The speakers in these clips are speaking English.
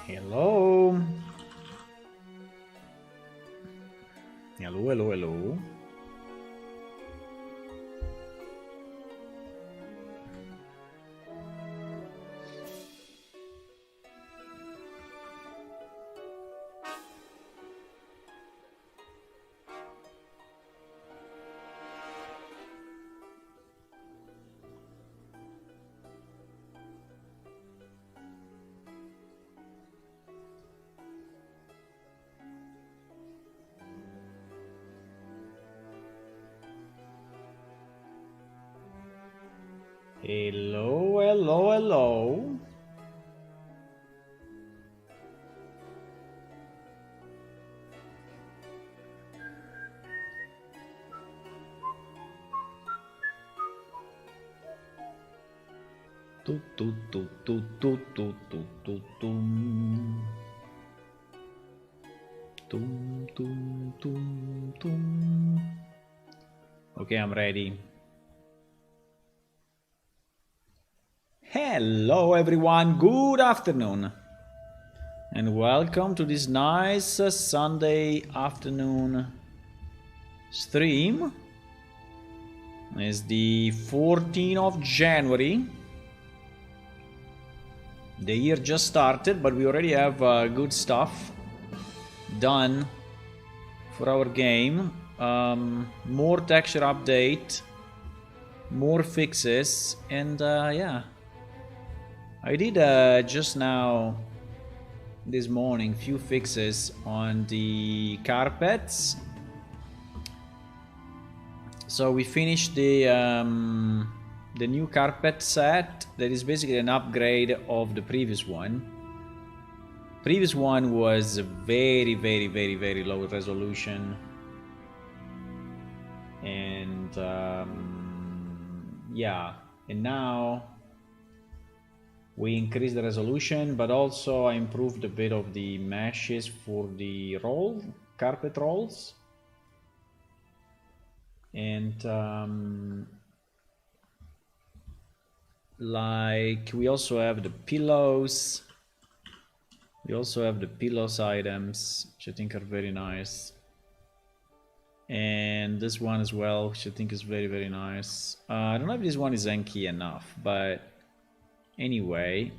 Hello. Hello, hello, hello. Hello, hello, hello. Tu, tu, tu, tu, tu, tu, tu, tu, tum. Tum, tum, tum, tum. Okay, I'm ready. Hello, everyone. Good afternoon. And welcome to this nice Sunday afternoon stream. It's the 14th of January. The year just started, but we already have good stuff done for our game. More texture update, more fixes, and yeah. I did just now, this morning, few fixes on the carpets. So we finished the new carpet set. That is basically an upgrade of the previous one. Previous one was very, very, very, very low resolution, and yeah, and now we increased the resolution, but also I improved a bit of the meshes for the carpet rolls, and like we also have the pillows. We also have the pillows items, which I think are very nice. And this one as well, which I think is very, very nice. I don't know if this one is Enki enough, but anyway.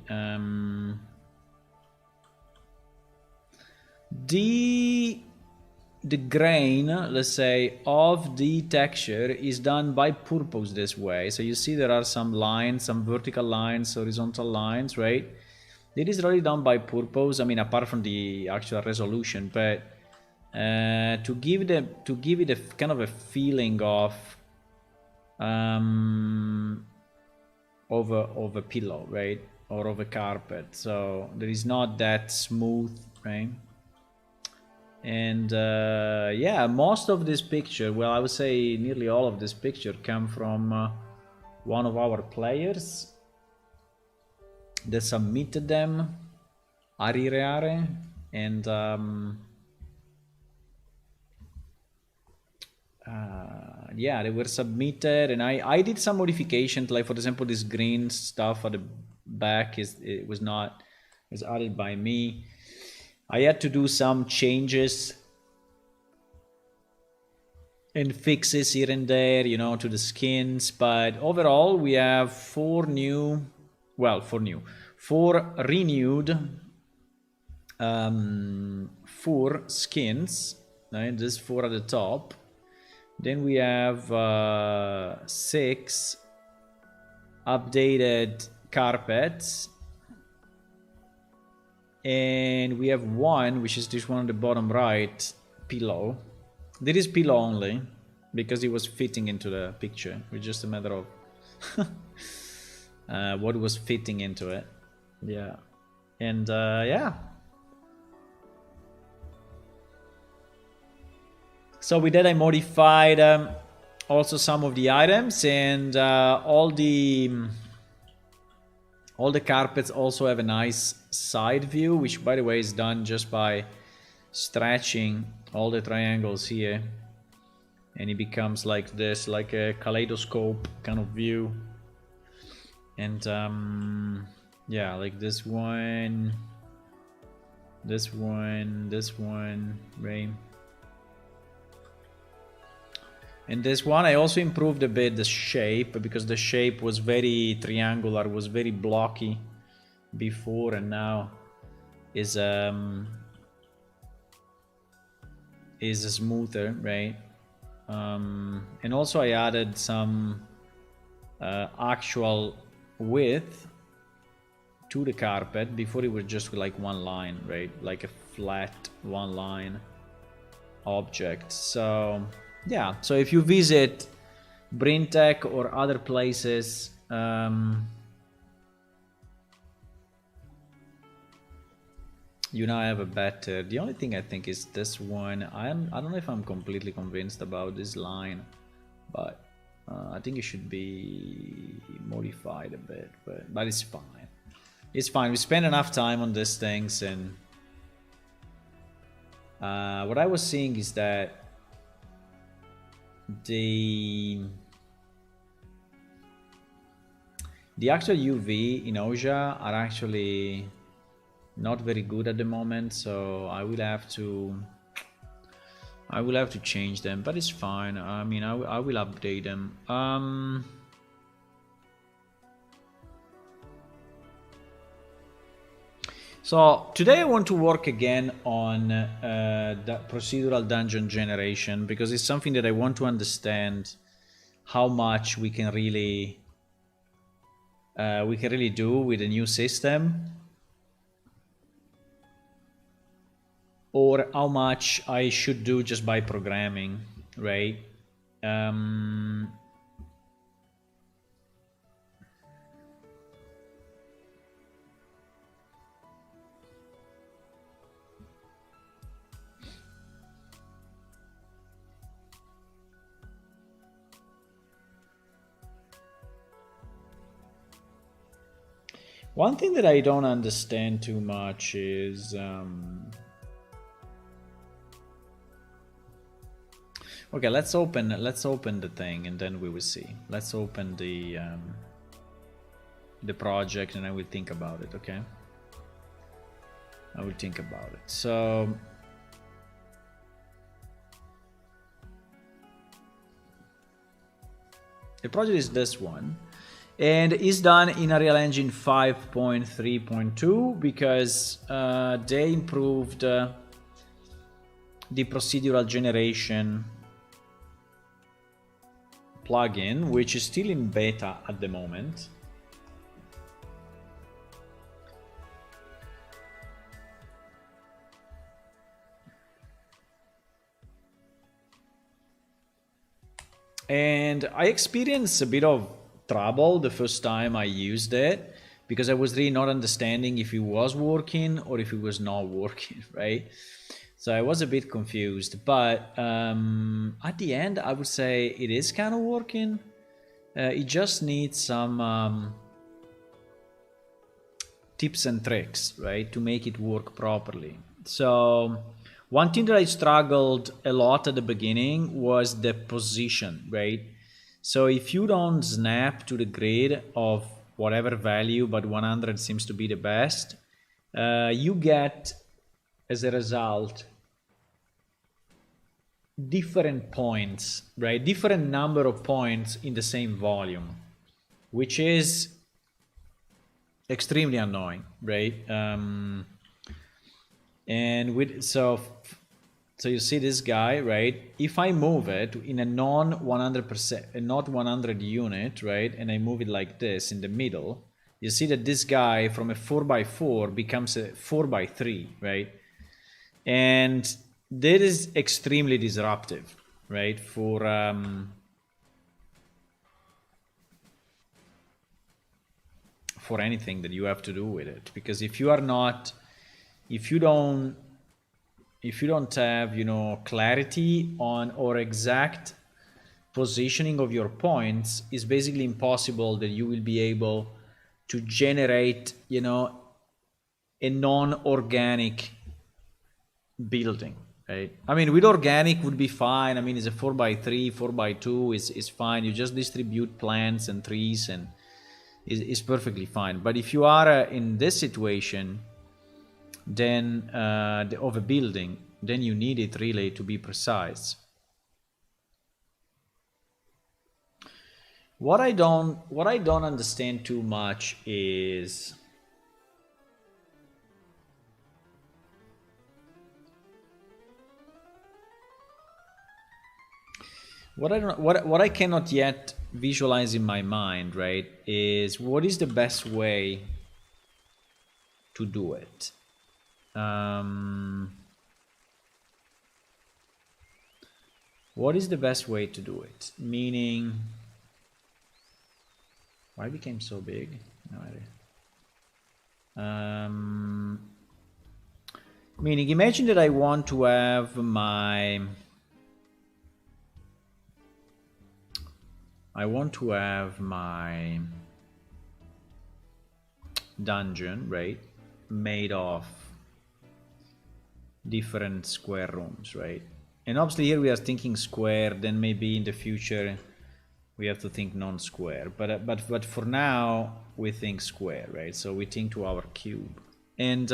The grain, let's say, of the texture is done by purpose this way. So you see there are some lines, some vertical lines, horizontal lines, right? It is really done by purpose. I mean, apart from the actual resolution, but to give it a kind of a feeling of a pillow, right, or of a carpet. So there is not that smooth, right? And yeah, most of this picture, well, I would say nearly all of this picture, come from one of our players that submitted them, Arireare, and yeah, they were submitted, and I did some modifications, like for example this green stuff at the back was added by me. I had to do some changes and fixes here and there, you know, to the skins, but overall we have four renewed four skins, right? There's four at the top. Then we have 6 updated carpets, and we have 1, which is this one on the bottom right, pillow. There is pillow only because it was fitting into the picture. It's just a matter of what was fitting into it. Yeah, and yeah. So with that, I modified also some of the items, and all the carpets also have a nice side view, which by the way is done just by stretching all the triangles here, and it becomes like this, like a kaleidoscope kind of view. And yeah, like this one, This one, right? And this one, I also improved a bit the shape, because the shape was very triangular, was very blocky before, and now is smoother, right? And also I added some actual width to the carpet. Before it was just like one line, right? Like a flat one line object. So yeah, so if you visit Brintech or other places, you now have a better. The only thing I think is this one. I don't know if I'm completely convinced about this line, but I think it should be modified a bit. But it's fine. It's fine. We spend enough time on these things, and what I was seeing is that the actual UV in OJA are actually not very good at the moment, so I will have to change them, but it's fine. I mean, I will update them. So today I want to work again on the procedural dungeon generation, because it's something that I want to understand how much we can really do with a new system, or how much I should do just by programming, right? One thing that I don't understand too much is okay, let's open the thing and then we will see. Let's open the project and I will think about it, okay? I will think about it. So the project is this one, and is done in Unreal Engine 5.3.2 because they improved the procedural generation plugin, which is still in beta at the moment. And I experienced a bit of trouble the first time I used it, because I was really not understanding if it was working or if it was not working, right? So I was a bit confused, but at the end, I would say it is kind of working. It just needs some tips and tricks, right, to make it work properly. So one thing that I struggled a lot at the beginning was the position, right? So if you don't snap to the grid of whatever value, but 100 seems to be the best, you get, as a result, different points, right? Different number of points in the same volume, which is extremely annoying, right? And with so you see this guy, right? If I move it in a non 100%, not 100 unit, right? And I move it like this in the middle, you see that this guy from a 4x4 becomes a 4x3, right? And that is extremely disruptive, right? For anything that you have to do with it, because if you don't have, you know, clarity on or exact positioning of your points, it's basically impossible that you will be able to generate, you know, a non-organic building, right? I mean, with organic would be fine. I mean, it's a 4x3, 4x2 is fine. You just distribute plants and trees and is perfectly fine. But if you are in this situation, then of a building, then you need it really to be precise. What I don't understand too much is what I cannot yet visualize in my mind, right, is what is the best way to do it. What is the best way to do it? Meaning, why it became so big? No idea. Meaning, imagine that I want to have my dungeon, right, made of different square rooms, right? And obviously here we are thinking square, then maybe in the future we have to think non-square, but for now we think square, right? So we think to our cube, and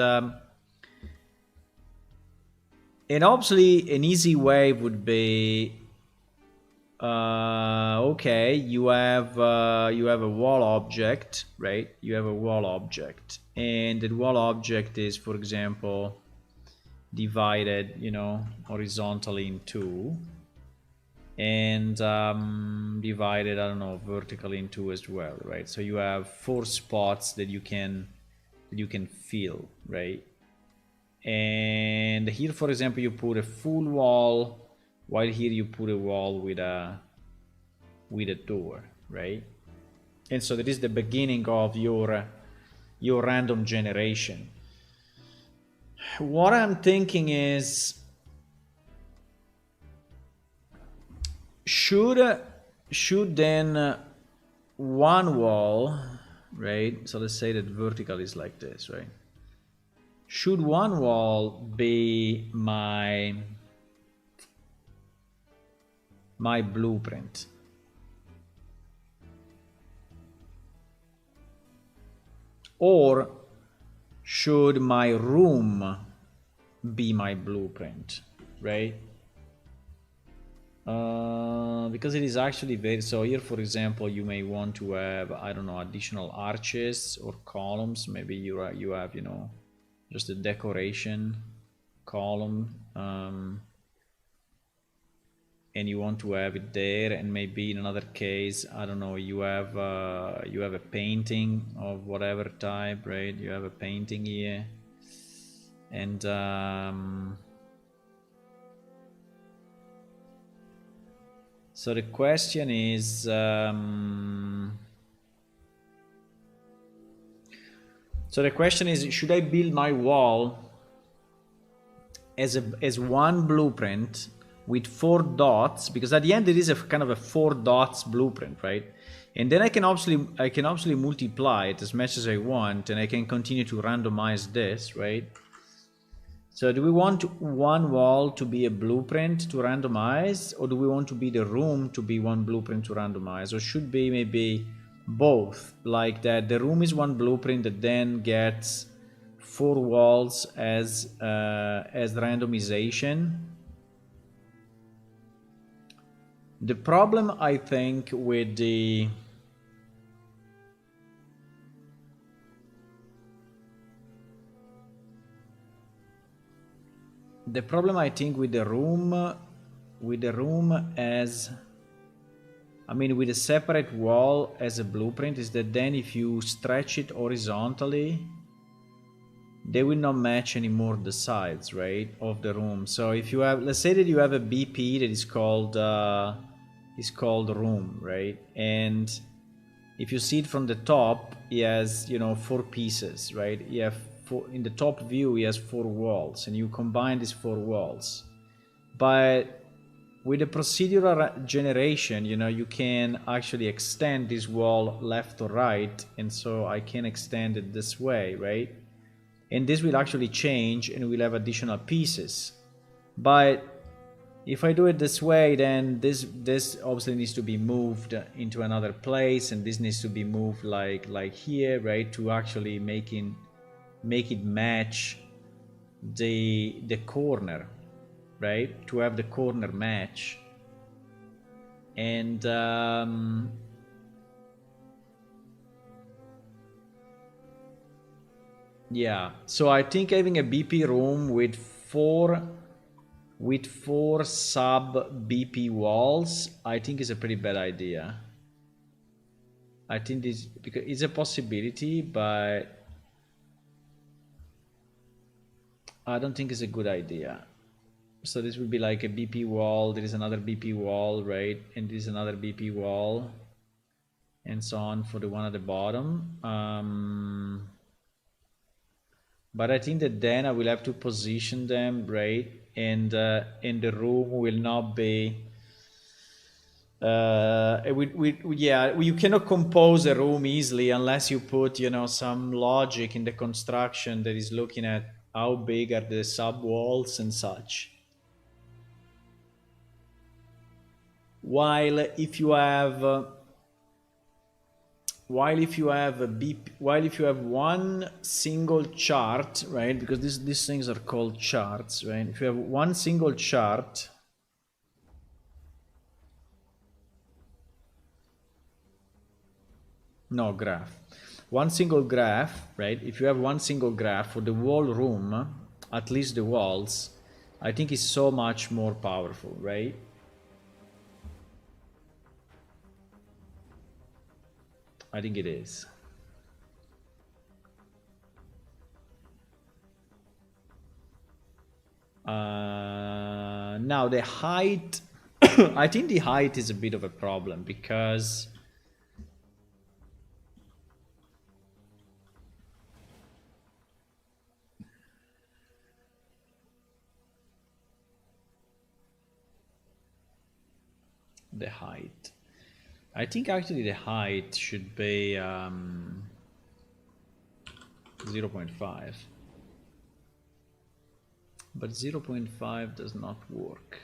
obviously an easy way would be okay, you have a wall object, right? You have a wall object, and the wall object is, for example, divided, you know, horizontally in two, and divided, I don't know, vertically in two as well, right? So you have 4 spots that you can fill, right? And here, for example, you put a full wall, while here you put a wall with a door, right? And so that is the beginning of your random generation. What I'm thinking is, should then one wall, right? So let's say that vertical is like this, right? Should one wall be my blueprint? Or should my room be my blueprint, right? Because it is actually very, so here, for example, you may want to have, I don't know, additional arches or columns. Maybe you have, you know, just a decoration column, and you want to have it there. And maybe in another case, I don't know, you have a painting of whatever type, right? You have a painting here, and so the question is, should I build my wall as one blueprint with 4 dots? Because at the end it is a kind of a 4 dots blueprint, right? And then I can obviously multiply it as much as I want, and I can continue to randomize this, right? So do we want one wall to be a blueprint to randomize, or do we want to be the room to be one blueprint to randomize? Or should be maybe both, like that the room is one blueprint that then gets 4 walls as randomization. The problem, I think, with the problem, I think, with the room as, I mean, with a separate wall as a blueprint, is that then if you stretch it horizontally, they will not match anymore the sides, right, of the room. So if you have, let's say that you have a BP that is called room, right? And if you see it from the top, it has, you know, 4 pieces, right? You have 4, in the top view, he has 4 walls, and you combine these 4 walls. But with the procedural generation, you know, you can actually extend this wall left or right, and so I can extend it this way, right? And this will actually change, and we'll have additional pieces. But if I do it this way, then this obviously needs to be moved into another place, and this needs to be moved like here, right, to actually make it match the corner, right? To have the corner match. And yeah, so I think having a BP room with four sub BP walls, I think is a pretty bad idea. I think this, because it's a possibility, but I don't think it's a good idea. So this would be like a BP wall, there is another BP wall, right? And this is another BP wall, and so on for the one at the bottom. But I think that then I will have to position them, right? And the room will not be you cannot compose a room easily unless you put, you know, some logic in the construction that is looking at how big are the sub walls and such. While if you have one single chart, right? Because these things are called charts, right? If you have one single chart, no, graph. One single graph, right? If you have one single graph for the whole room, at least the walls, I think is so much more powerful, right? I think it is. Now the height, I think the height is a bit of a problem because the height. I think actually the height should be 0.5. But 0.5 does not work.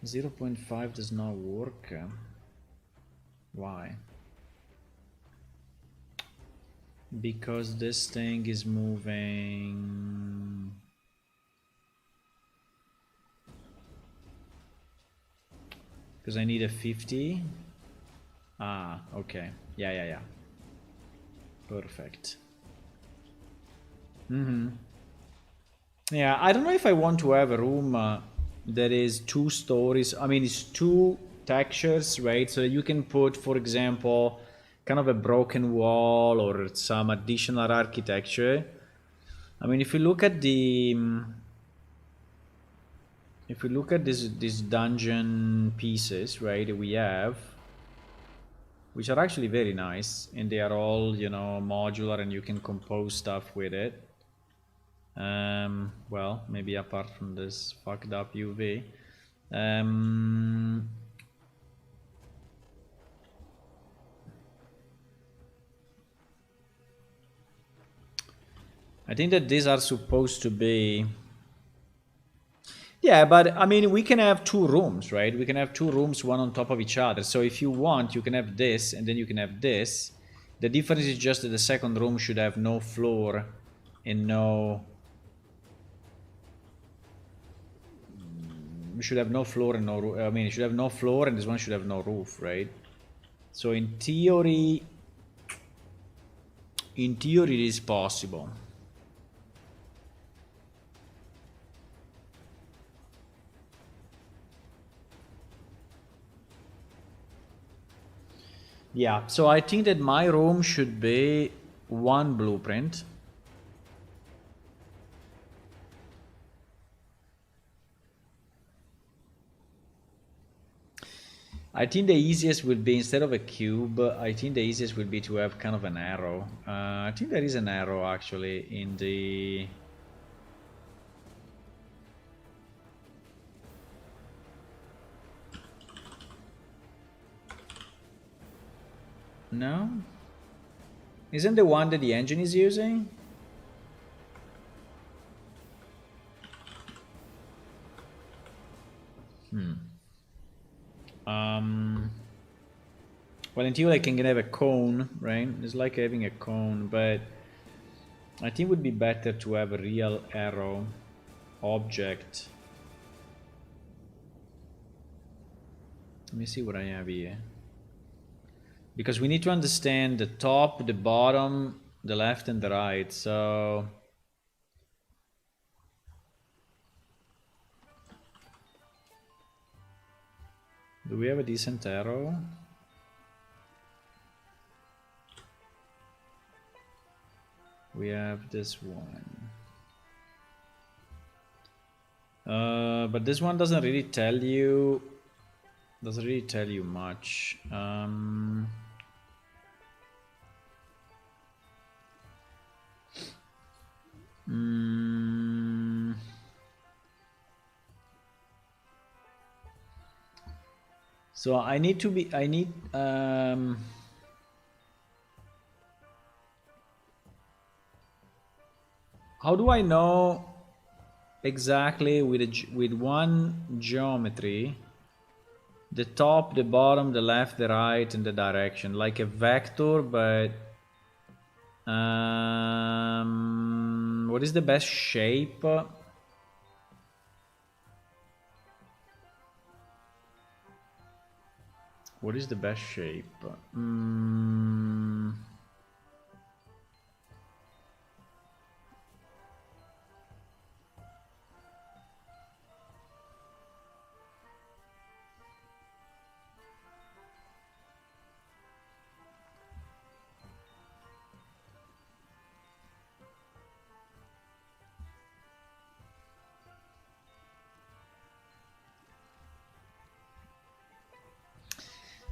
0.5 does not work. Why? Because this thing is moving. Because I need a 50. Ah, okay. Yeah. Perfect. Yeah, I don't know if I want to have a room that is 2 stories. I mean, it's 2 textures, right? So you can put, for example, kind of a broken wall or some additional architecture. I mean, if you look at these dungeon pieces, right, we have, which are actually very nice, and they are all, you know, modular, and you can compose stuff with it. Well, maybe apart from this fucked up UV. I think that these are supposed to be. Yeah, but I mean, we can have 2 rooms, right? We can have 2 rooms, one on top of each other. So if you want, you can have this, and then you can have this. The difference is just that the second room should have no floor and no. We should have no floor and no roof. I mean, it should have no floor, and this one should have no roof, right? So in theory, it is possible. Yeah, so I think that my room should be 1 blueprint. I think the easiest would be, instead of a cube, I think the easiest would be to have kind of an arrow. I think there is an arrow actually in the. No? Isn't the one that the engine is using? Well, in theory I can have a cone, right? It's like having a cone, but I think it would be better to have a real arrow object. Let me see what I have here. Because we need to understand the top, the bottom, the left and the right, so... Do we have a decent arrow? We have this one. But this one doesn't really tell you much. So I need how do I know exactly with one geometry the top, the bottom, the left, the right, and the direction, like a vector? But what is the best shape? What is the best shape?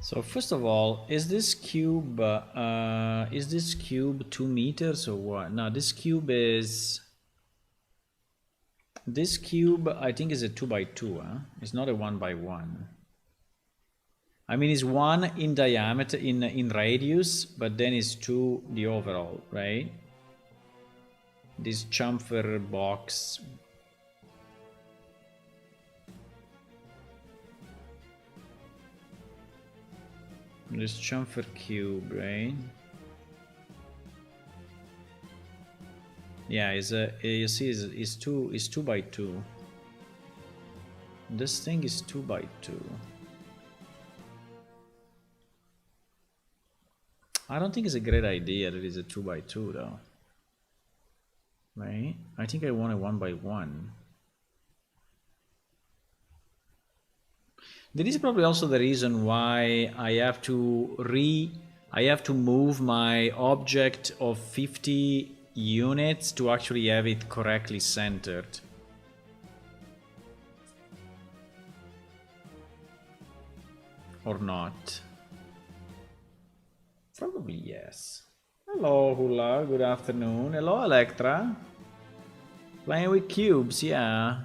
So first of all, is this cube 2 meters or what? No, this cube I think is a 2 by 2, huh? It's not a 1 by 1. I mean, it's 1 in diameter, in radius, but then it's 2 the overall, right? This chamfer box. This chamfer cube, right? Yeah, you see, it's 2 by 2. This thing is 2 by 2. I don't think it's a great idea that it's a 2 by 2 though. Right? I think I want a 1 by 1. That is probably also the reason why I have to move my object of 50 units to actually have it correctly centered. Or not. Probably yes. Hello Hula, good afternoon. Hello Electra. Playing with cubes, yeah.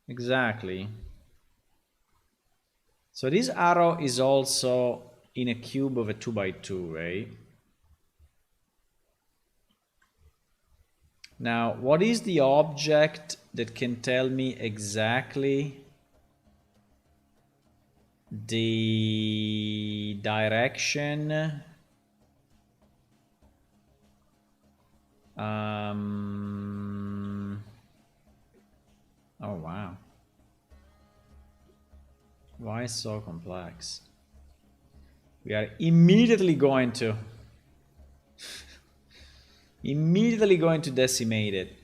Exactly. So this arrow is also in a cube of a 2 by 2, right? Now, what is the object that can tell me exactly the direction? Oh wow. Why so complex? We are immediately going to decimate it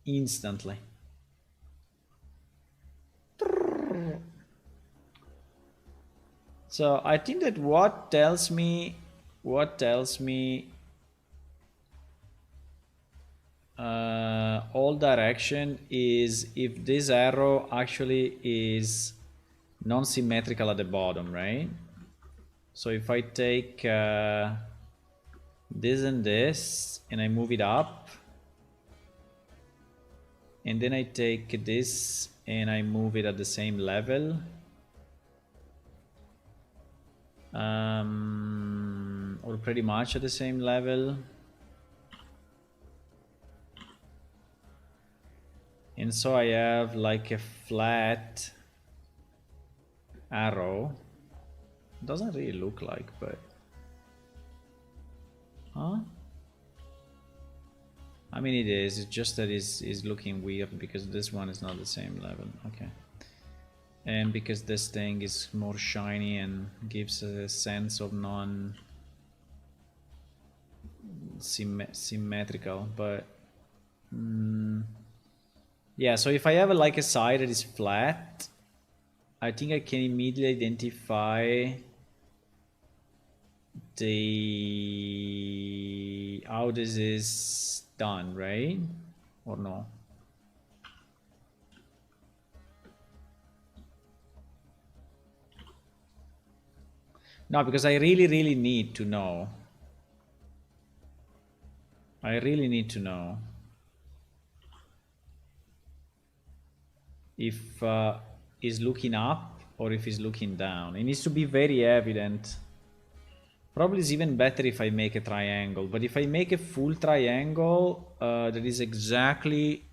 instantly. So I think that what tells me all direction is if this arrow actually is non-symmetrical at the bottom, right? So if I take this and this and I move it up, and then I take this and I move it at the same level, or pretty much at the same level, and so I have like a flat arrow. Doesn't really look like, but huh? I mean, it is. It's just that it's looking weird because this one is not the same level. Okay. And because this thing is more shiny and gives a sense of non symmetrical, but yeah. So if I have like a side that is flat, I think I can immediately identify the how this is done, right? Or no? No, because I really need to know. I really need to know if he's looking up or if he's looking down. It needs to be very evident. Probably it's even better if I make a triangle, but if I make a full triangle that is exactly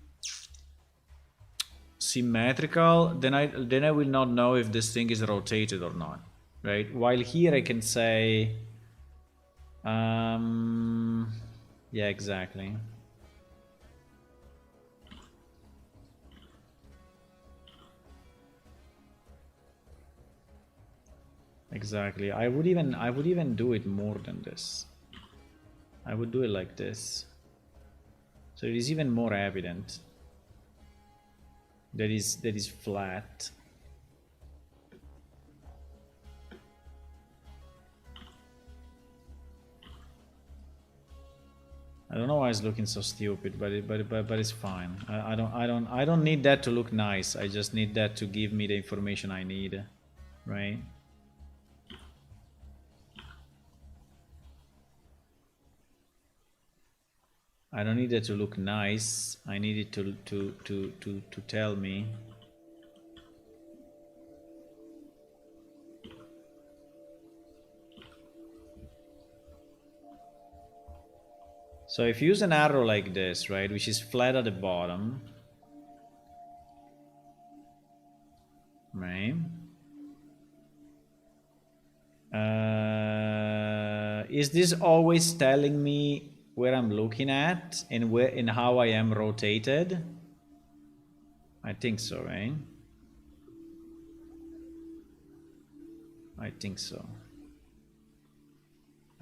symmetrical, then I will not know if this thing is rotated or not, right? While here I can say, yeah, exactly. Exactly. I would even do it more than this. I would do it like this. So it is even more evident that is flat. I don't know why it's looking so stupid, but it's fine. I don't need that to look nice. I just need that to give me the information I need, right? I don't need it to look nice. I need it to tell me. So if you use an arrow like this, right, which is flat at the bottom, right? Is this always telling me where I'm looking at and where and how I am rotated? I think so, right? I think so.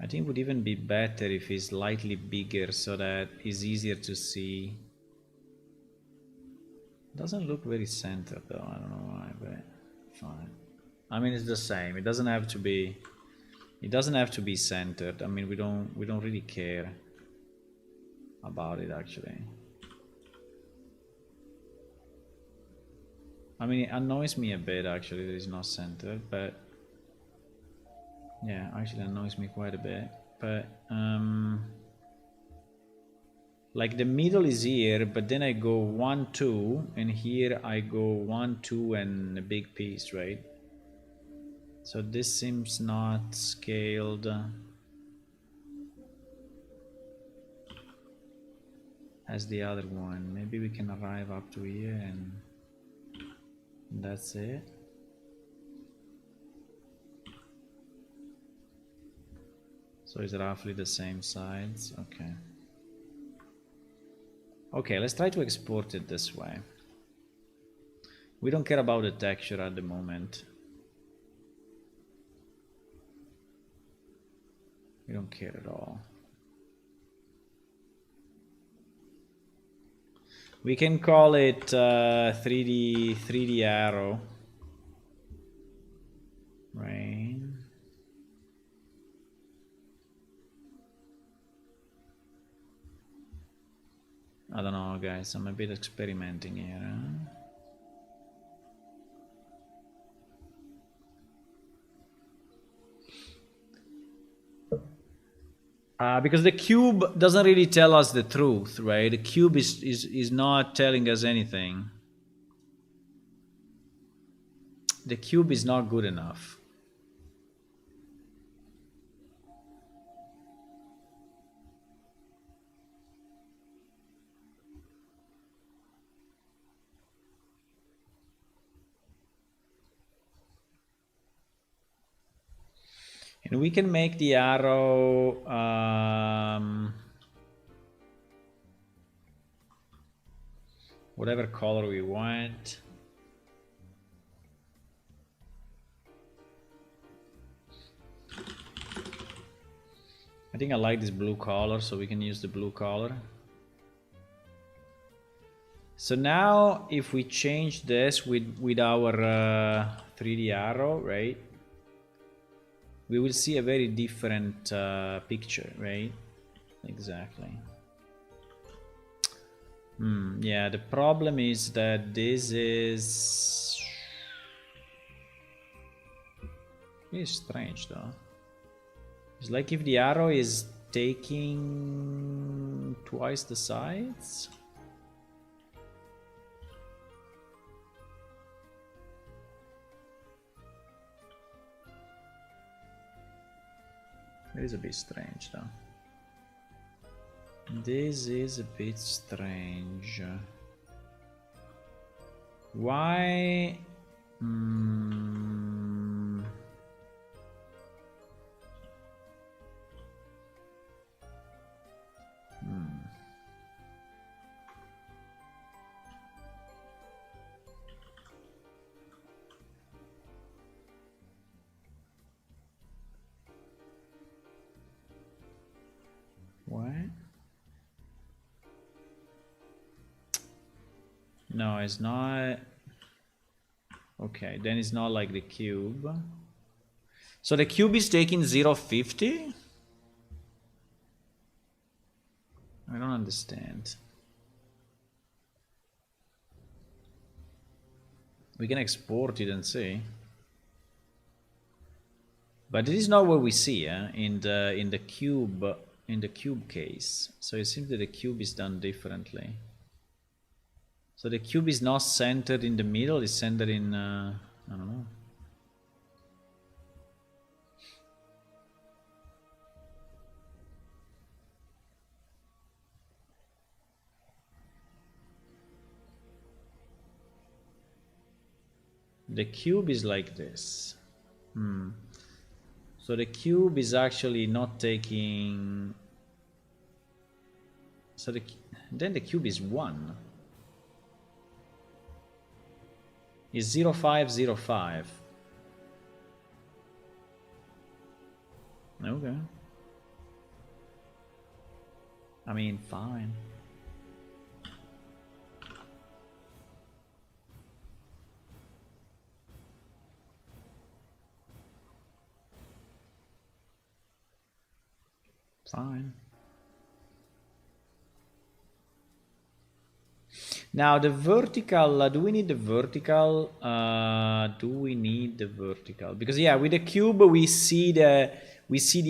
I think it would even be better if it's slightly bigger so that it's easier to see. Doesn't look very centered though, I don't know why, but fine. I mean, it's the same. It doesn't have to be centered. I mean, we don't really care about it actually. I mean, it annoys me a bit actually that it's not centered, but yeah, actually annoys me quite a bit. But like the middle is here, but then I go 1 2 and here I go 1 2 and a big piece, right? So this seems not scaled as the other one. Maybe we can arrive up to here and that's it. So it's roughly the same sides. Okay. Okay, let's try to export it this way. We don't care about the texture at the moment. We don't care at all. We can call it 3D arrow, right? I don't know, guys. I'm a bit experimenting here. Because the cube doesn't really tell us the truth, right? The cube is not telling us anything. The cube is not good enough. And we can make the arrow whatever color we want. I think I like this blue color, so we can use the blue color. So now if we change this with our 3D arrow, right, we will see a very different picture, right? Exactly. Yeah, the problem is that this is strange though. It's like if the arrow is taking twice the sides. It is a bit strange though. This is a bit strange. Why? What? No, it's not. Okay, then it's not like the cube. So the cube is taking 0.50? I don't understand. We can export it and see. But this is not what we see in the cube case. So it seems that the cube is done differently. So the cube is not centered in the middle, it's centered in I don't know. The cube is like this. So the cube is actually not taking. So then the cube is 1. It's 0.505. Okay. I mean, fine. Fine. Now the vertical, do we need the vertical? Do we need the vertical? Because yeah, with the cube we see the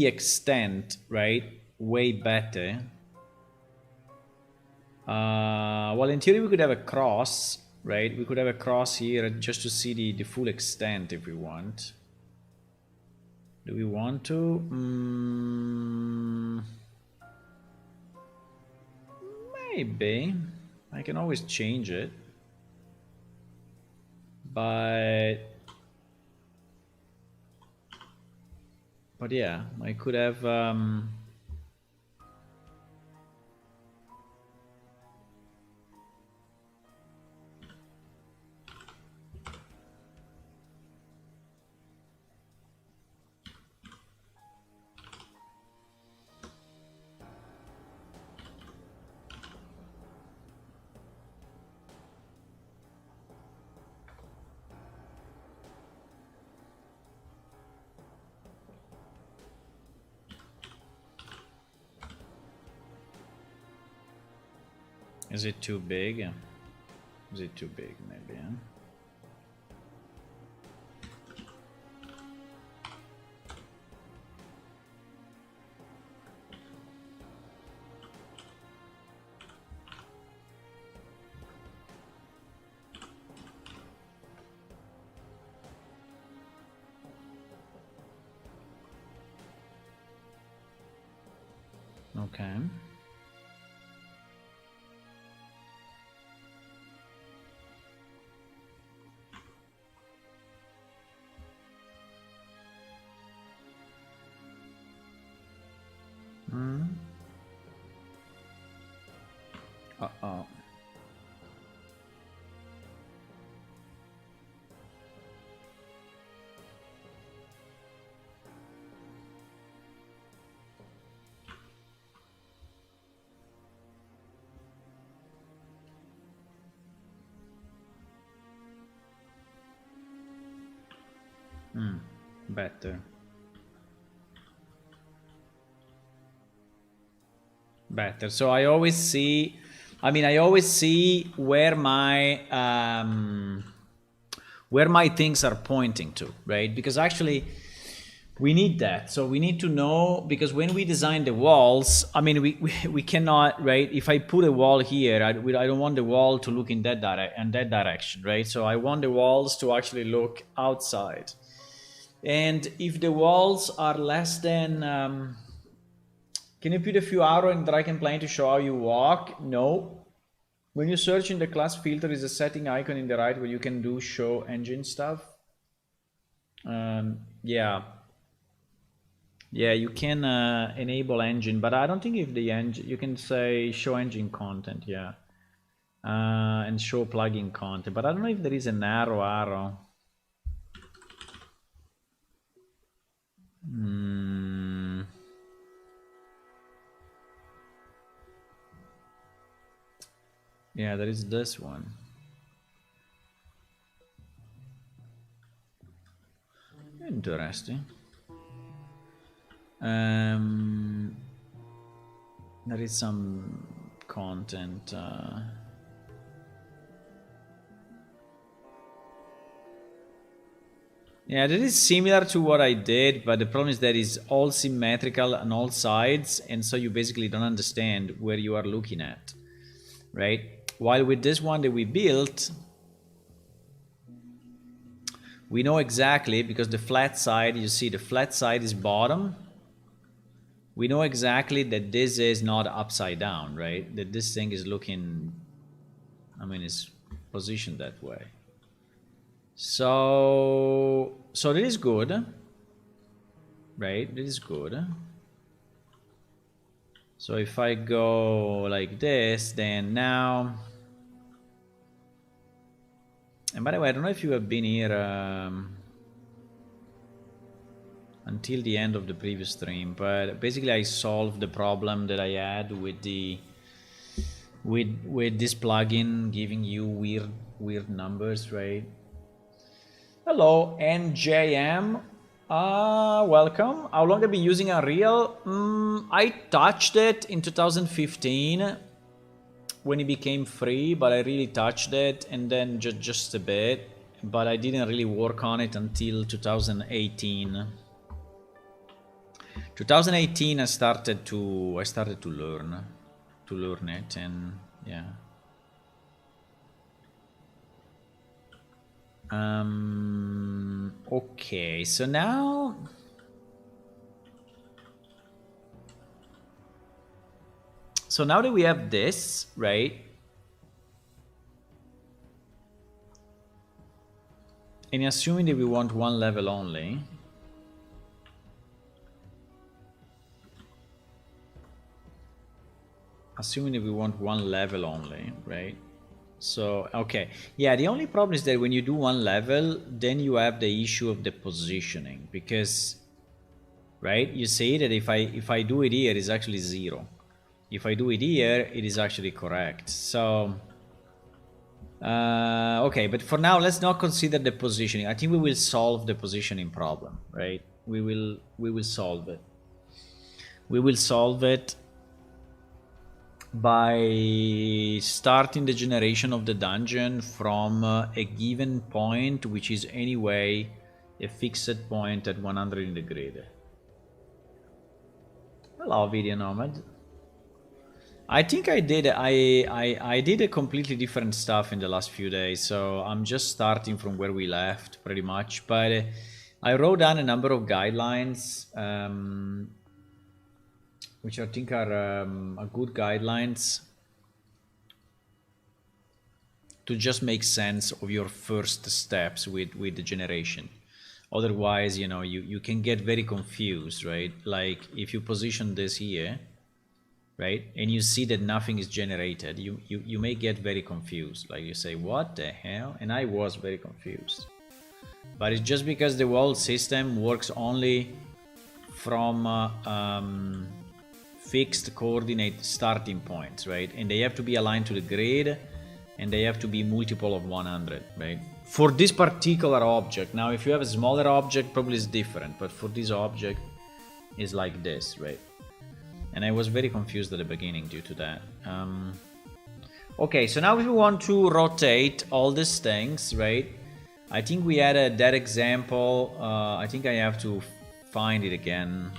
extent, right? Way better. Well, in theory we could have a cross, right? We could have a cross here just to see the full extent if we want. Do we want to? Maybe. I can always change it. But yeah, I could have is it too big? Is it too big, maybe? Okay. Uh-oh. Better. Better. So I always see, I always see where my things are pointing to, right? Because actually we need that. So we need to know, because when we design the walls, we cannot, right? If I put a wall here, I don't want the wall to look in that direction, right? So I want the walls to actually look outside. And if the walls are less than, can you put a few arrows in drag and plane to show how you walk? No. When you search in the class filter, is a setting icon in the right where you can do show engine stuff. Yeah. Yeah, you can enable engine, but I don't think if the engine, you can say show engine content, yeah. And show plugin content, but I don't know if there is an arrow. Yeah, there is this one. Interesting. There is some content. Yeah, that is similar to what I did, but the problem is that it's all symmetrical on all sides, and so you basically don't understand where you are looking at, right? While with this one that we built, we know exactly, because the flat side, you see the flat side is bottom. We know exactly that this is not upside down, right? That this thing is looking, it's positioned that way. So that is good, right? That is good. So if I go like this, then now, and by the way, I don't know if you have been here until the end of the previous stream, but basically I solved the problem that I had with the with this plugin giving you weird numbers, right? Hello, NJM. Welcome. How long have you been using Unreal? I touched it in 2015 when it became free, but I really touched it, and then just a bit, but I didn't really work on it until 2018. 2018 I started to learn it, and yeah. Okay, so now that we have this, right? And assuming that we want one level only, right? So, okay. Yeah, the only problem is that when you do one level, then you have the issue of the positioning, because, right, you see that if I do it here, it's actually 0. If I do it here, it is actually correct. So, okay, but for now, let's not consider the positioning. I think we will solve the positioning problem, right? We will solve it. We will solve it by starting the generation of the dungeon from a given point, which is anyway a fixed point at 100 in the grid. Hello, Video Nomad. I think I did a completely different stuff in the last few days, so I'm just starting from where we left pretty much, but I wrote down a number of guidelines, which I think are good guidelines to just make sense of your first steps with the generation. Otherwise, you can get very confused, right? Like if you position this here, right, and you see that nothing is generated, you may get very confused. Like you say, what the hell? And I was very confused. But it's just because the whole system works only from fixed coordinate starting points, right? And they have to be aligned to the grid, and they have to be multiple of 100, right? for this particular object. Now, if you have a smaller object, probably it's different, but for this object, it's like this, right? And I was very confused at the beginning due to that. Okay, so now if we want to rotate all these things, right? I think we had that example. I think I have to find it again.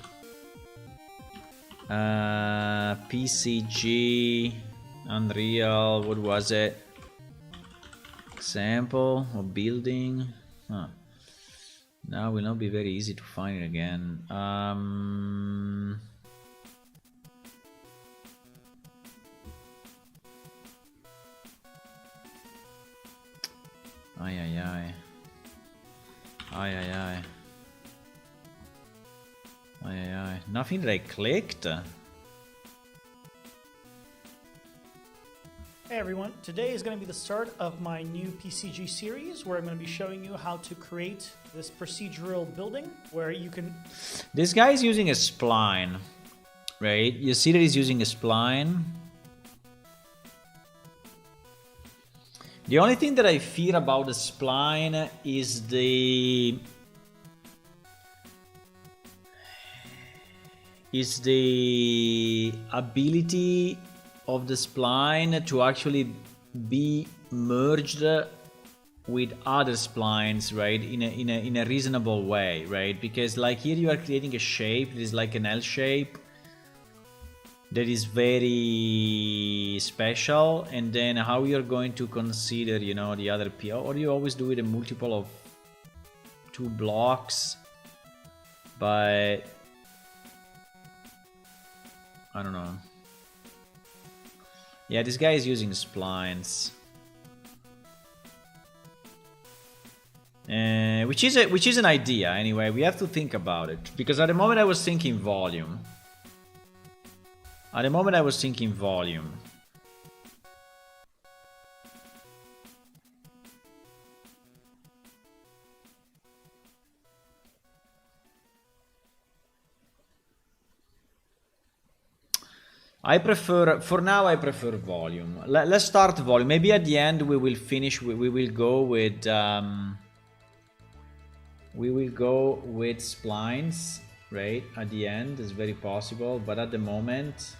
PCG, Unreal, what was it? Example of building. Huh. Now will not be very easy to find it again. Ay, ay, ay. Ay, ay, ay. Ay, ay, ay. Nothing that I clicked. Hey everyone, today is going to be the start of my new PCG series where I'm going to be showing you how to create this procedural building where you can... This guy is using a spline, right? You see that he's using a spline. The only thing that I fear about the spline is the ability of the spline to actually be merged with other splines, right, in a reasonable way, right? Because like here you are creating a shape that is like an L shape that is very special, and then how you're going to consider, you know, the other P, or you always do it a multiple of 2 blocks, but I don't know. Yeah, this guy is using splines, which is an idea anyway. We have to think about it, because at the moment I was thinking volume. I prefer, for now, I prefer volume. Let's start volume. Maybe at the end we will finish. We will go with splines, right? At the end, it's very possible. But at the moment,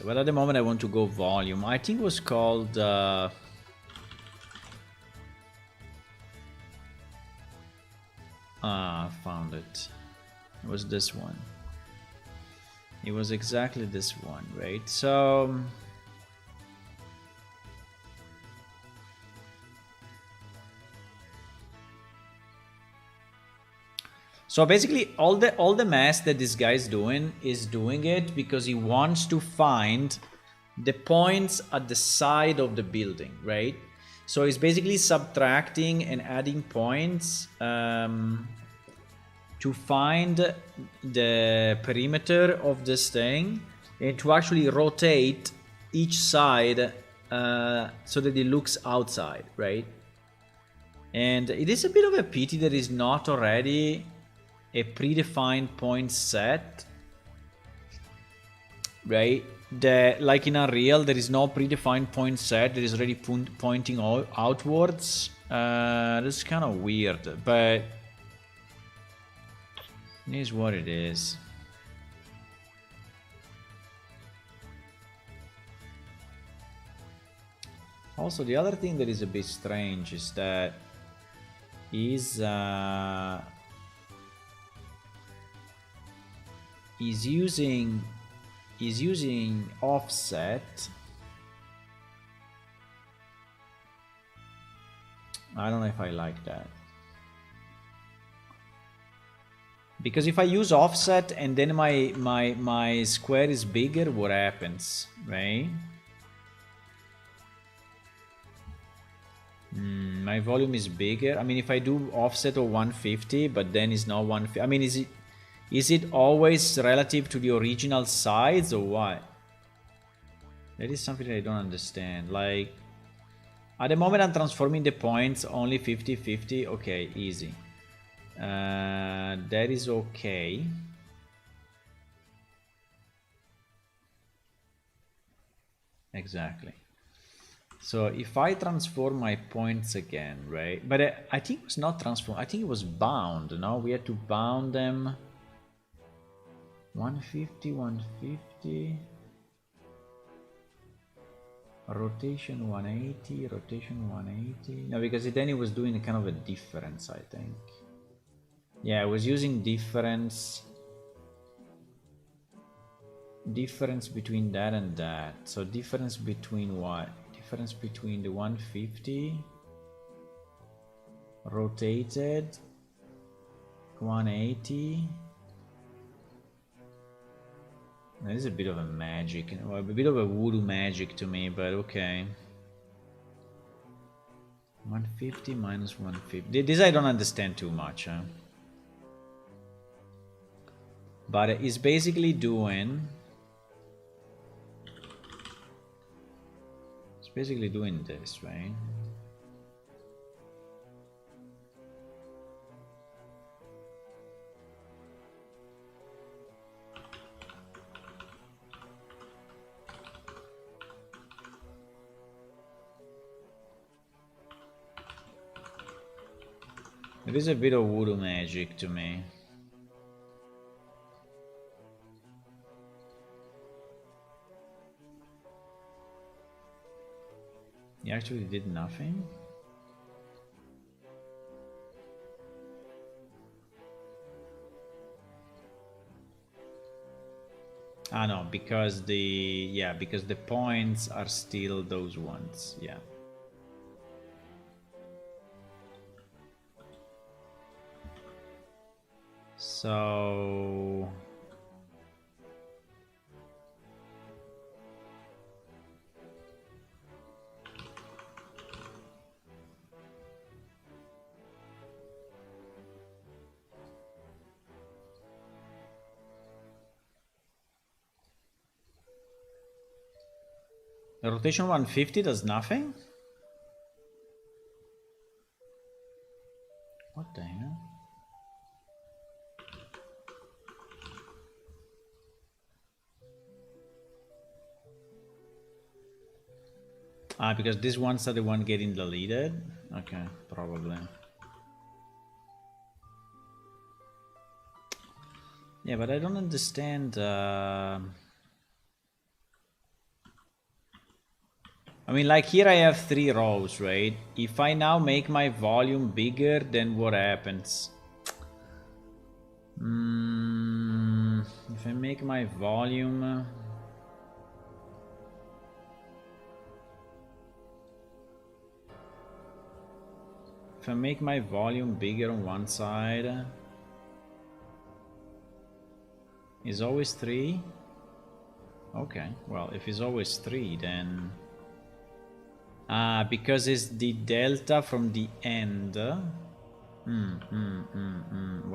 but at the moment I want to go volume. I think it was called. Found it. It was this one. It was exactly this one, right? So basically all the mess that this guy is doing it because he wants to find the points at the side of the building, right? So it's basically subtracting and adding points to find the perimeter of this thing and to actually rotate each side so that it looks outside, right? And it is a bit of a pity that is not already a predefined point set, right? Like in Unreal, there is no predefined point set that is already pointing outwards. That's kind of weird, but it is what it is. Also, the other thing that is a bit strange is that he's using offset. I don't know if I like that, because if I use offset and then my square is bigger, what happens, right? My volume is bigger. I mean, if I do offset of 150, but then it's not 150. I mean, is it always relative to the original size or what? That is something that I don't understand. Like, at the moment I'm transforming the points only 50-50. Okay, easy. That is okay. exactly. So if I transform my points again, right? But I think it was not transformed. I think it was bound. No, we had to bound them. 150, 150. Rotation 180, rotation 180. No, because then it was doing a kind of a difference, I think. Yeah, I was using difference between that and that. So difference between what? Difference between the 150 rotated 180. That is a bit of a magic, a bit of a voodoo magic to me, but okay. 150 minus 150. This I don't understand too much, huh? But it's basically doing... It's basically doing this, right? It is a bit of voodoo magic to me. He actually did nothing? Ah no, because because the points are still those ones, yeah. So... The rotation 150 does nothing? What the hell? Ah, because these ones are the one getting deleted? Okay, probably. Yeah, but I don't understand... I mean, like here I have 3 rows, right? If I now make my volume bigger, then what happens? If I make my volume... If I make my volume bigger on one side... Is always 3? Okay, well, if it's always 3, then... because it's the delta from the end.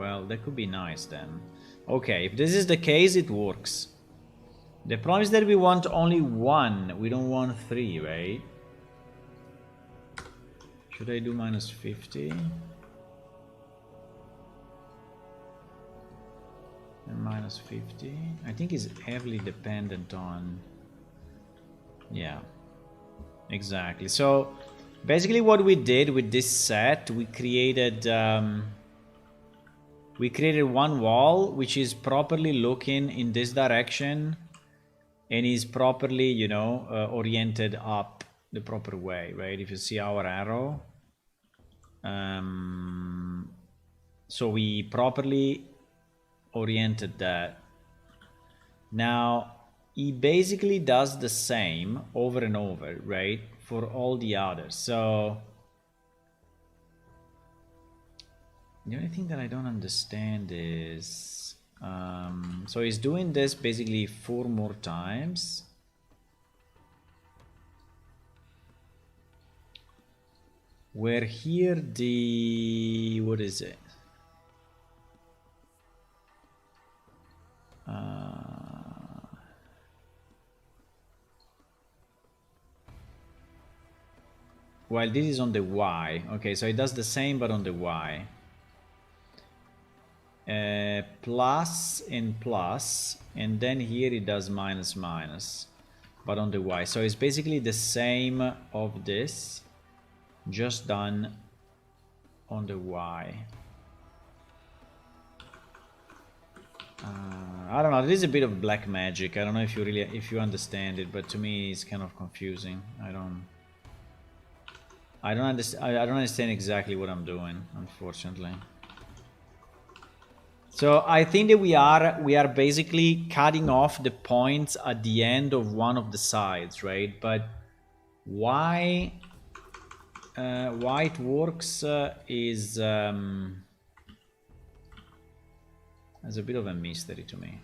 Well, that could be nice then. Okay, if this is the case, it works. The problem is that we want only 1. We don't want 3, right? Should I do minus 50? And minus 50? I think it's heavily dependent on... Yeah. Exactly. So basically what we did with this set, we created one wall which is properly looking in this direction and is properly, you know, oriented up the proper way, right? If you see our arrow, so we properly oriented that. Now he basically does the same over and over, right, for all the others. So the only thing that I don't understand is so he's doing this basically 4 more times, where here the, what is it, while this is on the Y. Okay, so it does the same but on the Y. Plus and plus, and then here it does minus minus. but on the Y. So it's basically the same of this, just done on the Y. I don't know, this is a bit of black magic. I don't know if you understand it, but to me it's kind of confusing. I don't understand exactly what I'm doing, unfortunately. So I think that we are basically cutting off the points at the end of one of the sides, right? But why it works is a bit of a mystery to me.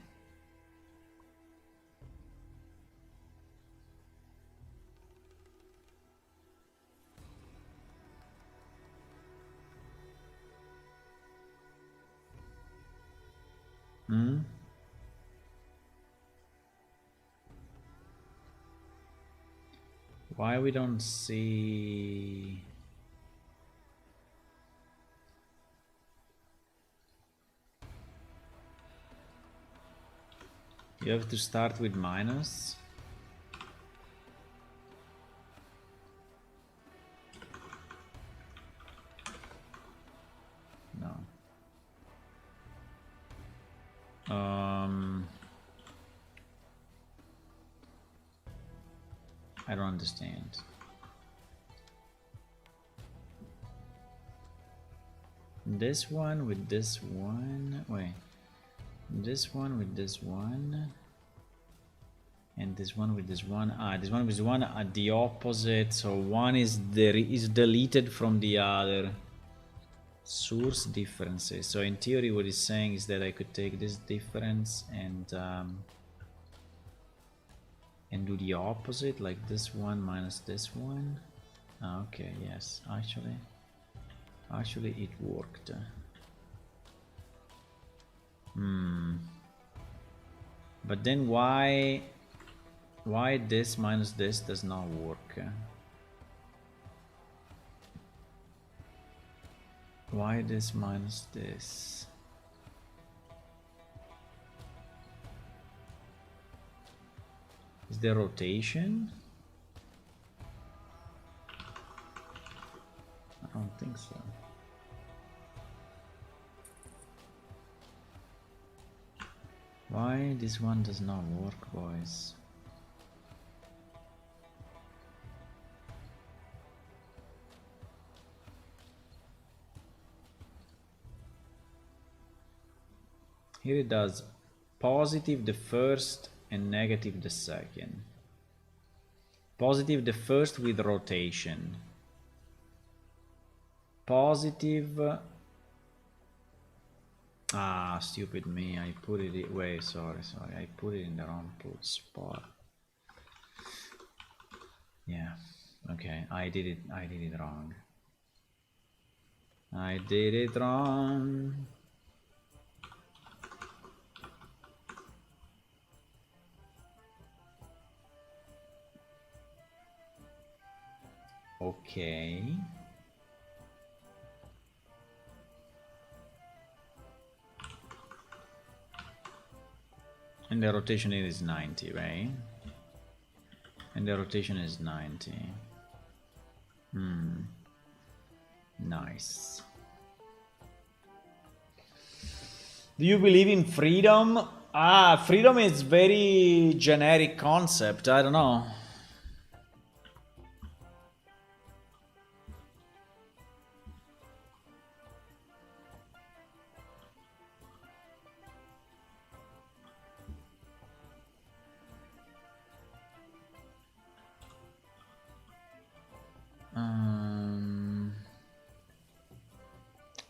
Why we don't see... You have to start with minus. No. I don't understand. This one with this one. Wait. This one with this one. And this one with this one. This one with this one at the opposite. So one is deleted from the other. Source differences. So in theory what it's saying is that I could take this difference and do the opposite, like this one minus this one. Okay, yes, actually it worked. But then why this minus this does not work? Why this minus this? Is there rotation? I don't think so. Why this one does not work, boys? Here it does positive the first and negative the second. Positive the first with rotation. Positive... stupid me, I put it... Wait, sorry, I put it in the wrong spot. Yeah, okay, I did it wrong. I did it wrong. Okay. And the rotation is 90, right? And the rotation is 90. Nice. Do you believe in freedom? Freedom is very generic concept. I don't know.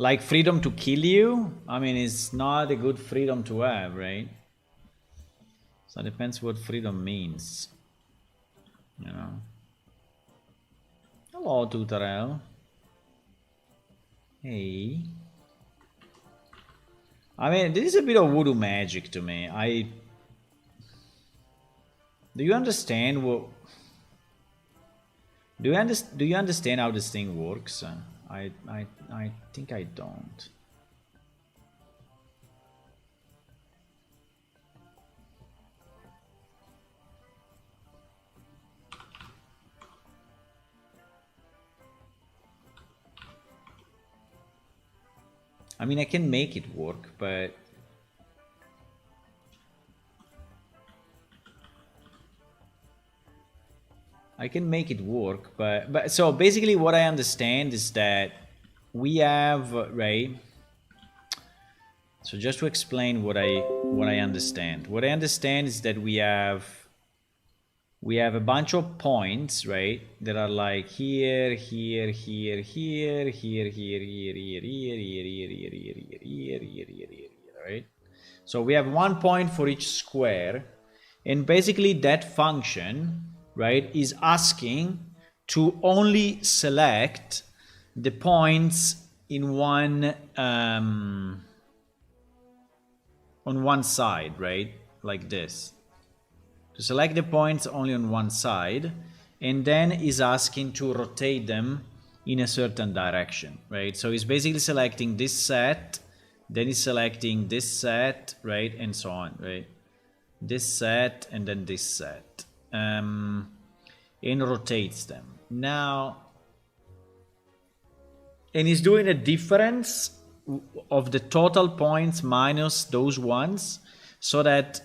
Like freedom to kill you? I mean, it's not a good freedom to have, right? So it depends what freedom means. You know. Hello, Tutarel. Hey. I mean, this is a bit of voodoo magic to me. Do you understand what... Do you understand how this thing works? I think I don't. I mean, I can make it work, but I can make it work, but so basically what I understand is that we have, right? So just to explain what I understand. What I understand is that we have a bunch of points, right? That are like here, here, here, here, here, here, here, here, here, here, here, here, here, here, here, here, right? So we have 1 point for each square, and basically that function, right, is asking to only select the points in one on one side, right, like this. To select the points only on one side, and then is asking to rotate them in a certain direction, right? So it's basically selecting this set, then he's selecting this set, right, and so on, right? This set and then this set, and rotates them. Now, and he's doing a difference of the total points minus those ones, so that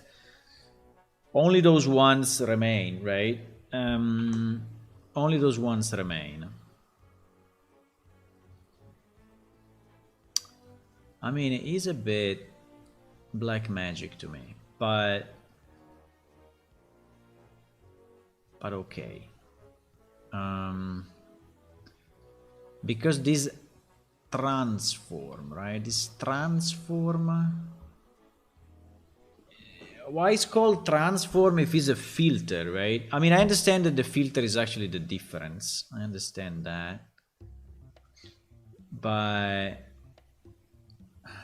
only those ones remain, right? Only those ones remain. I mean, it is a bit black magic to me, but okay. Because this transform, right? This transform. Why it's called transform if it's a filter, right? I mean, I understand that the filter is actually the difference. I understand that. But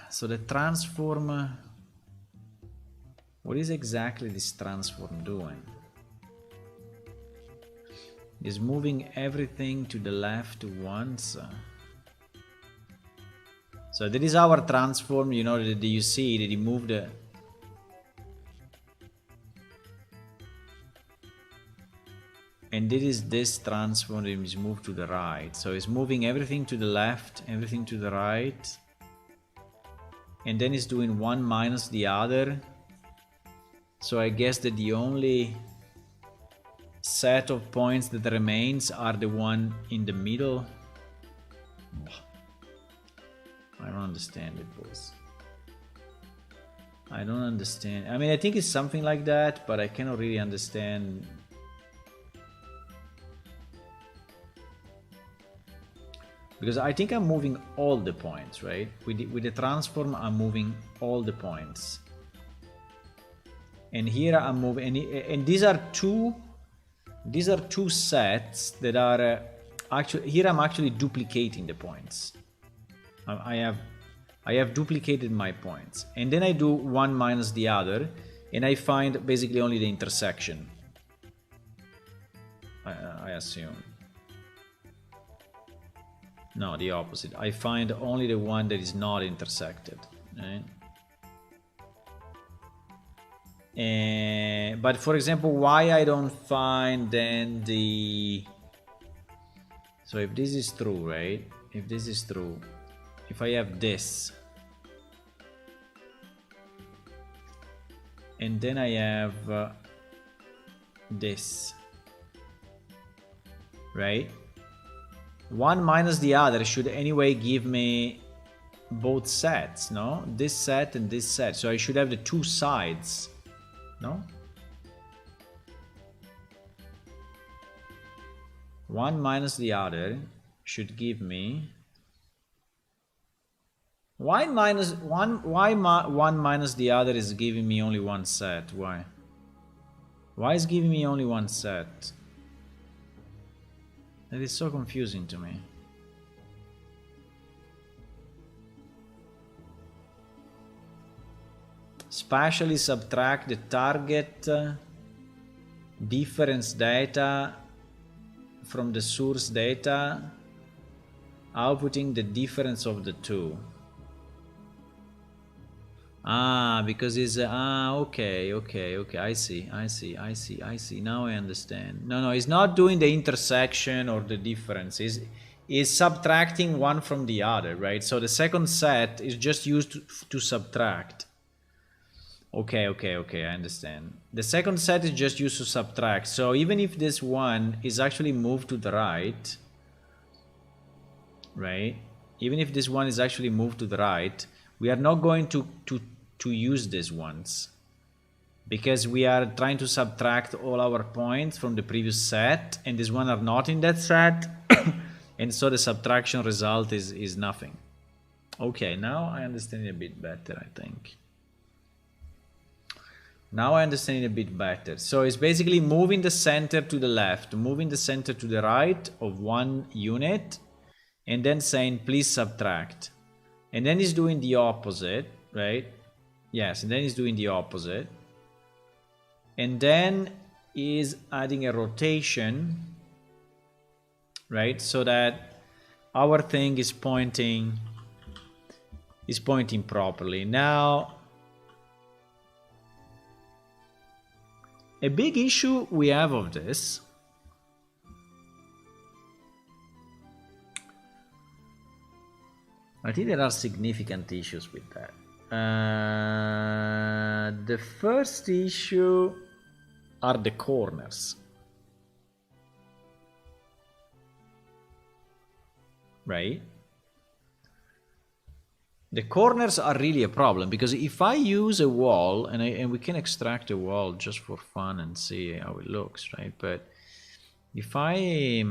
so the transform, what is exactly this transform doing? It's moving everything to the left once. So that is our transform, you know, that you see that he moved the... And this is this transform that is moved to the right. So it's moving everything to the left, everything to the right. And then it's doing one minus the other. So I guess that the only set of points that remains are the one in the middle. I don't understand it, boys. I don't understand. I mean, I think it's something like that, but I cannot really understand. Because I think I'm moving all the points, right? With the transform, I'm moving all the points. And here I'm moving, and these are two sets that are actually, here I'm actually duplicating the points. I have duplicated my points. And then I do one minus the other, and I find basically only the intersection. I assume. No, the opposite. I find only the one that is not intersected, right? But for example, why I don't find then the... So if this is true, right? If this is true, if I have this, and then I have this, right? One minus the other should anyway give me both sets, no? This set and this set. So I should have the two sides, no? One minus the other should give me... one minus the other is giving me only one set? Why? Why is giving me only one set? That is so confusing to me. Spatially subtract the target difference data from the source data, outputting the difference of the two. Ah, because it's okay, I see. Now I understand. No, it's not doing the intersection or the difference. is subtracting one from the other, right? So the second set is just used to subtract. Okay, I understand. The second set is just used to subtract. So even if this one is actually moved to the right, right? Even if this one is actually moved to the right, we are not going to use these ones, because we are trying to subtract all our points from the previous set, and these one are not in that set, and so the subtraction result is nothing. Okay, now I understand it a bit better, I think. Now I understand it a bit better. So it's basically moving the center to the left, moving the center to the right of one unit, and then saying please subtract. And then it's doing the opposite, right? Yes, and then it's doing the opposite. And then is adding a rotation, right? So that our thing is pointing properly. Now, a big issue we have of this I think there are significant issues with that. The first issue are the corners. Right? The corners are really a problem, because if I use a wall, and we can extract a wall just for fun and see how it looks, right? But if I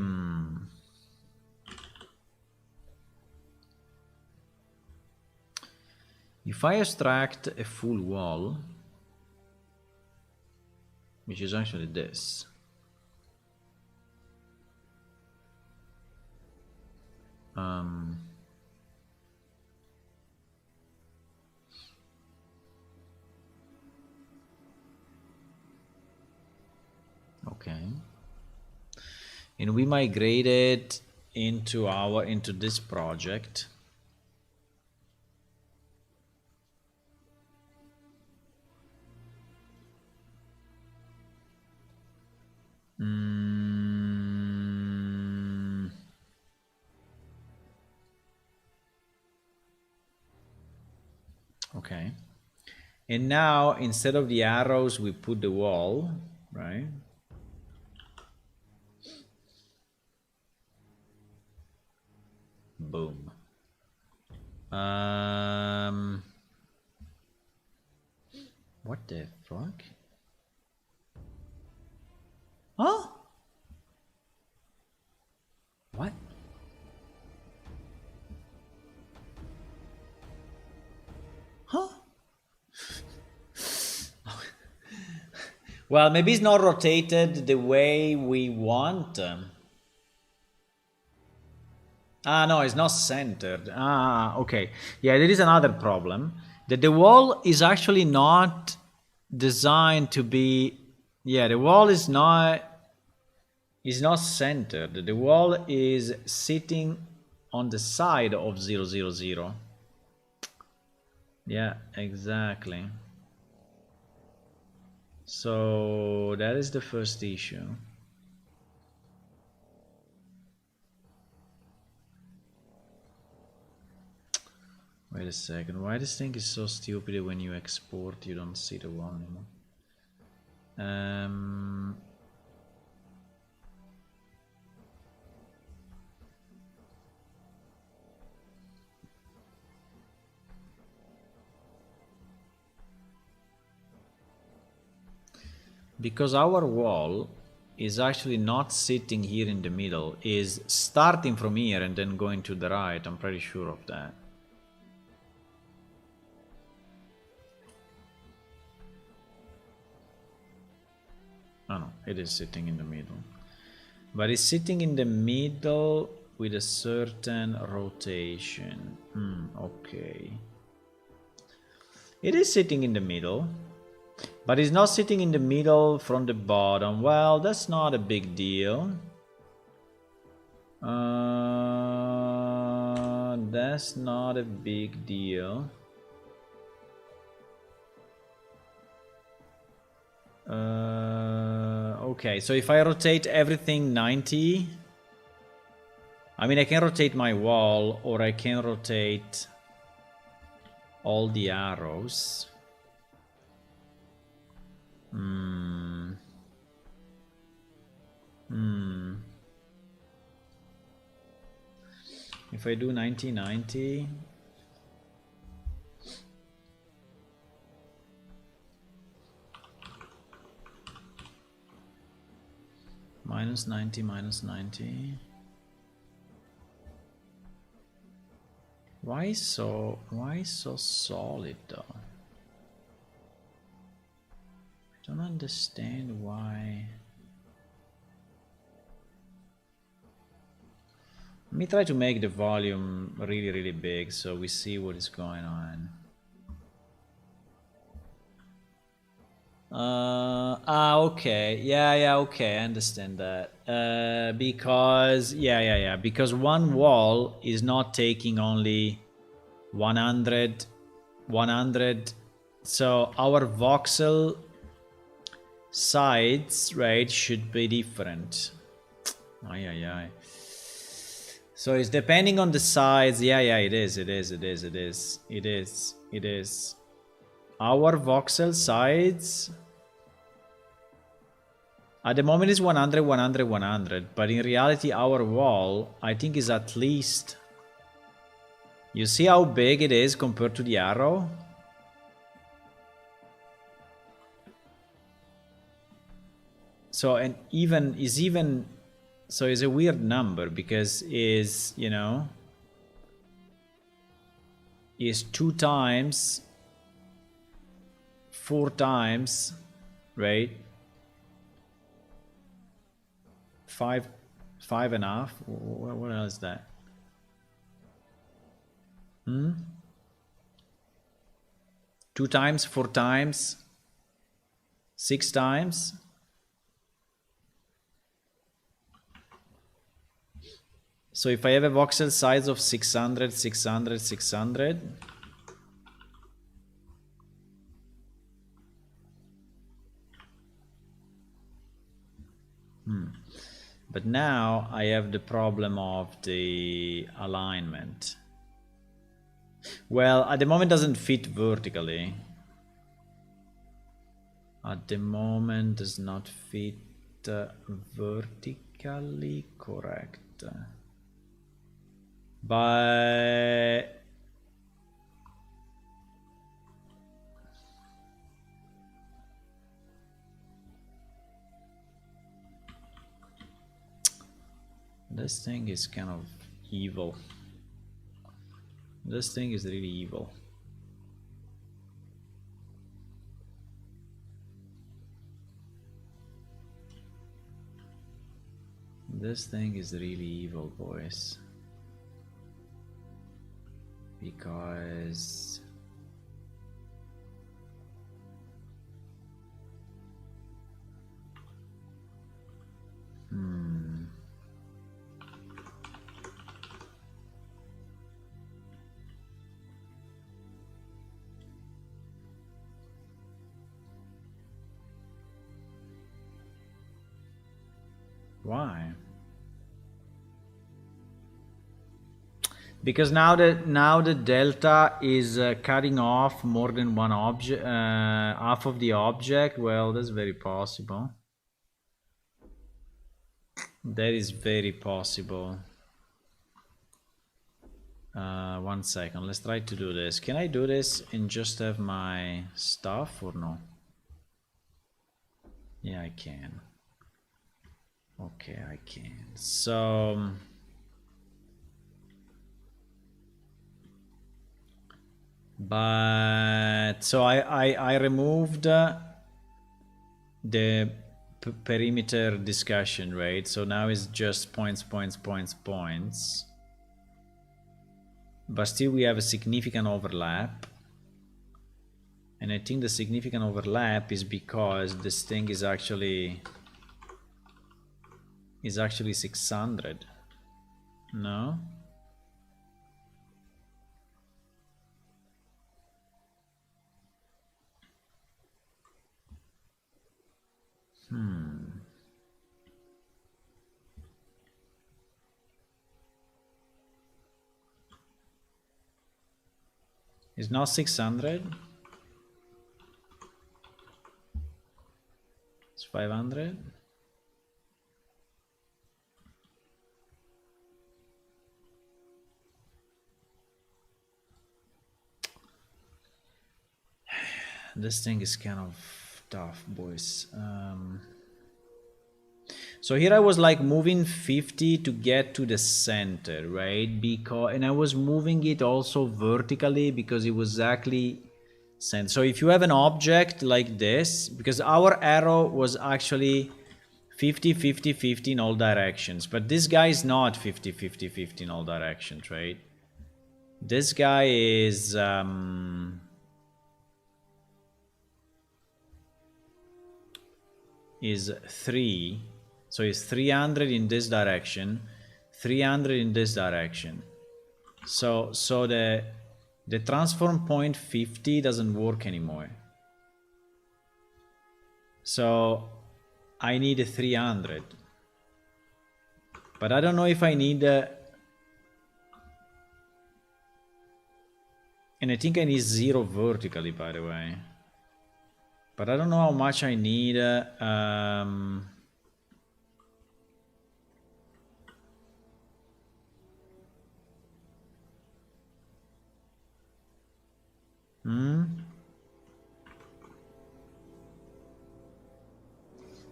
extract a full wall, which is actually this, okay, and we migrate it into this project. Okay, and now instead of the arrows we put the wall, right? Boom. What the fuck? Huh? What? Huh? Well, maybe it's not rotated the way we want. No, it's not centered. Okay. Yeah, there is another problem. That the wall is actually not designed to be... Yeah, the wall is not centered. The wall is sitting on the side of 0, 0, 0. Yeah, exactly. So that is the first issue. Wait a second, why this thing is so stupid? When you export you don't see the wall anymore. Because our wall is actually not sitting here in the middle, is starting from here and then going to the right. I'm pretty sure of that. Oh no, it is sitting in the middle. But it's sitting in the middle with a certain rotation. Okay. It is sitting in the middle. But it's not sitting in the middle from the bottom. Well, that's not a big deal. That's not a big deal. Okay, so if I rotate everything 90... I mean, I can rotate my wall, or I can rotate all the arrows. If I do 90-90, minus 90, minus 90. Why so solid though? I don't understand why. Let me try to make the volume really big so we see what is going on. Okay. Yeah, okay, I understand that. Because, because one wall is not taking only 100, so our voxel sides, right, should be different. So it's depending on the size. Yeah, it is. Our voxel sides at the moment is 100, 100, 100, but in reality our wall, I think, is at least... You see how big it is compared to the arrow? So, and even so it's a weird number because is, you know, is 2 times 4 times, right? 5.5. What else is that? 2 times, 4 times, 6 times. So if I have a voxel size of 600, 600, 600, but now I have the problem of the alignment. Well, at the moment doesn't fit vertically. At the moment does not fit vertically, correct. But this thing is kind of evil. This thing is really evil. This thing is really evil, boys. Because why? Because now the delta is cutting off more than one object, half of the object. Well, that's very possible. That is very possible. 1 second, let's try to do this. Can I do this and just have my stuff or no? Yeah, I can. Okay, I can. So but so I removed the perimeter discussion, right? So now it's just points. But still we have a significant overlap. And I think the significant overlap is because this thing is actually 600. No? It's not 600. It's 500. This thing is kind of tough, boys. So here I was like moving 50 to get to the center, right? And I was moving it also vertically because it was exactly center. So if you have an object like this, because our arrow was actually 50, 50, 50 in all directions, but this guy is not 50, 50, 50 in all directions, right? This guy is is 3, so it's 300 in this direction, 300 in this direction. So the transform point 50 doesn't work anymore. So I need a 300, but I don't know if I need and I think I need 0 vertically, by the way. But I don't know how much I need.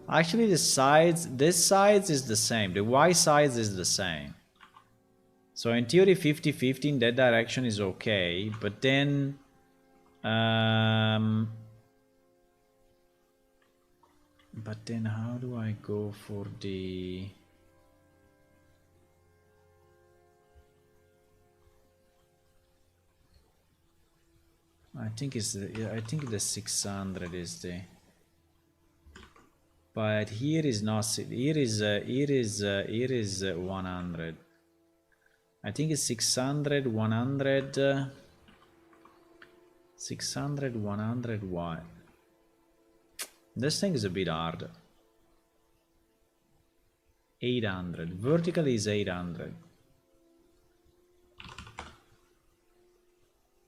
Actually, this sides is the same. The Y sides is the same. So in theory, 50-50 in that direction is okay. But then, how do I go for the? I think the 600 is the. But here is not. Here is 100. I think it's 600, 100. 600, 100. Why? This thing is a bit hard. 800. Vertical is 800.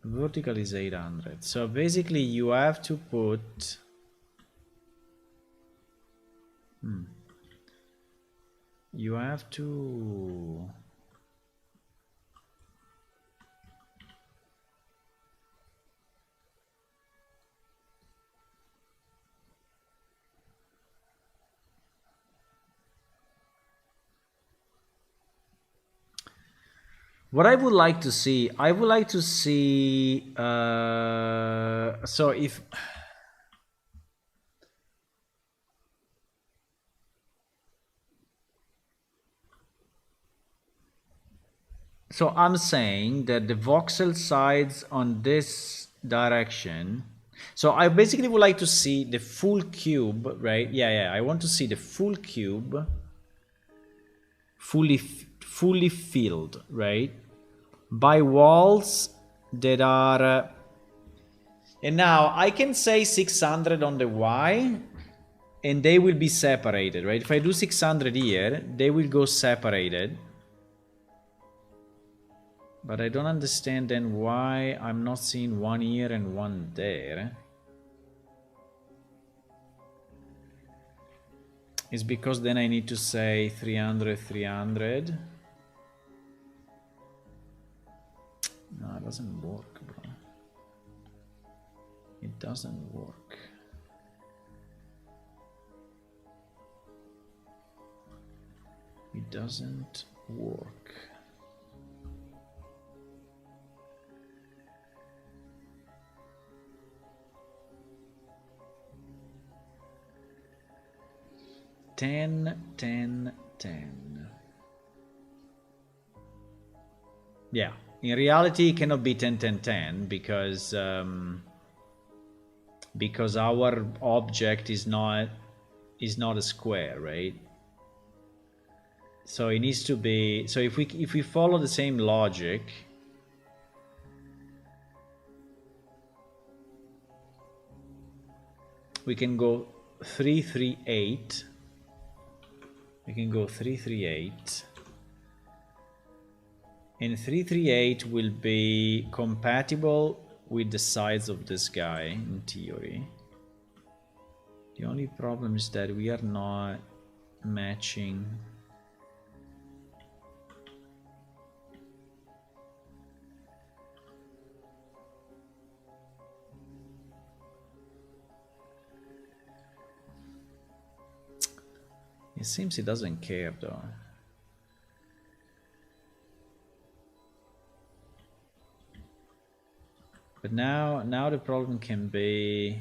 Vertical is 800. So basically you have to put you have to what I would like to see, so if so I'm saying that the voxel sides on this direction, so I basically would like to see the full cube, right? Yeah, I want to see the full cube fully filled, right? By walls that are and now I can say 600 on the Y and they will be separated, right? If I do 600 here, they will go separated. But I don't understand then why I'm not seeing one here and one there. It's because then I need to say 300, 300. No, it doesn't work, bro. It doesn't work. It doesn't work. Ten. Yeah, in reality it cannot be 10 because our object is not a square, right? So it needs to be, so if we follow the same logic, we can go 338. We can go 338. And 338 will be compatible with the sides of this guy in theory. The only problem is that we are not matching. It seems he doesn't care though. But now the problem can be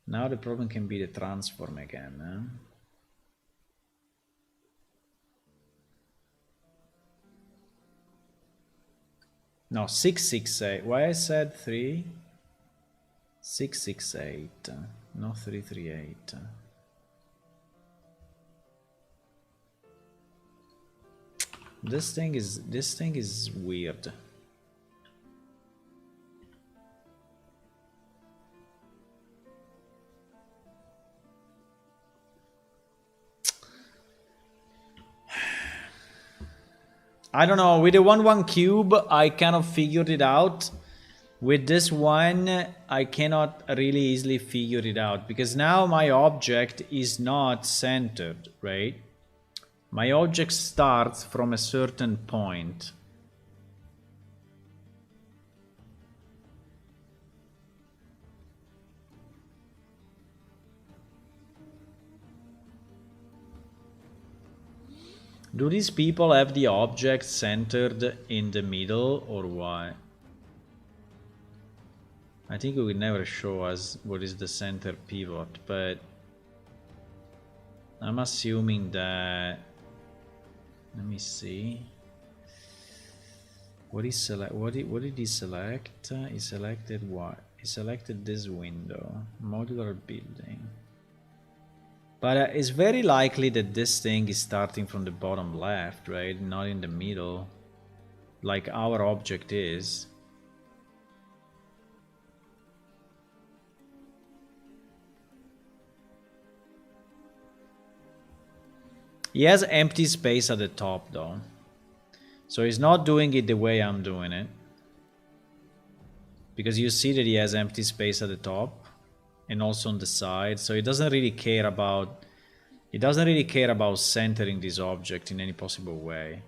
the transform again. No, 668. Why I said 3? 668, not 338. This thing is weird. I don't know, with the 1-1 cube I kind of figured it out. With this one I cannot really easily figure it out, because now my object is not centered, right? My object starts from a certain point. Do these people have the object centered in the middle or what? I think it will never show us what is the center pivot, but I'm assuming that. Let me see. What did he select? He selected what? He selected this window, modular building. But it's very likely that this thing is starting from the bottom left, right? Not in the middle, like our object is. He has empty space at the top though. So he's not doing it the way I'm doing it. Because you see that he has empty space at the top and also on the side. So he doesn't really care about centering this object in any possible way.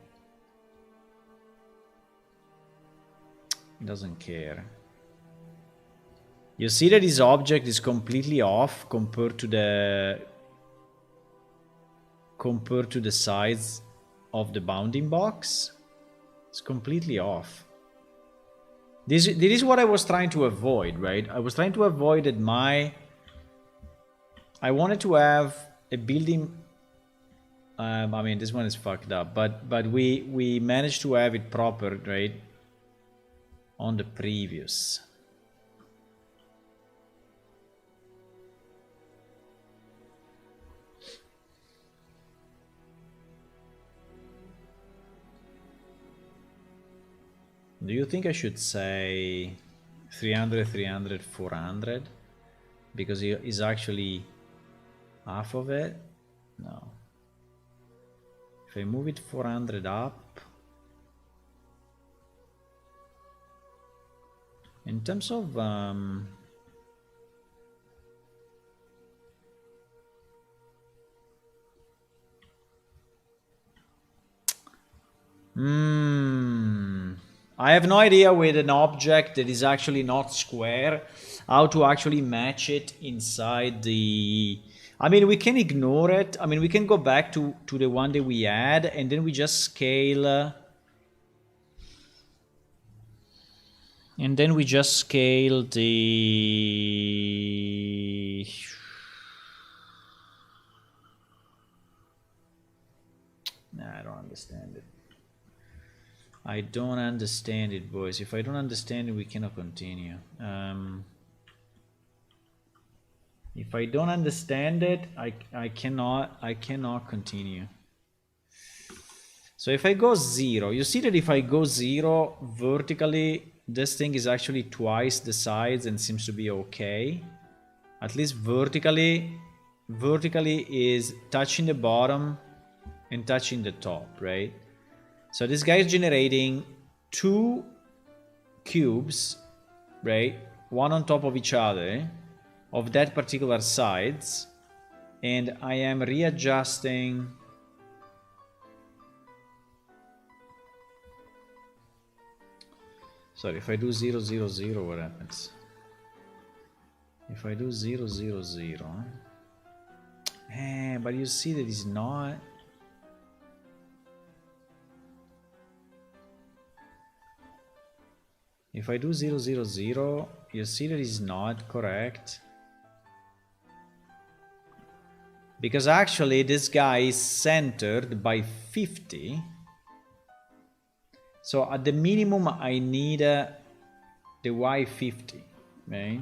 He doesn't care. You see that his object is completely off compared to the size of the bounding box. It's completely off. This is what I was trying to avoid, right? I was trying to avoid that I wanted to have a building. I mean, this one is fucked up, but we managed to have it proper, right? On the previous. Do you think I should say 300, 300, 400? Because he is actually half of it? No. If I move it 400 up, in terms of I have no idea with an object that is actually not square, how to actually match it inside the... I mean, we can ignore it. I mean, we can go back to the one that we had, and then we just scale... and then we just scale the... Nah, I don't understand it. I don't understand it, boys. If I don't understand it, we cannot continue. If I don't understand it, I cannot continue. So if I go 0, you see that if I go 0 vertically, this thing is actually twice the size and seems to be okay. At least vertically is touching the bottom and touching the top, right? So this guy is generating 2 cubes, right, one on top of each other, of that particular sides, and I am readjusting. Sorry, if I do 0, 0, 0, what happens? If I do 0, 0, 0, but you see that it's not. If I do 0, 0, 0, you see that it's not correct. Because actually this guy is centered by 50. So at the minimum I need the y50, right?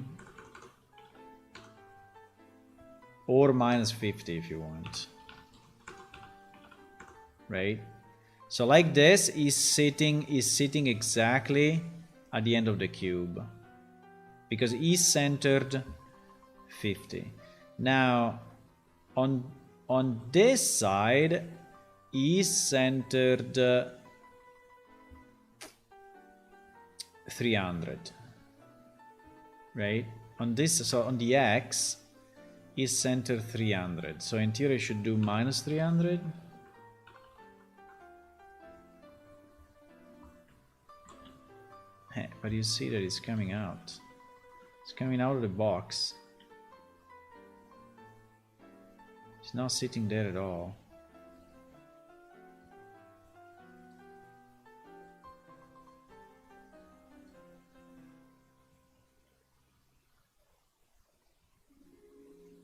Or minus 50 if you want. Right? So like this is sitting exactly at the end of the cube. Because he's centered 50. Now on this side is centered 300, right? On this, so on the X is centered 300. So in theory I should do minus 300. But you see that it's coming out. It's coming out of the box. It's not sitting there at all.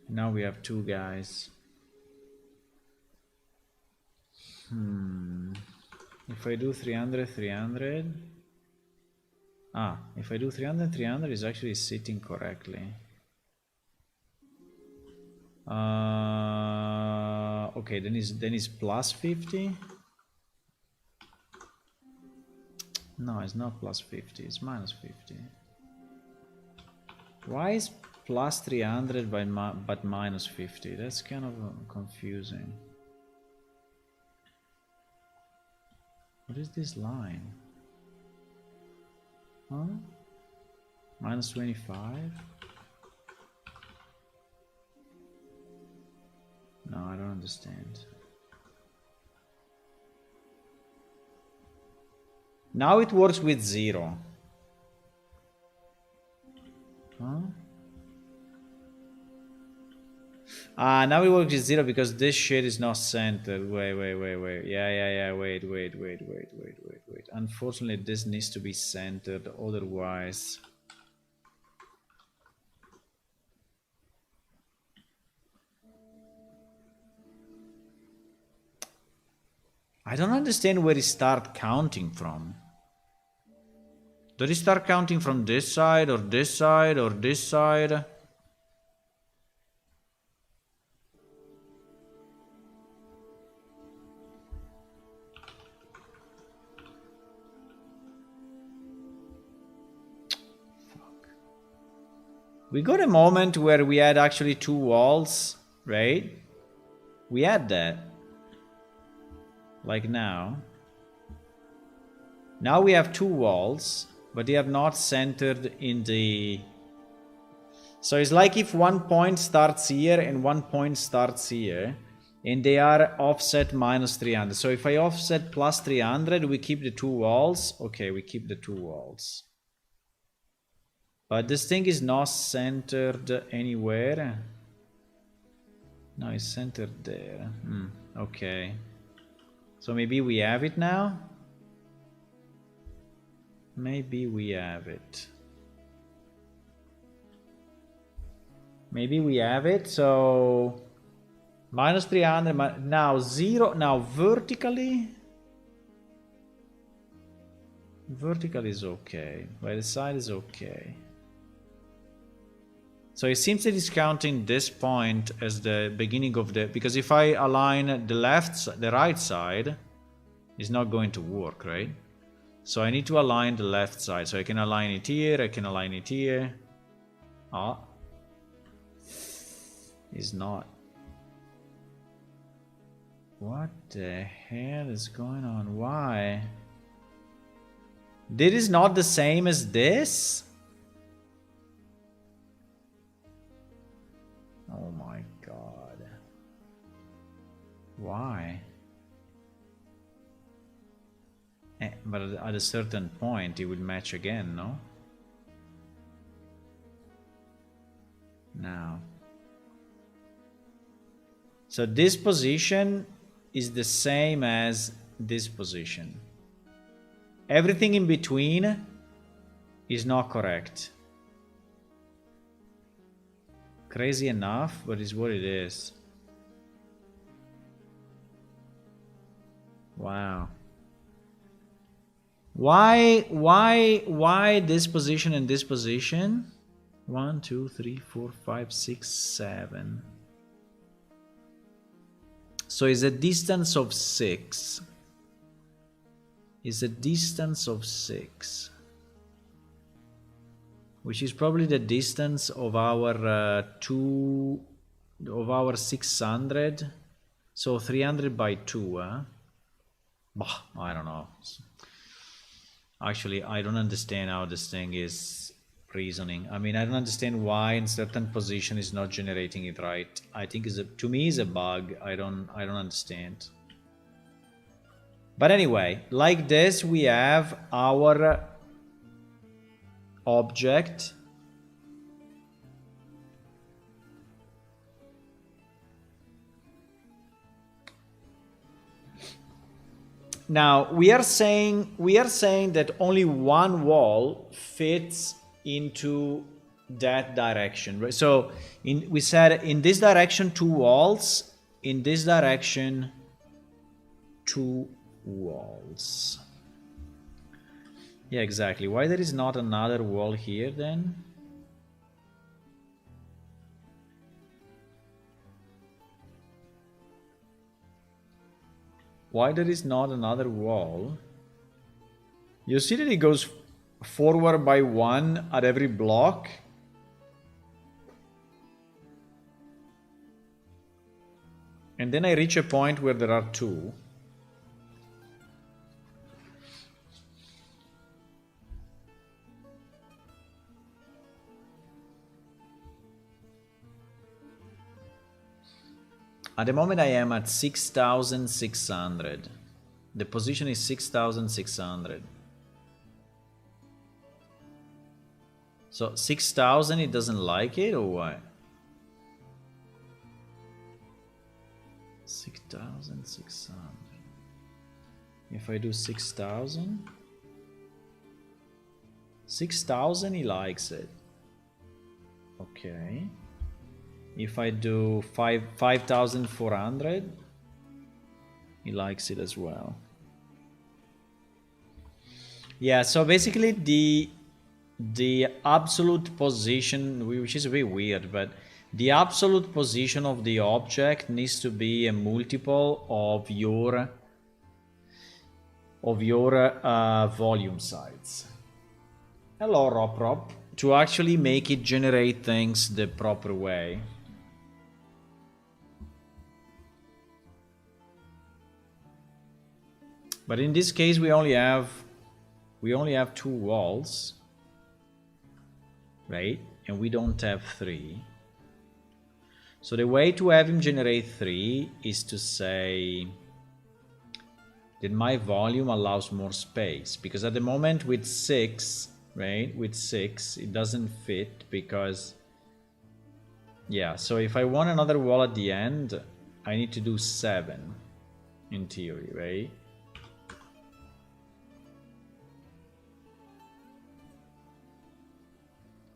Now we have two guys. If I do 300, 300. If I do 300, 300 is actually sitting correctly. Okay, then is plus 50. No, it's not plus 50, it's minus 50. Why is plus 300 but minus 50? That's kind of confusing. What is this line? Huh? Minus 25? No, I don't understand. Now it works with 0. Huh? Now it works with 0 because this shit is not centered. Wait. Yeah. Wait. Unfortunately, this needs to be centered, otherwise. I don't understand where he start counting from. Does he start counting from this side or this side or this side? We got a moment where we had actually two walls, right? We had that. Like now. Now we have two walls, but they are not centered in the... So it's like if one point starts here and one point starts here, and they are offset minus 300. So if I offset plus 300, we keep the two walls. Okay, we keep the two walls. But this thing is not centered anywhere. No, it's centered there. Okay. So maybe we have it now? Maybe we have it. Maybe we have it. So minus 300, now 0, now vertically. Vertical is okay. By the side is okay. So it seems that it's counting this point as the beginning of the... Because if I align the right side, it's not going to work, right? So I need to align the left side. So I can align it here, I can align it here. It's not. What the hell is going on? Why? This is not the same as this? Oh my god. Why? But at a certain point it will match again, no? Now. So this position is the same as this position. Everything in between is not correct. Crazy enough, but it's what it is. Wow. Why this position and this position? 1, 2, 3, 4, 5, 6, 7. So it's a distance of 6. It's a distance of 6. Which is probably the distance of our 600. So 300 by 2, huh? Bah, I don't know. Actually, I don't understand how this thing is reasoning. I mean, I don't understand why in certain position is not generating it right. I think to me is a bug. I don't understand. But anyway, like this, we have our object. Now we are saying that only one wall fits into that direction, right? So we said in this direction 2 walls, in this direction 2 walls. Yeah, exactly. Why there is not another wall here then? Why there is not another wall? You see that it goes forward by 1 at every block? And then I reach a point where there are 2. At the moment I am at 6,600. The position is 6,600. So 6,000, it doesn't like it, or what? 6,600. If I do 6,000, 6,000, he likes it. Okay. If I do 5,400, he likes it as well. Yeah, so basically the absolute position, which is a bit weird, but the absolute position of the object needs to be a multiple of your volume size. Hello, Roprop. To actually make it generate things the proper way. But in this case, we only have 2 walls, right? And we don't have 3. So the way to have him generate 3 is to say that my volume allows more space, because at the moment with 6, right? With 6, it doesn't fit because, yeah. So if I want another wall at the end, I need to do 7 in theory, right?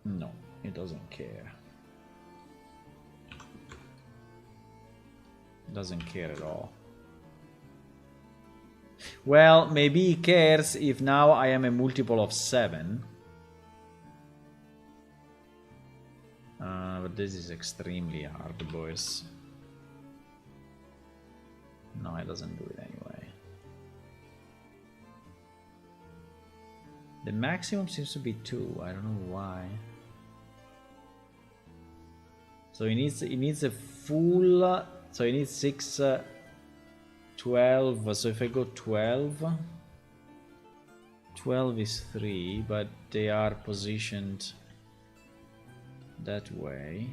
No, it doesn't care. It doesn't care at all. Well, maybe he cares if now I am a multiple of 7. But this is extremely hard, boys. No, it doesn't do it anyway. The maximum seems to be 2. I don't know why. So he needs a full. So he needs 6, 12. So if I go 12, 12 is 3, but they are positioned that way.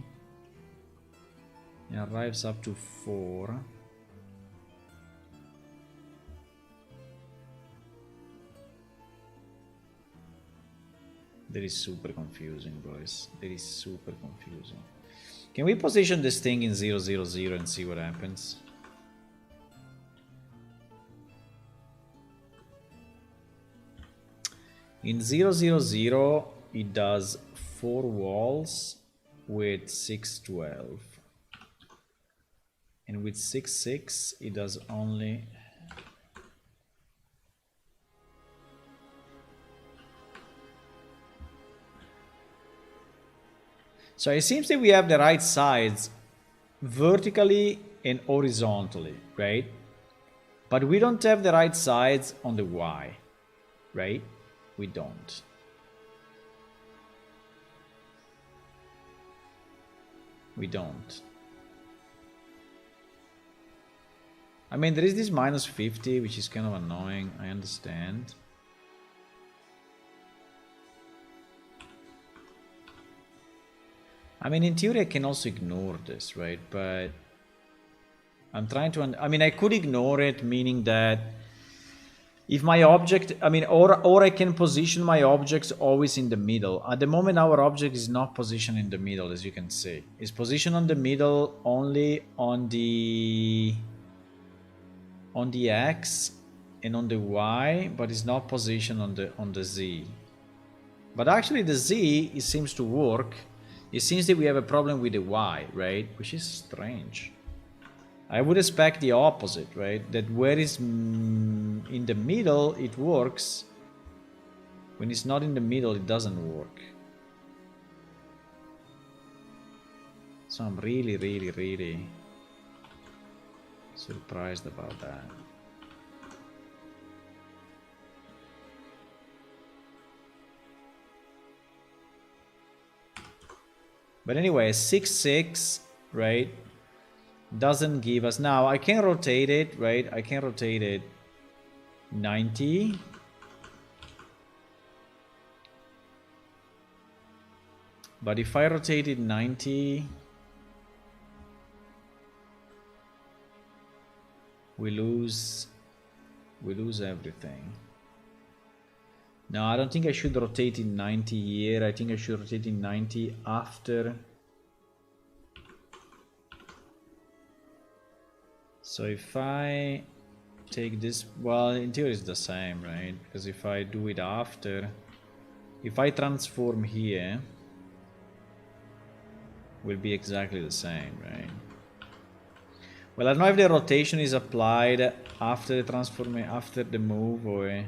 It arrives up to 4. That is super confusing, boys. That is super confusing. Can we position this thing in 0, 0, 0 and see what happens? In 0, 0, 0, it does 4 walls with 6, 12. And with 6, 6, it does only... So it seems that we have the right sides vertically and horizontally, right? But we don't have the right sides on the Y, right? We don't. We don't. I mean, there is this minus 50, which is kind of annoying, I understand. I mean, in theory, I can also ignore this, right? But I'm trying to... I mean, I could ignore it, meaning that if my object... I mean, or I can position my objects always in the middle. At the moment, our object is not positioned in the middle, as you can see. It's positioned on the middle only on the X and on the Y, but it's not positioned on the Z. But actually, the Z, it seems to work. It seems that we have a problem with the Y, right? Which is strange. I would expect the opposite, right? That where it's in the middle, it works. When it's not in the middle, it doesn't work. So I'm really, really, really surprised about that. But anyway, 6, 6, right, doesn't give us... Now, I can rotate it, right? I can rotate it 90. But if I rotate it 90, we lose everything. No, I don't think I should rotate in 90 here. I think I should rotate in 90 after. So if I take this, well, in theory it's the same, right? Because if I do it after, if I transform here, will be exactly the same, right? Well, I don't know if the rotation is applied after the transformation, after the move, or...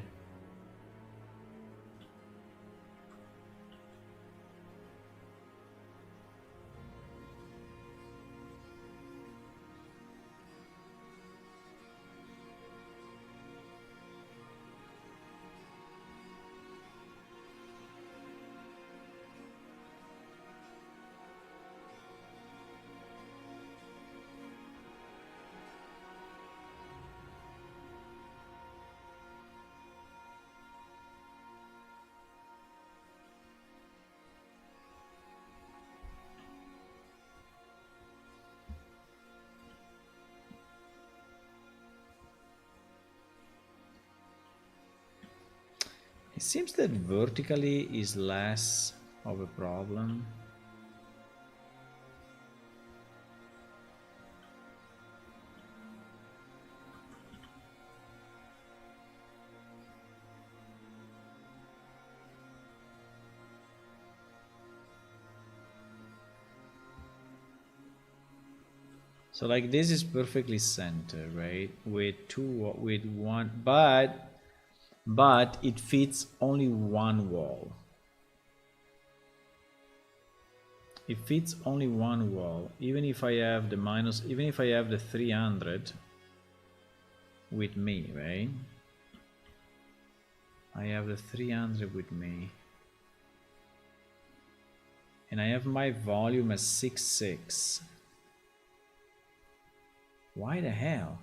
It seems that vertically is less of a problem. So like this is perfectly centered, right? With one, but it fits only one wall. It fits only one wall. Even if I have the minus, even if I have the 300 with me, right? I have the 300 with me. And I have my volume as 6.6. Why the hell?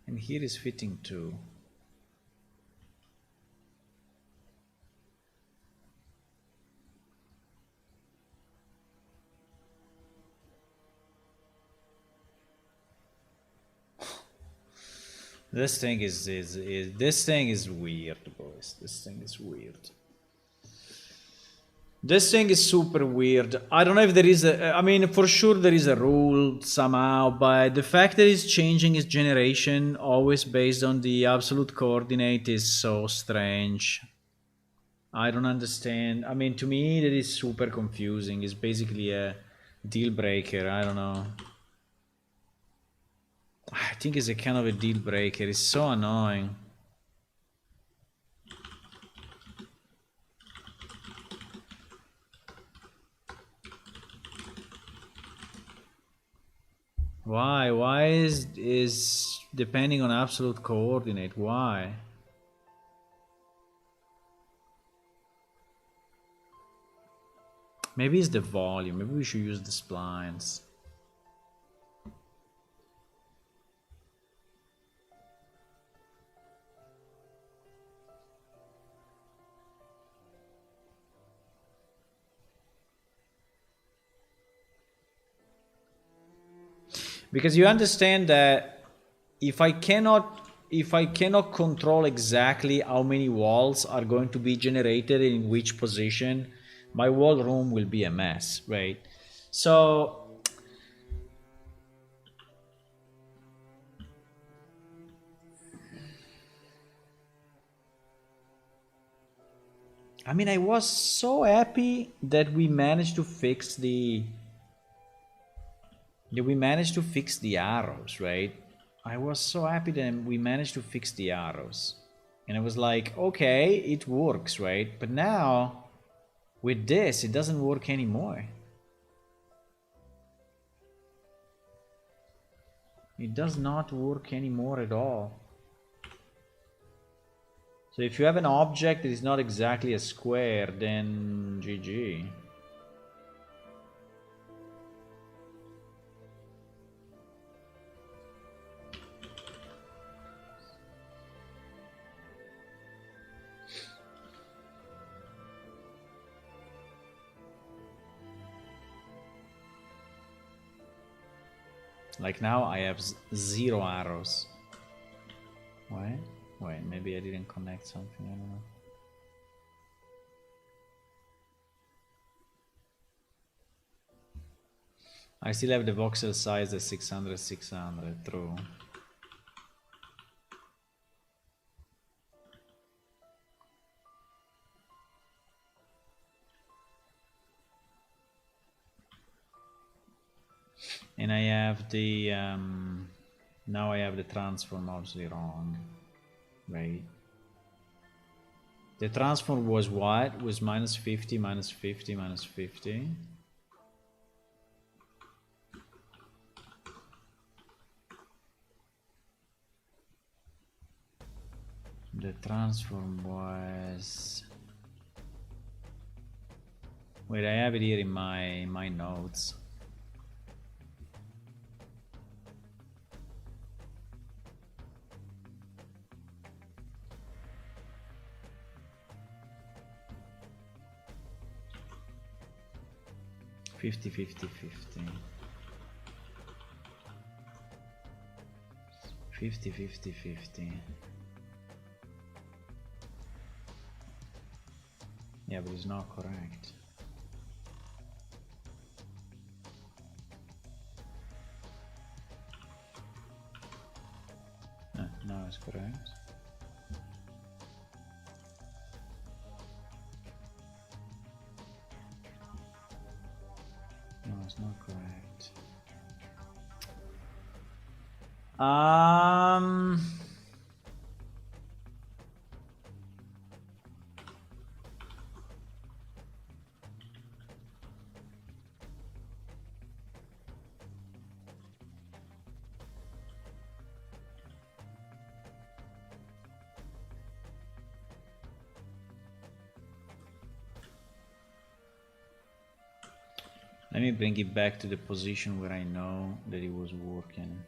And here is fitting too. This thing is this thing is weird, boys. This thing is weird. This thing is super weird. I don't know if there is a... I mean, for sure there is a rule somehow, but the fact that it's changing its generation always based on the absolute coordinate is so strange. I don't understand. I mean, to me, that is super confusing. It's basically a deal breaker. I don't know. I think it's a kind of a deal breaker. It's so annoying. Why? Why is depending on absolute coordinate? Why? Maybe it's the volume. Maybe we should use the splines. Because you understand that if I cannot control exactly how many walls are going to be generated in which position, my wall room will be a mess, right? So I mean, I was so happy that we managed to fix the arrows, right? I was so happy that we managed to fix the arrows. And I was like, okay, it works, right? But now, with this, it doesn't work anymore. It does not work anymore at all. So if you have an object that is not exactly a square, then GG. Like now I have 0 arrows. Wait, maybe I didn't connect something, I don't know. I still have the voxel size at 600, true. And I have the now I have the transform obviously wrong, right? The transform was what? Was minus 50, minus 50, minus 50. The transform was... Wait, I have it here in my notes. Fifty. 50. Yeah, but it's not correct. No, it's correct. No, it's not correct. Let me bring it back to the position where I know that it was working.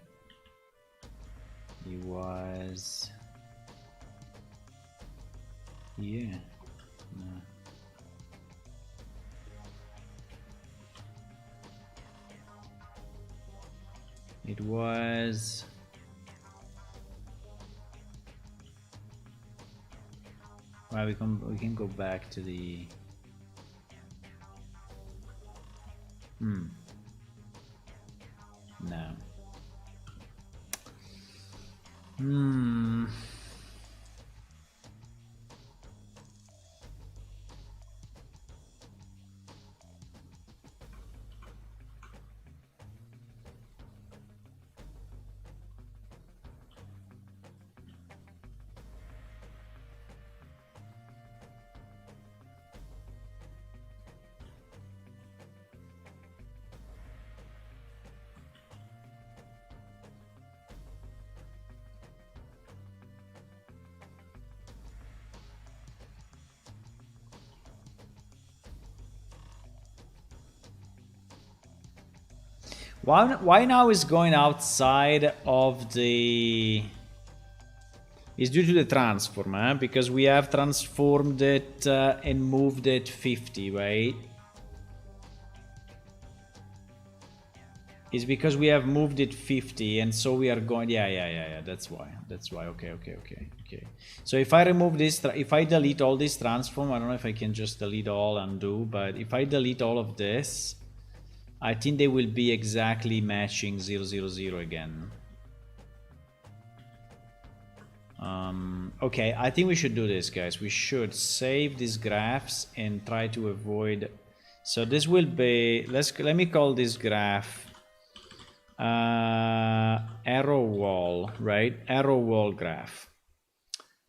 He was here. No. It was well, we can go back to the no. Why now is going outside of the... It's due to the transform, because we have transformed it and moved it 50, right? It's because we have moved it 50 and so we are going... Yeah, that's why. Okay. So if I remove this, if I delete all this transform, I don't know if I can just delete all, undo, but if I delete all of this, I think they will be exactly matching 000 again. Okay, I think we should do this, guys. We should save these graphs and try to avoid... So this will be... Let me call this graph arrow wall, right? Arrow wall graph,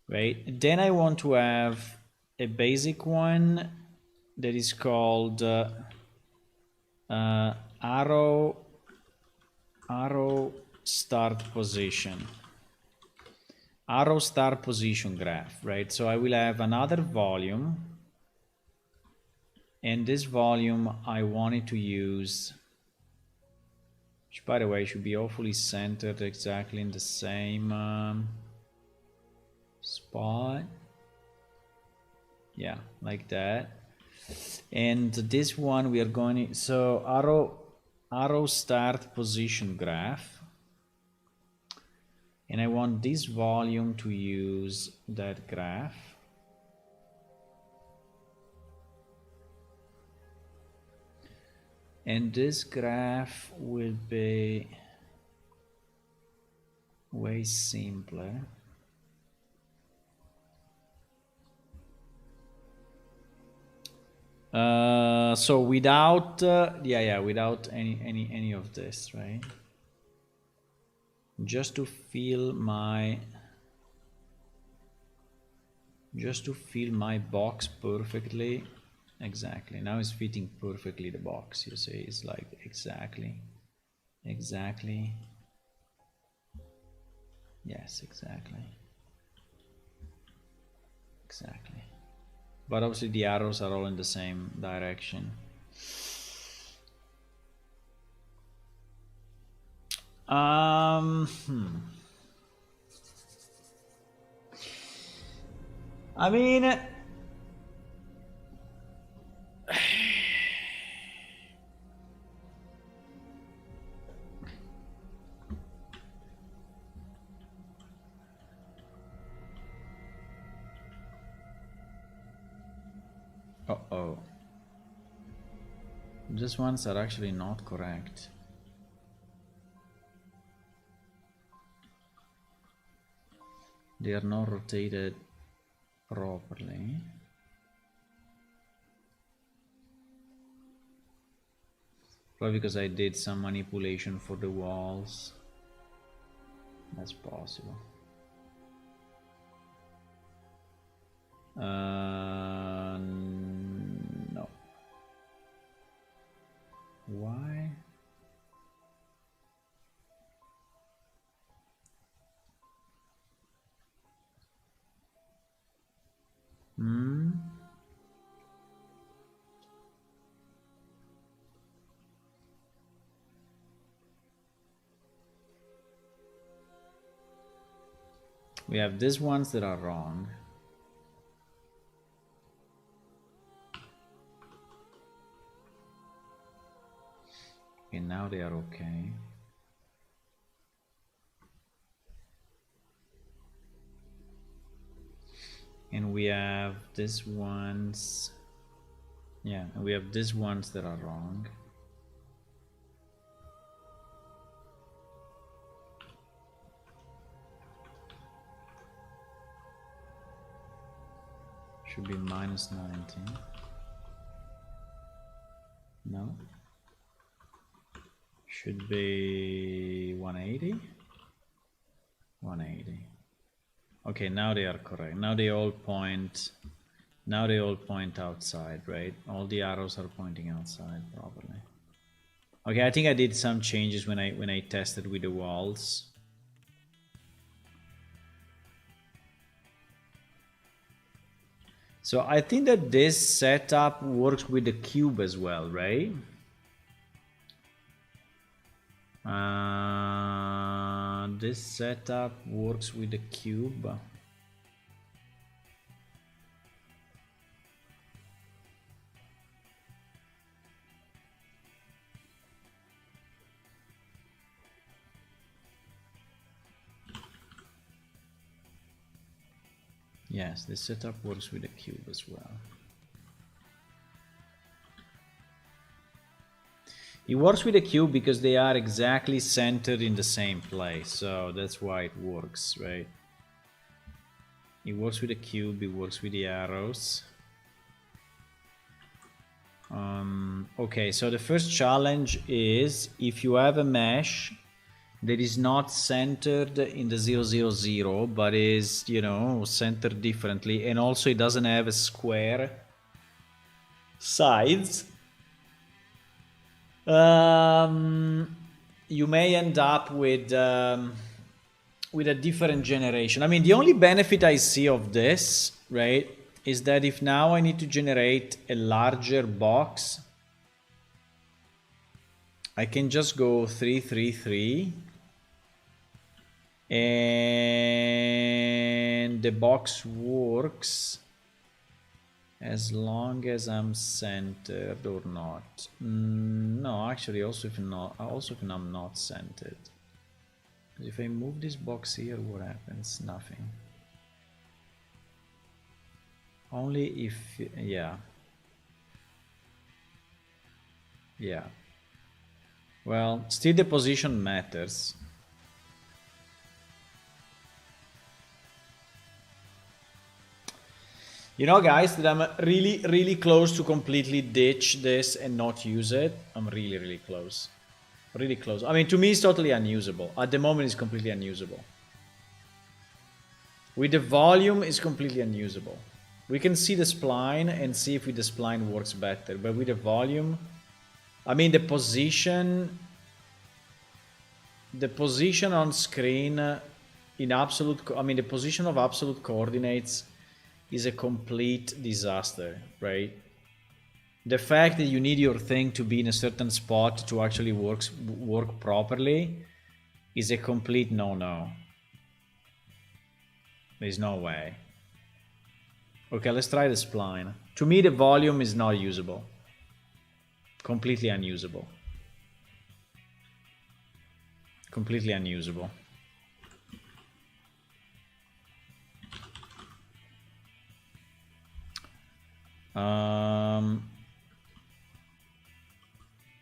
right? Then I want to have a basic one that is called arrow start position. Arrow start position graph, right? So I will have another volume, and this volume I wanted to use, which by the way should be hopefully centered exactly in the same spot. Yeah, like that. And this one we are going to, so arrow start position graph. And I want this volume to use that graph. And this graph will be way simpler. So without without any of this, right? Just to fill my box perfectly. Exactly, now it's fitting perfectly the box, you see. It's like exactly. Yes, exactly. But obviously the arrows are all in the same direction. I mean, uh-oh. These ones are actually not correct. They are not rotated properly. Probably because I did some manipulation for the walls. That's possible. No. Why? We have these ones that are wrong. Okay, now they are okay. And we have these ones. Yeah, and we have these ones that are wrong. Should be minus 19. No. Should be 180. 180. Okay, now they are correct. Now they all point. Now they all point outside, right? All the arrows are pointing outside properly. Okay, I think I did some changes when I tested with the walls. So I think that this setup works with the cube as well, right? This setup works with the cube. Yes, this setup works with the cube as well. It works with the cube because they are exactly centered in the same place, so that's why it works, right? It works with the cube, it works with the arrows. Okay, so the first challenge is if you have a mesh that is not centered in the 0, 0, 0, but is, you know, centered differently, and also it doesn't have a square sides, you may end up with a different generation. I mean, the only benefit I see of this, right, is that if now I need to generate a larger box, I can just go 3, 3, 3. And the box works as long as I'm centered or not. No, actually, also if I'm not centered. If I move this box here, what happens? Nothing. Only if, yeah. Yeah. Well, still the position matters. You know, guys, that I'm really close to completely ditch this and not use it. I'm really close. Really close. I mean, to me, it's totally unusable. At the moment, it's completely unusable. With the volume, it's completely unusable. We can see the spline and see if with the spline works better. But with the volume, I mean, the position on screen in absolute, I mean, the position of absolute coordinates is a complete disaster, right? The fact that you need your thing to be in a certain spot to actually work properly is a complete no-no. There's no way. Okay, let's try the spline. To me, the volume is not usable. Completely unusable. Completely unusable.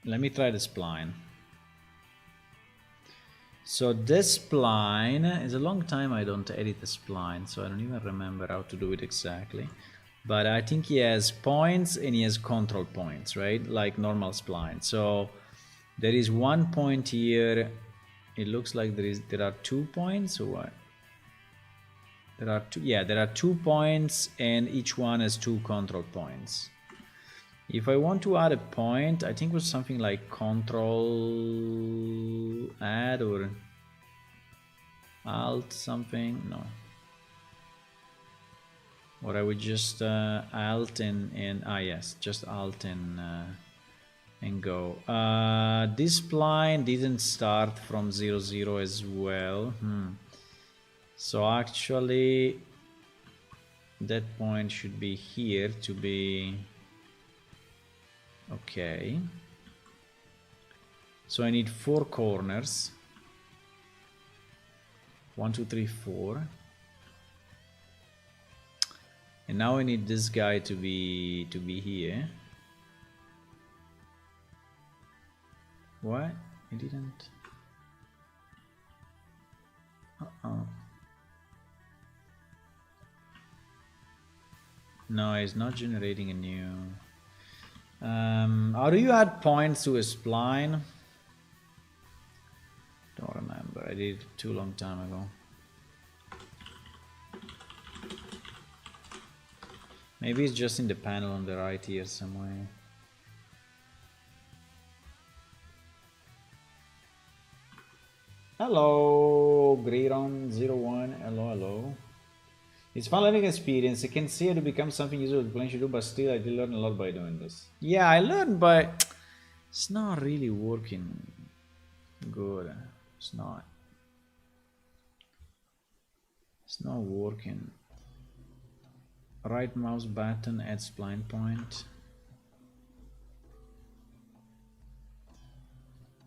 Let me try the spline. So this spline is a long time I don't edit the spline, so I don't even remember how to do it exactly. But I think he has points and he has control points, right? Like normal spline. So there is one point here. It looks like there are 2 points or what? There are two, yeah, there are 2 points and each one has 2 control points. If I want to add a point, I think it was something like control add or alt something, no. Or I would just alt and yes, just alt and go. This spline didn't start from 0, 0 as well. So actually that point should be here to be okay. So I need 4 corners. 1, 2, 3, 4. And now I need this guy to be here. What? I didn't. Uh-oh. No, it's not generating a new. How do you add points to a spline? Don't remember. I did it too long time ago. Maybe it's just in the panel on the right here somewhere. Hello, Greeron01. Hello, hello. It's fun learning experience. I can see how to become something useful to playing should do, but still I did learn a lot by doing this. Yeah, I learned, but it's not really working good. It's not. It's not working. Right mouse button, add spline point.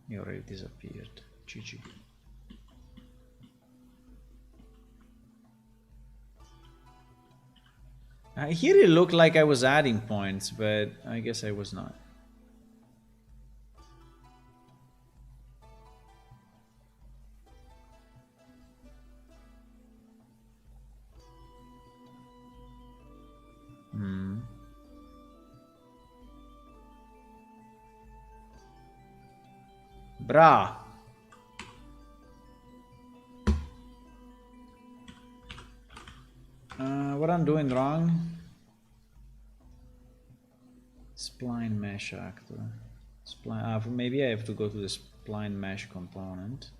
He already disappeared. GG. Here it looked like I was adding points, but I guess I was not. Bra. What I'm doing wrong? Spline mesh actor. Spline. Maybe I have to go to the spline mesh component.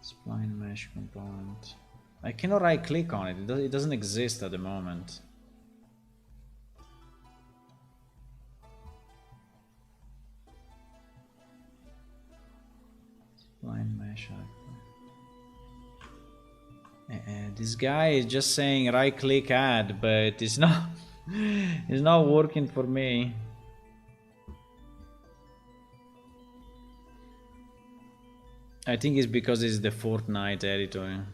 Spline mesh component. I cannot right click on it. It doesn't exist at the moment. Spline mesh actor. This guy is just saying right click add, but it's not it's not working for me. I think it's because it's the Fortnite editor.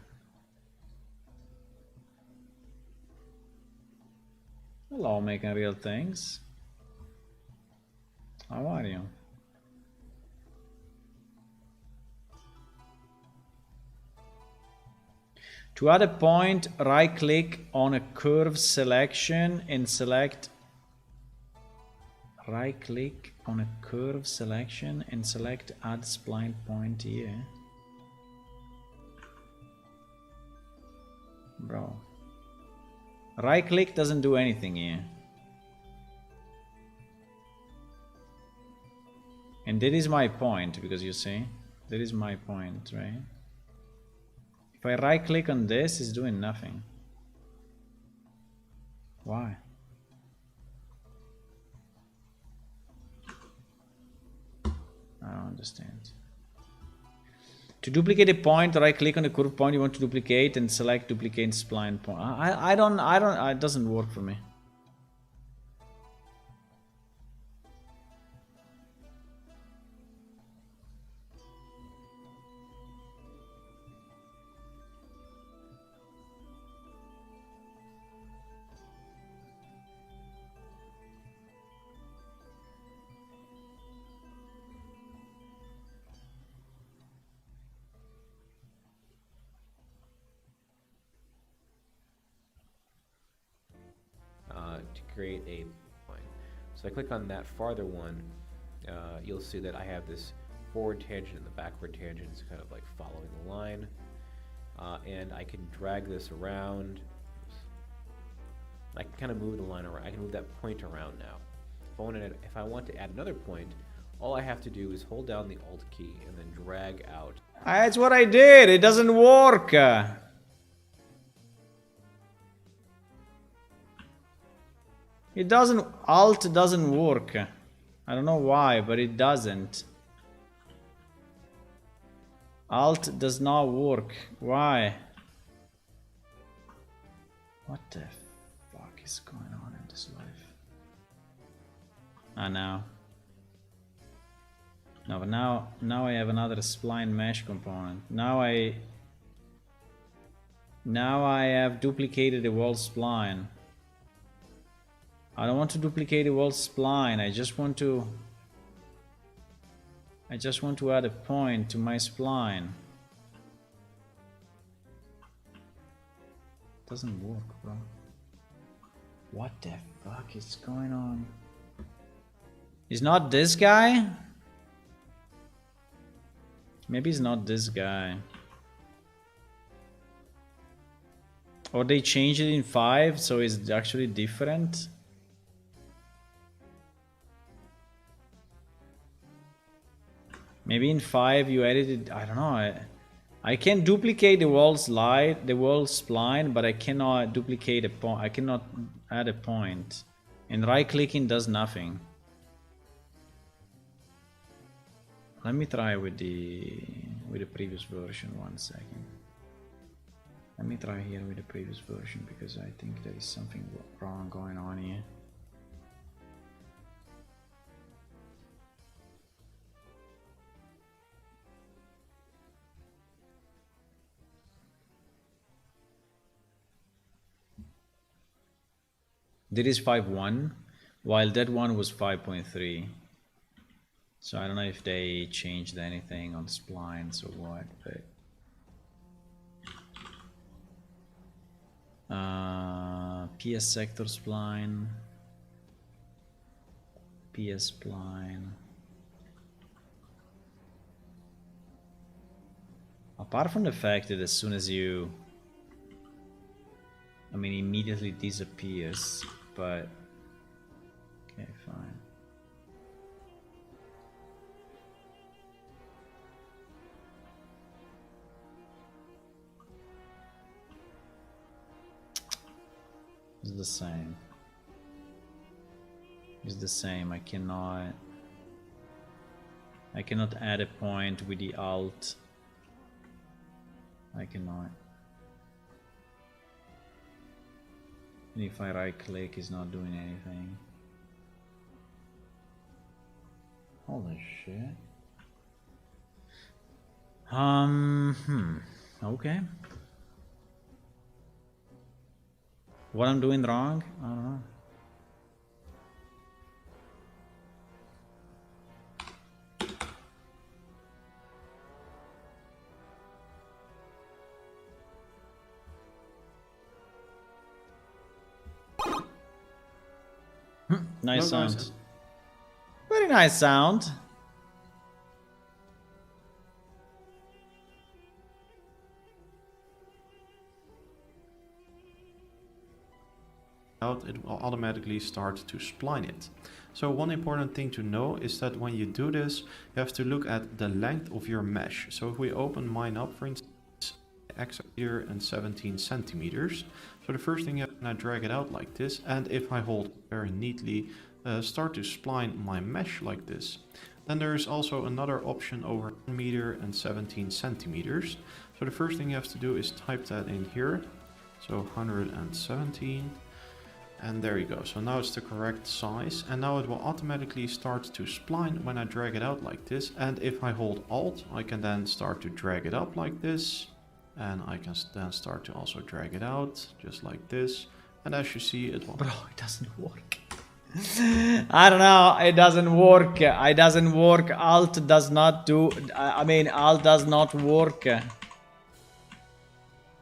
Hello, making real things. How are you? To add a point, right click on a curve selection and select. Right click on a curve selection and select add spline point here. Bro. Right click doesn't do anything here. And that is my point, because you see, that is my point, right? If I right click on this, it's doing nothing. Why? I don't understand. To duplicate a point, right click on the curve point you want to duplicate and select duplicate spline point. I don't, it doesn't work for me. To create a point. So I click on that farther one, you'll see that I have this forward tangent and the backward tangent is kind of like following the line, and I can drag this around. I can kind of move the line around. I can move that point around now. If I want to add another point, all I have to do is hold down the Alt key and then drag out. That's what I did. It doesn't work. It doesn't, Alt doesn't work. I don't know why, but it doesn't. Alt does not work. Why? What the fuck is going on in this life? Ah, now. No, but now I have another spline mesh component. Now I have duplicated the wall spline. I don't want to duplicate the wall spline. I just want to add a point to my spline. Doesn't work, bro. What the fuck is going on? He's not this guy? Maybe it's not this guy. Or they changed it in 5, so it's actually different. Maybe in 5 you edited, I don't know. I can duplicate the wall slide, the wall spline, but I cannot duplicate a point. I cannot add a point. And right clicking does nothing. Let me try with the previous version 1 second. Let me try here with the previous version because I think there is something wrong going on here. This is 5.1, while that one was 5.3. So I don't know if they changed anything on splines or what, but PS sector spline, PS spline. Apart from the fact that as soon as you, I mean, immediately disappears, but okay, fine. It's the same. It's the same. I cannot add a point with the alt. I cannot. And if I right click, it's not doing anything. Holy shit. Okay. What I'm doing wrong? I don't know. Nice sound. Very nice sound. It will automatically start to spline it. So one important thing to know is that when you do this, you have to look at the length of your mesh. So if we open mine up, for instance, X here and 17 centimeters. So the first thing, I drag it out like this, and if I hold very neatly, start to spline my mesh like this. Then there is also another option over 1 meter and 17 centimeters. So the first thing you have to do is type that in here. So 117. And there you go. So now it's the correct size, and now it will automatically start to spline when I drag it out like this. And if I hold Alt, I can then start to drag it up like this, and I can then start to also drag it out just like this. And as you see, it will. Bro, it doesn't work. I don't know. It doesn't work. It doesn't work. Alt does not do. I mean, Alt does not work.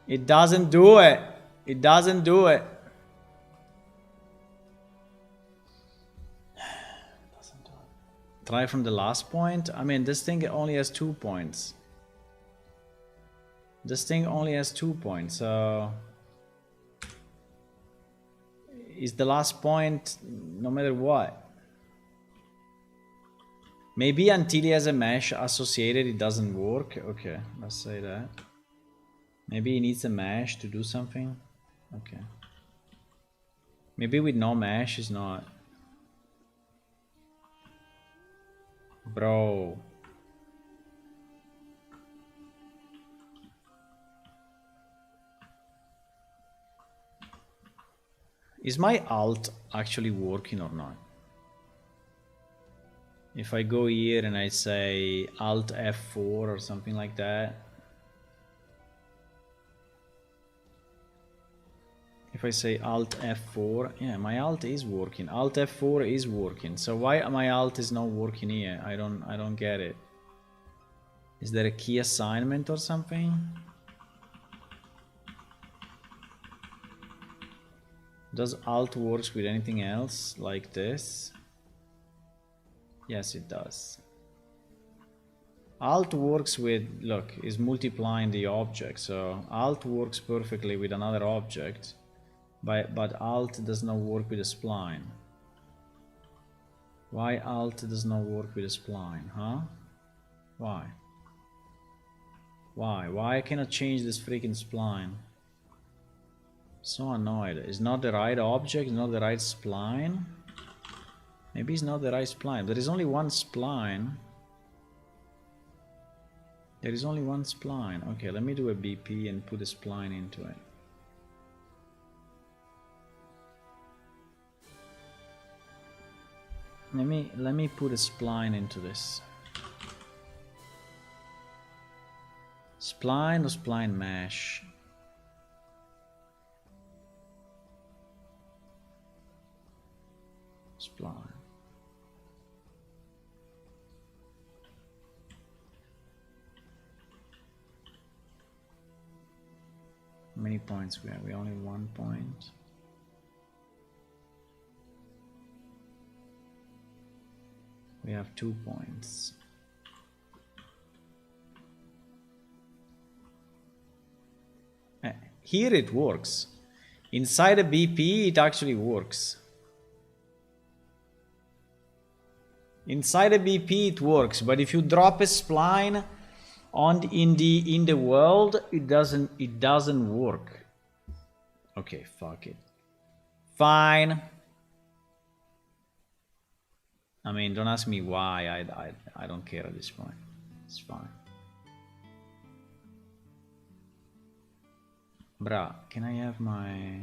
It doesn't do it. It doesn't do it. Try from the last point. I mean, this thing only has 2 points. This thing only has 2 points, so is the last point no matter what. Maybe until he has a mesh associated, it doesn't work. Okay, let's say that. Maybe he needs a mesh to do something. Okay. Maybe with no mesh is not. Bro. Is my alt actually working or not? If I go here and I say alt F4 or something like that. If I say alt F4, yeah, my alt is working. Alt F4 is working. So why my alt is not working here? I don't get it. Is there a key assignment or something? Does alt works with anything else like this? Yes, it does. Alt works with, look, is multiplying the object. So alt works perfectly with another object, but alt does not work with a spline. Why alt does not work with a spline, huh? Why? Why I cannot change this freaking spline? So annoyed. It's not the right object, not the right spline. Maybe it's not the right spline. There is only one spline. There is only one spline. Okay, let me do a BP and put a spline into it. Let me put a spline into this. Spline or spline mesh? Spline. How many points we have? We only 1 point. We have 2 points. Here it works. Inside a BP it actually works. Inside a BP it works, but if you drop a spline in the world, it doesn't work. Okay, fuck it. Fine. I mean, don't ask me why. I don't care at this point. It's fine. Bruh, can I have my...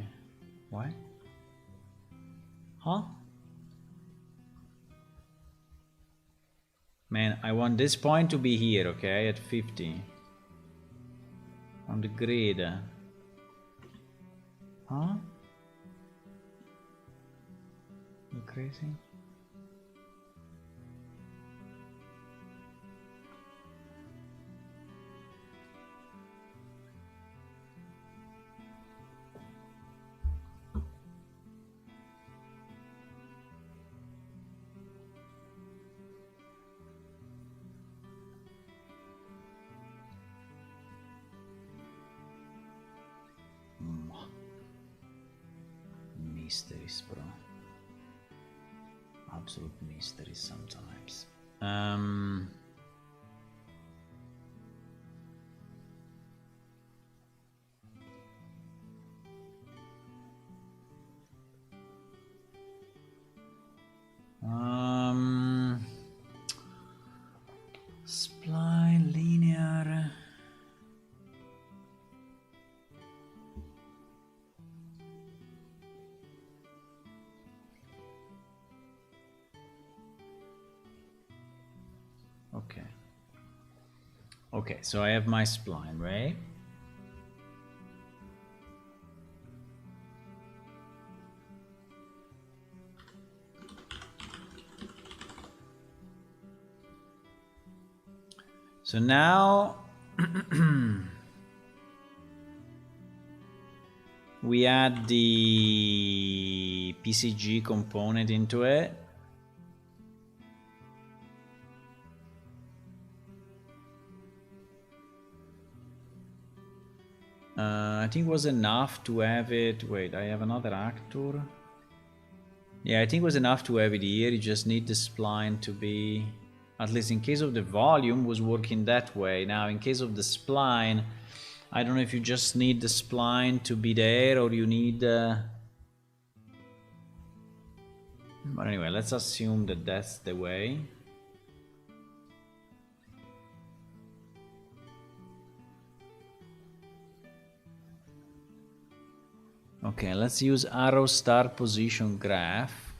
What? Huh? Man, I want this point to be here, okay? At 50. On the grid. Huh? You crazy? Mysteries, bro. Absolute mysteries sometimes. Spline linear. Okay. Okay, so I have my spline, right? So now we add the PCG component into it. I think it was enough to have it. Wait, I have another actor. Yeah, I think it was enough to have it here. You just need the spline to be, at least in case of the volume, was working that way. Now, in case of the spline, I don't know if you just need the spline to be there or you need... But anyway, let's assume that that's the way. Okay, let's use arrow start position graph.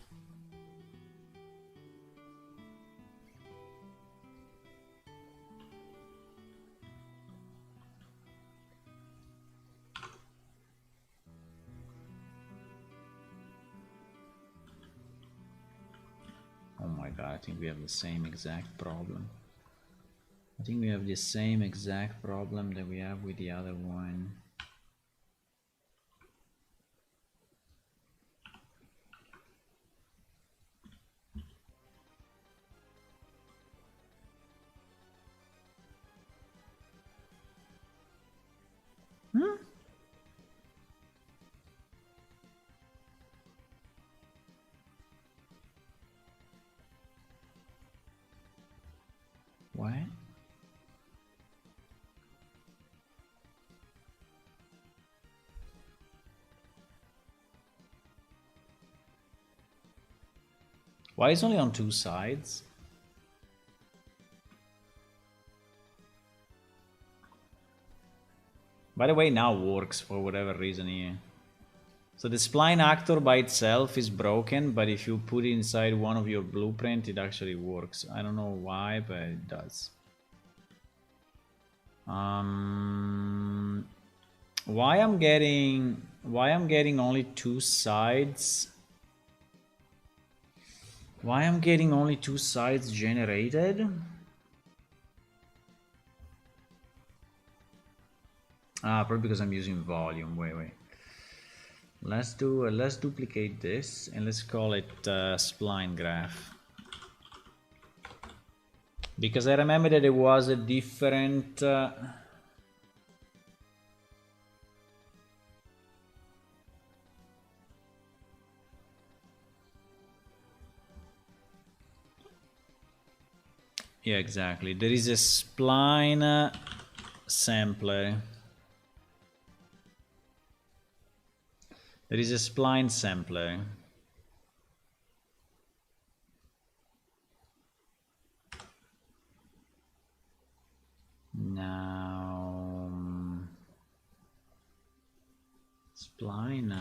Oh my god, I think we have the same exact problem. I think we have the same exact problem that we have with the other one. What? Why is it only on two sides? By the way, now works for whatever reason here. So the spline actor by itself is broken, but if you put it inside one of your blueprint, it actually works. I don't know why, but it does. Why I'm getting only two sides? Why I'm getting only two sides generated? Ah, probably because I'm using volume. Wait. Let's duplicate this and let's call it spline graph. Because I remember that it was a different yeah, exactly. There is a spline sampler. There is a spline sampler. Now, spline.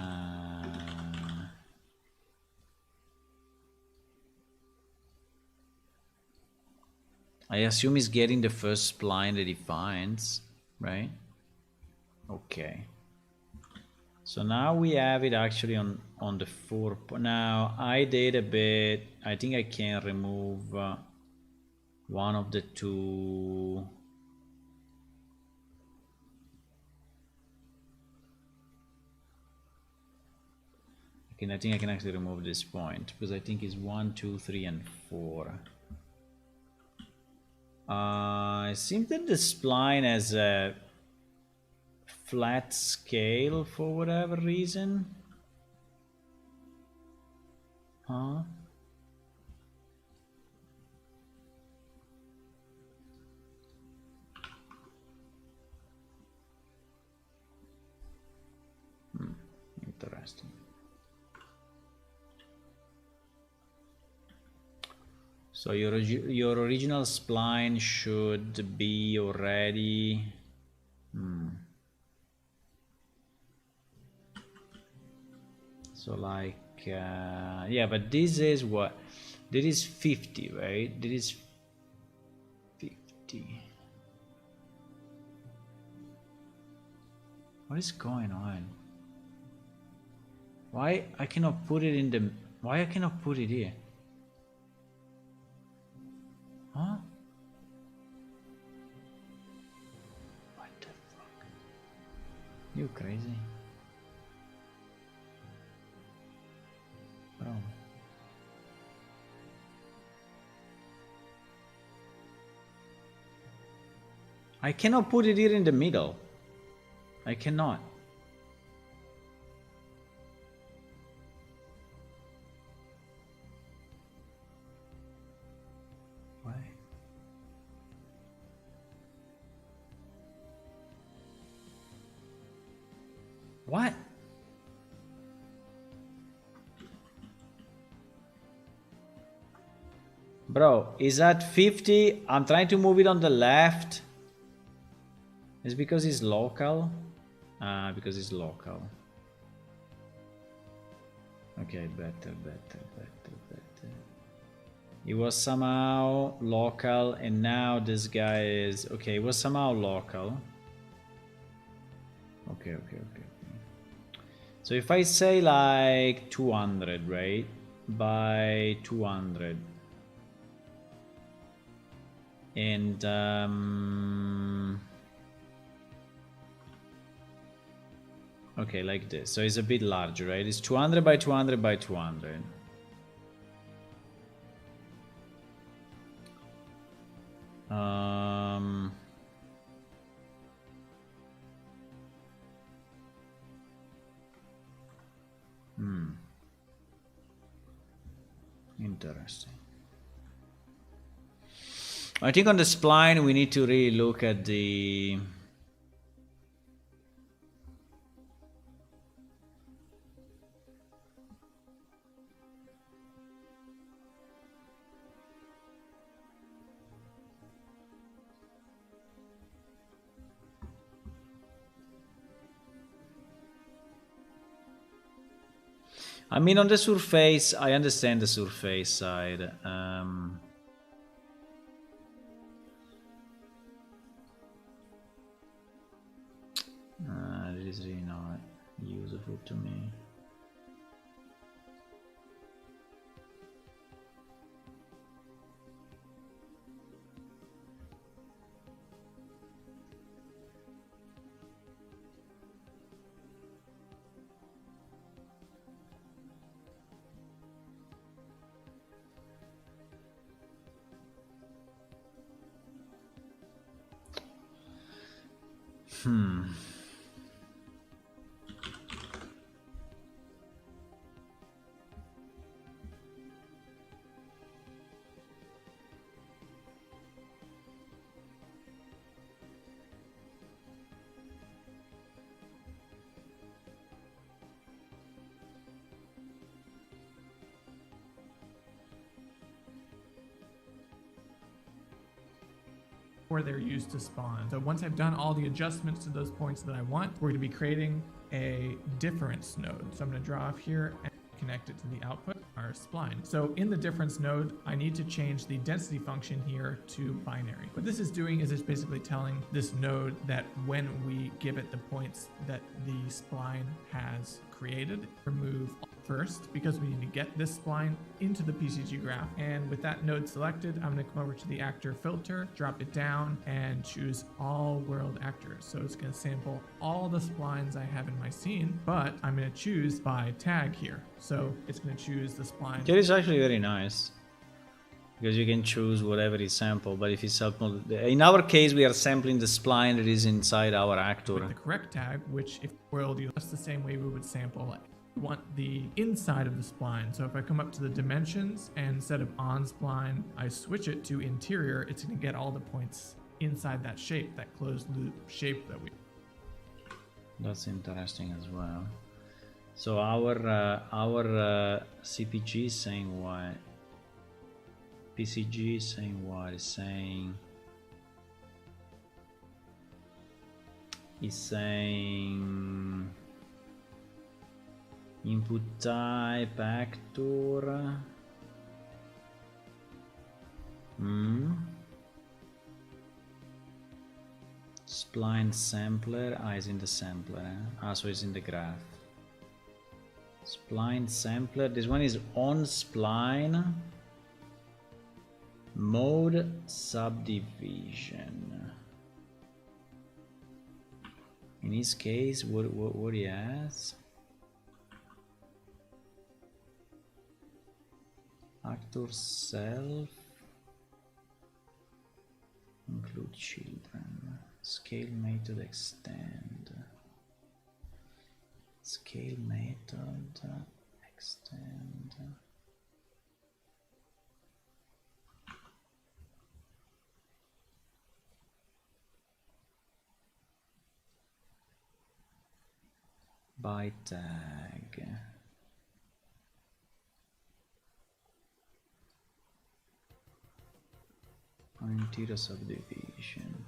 I assume he's getting the first spline that he finds, right? Okay. So now we have it actually on the 4. Now I did a bit. I think I can remove one of the two. I think I can actually remove this point because I think it's 1, 2, 3, and 4. It seems that the spline has a flat scale for whatever reason. Huh? Interesting. So your original spline should be already. So like yeah, but this is what? This is 50, right? This is 50. What is going on? Why I cannot put it in the? Why I cannot put it here? Huh? What the fuck? You crazy? Bro. I cannot put it here in the middle. I cannot. Why? What? Bro, is at 50? I'm trying to move it on the left. It's because it's local. Because it's local. Okay, better. It was somehow local, and now this guy is... Okay, it was somehow local. Okay. So if I say like 200, right? By 200. And okay, like this. So it's a bit larger, right? It's 200 by 200 by 200. Interesting. I think on the spline we need to really look at the... I mean, on the surface, I understand the surface side. It is really not useful to me. Where they're used to spawn. So once I've done all the adjustments to those points that I want, we're going to be creating a difference node. So I'm going to draw off here and connect it to the output, our spline. So in the difference node, I need to change the density function here to binary. What this is doing is it's basically telling this node that when we give it the points that the spline has created, remove first, because we need to get this spline into the PCG graph. And with that node selected, I'm going to come over to the actor filter, drop it down, and choose all world actors. So it's going to sample all the splines I have in my scene, but I'm going to choose by tag here. So it's going to choose the spline. That is actually very nice, because you can choose whatever is sampled. But if you sample, in our case, we are sampling the spline that is inside our actor. With the correct tag, which if world, that's the same way we would sample it. We want the inside of the spline. So if I come up to the dimensions and instead of on spline, I switch it to interior, it's going to get all the points inside that shape, that closed loop shape that we. That's interesting as well. So our CPG is saying what? PCG is saying what? It's saying input type actor. Spline sampler. Is in the sampler. So it's in the graph. Spline sampler. This one is on spline. Mode subdivision. In his case, what he has? Actor self. Include children. Scale method extend. Scale method extend. By tag. Interior subdivision.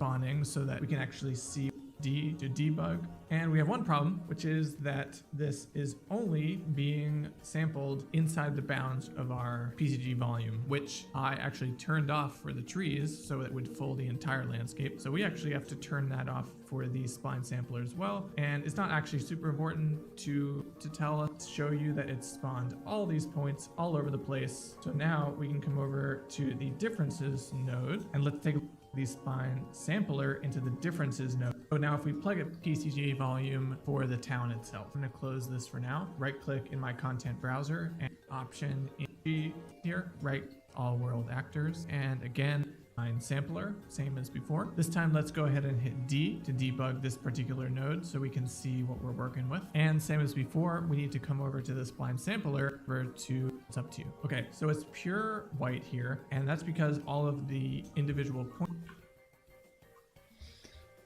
spawning so that we can actually see D to debug. And we have one problem, which is that this is only being sampled inside the bounds of our PCG volume, which I actually turned off for the trees so it would full the entire landscape. So we actually have to turn that off for the spline sampler as well. And it's not actually super important to tell us, show you that it's spawned all these points all over the place. So now we can come over to the differences node and let's take a look at the spline sampler into the differences node. So now if we plug a PCG volume for the town itself, I'm going to close this for now. Right click in my content browser and option in here, right all world actors. And again, spline sampler, same as before. This time, let's go ahead and hit D to debug this particular node so we can see what we're working with. And same as before, we need to come over to the spline sampler it's up to you. Okay, so it's pure white here, and that's because all of the individual points.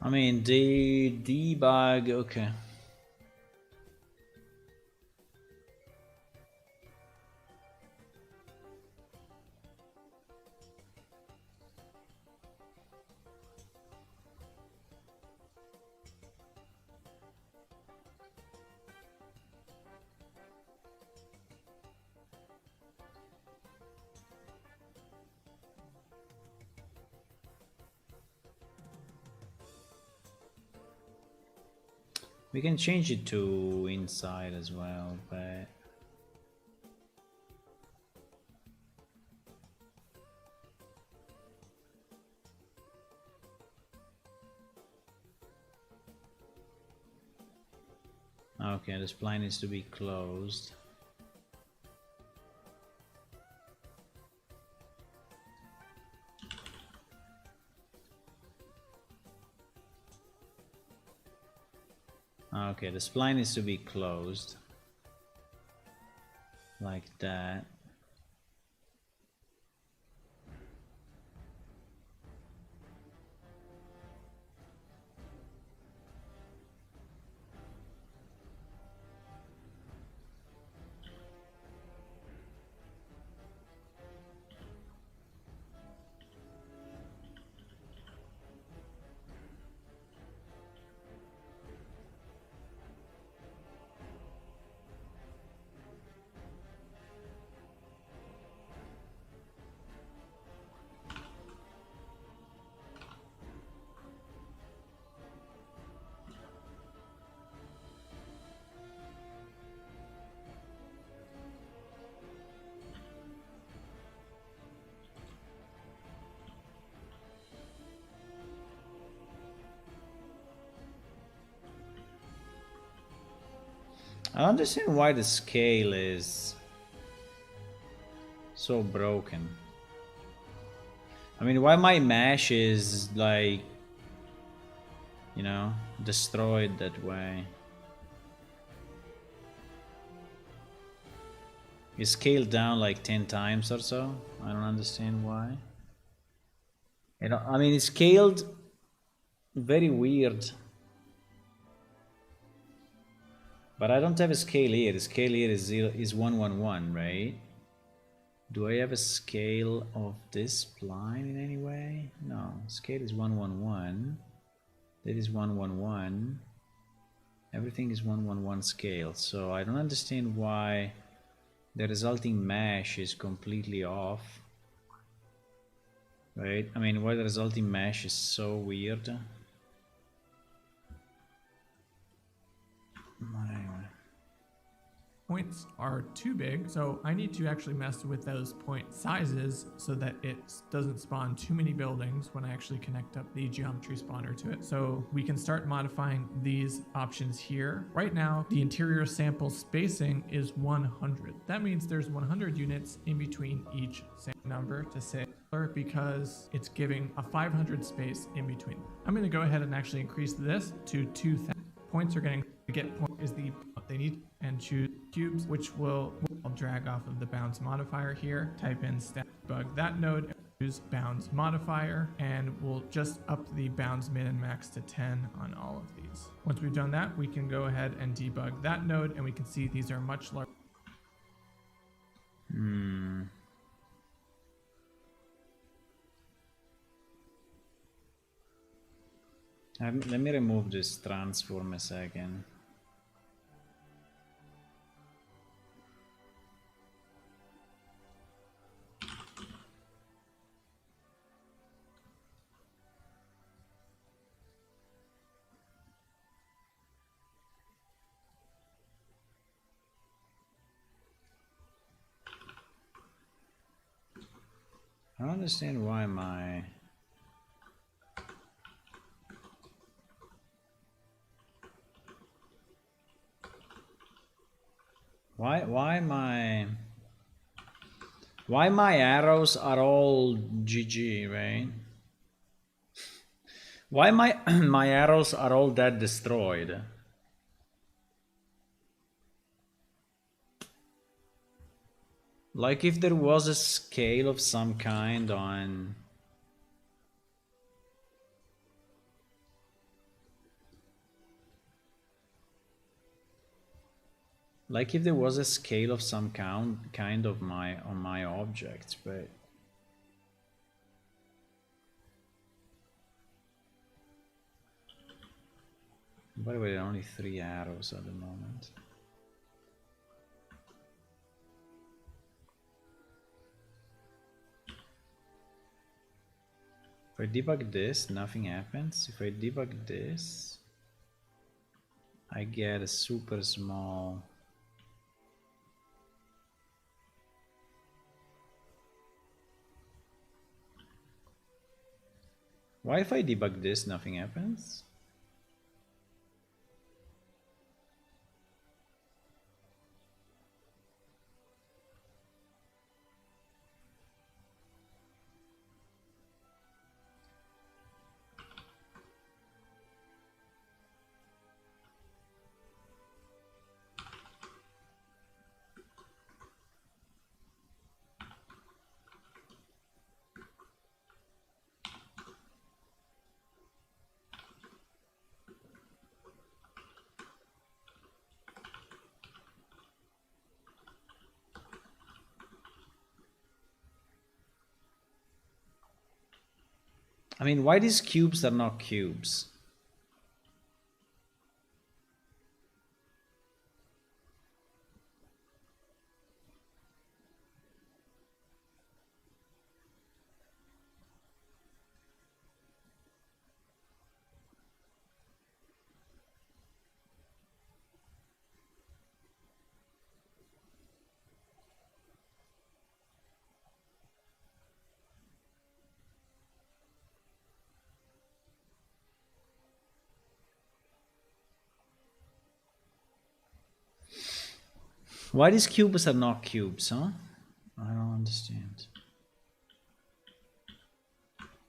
I mean, the debug, okay. We can change it to inside as well, but okay, the spline needs to be closed. Okay, the spline needs to be closed like that. I don't understand why the scale is so broken. I mean, why my mesh is like, you know, destroyed that way. It's scaled down like 10 times or so. I don't understand why. I mean, it's scaled very weird. But I don't have a scale here. The scale here is 111, right? Do I have a scale of this spline in any way? No, scale is 111. That is 111. Everything is 111 scale. So I don't understand why the resulting mesh is completely off. Right? I mean, why the resulting mesh is so weird. Points are too big, so I need to actually mess with those point sizes so that it doesn't spawn too many buildings when I actually connect up the geometry spawner to it. So we can start modifying these options here. Right now, the interior sample spacing is 100. That means there's 100 units in between each number to say, because it's giving a 500 space in between. I'm going to go ahead and actually increase this to 2,000. Points are going to get point is the what they need, and choose cubes, which will I'll drag off of the bounds modifier here, type in stat bug that node, and choose bounds modifier, and we'll just up the bounds min and max to 10 on all of these. Once we've done that, we can go ahead and debug that node, and we can see these are much larger. Let me remove this transform a second. I don't understand why my... Why my arrows are all GG, right? Why my my arrows are all dead destroyed? Like if there was a scale of some kind on... Like if there was a scale of some kind of on my objects, but... By the way, there are only 3 arrows at the moment. If I debug this, nothing happens. If I debug this, I get a super small... Why if I debug this, nothing happens? I mean, why these cubes are not cubes? Why these cubes are not cubes, huh? I don't understand.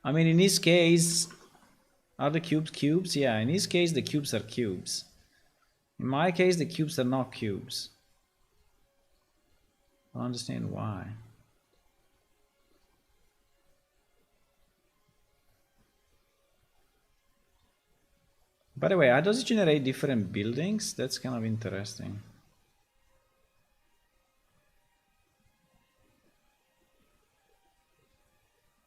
I mean, in this case, are the cubes cubes? Yeah, in this case, the cubes are cubes. In my case, the cubes are not cubes. I don't understand why. By the way, how does it generate different buildings? That's kind of interesting.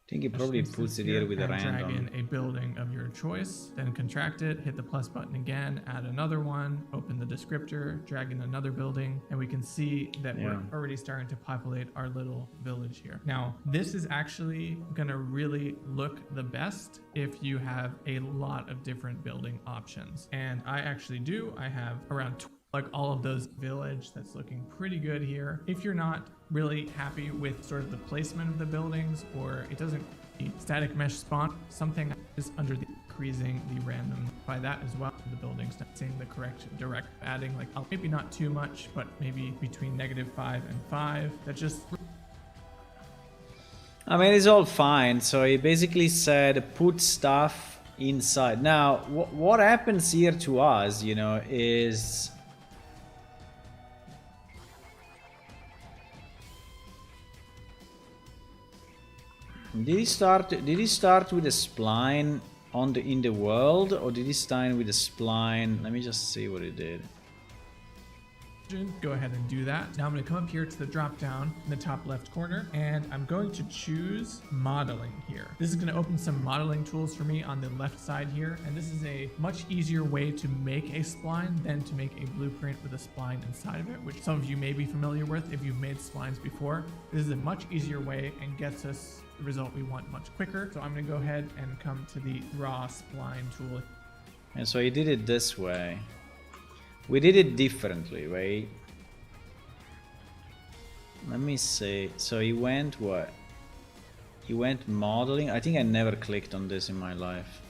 I think it probably puts it here with a random. Drag in a building of your choice, then contract it, hit the plus button again, add another one, open the descriptor, drag in another building, and we can see that we're already starting to populate our little village here. Now, this is actually gonna really look the best if you have a lot of different building options. And I actually do. I have around like all of those village. That's looking pretty good here. If you're not really happy with sort of the placement of the buildings, or it doesn't static mesh spawn, something is under the increasing the random by that as well. The buildings not seeing the correct direct adding, like maybe not too much, but maybe between -5 and 5. That just, I mean, it's all fine. So he basically said put stuff inside. Now, what happens here to us, you know, is did he start with a spline on in the world, or did he start with a spline? Let me just see what he did. go ahead and do that. Now I'm going to come up here to the drop down in the top left corner, and I'm going to choose modeling here. This is going to open some modeling tools for me on the left side here, and this is a much easier way to make a spline than to make a blueprint with a spline inside of it, which some of you may be familiar with if you've made splines before. This is a much easier way and gets us the result we want much quicker. So I'm going to go ahead and come to the draw spline tool. And so he did it this way. We did it differently, right? Let me see. So he went what? He went modeling. I think I never clicked on this in my life.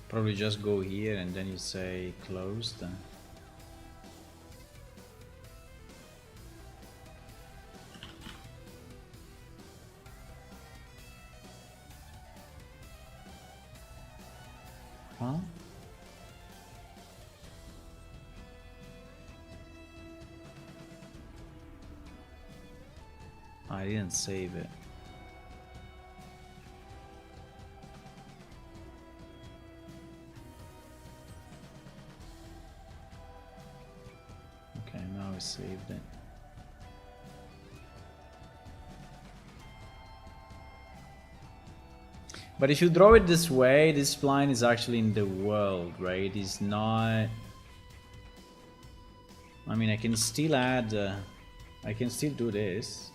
Probably just go here and then you say closed. Huh? I didn't save it. Okay, now I saved it. But if you draw it this way, this spline is actually in the world, right? It's not... I mean, I can still add... I can still do this.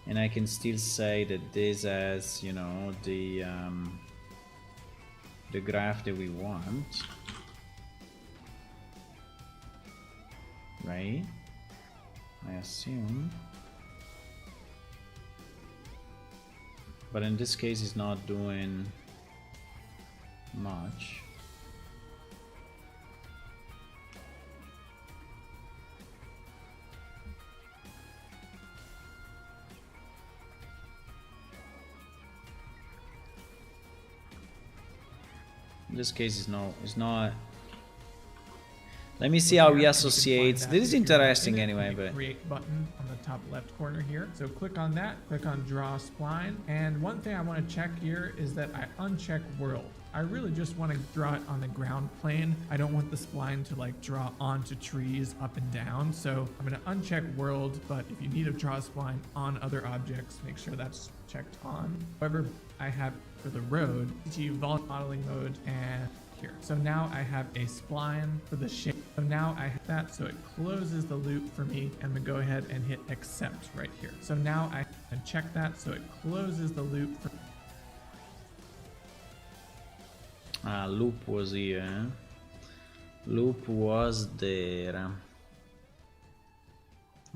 And I can still say that this has, you know, the graph that we want. Right? I assume. But in this case, it's not doing much. In this case, it's not. Let me see how he associates. This is interesting anyway, but create button on the top left corner here. So click on that, click on draw spline. And one thing I want to check here is that I uncheck world. I really just want to draw it on the ground plane. I don't want the spline to like draw onto trees up and down. So I'm going to uncheck world, but if you need to draw a spline on other objects, make sure that's checked on. However, I have for the road, volume modeling mode and here. So now I have a spline for the shape. So now I have that, so it closes the loop for me. I'm gonna go ahead and hit accept right here. So now I can check that, so it closes the loop for loop was here. Loop was there.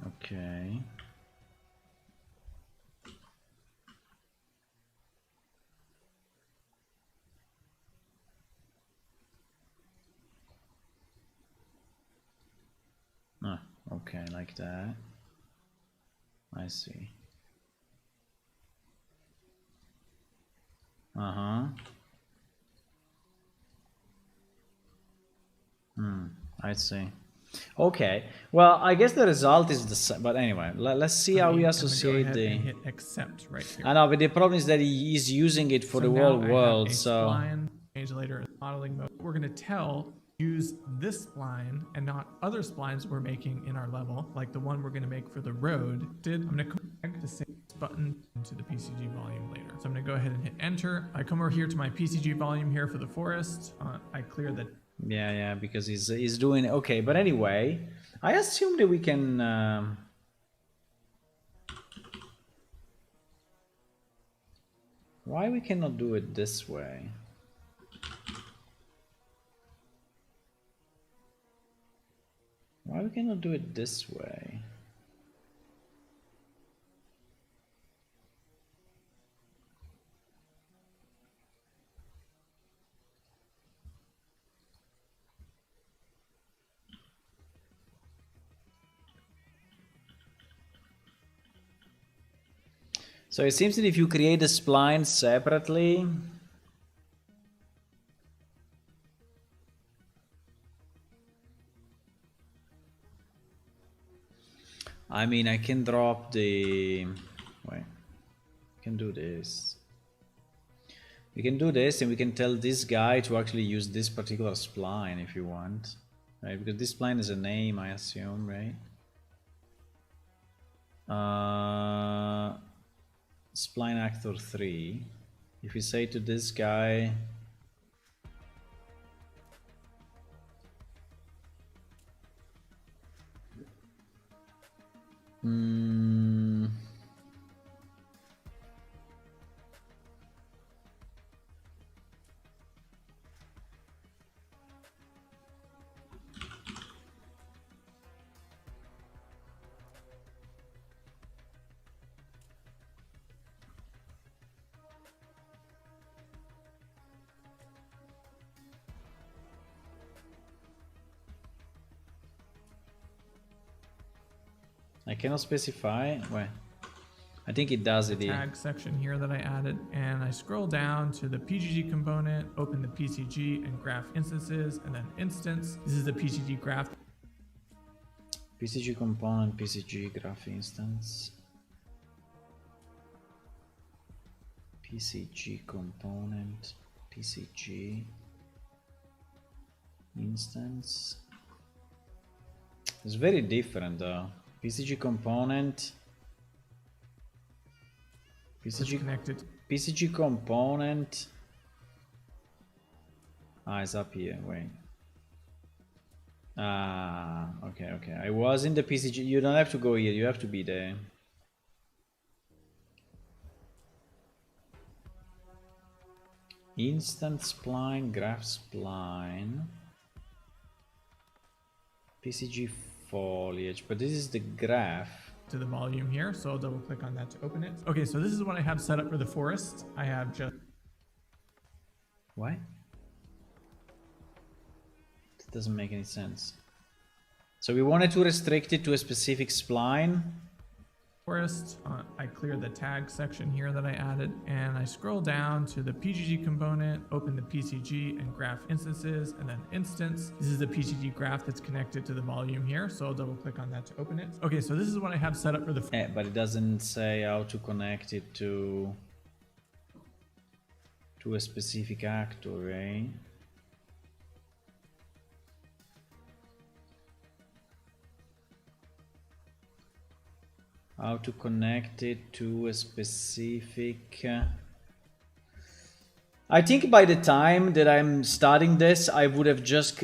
Okay. Ah, okay, like that. I see. Uh-huh. I see. Okay. Well, I guess the result is the same. But anyway, let's see how we associate the... hit accept right here. I know, but the problem is that he is using it for the whole world, so... Spline, change later modeling mode. We're going to tell use this spline and not other splines we're making in our level, like the one we're going to make for the road. I'm going to click to save this button into the PCG volume later. So I'm going to go ahead and hit enter. I come over here to my PCG volume here for the forest. I clear the... Yeah, because he's doing... Okay, but anyway, I assume that we can... Why we cannot do it this way? Why we cannot do it this way? So it seems that if you create a spline separately, I mean, I can drop the... Wait. I can do this. We can do this, and we can tell this guy to actually use this particular spline if you want. Right? Because this spline is a name, I assume, right? Spline actor 3. If we say to this guy... I cannot specify. Wait. I think it does it here. Tag section here that I added, and I scroll down to the PGG component, open the PCG and graph instances, and then instance. This is the PCG graph. PCG component, PCG graph instance. PCG component, PCG instance. It's very different though. PCG component. PCG connected. PCG component. Ah, it's up here. Wait. Ah, okay, okay. I was in the PCG. You don't have to go here. You have to be there. Instant spline, graph spline. PCG foliage, but this is the graph. To the volume here, so I'll double click on that to open it. Okay, so this is what I have set up for the forest. I have just... What? That doesn't make any sense. So we wanted to restrict it to a specific spline. Forest. I clear the tag section here that I added, and I scroll down to the PGG component, open the PCG and graph instances, and then instance. This is the PCG graph that's connected to the volume here, so I'll double click on that to open it. Okay, so this is what I have set up for the... But it doesn't say how to connect it to a specific actor, right? How to connect it to a specific... I think by the time that I'm starting this, I would have just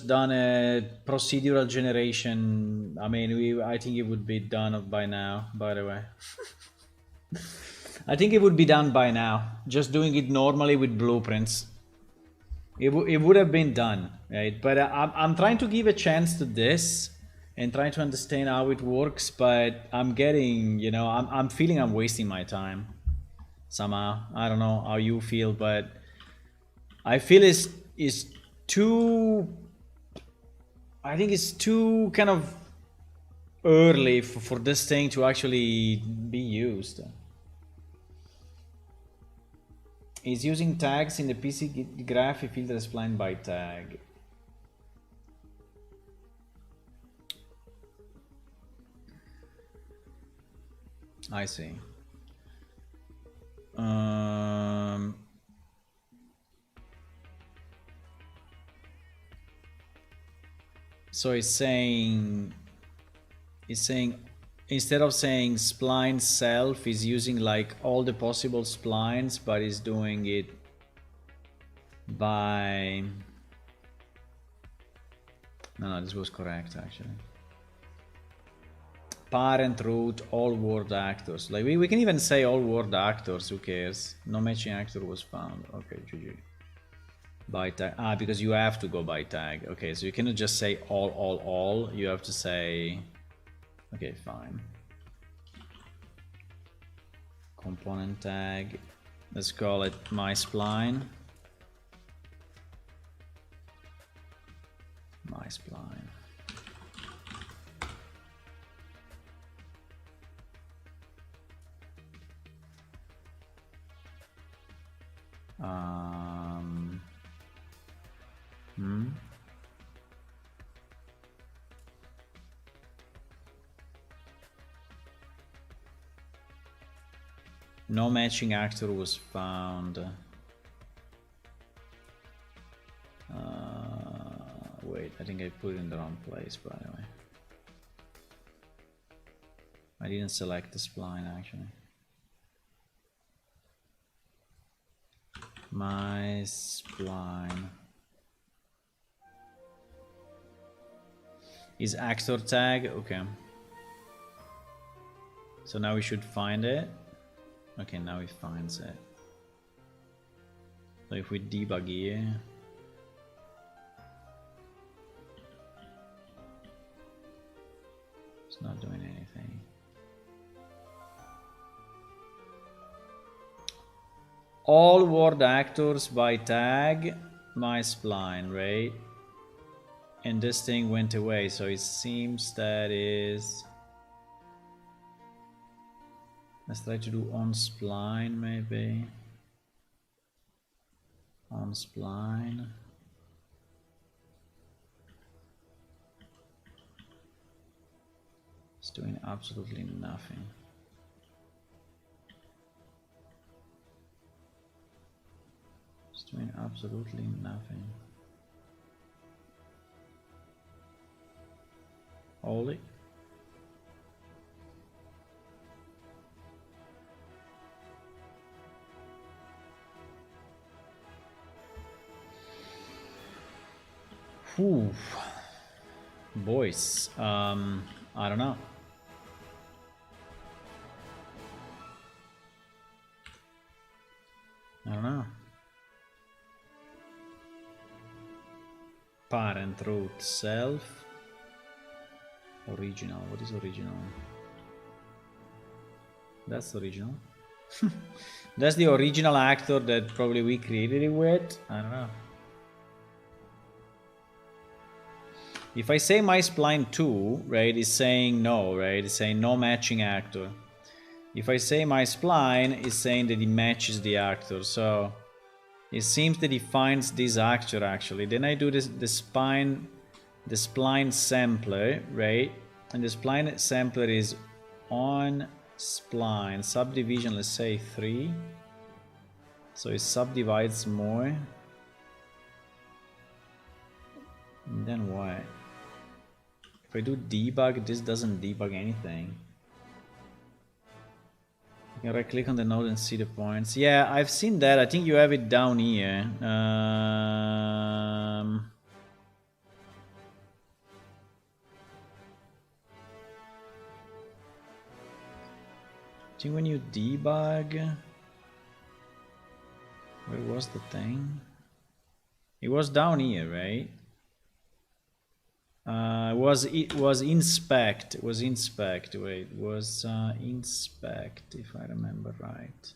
done a procedural generation. I mean, I think it would be done by now, by the way. I think it would be done by now. Just doing it normally with blueprints. It would have been done, right? But I'm trying to give a chance to this and trying to understand how it works, but I'm getting, you know, I'm feeling I'm wasting my time somehow. I don't know how you feel, but I feel it's too, I think it's too kind of early for this thing to actually be used. Is using tags in the PC graph if filter is spline by tag. I see. So it's saying instead of saying spline self, is using like all the possible splines, but is doing it by... No, this was correct actually. Parent, root, all word actors. Like we can even say all word actors, who cares? No matching actor was found. Okay, GG. By tag. Ah, because you have to go by tag. Okay, so you cannot just say all. You have to say... Okay, fine. Component tag. Let's call it my spline. My spline. No matching actor was found. Wait, I think I put it in the wrong place, by the way. I didn't select the spline actually. My spline is actor tag. Okay. So now we should find it. Okay, now it finds it. So if we debug here, it's not doing anything. All word actors by tag my spline, right? And this thing went away, so it seems that is... Let's try to do on spline maybe. On spline. It's doing absolutely nothing. It's doing absolutely nothing. Holy. Whew. Boys, I don't know. I don't know. Parent, root, self, original. What is original? That's original. That's the original actor that probably we created it with. I don't know. If I say my spline 2, right, it's saying no, right? It's saying no matching actor. If I say my spline, it's saying that it matches the actor. So it seems that it finds this actor actually. Then I do this, the spline sampler, right? And the spline sampler is on spline subdivision, let's say 3. So it subdivides more. And then what? If I do debug, this doesn't debug anything. You can right click on the node and see the points. Yeah, I've seen that. I think you have it down here. I think when you debug, where was the thing? It was down here, right? It was inspect. It was inspect. Wait, it was inspect, if I remember right.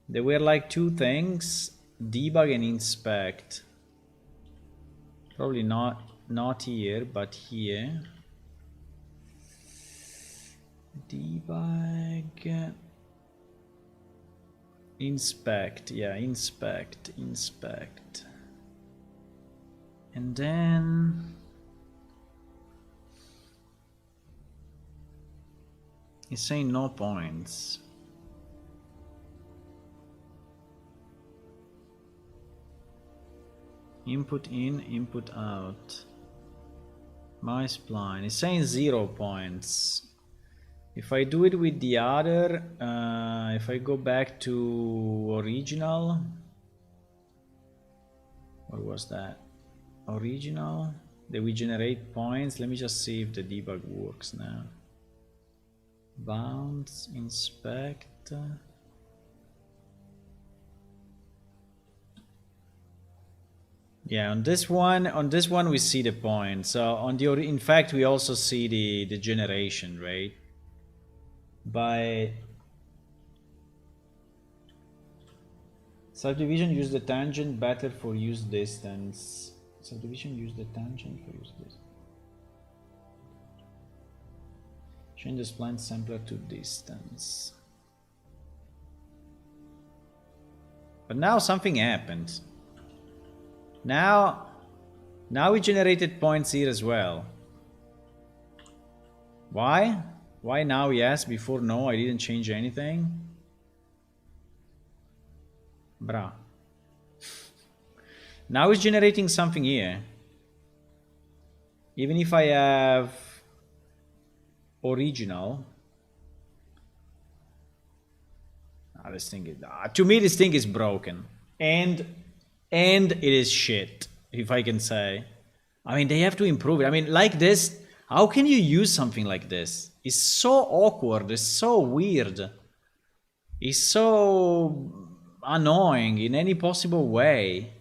There were like two things: debug and inspect. Probably not here, but here. Debug, inspect. Yeah, inspect. And then it's saying no points. Input in, input out. My spline. It's saying 0 points. If I do it with the other, if I go back to original, what was that? Original, that we generate points. Let me just see if the debug works now. Bounce, inspect. Yeah, on this one we see the point. So on the in fact we also see the generation, right? By subdivision, use the tangent better for use distance. Subdivision, use the tangent for use distance. Change the spline sampler to distance. But now something happened. Now we generated points here as well. Why? Why now yes, before no, I didn't change anything? Bra. Now it's generating something here. Even if I have original. This thing is, to me, this thing is broken. And it is shit, if I can say. I mean, they have to improve it. I mean, like this, how can you use something like this? It's so awkward. It's so weird. It's so annoying in any possible way.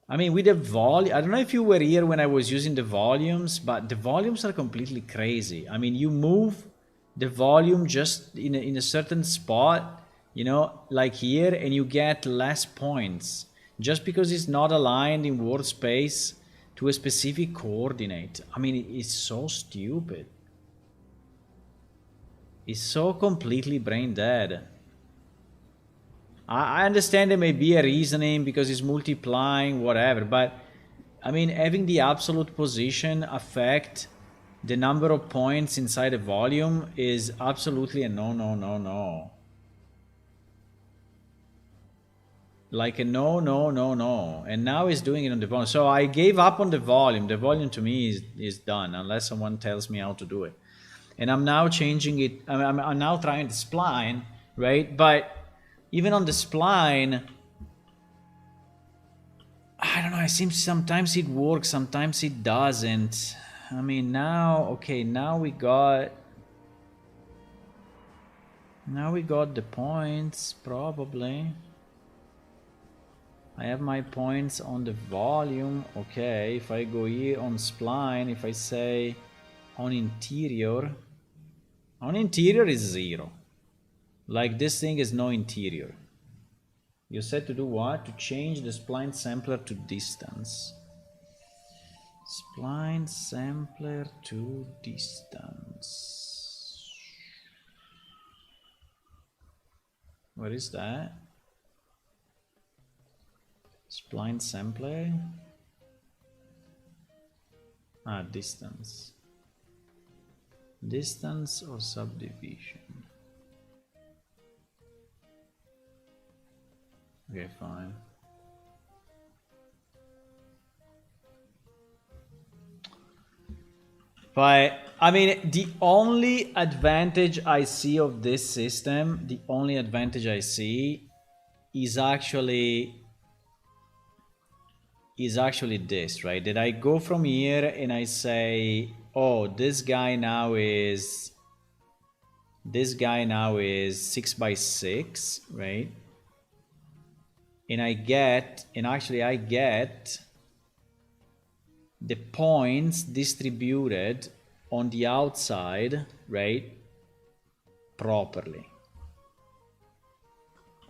I mean, with the volume, I don't know if you were here when I was using the volumes, but the volumes are completely crazy. I mean, you move the volume just in a certain spot, you know, like here, and you get less points just because it's not aligned in world space to a specific coordinate. I mean, it's so stupid. It's so completely brain dead. I understand there may be a reasoning because it's multiplying, whatever, but I mean, having the absolute position affect the number of points inside a volume is absolutely a no, no, no, no. Like a no, no, no, no. And now it's doing it on the volume. So I gave up on the volume. The volume to me is done unless someone tells me how to do it. And I'm now changing it. I'm now trying the spline, right? But even on the spline, I don't know, it seems sometimes it works, sometimes it doesn't. I mean, now, okay, now we got the points, probably. I have my points on the volume. Okay, if I go here on spline, if I say on interior is 0. Like this thing is no interior. You said to do what? To change the spline sampler to distance. Spline sampler to distance. What is that? Spline sampler. Distance. Distance or subdivision. Okay, fine. But I mean, the only advantage I see of this system, the only advantage I see is actually this, right? That I go from here and I say, oh, this guy now is 6x6, right? And I get the points distributed on the outside, right, properly.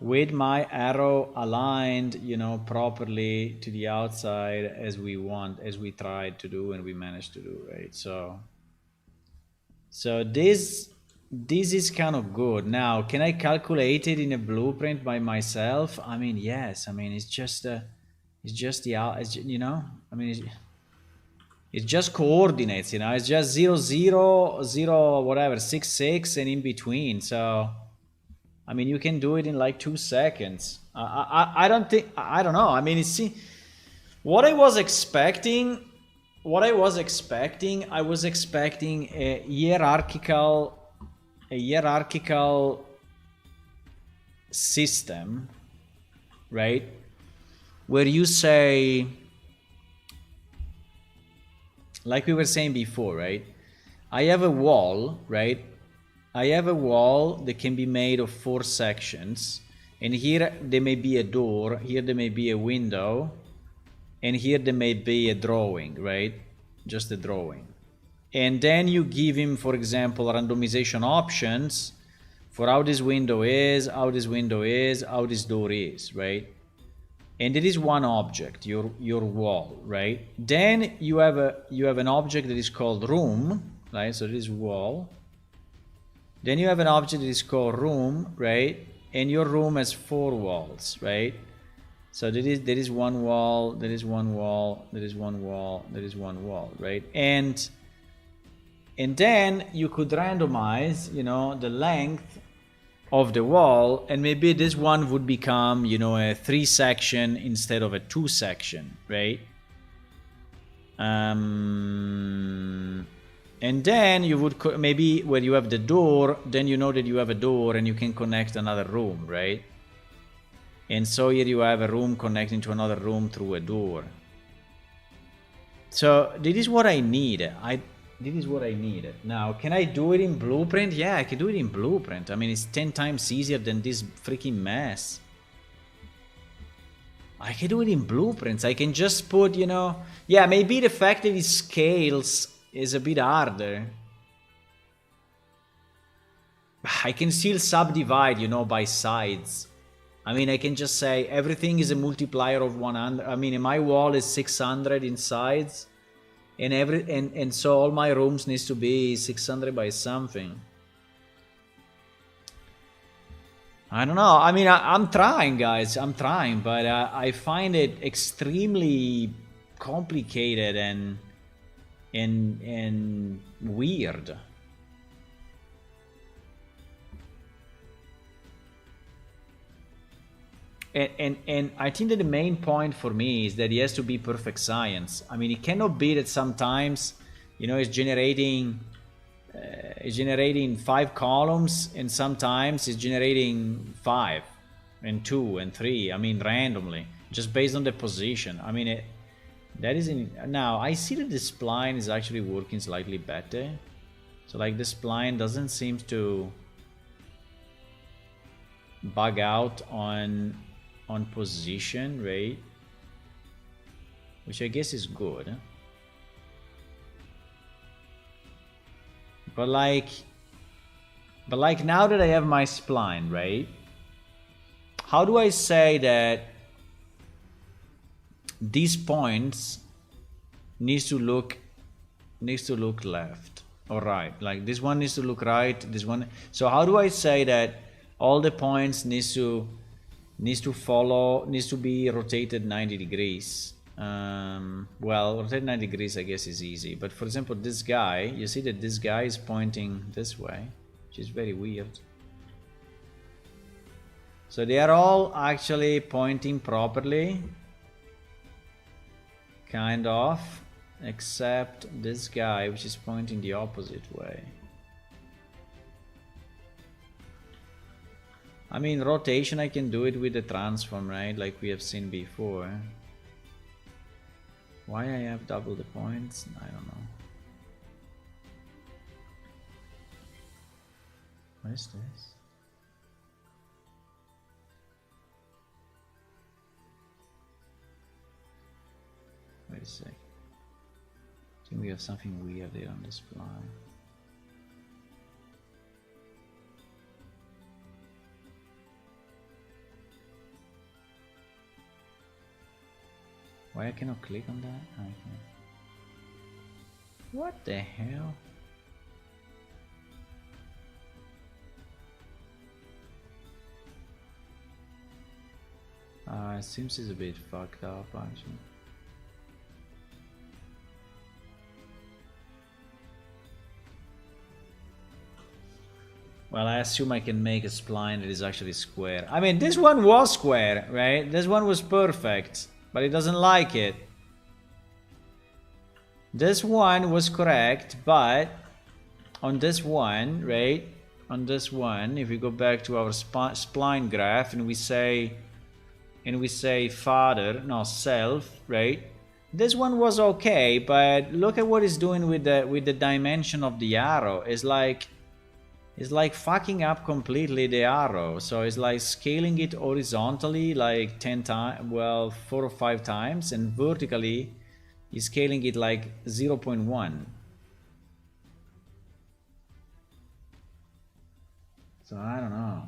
With my arrow aligned, you know, properly to the outside as we tried to do and we managed to do, right? So this is kind of good. Now, can I calculate it in a blueprint by myself? I mean, yes. I mean, it's just you know, I mean, it's just coordinates, you know, it's just 0, 0, 0, whatever, 6, 6, and in between. So, I mean, you can do it in like 2 seconds. I don't know. I mean, what I was expecting, I was expecting a hierarchical system, right? Where you say, like we were saying before, right? I have a wall, right? I have a wall that can be made of 4 sections. And here there may be a door, here there may be a window, and here there may be a drawing, right? Just a drawing. And then you give him, for example, randomization options for how this window is, how this window is, how this door is, right? And it is one object, your wall, right? Then you have an object that is called room, right? So this is wall. Then you have an object that is called room, right? And your room has 4 walls, right? So there is one wall, there is one wall, there is one wall, there is one wall, right? And then you could randomize, you know, the length of the wall, and maybe this one would become, you know, a 3-section instead of a 2-section, right? And then you would maybe where you have the door, then you know that you have a door and you can connect another room, right? And so here you have a room connecting to another room through a door. So this is what I need. This is what I need. Now, can I do it in Blueprint? Yeah, I can do it in Blueprint. I mean, it's 10 times easier than this freaking mess. I can do it in Blueprints. I can just put, you know... Yeah, maybe the fact that it scales is a bit harder. I can still subdivide, you know, by sides. I mean, I can just say everything is a multiplier of 100. I mean, my wall is 600 in sides. And so all my rooms needs to be 600 by something. I don't know. I mean, I'm trying, guys. I'm trying, but I find it extremely complicated and weird. And I think that the main point for me is that it has to be perfect science. I mean, it cannot be that sometimes, you know, it's generating 5 columns, and sometimes it's generating 5 and 2 and 3. I mean, randomly, just based on the position. I mean, that isn't. Now I see that the spline is actually working slightly better. So like the spline doesn't seem to bug out on position, right? Which I guess is good. But like now that I have my spline, right? How do I say that these points needs to look left or right? Like this one needs to look right, this one. So how do I say that all the points needs to be rotated 90 degrees? Well, rotate 90 degrees I guess is easy, but for example this guy, you see that this guy is pointing this way, which is very weird. So they are all actually pointing properly, kind of, except this guy, which is pointing the opposite way. I mean, rotation I can do it with the transform, right? Like we have seen before. Why I have double the points? I don't know. What is this? Wait a sec. I think we have something weird there on this spline. Why I cannot click on that? I can. What the hell? It seems it's a bit fucked up actually. Well, I assume I can make a spline that is actually square. I mean, this one was square, right? This one was perfect. But it doesn't like it. This one was correct, but on this one, right? On this one, if we go back to our spline graph and we say self, right? This one was okay, but look at what it's doing with the dimension of the arrow. It's like fucking up completely the arrow. So it's like scaling it horizontally like 10 times, well, 4 or 5 times, and vertically is scaling it like 0.1. So I don't know.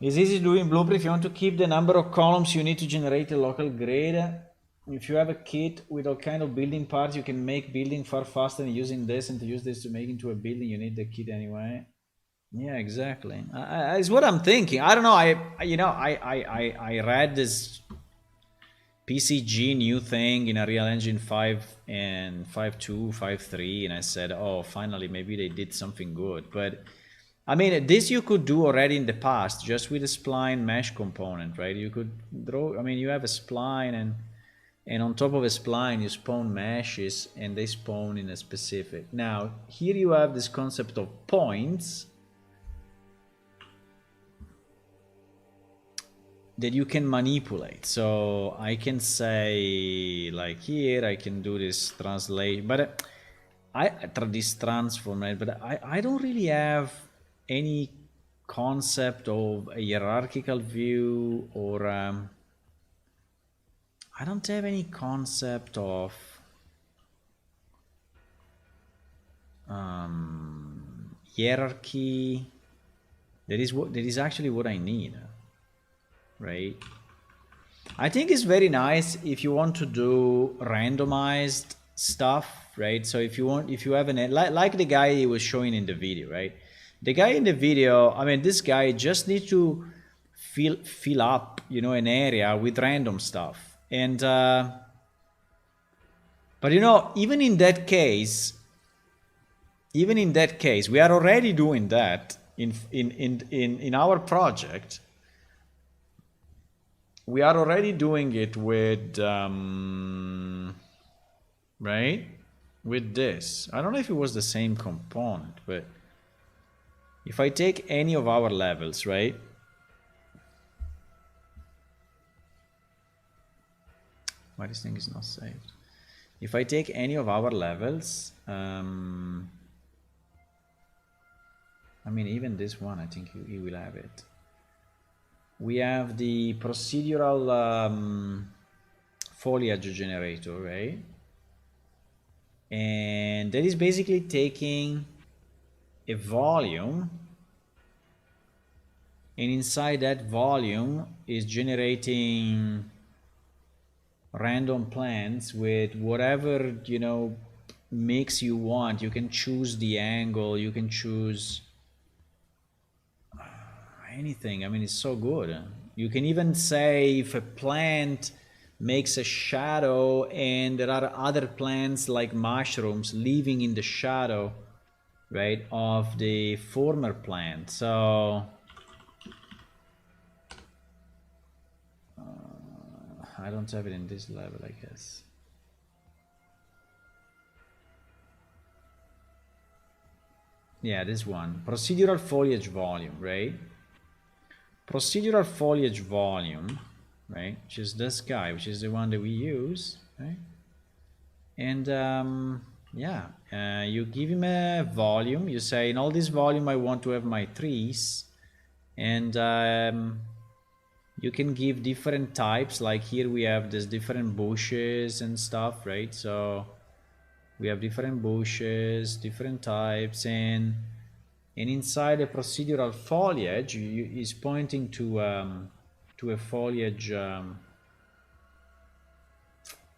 It's easy to do in Blueprint. If you want to keep the number of columns, you need to generate a local grid. If you have a kit with all kind of building parts, you can make building far faster than using this, and to use this to make into a building, you need the kit anyway. Yeah, exactly. It's what I'm thinking. I don't know. I read this PCG new thing in Unreal Engine 5 and 5.2, 5.3, and I said, oh, finally, maybe they did something good. But I mean, this you could do already in the past, just with a spline mesh component, right? You could draw, I mean, you have a spline and on top of a spline, you spawn meshes and they spawn in a specific. Now, here you have this concept of points that you can manipulate. So I can say, like here, I can do this translation, but this transform, right? But I don't really have any concept of a hierarchical view, or I don't have any concept of hierarchy. That is actually what I need, right? I think it's very nice if you want to do randomized stuff, right? So if you have an, like the guy he was showing in the video, right? The guy in the video, I mean, this guy just needs to fill up, you know, an area with random stuff. And, but you know, even in that case, we are already doing that in our project. We are already doing it with, right? With this. I don't know if it was the same component, but if I take any of our levels, right? Why this thing is not saved? If I take any of our levels, I mean, even this one, I think you will have it. We have the procedural foliage generator, right? And that is basically taking a volume, and inside that volume is generating random plants with whatever, you know, mix you want. You can choose the angle, you can choose anything. I mean, it's so good. You can even say if a plant makes a shadow and there are other plants like mushrooms living in the shadow, right, of the former plant. So I don't have it in this level, I guess. Yeah, this one, procedural foliage volume, right? Procedural foliage volume, right, which is this guy, which is the one that we use, right? And yeah, you give him a volume. You say, in all this volume I want to have my trees, and you can give different types. Like here we have this different bushes and stuff, right? So we have different bushes, different types, and inside the procedural foliage is pointing to a foliage.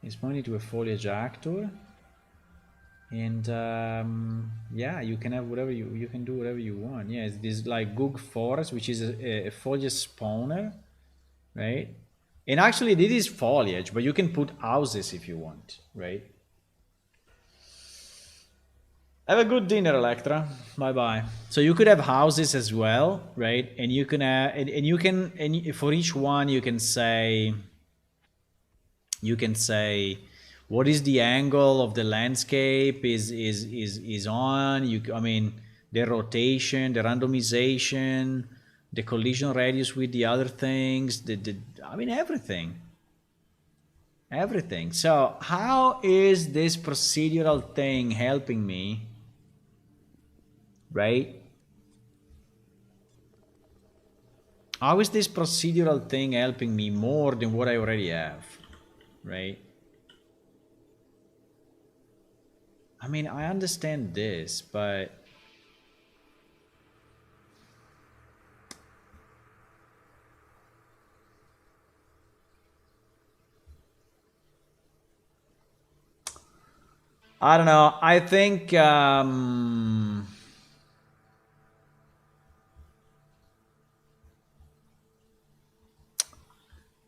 It's pointing to a foliage actor, and yeah, you can have whatever you can do whatever you want. Yeah, it's this like Goog Forest, which is a foliage spawner, right? And actually, this is foliage, but you can put houses if you want, right? Have a good dinner, Electra. Bye bye. So you could have houses as well, right? And you can for each one you can say what is the angle of the landscape is on. I mean, the rotation, the randomization, the collision radius with the other things. I mean, everything. So how is this procedural thing helping me? Right? How is this procedural thing helping me more than what I already have? Right? I mean, I understand this, but I don't know. I think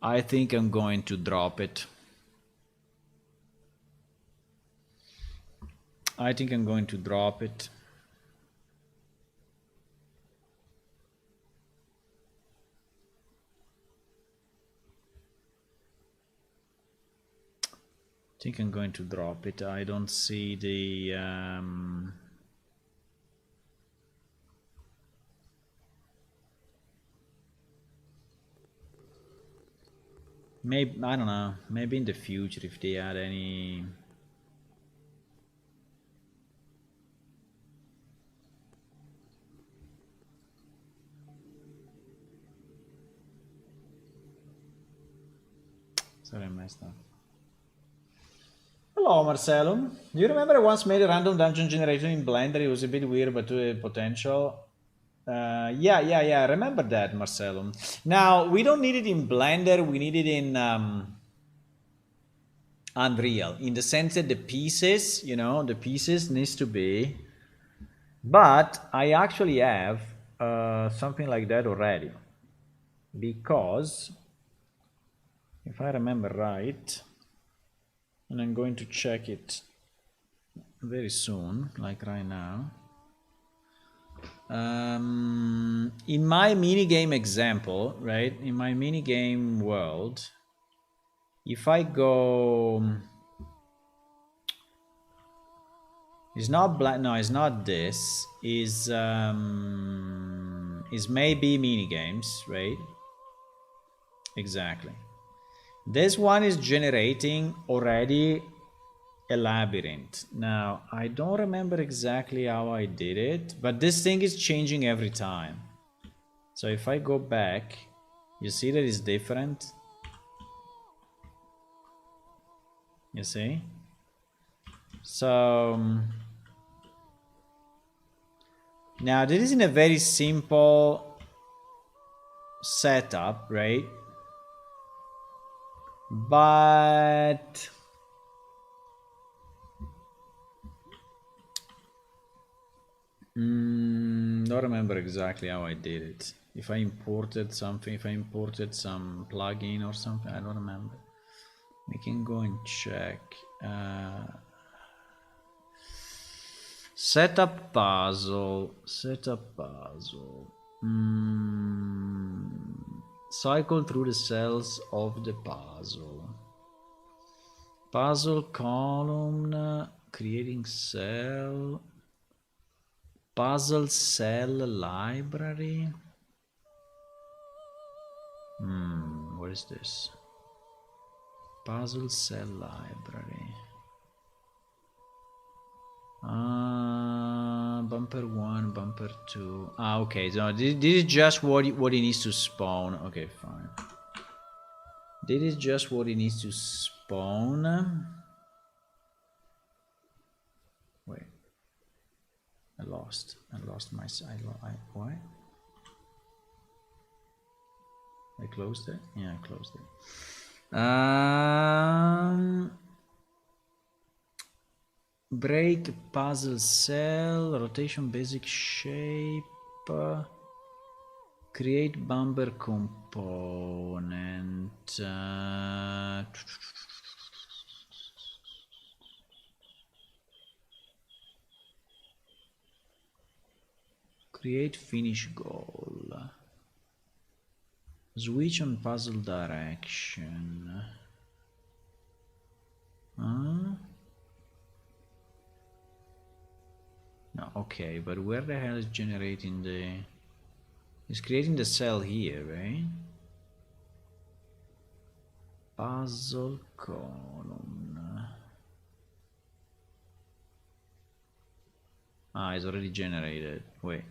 I think I'm going to drop it. I think I'm going to drop it. I think I'm going to drop it. I don't see the maybe, I don't know, maybe in the future if they add any. Sorry, I messed up. Hello, Marcelo. Do you remember I once made a random dungeon generator in Blender? It was a bit weird, but potential. Yeah. I remember that, Marcelo. Now, we don't need it in Blender. We need it in Unreal. In the sense that the pieces, the pieces needs to be. But I actually have something like that already. Because, if I remember right, and I'm going to check it very soon, like right now. In my minigame example, right? In my minigame world, if I go, it's not black. No, it's not this. Is maybe minigames, right? Exactly. This one is generating already a labyrinth. Now, I don't remember exactly how I did it, but this thing is changing every time. So if I go back, you see that it's different? You see? So, now this is in a very simple setup, right? But don't remember exactly how I did it. If I imported something, if I imported some plugin or something, I don't remember. We can go and check. Setup puzzle. Cycle through the cells of the puzzle. Puzzle column, creating cell. Puzzle cell library. What is this? Puzzle cell library. Bumper 1, bumper 2. Okay, so this is just what it needs to spawn. Okay, fine. This is just what it needs to spawn. Wait. I lost my side. Why? I closed it? Yeah, I closed it. Break puzzle cell, rotation basic shape, create bumper component. Create finish goal. Switch on puzzle direction. No, okay, but where the hell is generating the... It's creating the cell here, right? Puzzle column. It's already generated. Wait.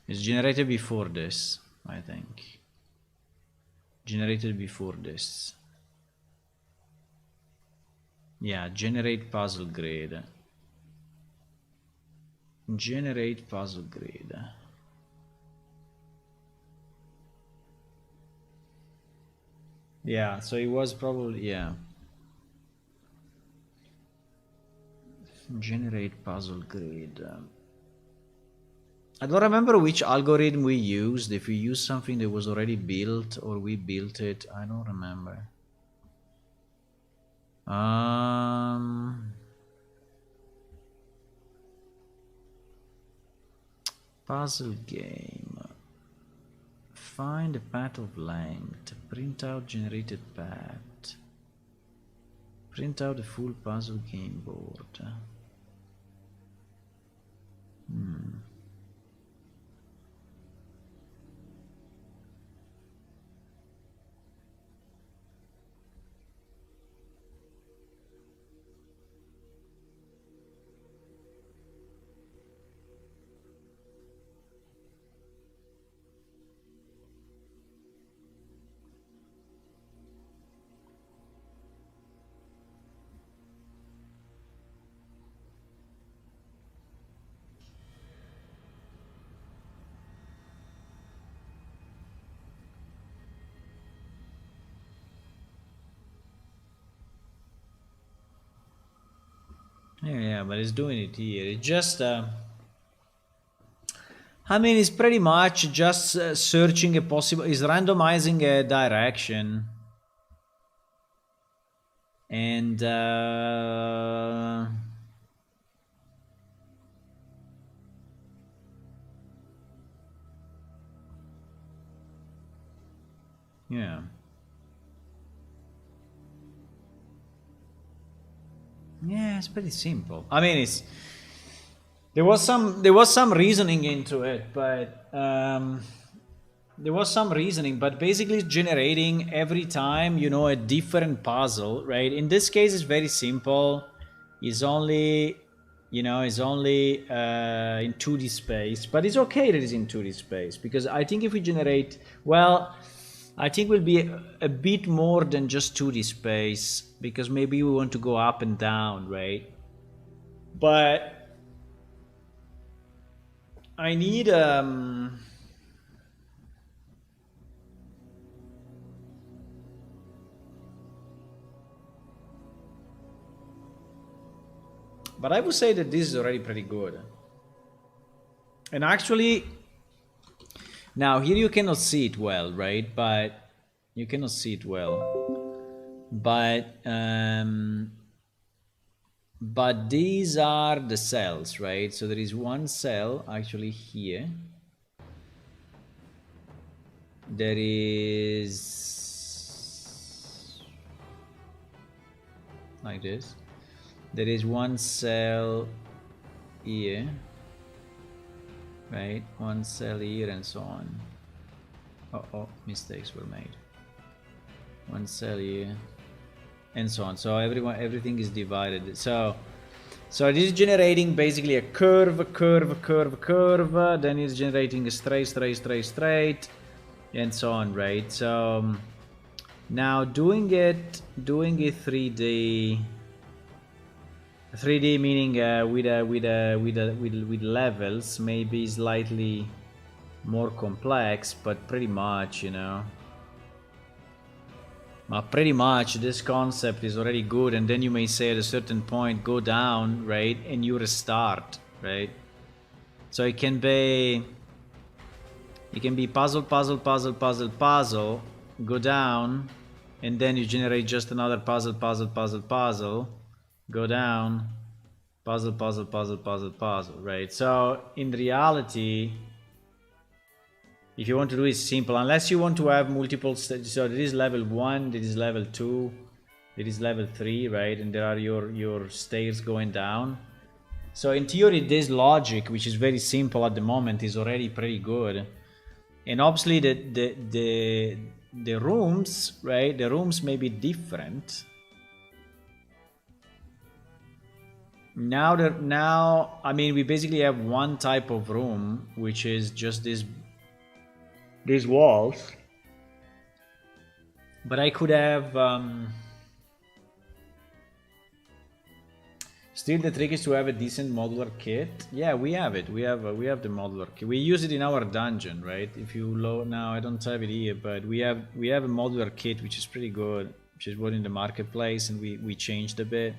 It's generated before this, I think. Generated before this. Yeah, generate puzzle grid. Generate puzzle grid. Yeah, so it was probably, yeah. Generate puzzle grid. I don't remember which algorithm we used. If we used something that was already built or we built it, I don't remember. Puzzle game. Find the path of length. Print out generated path. Print out the full puzzle game board. Yeah, but it's doing it here. It's just, I mean, it's pretty much just searching a possible, it's randomizing a direction. And, yeah. Yeah, it's pretty simple. I mean, it's there was some reasoning into it, but there was some reasoning, but basically it's generating every time, you know, a different puzzle, right? In this case, it's very simple. It's only, you know, it's only in 2D space, but it's okay that it's in 2D space, because I think if we generate, well, I think we'll be a bit more than just 2D space, because maybe we want to go up and down, right? But I need but I would say that this is already pretty good. And actually, now here you cannot see it well, right? But you cannot see it well. But these are the cells, right? So there is one cell actually here. There is like this. There is one cell here, right? One cell here and so on. Oh, mistakes were made. One cell here and so on. So everything is divided. So this is generating basically a curve, then it's generating a straight, and so on, right? So now doing it 3D meaning with levels, maybe slightly more complex, but pretty much, you know. Pretty much this concept is already good, and then you may say at a certain point go down, right, and you restart, right? So it can be puzzle, go down, and then you generate just another puzzle, go down, puzzle, right? So in reality, if you want to do it simple, unless you want to have multiple stages, so there is level 1, there is level 2, there is level 3, right? And there are your stairs going down. So in theory, this logic, which is very simple at the moment, is already pretty good. And obviously the rooms, right? The rooms may be different. Now, I mean, we basically have one type of room, which is just these walls. But I could have still, the trick is to have a decent modular kit. Yeah, we have it. We have the modular kit. We use it in our dungeon, right? If you load now, I don't have it here, but we have a modular kit which is pretty good, which is what in the marketplace, and we changed a bit,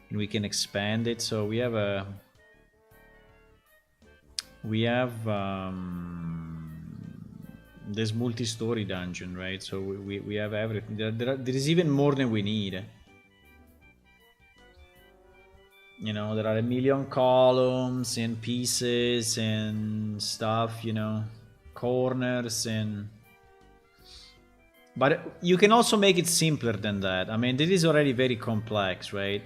and we can expand it. So we have we have this multi-story dungeon, right? So we have everything. There is even more than we need. You know, there are a million columns and pieces and stuff, you know, corners and... But you can also make it simpler than that. I mean, this is already very complex, right?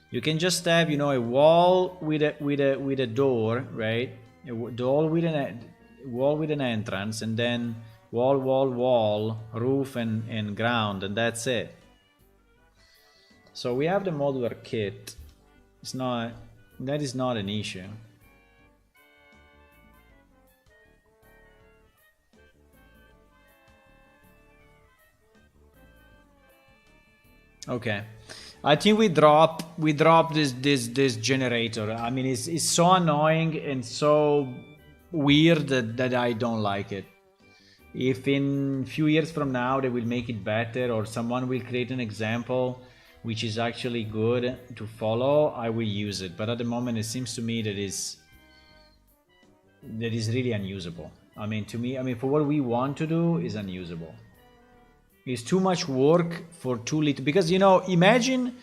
You can just have, you know, a wall with a door, right? A wall with an entrance, and then wall, roof and ground, and that's it. So we have the modular kit. That is not an issue. Okay, I think we drop this generator. I mean, it's so annoying and so weird that I don't like it. If in few years from now they will make it better, or someone will create an example which is actually good to follow, I will use it. But at the moment, it seems to me that is really unusable. I mean, to me, I mean, for what we want to do, is unusable. It's too much work for too little. Because, you know, imagine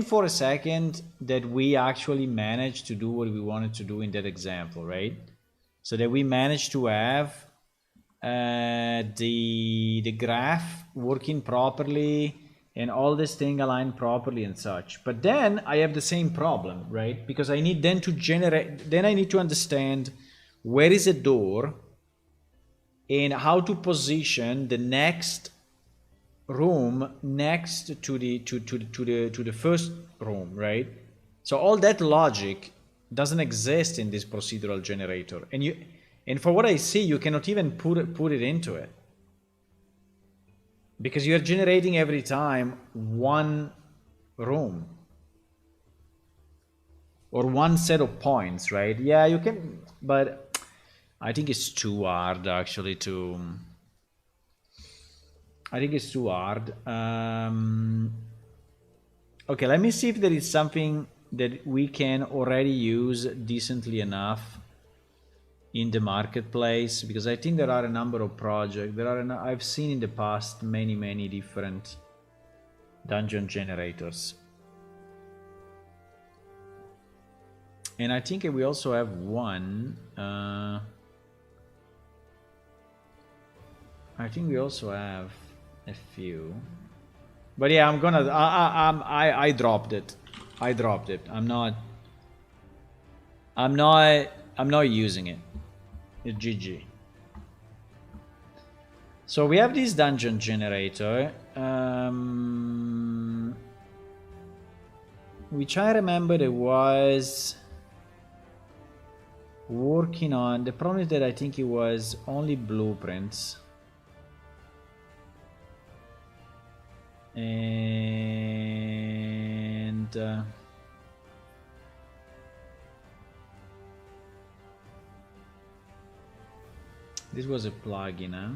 for a second that we actually managed to do what we wanted to do in that example, right? So that we managed to have the graph working properly and all this thing aligned properly and such. But then I have the same problem, right? Because I need then to generate, then I need to understand where is a door and how to position the next room next to the first room, right? So all that logic doesn't exist in this procedural generator, and for what I see, you cannot even put it into it, because you are generating every time one room or one set of points, right? Yeah, you can, but I think it's too hard actually to... I think it's too hard. Okay, let me see if there is something that we can already use decently enough in the marketplace, because I think there are a number of projects. I've seen in the past many different dungeon generators. And I think we also have one. I think we also have a few, but yeah, I dropped it. I'm not using it. It's GG. So we have this dungeon generator, which I remember there was working on. The problem is that I think it was only blueprints. And this was a plugin, huh?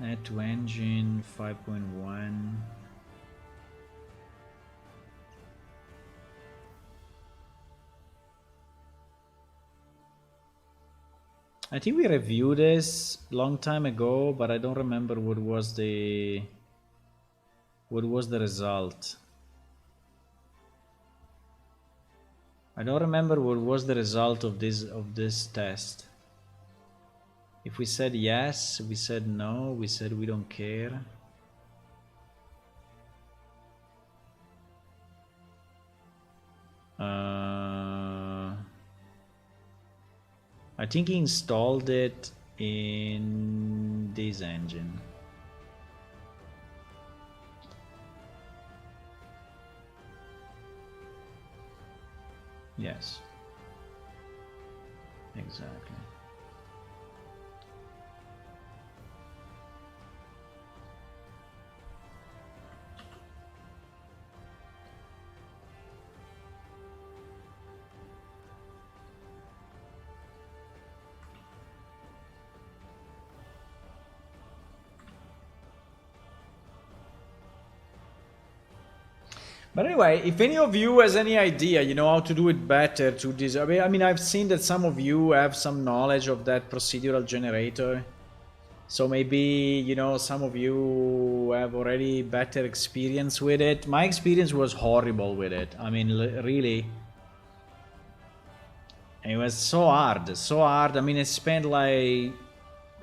Add to engine 5.1. I think we reviewed this long time ago, but I don't remember what was the result. I don't remember what was the result of this test. If we said yes, we said no, we said we don't care. I think he installed it in this engine. Yes. Exactly. But anyway, if any of you has any idea, you know, how to do it better to this, I mean, I've seen that some of you have some knowledge of that procedural generator. So maybe, you know, some of you have already better experience with it. My experience was horrible with it. I mean, really. It was so hard, so hard. I mean, I spent like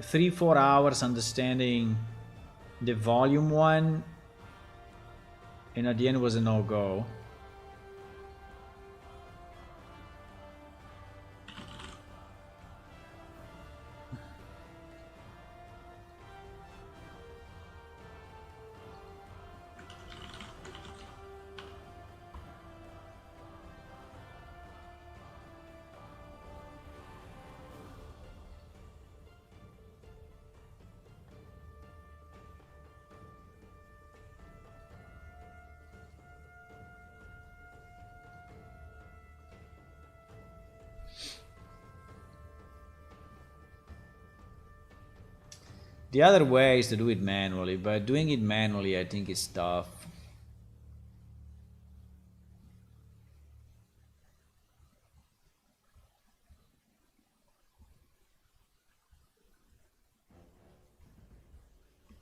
3-4 hours understanding the volume one, and at the end it was a no-go. The other way is to do it manually, but doing it manually I think is tough.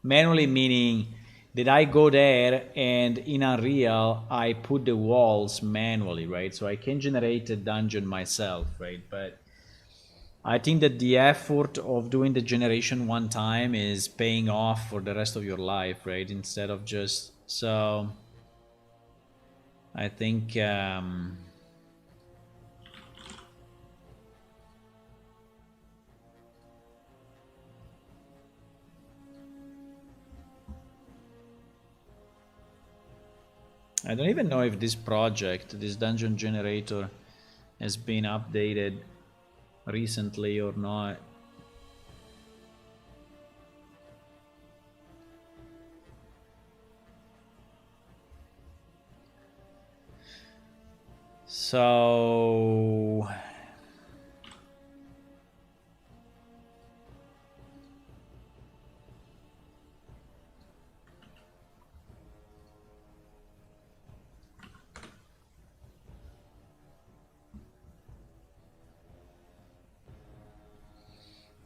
Manually meaning that I go there and in Unreal I put the walls manually, right? So I can generate a dungeon myself, right? But I think that the effort of doing the generation one time is paying off for the rest of your life, right? Instead of just... So I think I don't even know if this project, this dungeon generator, has been updated recently or not. So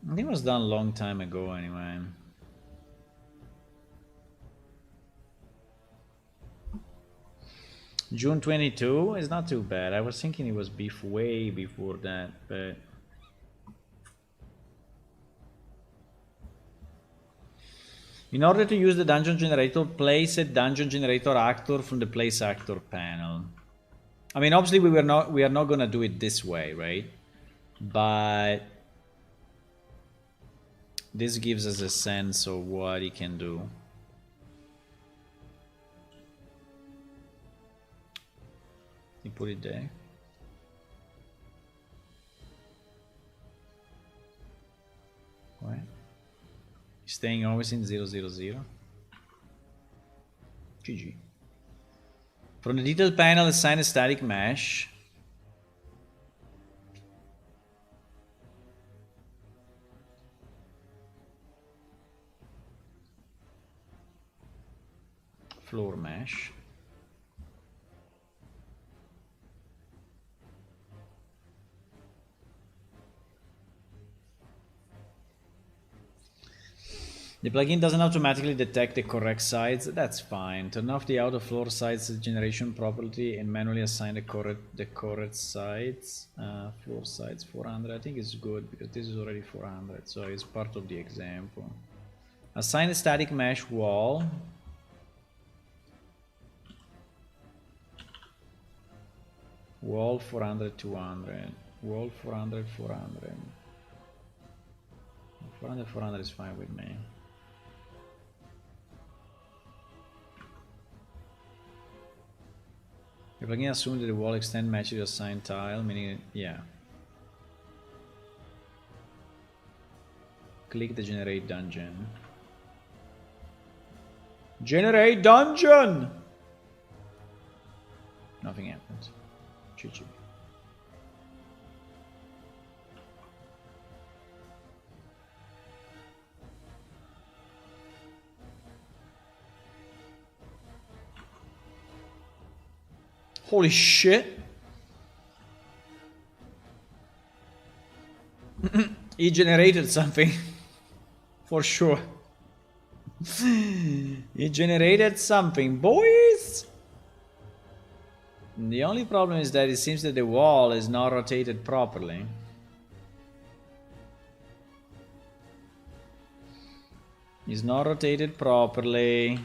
I think it was done a long time ago anyway. June 22 is not too bad. I was thinking it was way before that, but in order to use the dungeon generator, place a dungeon generator actor from the place actor panel. I mean, obviously we are not gonna do it this way, right? But this gives us a sense of what he can do. You put it there. Right. Staying always in 000. GG. From the detail panel, assign a static mesh. Floor mesh. The plugin doesn't automatically detect the correct sides. That's fine. Turn off the auto floor sides generation property and manually assign the correct sides. Floor sides 400. I think it's good because this is already 400, so it's part of the example. Assign a static mesh wall. Wall 400 200. Wall 400 400. 400 400 is fine with me. The plugin assumes that the wall extend matches your assigned tile, meaning, yeah. Click the generate dungeon. Generate dungeon! Nothing happens. GG. Holy shit. He generated something. For sure. He generated something, boys. The only problem is that it seems that the wall is not rotated properly. It's not rotated properly.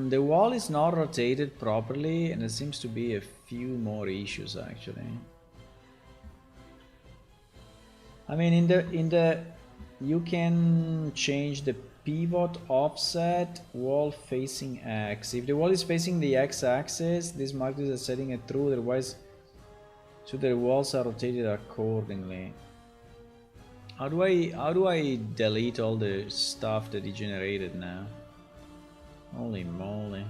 The wall is not rotated properly, and there seems to be a few more issues actually. I mean, in the you can change the pivot offset wall facing X. If the wall is facing the X-axis, this marks as a setting it true. Otherwise, so the walls are rotated accordingly. How do I delete all the stuff that he generated now? Holy moly.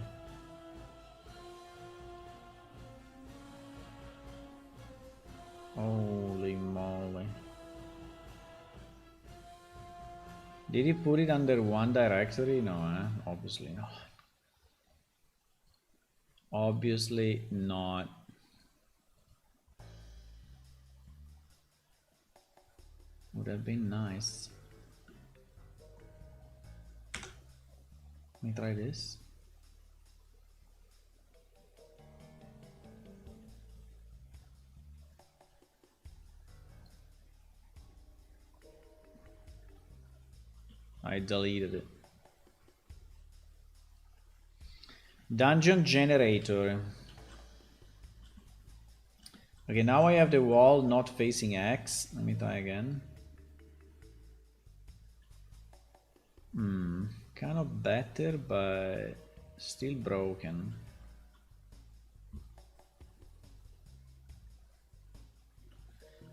Holy moly. Did he put it under one directory? No, obviously not. Obviously not. Would have been nice. Let me try this. I deleted it. Dungeon generator. Okay, now I have the wall not facing X. Let me try again. Kind of better, but still broken.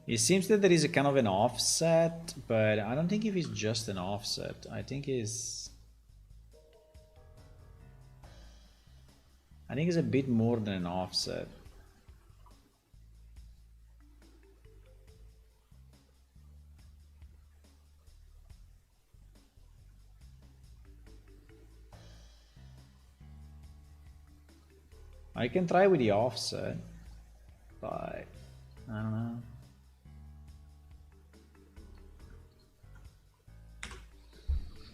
It seems that there is a kind of an offset, but I don't think if it's just an offset. I think it's a bit more than an offset. I can try with the offset, but I don't know.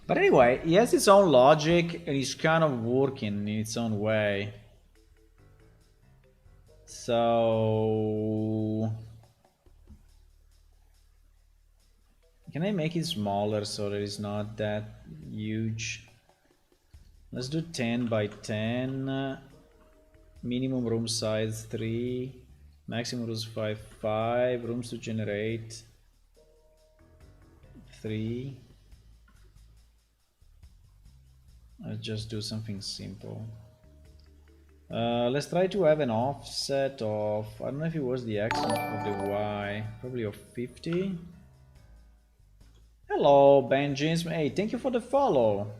But anyway, it has its own logic and it's kind of working in its own way. So can I make it smaller so that it's not that huge? Let's do 10 by 10. Minimum room size 3. Maximum rooms 5. Rooms to generate 3. Let's just do something simple. Let's try to have an offset of, I don't know if it was the X or the Y, probably of 50. Hello, Benjins. Hey, thank you for the follow.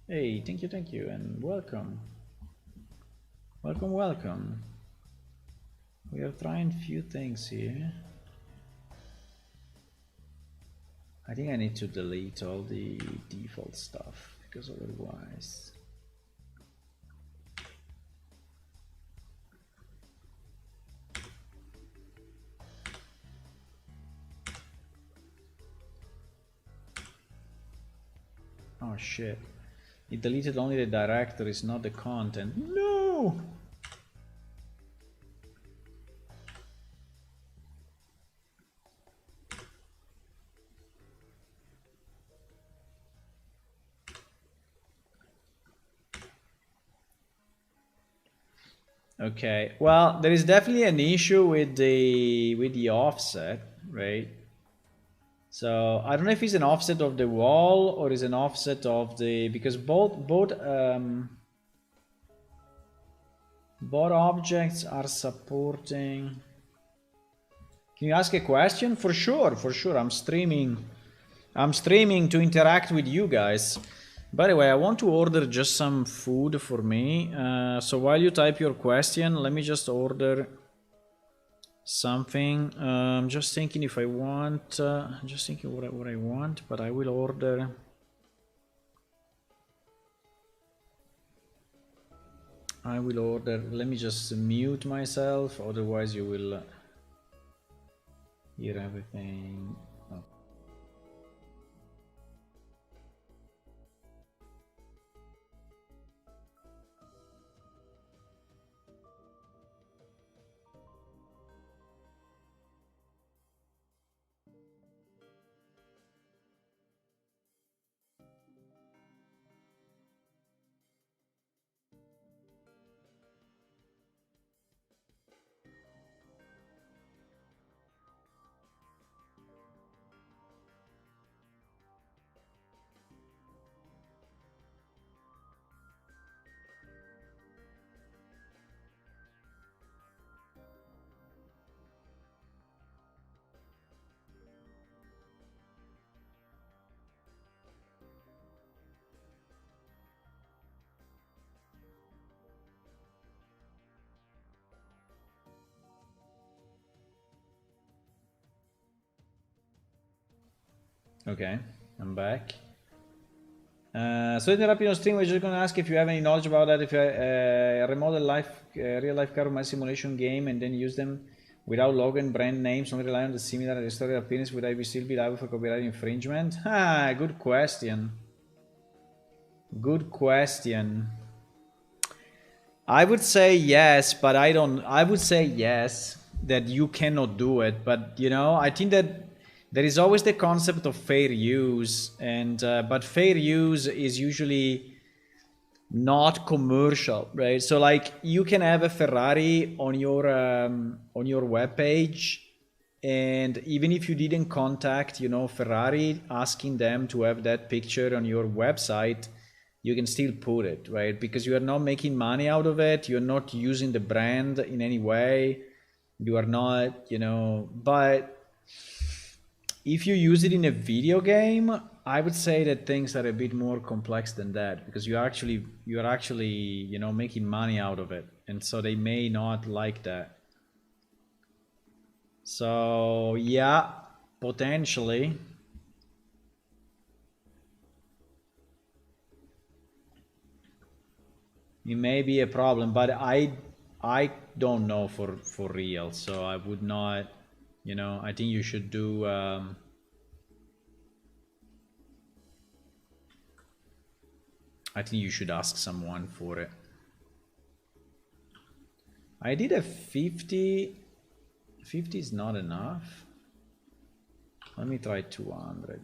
Hey, thank you, and welcome. Welcome. We are trying few things here. I think I need to delete all the default stuff because otherwise. Oh shit. It deleted only the directories, not the content. No! Okay, well, there is definitely an issue with the offset, right? So I don't know if it's an offset of the wall or is an offset of the, because both objects are supporting. Can you ask a question? For sure. I'm streaming to interact with you guys. By the way, I want to order just some food for me. So while you type your question, let me just order something. I'm just thinking if I want, just thinking what I want, but I will order. Let me just mute myself, otherwise you will hear everything. Oh. Okay, I'm back. So in the Rapino stream, we're just going to ask if you have any knowledge about that. If you remodel real life car my simulation game and then use them without logo and brand names, only rely on the similar historical appearance, would I still be liable for copyright infringement? Ah, good question. Good question. I would say yes, but I don't. I would say yes that you cannot do it, but you know, I think that there is always the concept of fair use, and but fair use is usually not commercial, right? So like you can have a Ferrari on your web page, and even if you didn't contact, you know, Ferrari asking them to have that picture on your website, you can still put it, right? Because you are not making money out of it, you're not using the brand in any way, you are not, you know. But if you use it in a video game, I would say that things are a bit more complex than that, because you're actually, you know, making money out of it, and so they may not like that. So yeah, potentially. It may be a problem, but I don't know for real, so I would not, you know. I think you should do I think you should ask someone for it. I did a 50. 50 is not enough. Let me try 200.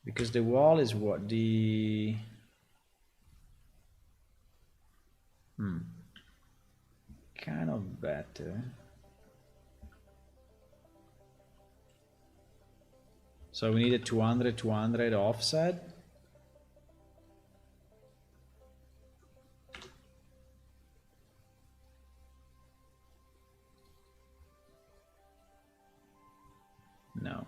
Because the wall is what the kind of better. So we need a 200 offset. No.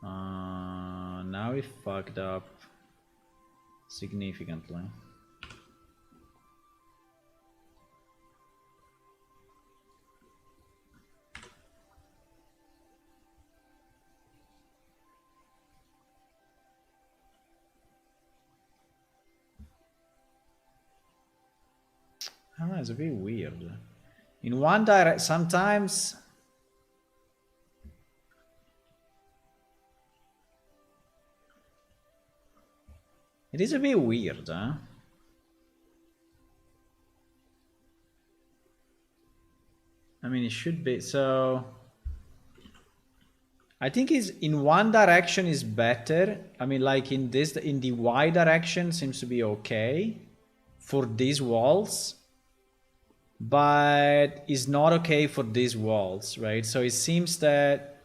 Now we fucked up significantly. I don't know, it's a bit weird. In one direct, sometimes it is a bit weird, huh? I mean, it should be, so I think is in one direction is better. I mean, like in this, in the Y direction seems to be okay for these walls, but is not okay for these walls, right? So it seems that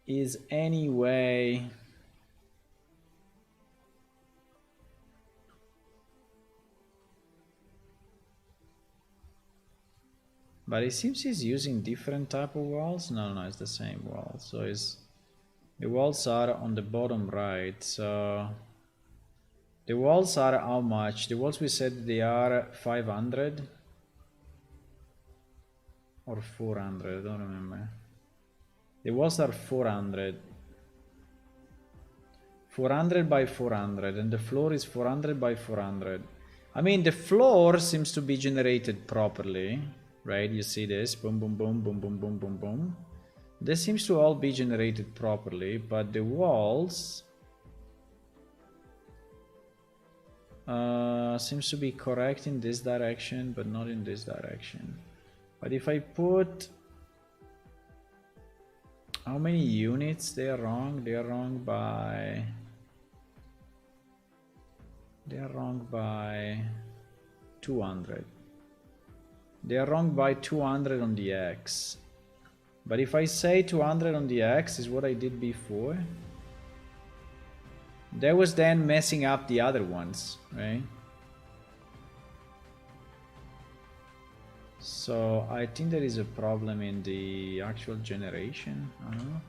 is anyway. But it seems he's using different type of walls. No, it's the same wall. So it's, the walls are on the bottom right. So The walls are how much? The walls we said they are 500 or 400, I don't remember. The walls are 400. 400 by 400, and the floor is 400 by 400. I mean, the floor seems to be generated properly, right? You see this, boom, boom, boom, boom, boom, boom, boom, boom. This seems to all be generated properly, but the walls seems to be correct in this direction, but not in this direction. But if I put how many units they are wrong? They are wrong by 200. They are wrong by 200 on the X. But if I say 200 on the X is what I did before, that was then messing up the other ones, right? So I think there is a problem in the actual generation. I don't know.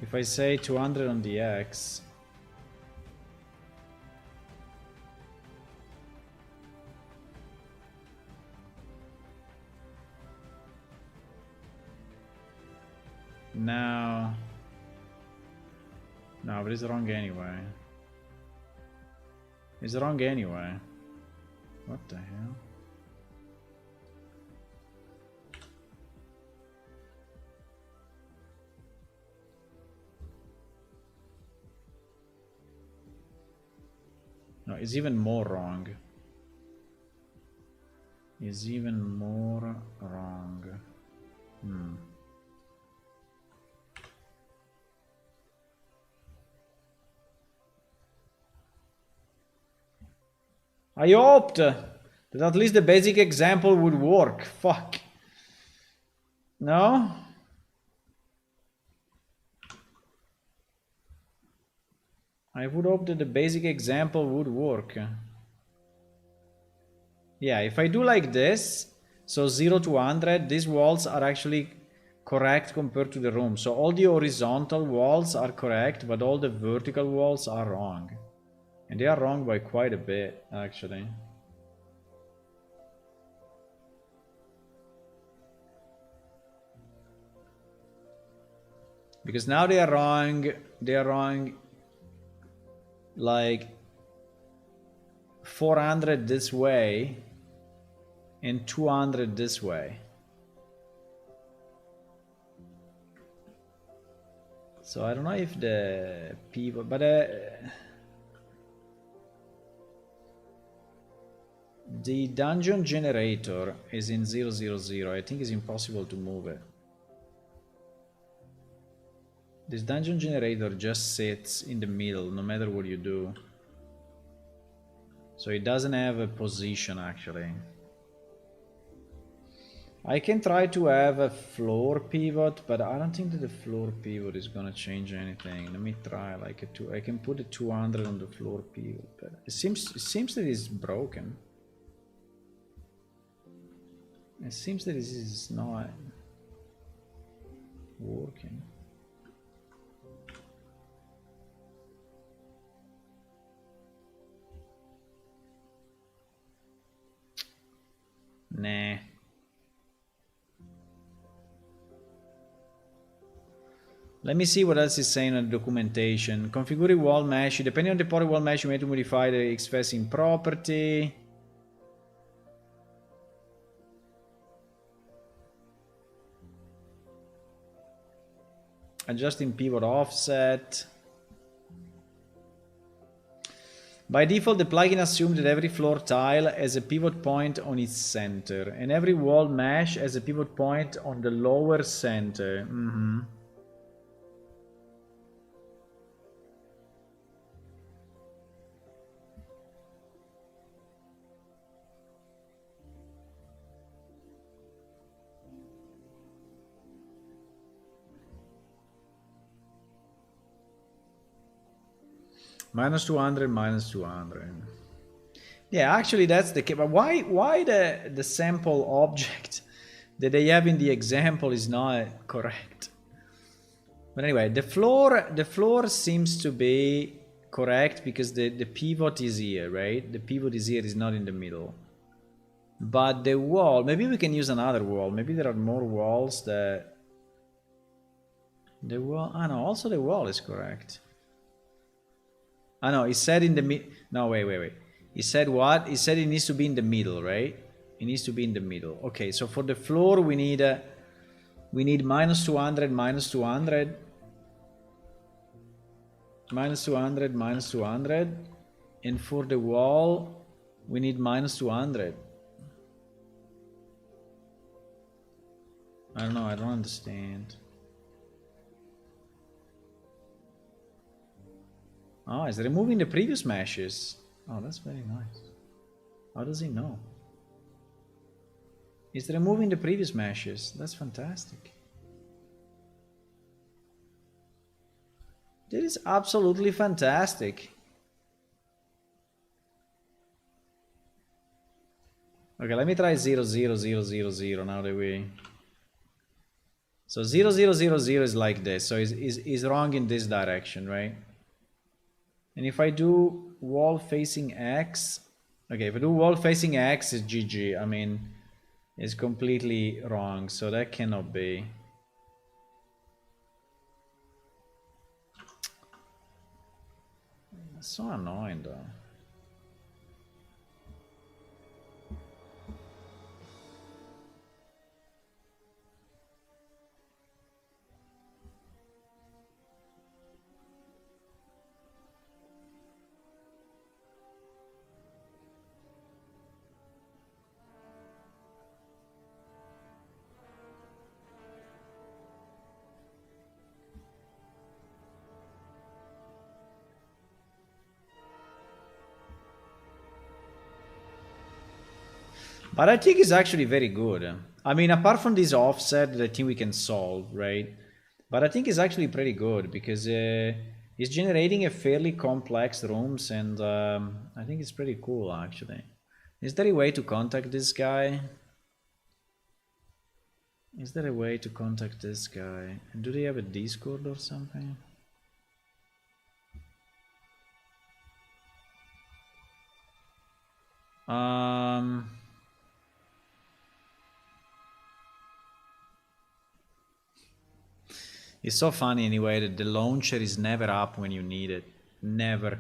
If I say 200 on the X, now, no, but it's wrong anyway. It's wrong anyway. What the hell? No, it's even more wrong. It's even more wrong. I hoped that at least the basic example would work. Fuck. No? I would hope that the basic example would work. Yeah, if I do like this, so 0 to 100, these walls are actually correct compared to the room. So all the horizontal walls are correct, but all the vertical walls are wrong. And they are wrong by quite a bit, actually. Because now they are wrong like 400 this way and 200 this way. So I don't know if the people, but the dungeon generator is in 000. I think it's impossible to move it. This dungeon generator just sits in the middle, no matter what you do. So it doesn't have a position, actually. I can try to have a floor pivot, but I don't think that the floor pivot is gonna change anything. Let me try like I can put a 200 on the floor pivot, but it seems that it's broken. It seems that this is not working. Nah. Let me see what else is saying on the documentation. Configure wall mesh. Depending on the part of wall mesh, you may have to modify the X-facing property. Adjusting pivot offset. By default, the plugin assumes that every floor tile has a pivot point on its center, and every wall mesh has a pivot point on the lower center. -200, -200. Yeah, actually that's the case. But why the sample object that they have in the example is not correct? But anyway, the floor seems to be correct because the pivot is here, right? The pivot is here, is not in the middle. But the wall, maybe we can use another wall. Maybe there are more walls that the wall. Ah no, also the wall is correct. Ah no, he said in the mid. No, wait. He said what? He said it needs to be in the middle, right? It needs to be in the middle. Okay, so for the floor we need minus 200, minus 200, minus 200, minus 200, and for the wall we need minus 200. I don't know. I don't understand. Oh, it's removing the previous meshes. Oh, that's very nice. How does he know? It's removing the previous meshes. That's fantastic. That is absolutely fantastic. Okay, let me try 0, 0, 0, 0, 0 now that we... So 0, 0, 0, 0 is like this. So it's wrong in this direction, right? And if I do wall facing X, okay, if I do wall facing X, it's GG. I mean, it's completely wrong. So that cannot be. That's so annoying though. But I think it's actually very good. I mean, apart from this offset that I think we can solve, right? But I think it's actually pretty good because it's generating a fairly complex rooms, and I think it's pretty cool actually. Is there a way to contact this guy? Is there a way to contact this guy? Do they have a Discord or something? It's so funny anyway that the launcher is never up when you need it. Never.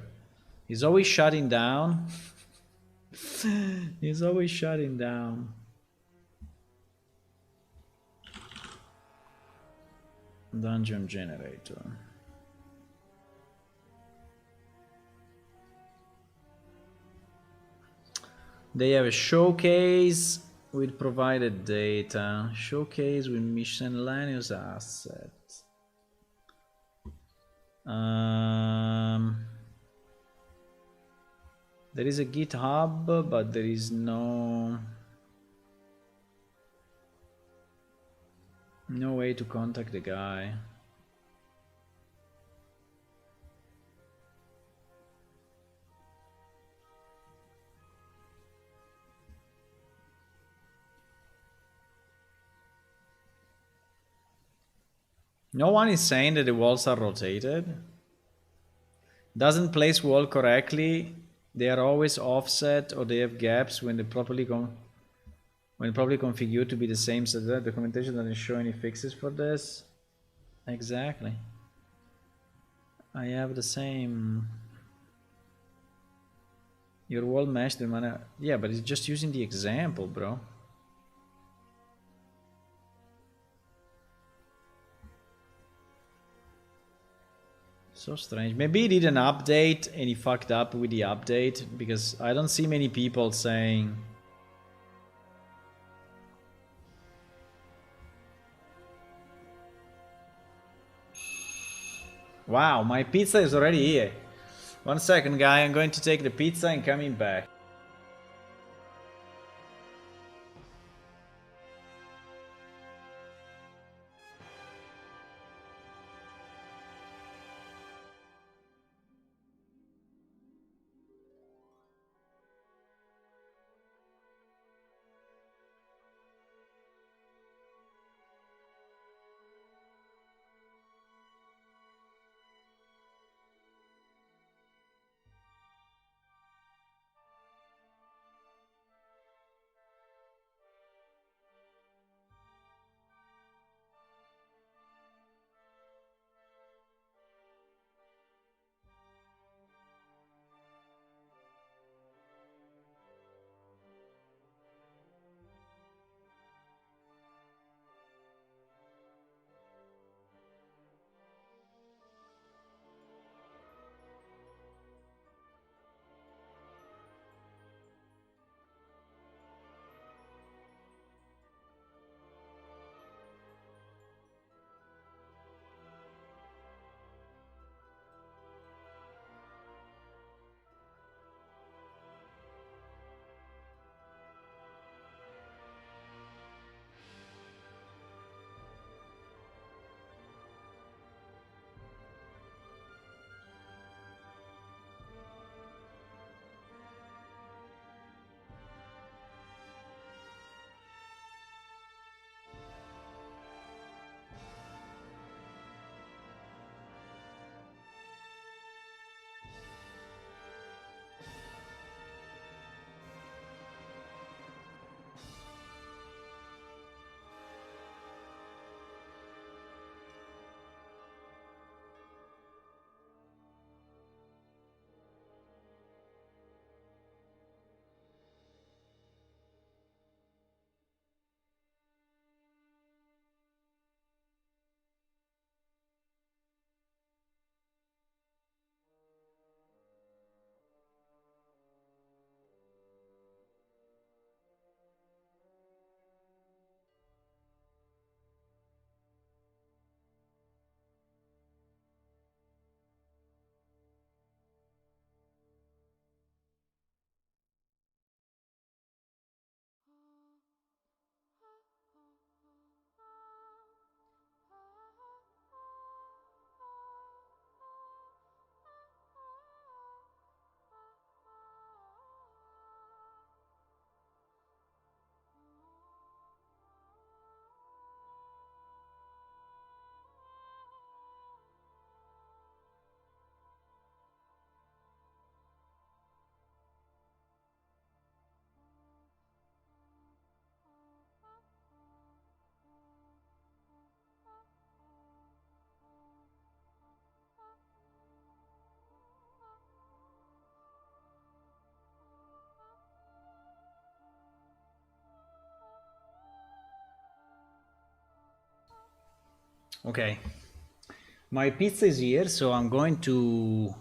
It's always shutting down. It's always shutting down. Dungeon generator. They have a showcase with provided data. Showcase with miscellaneous assets. There is a GitHub, but there is no way to contact the guy. No one is saying that the walls are rotated. Doesn't place wall correctly. They are always offset or they have gaps when they properly configured to be the same. So that documentation doesn't show any fixes for this. Exactly. I have the same. Your wall mesh, the mana. Yeah, but it's just using the example, bro. So strange. Maybe he did an update and he fucked up with the update because I don't see many people saying. Wow, my pizza is already here. 1 second, guy. I'm going to take the pizza and coming back. Okay. My pizza is here, so I'm going to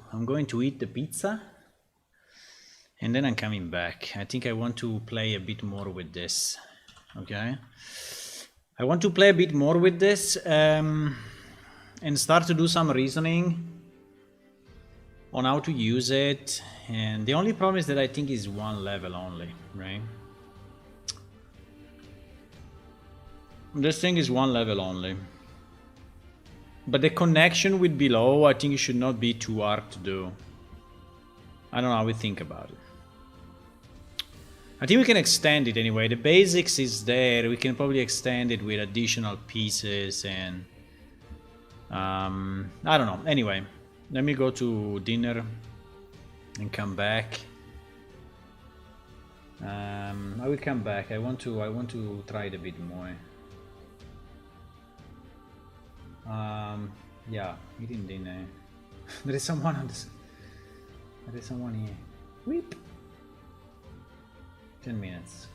eat the pizza. And then I'm coming back. I think I want to play a bit more with this. Okay. I want to play a bit more with this and start to do some reasoning on how to use it. And the only problem is that I think it's one level only, right? This thing is one level only. But the connection with below, I think it should not be too hard to do. I don't know how we think about it. I think we can extend it anyway. The basics is there. We can probably extend it with additional pieces and I don't know. Anyway, let me go to dinner and come back. I will come back. I want to try it a bit more. Yeah, eating dinner. There is someone on this. There is someone here. Weep. 10 minutes.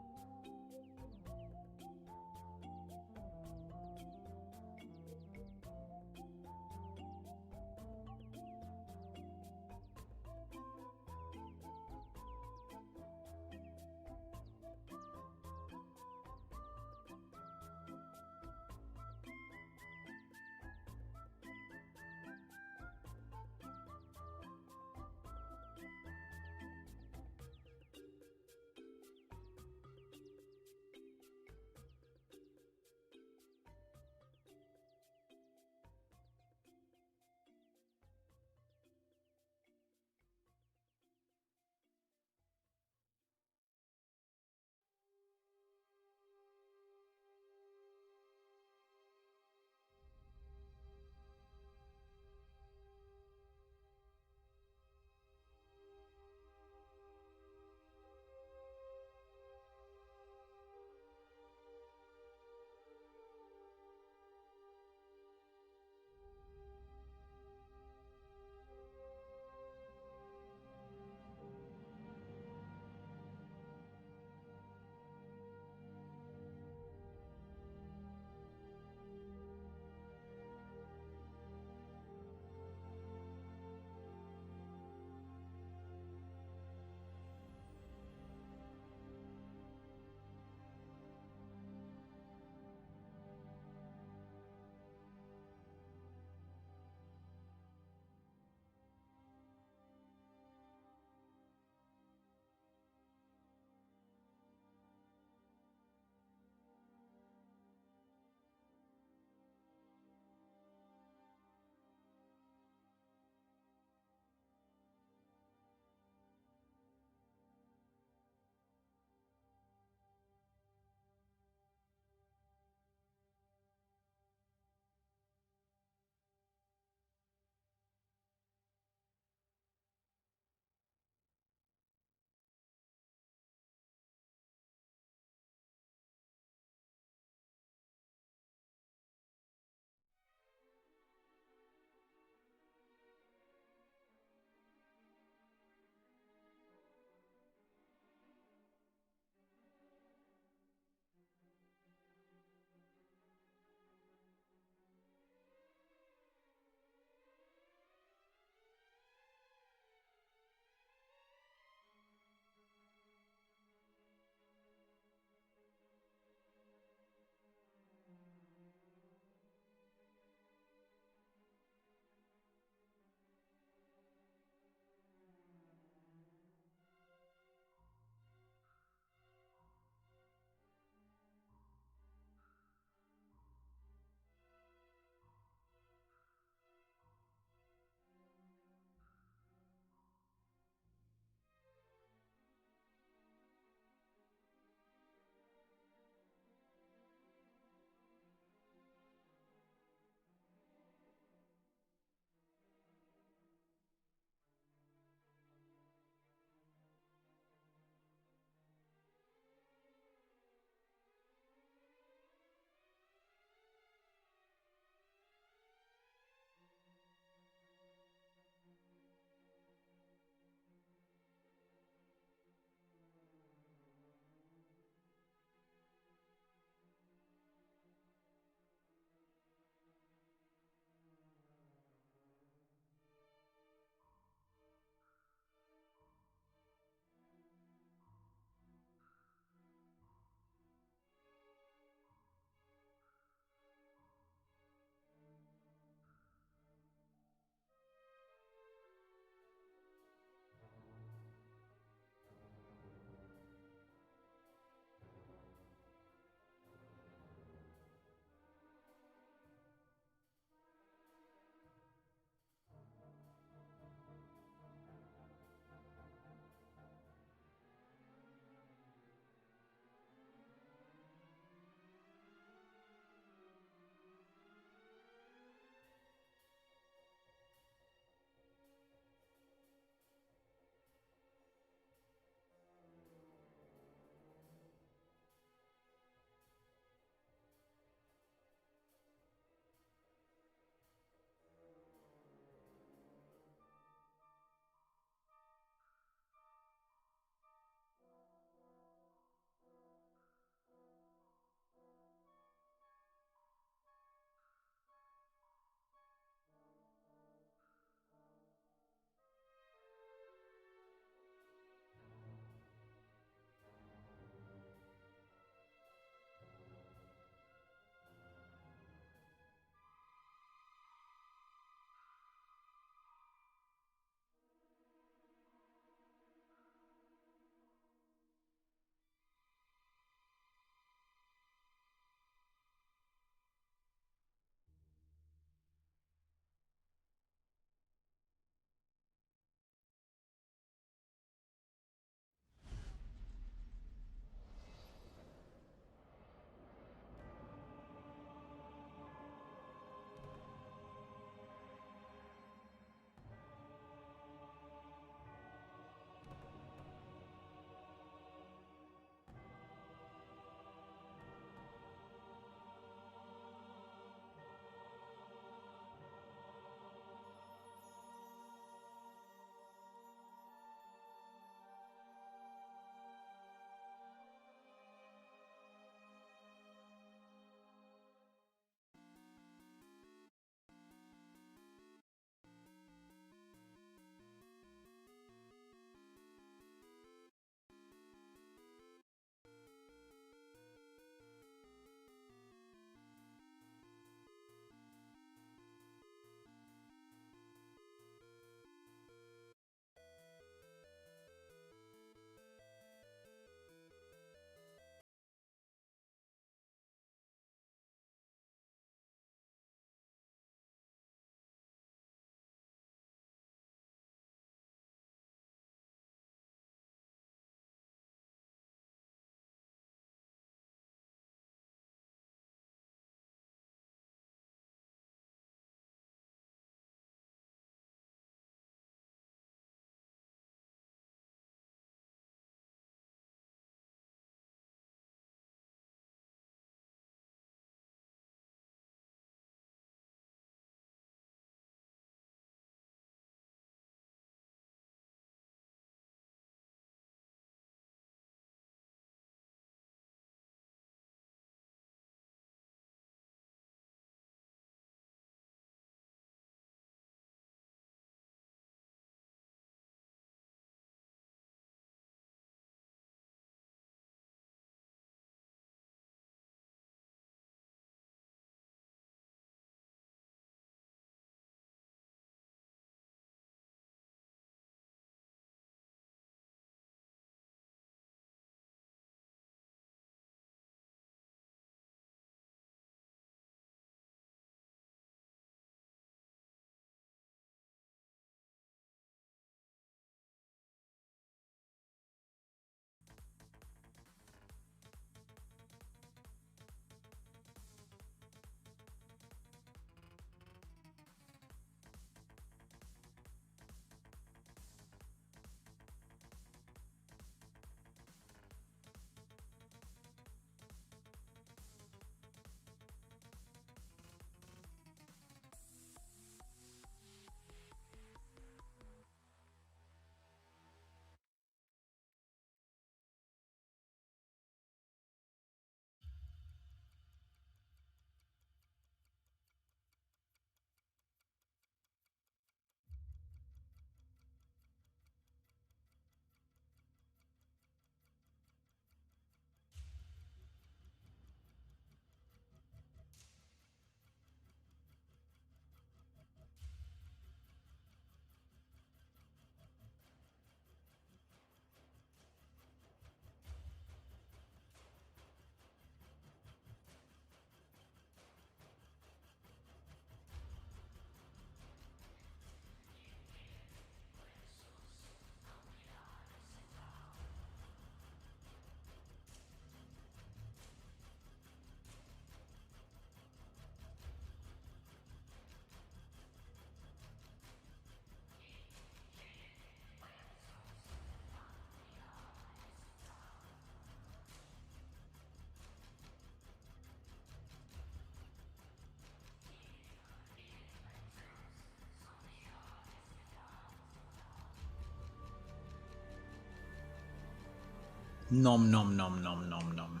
Nom nom nom nom nom nom.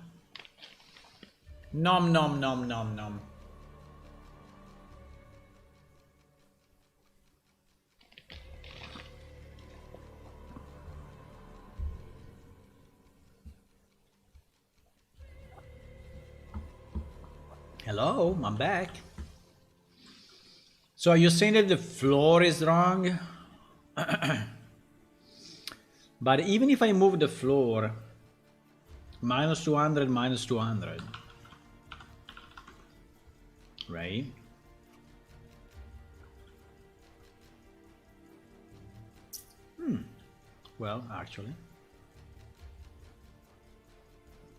Nom nom nom nom nom. Hello, I'm back. So you're saying that the floor is wrong? But even if I move the floor, minus 200, minus 200, right? Well, actually.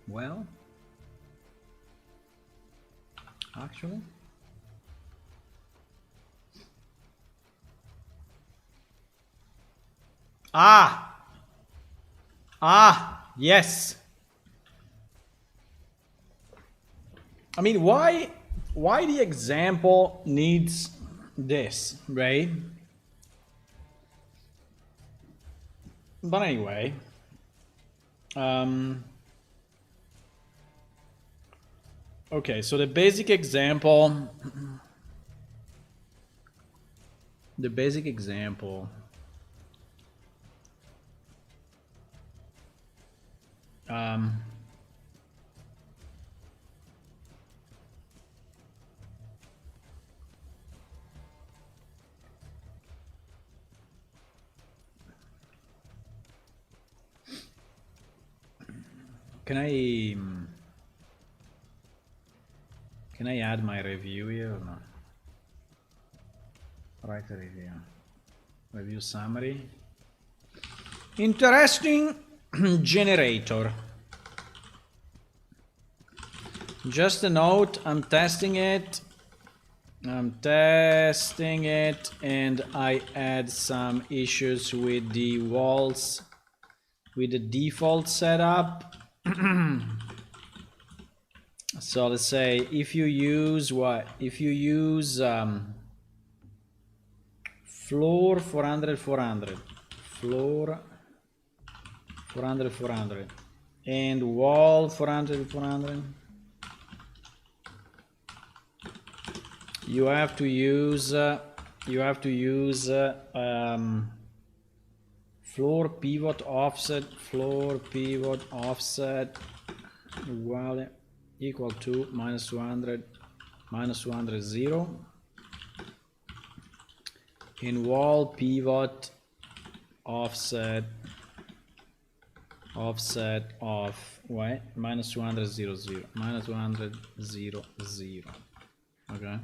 Well, actually. Yes. I mean, why the example needs this, right? But anyway, okay, so the basic example, um, can I add my review here or not? Write a review. Review summary. Interesting generator. Just a note, I'm testing it, and I had some issues with the walls, with the default setup. So let's say if you use floor 400 400, floor 400 400, and wall 400 400, you have to use floor pivot offset well equal to minus 200 0, in wall pivot offset of what, minus 200 0 0, minus 200 0 0. Okay.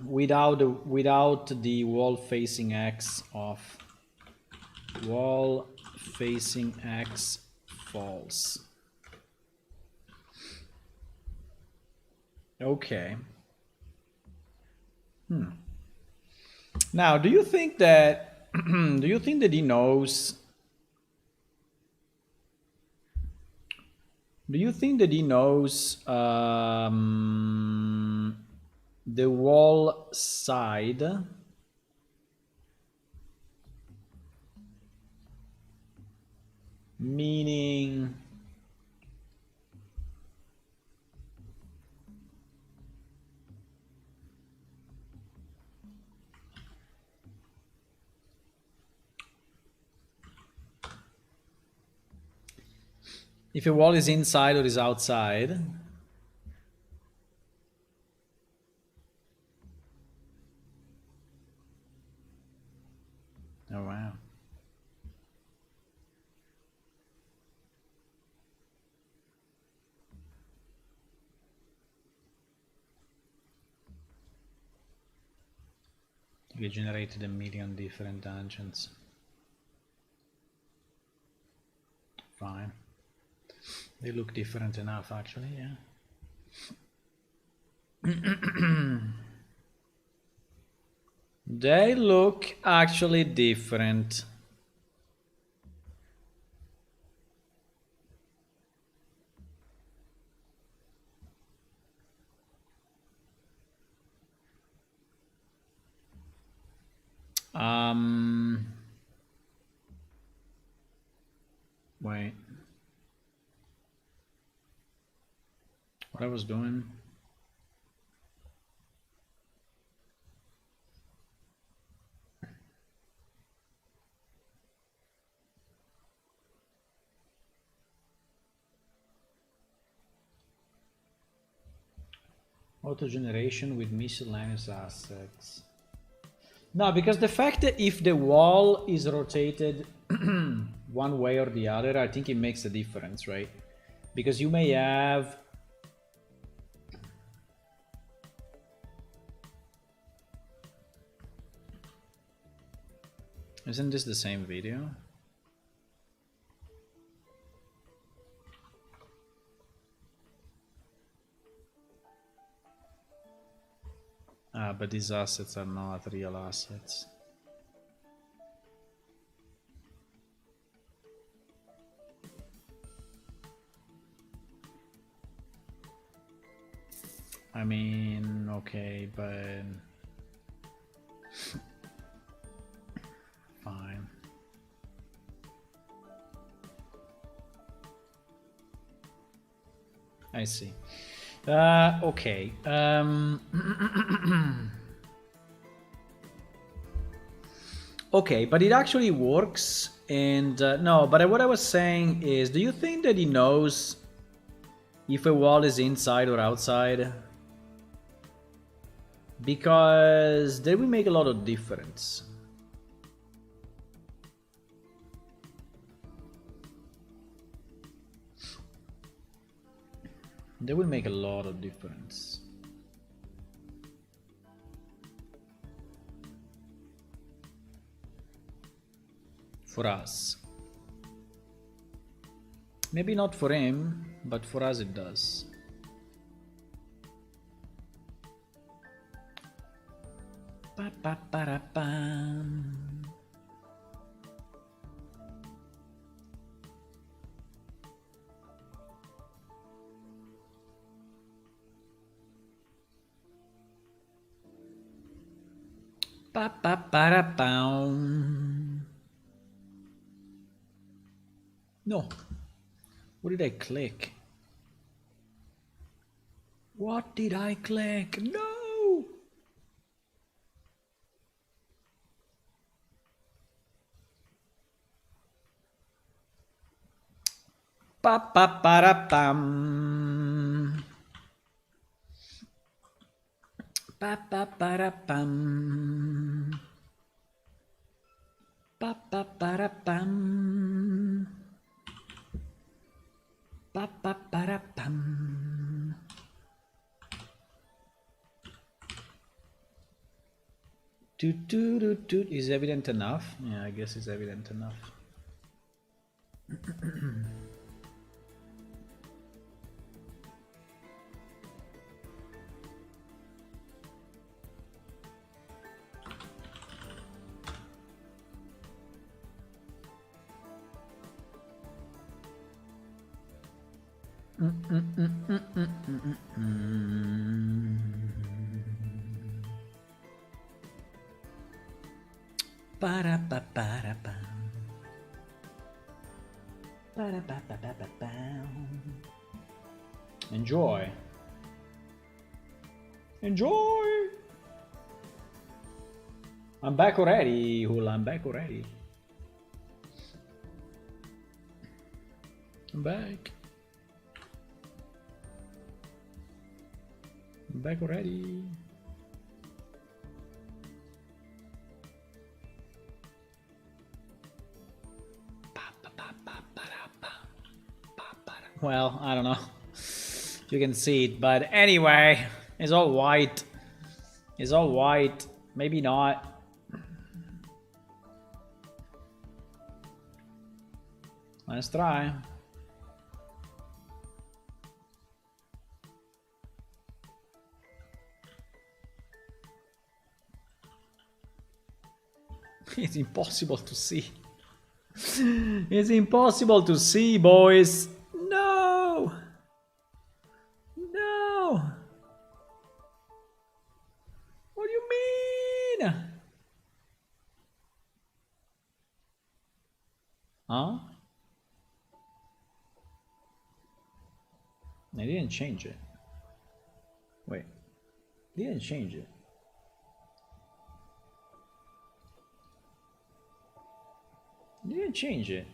Without the wall facing X off. Wall facing X false. Okay. Now, do you think that he knows? Do you think that he knows the wall side? Meaning if a wall is inside or is outside. Oh wow. We generated 1 million different dungeons. Fine. They look different enough, actually, yeah. They look actually different. Wait. What I was doing? Auto generation with miscellaneous assets. No, because the fact that if the wall is rotated one way or the other, I think it makes a difference, right? Because you may have... Isn't this the same video? Ah, but these assets are not real assets. I mean, okay, but... Fine. I see. Okay. Okay, but it actually works. And no, but what I was saying is, do you think that he knows if a wall is inside or outside? Because that will make a lot of difference. That will make a lot of difference. For us. Maybe not for him, but for us it does. Pa pa pa ra pam. Pa pa pa ra pam. No. What did I click? What did I click? No! Pa pa pa ra pam. Pa pa pa ra pam. Pa pa pa ra pam. Pa pa pa ra pam. Is evident enough? Yeah, I guess it's evident enough. Enjoy. Enjoy. I'm back already, Hula. I'm back already. I'm back. I'm back already. Well, I don't know. You can see it, but anyway, it's all white. It's all white. Maybe not. Let's try. It's impossible to see. It's impossible to see, boys. No! No! What do you mean? Huh? I didn't change it. Wait, didn't change it. Didn't change it.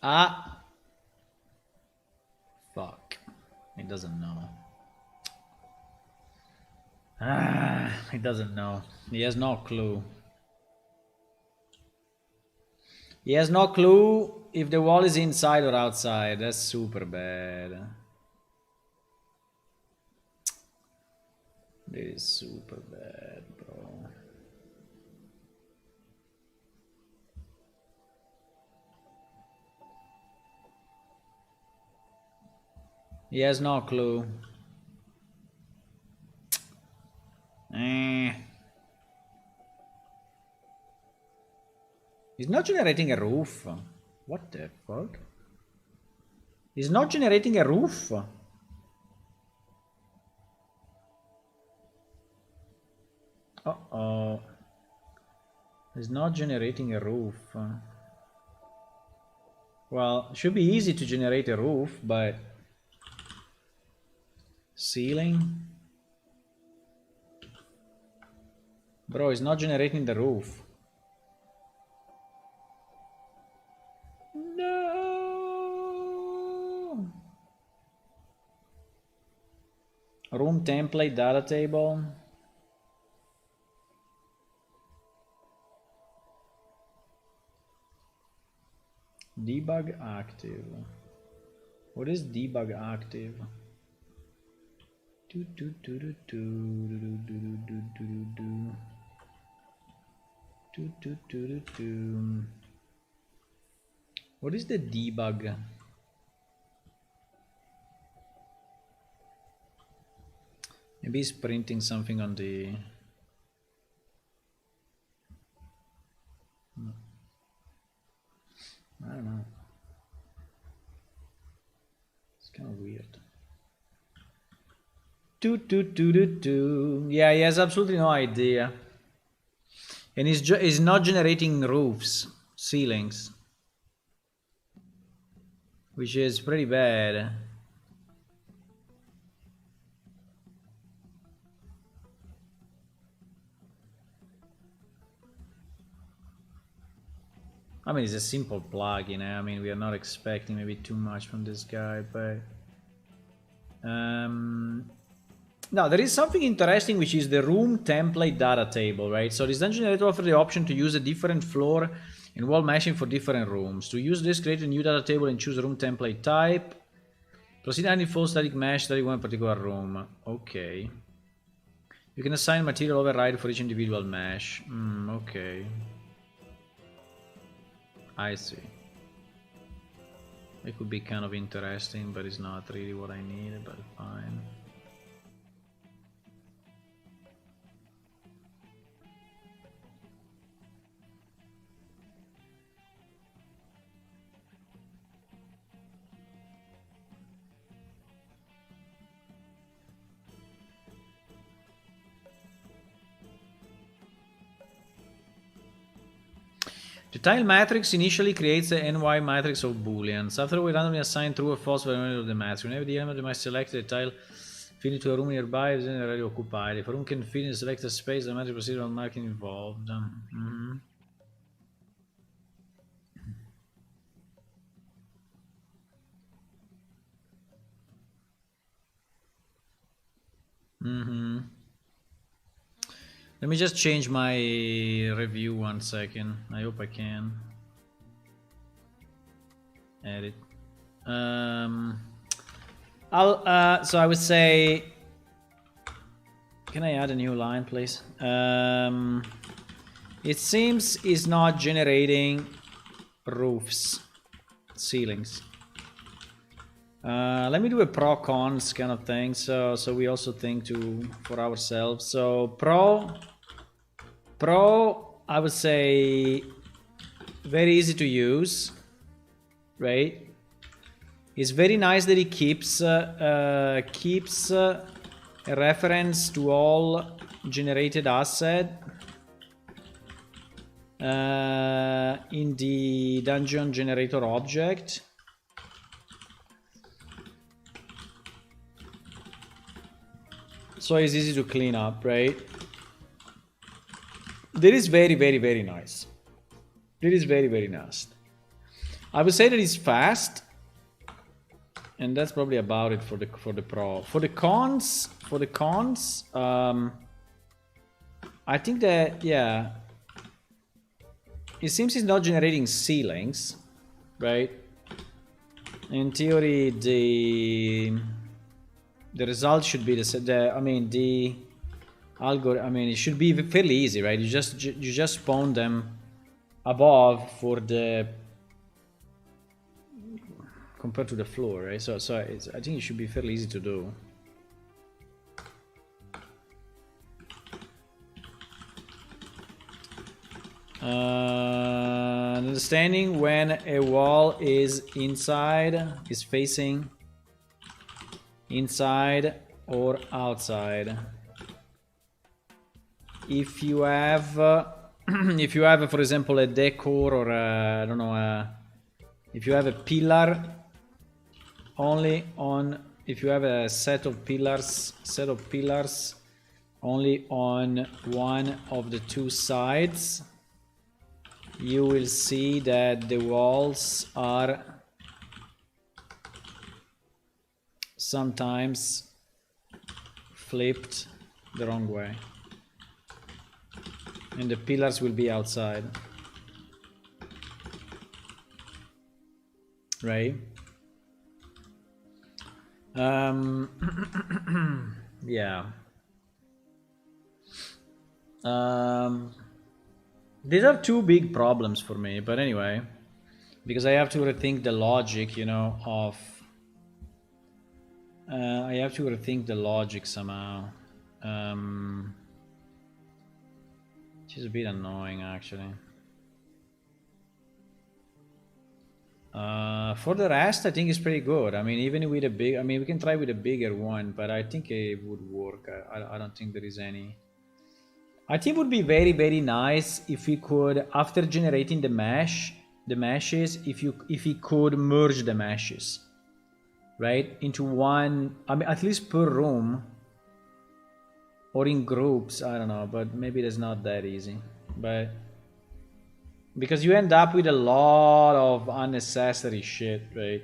Ah, fuck. It doesn't know. Ah, he doesn't know. He has no clue. He has no clue if the wall is inside or outside. That's super bad. This is super bad, bro. He has no clue. He's not generating a roof. What the fuck? He's not generating a roof. Uh-oh. He's not generating a roof. Well, it should be easy to generate a roof, but... Ceiling? Bro, he's not generating the roof. No! Room template data table. Debug active. What is debug active? What is the debug? Maybe he's printing something on the... I don't know. It's kind of weird. Yeah, he has absolutely no idea. And he's not generating roofs, ceilings. Which is pretty bad. I mean, it's a simple plugin. I mean, we are not expecting maybe too much from this guy, but... Now, there is something interesting, which is the room template data table, right? So this dungeon generator offers the option to use a different floor and wall meshing for different rooms. To use this, create a new data table and choose a room template type. Proceed any full static mesh that you want a particular room. Okay. You can assign material override for each individual mesh. Okay. I see. It could be kind of interesting, but it's not really what I need, but fine. The tile matrix initially creates a NY matrix of booleans. After we randomly assign true or false value of the matrix, whenever the element might select a tile fit into a room nearby is already occupied. If a room can fit in a selected space, the matrix procedural marking involved. Let me just change my review 1 second. I hope I can. Edit. So I would say, can I add a new line, please? It seems it's not generating roofs, ceilings. Let me do a pro cons kind of thing, so we also think for ourselves. So pro, I would say very easy to use, right? It's very nice that it keeps a reference to all generated asset. in the dungeon generator object. So it's easy to clean up, right? That is very, very, very nice. It is very, very nice. I would say that it's fast, and that's probably about it for the pro. For the cons, I think that, yeah, it seems it's not generating ceilings, right? In theory, the result should be the algorithm. I mean, it should be fairly easy, right? You just spawn them above for the compared to the floor, right? So I think it should be fairly easy to do. Understanding when a wall is facing inside or outside. If you have for example a decor or I don't know, if you have a pillar only on, if you have a set of pillars only on one of the two sides, you will see that the walls are sometimes flipped the wrong way, and the pillars will be outside, right? Yeah. These are two big problems for me, but anyway, because I have to rethink the logic, you know, of I have to rethink the logic somehow, which is a bit annoying actually. For the rest, I think it's pretty good. I mean, even with a big, I mean, we can try with a bigger one, but I think it would work. I don't think there is any. I think it would be very, very nice if we could, after generating the meshes, if we could merge the meshes, right, into one. I mean, at least per room, or in groups. I don't know, but maybe that's not that easy. But because you end up with a lot of unnecessary shit, right?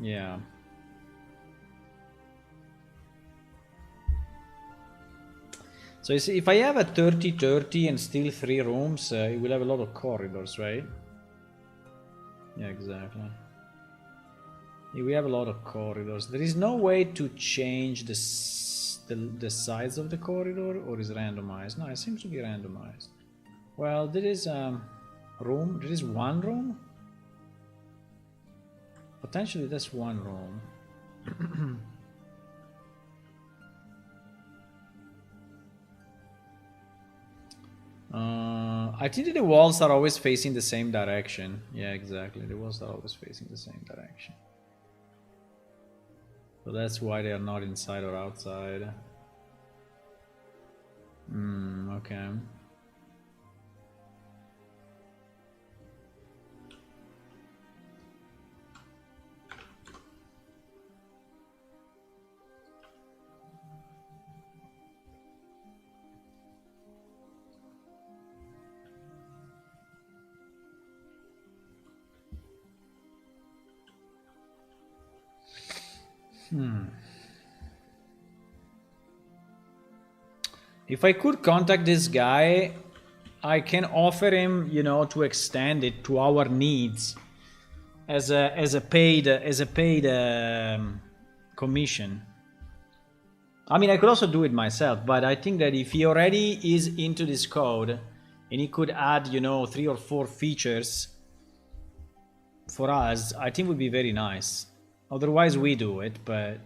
Yeah. So you see, if I have a 30-30 and still 3 rooms, it will have a lot of corridors, right? Yeah, exactly. We have a lot of corridors. There is no way to change the size of the corridor, or is it randomized? No, it seems to be randomized. Well, there is room. There is one room. Potentially, that's one room. I think that the walls are always facing the same direction. Yeah, exactly. The walls are always facing the same direction. So that's why they are not inside or outside. Okay. If I could contact this guy, I can offer him, you know, to extend it to our needs as a paid commission. I mean, I could also do it myself, but I think that if he already is into this code and he could add, you know, 3 or 4 features for us, I think would be very nice. Otherwise, we do it, but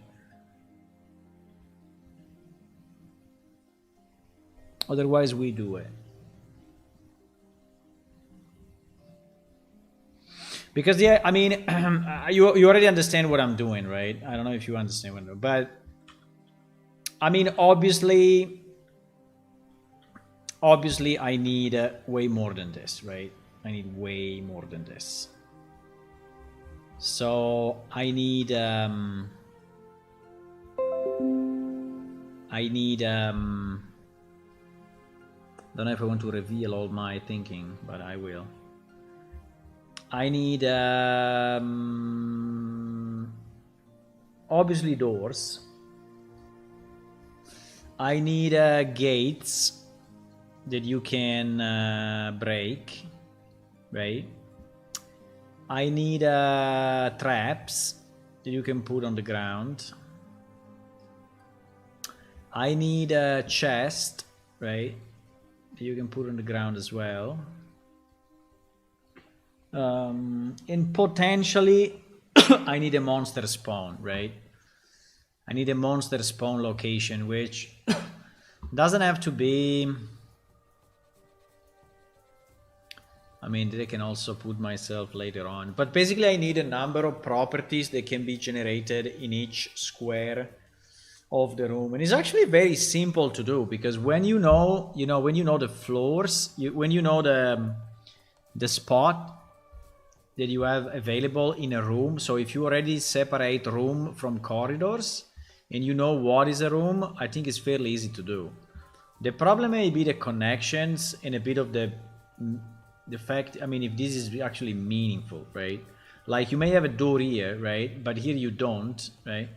otherwise we do it. Because I mean, you already understand what I'm doing, right? I don't know if you understand what I'm doing, but I mean, obviously I need way more than this, right? I need way more than this. So I need don't know if I want to reveal all my thinking, but I will. I need obviously doors. I need gates that you can break, right? I need traps that you can put on the ground. I need a chest, right? That you can put on the ground as well. And potentially I need a monster spawn, right? I need a monster spawn location, which doesn't have to be... I mean, they can also put myself later on. But basically I need a number of properties that can be generated in each square of the room. And it's actually very simple to do, because when you know the floors, when you know the spot that you have available in a room. So if you already separate room from corridors and you know what is a room, I think it's fairly easy to do. The problem may be the connections and a bit of the fact, I mean, if this is actually meaningful, right? Like you may have a door here, right? But here you don't, right?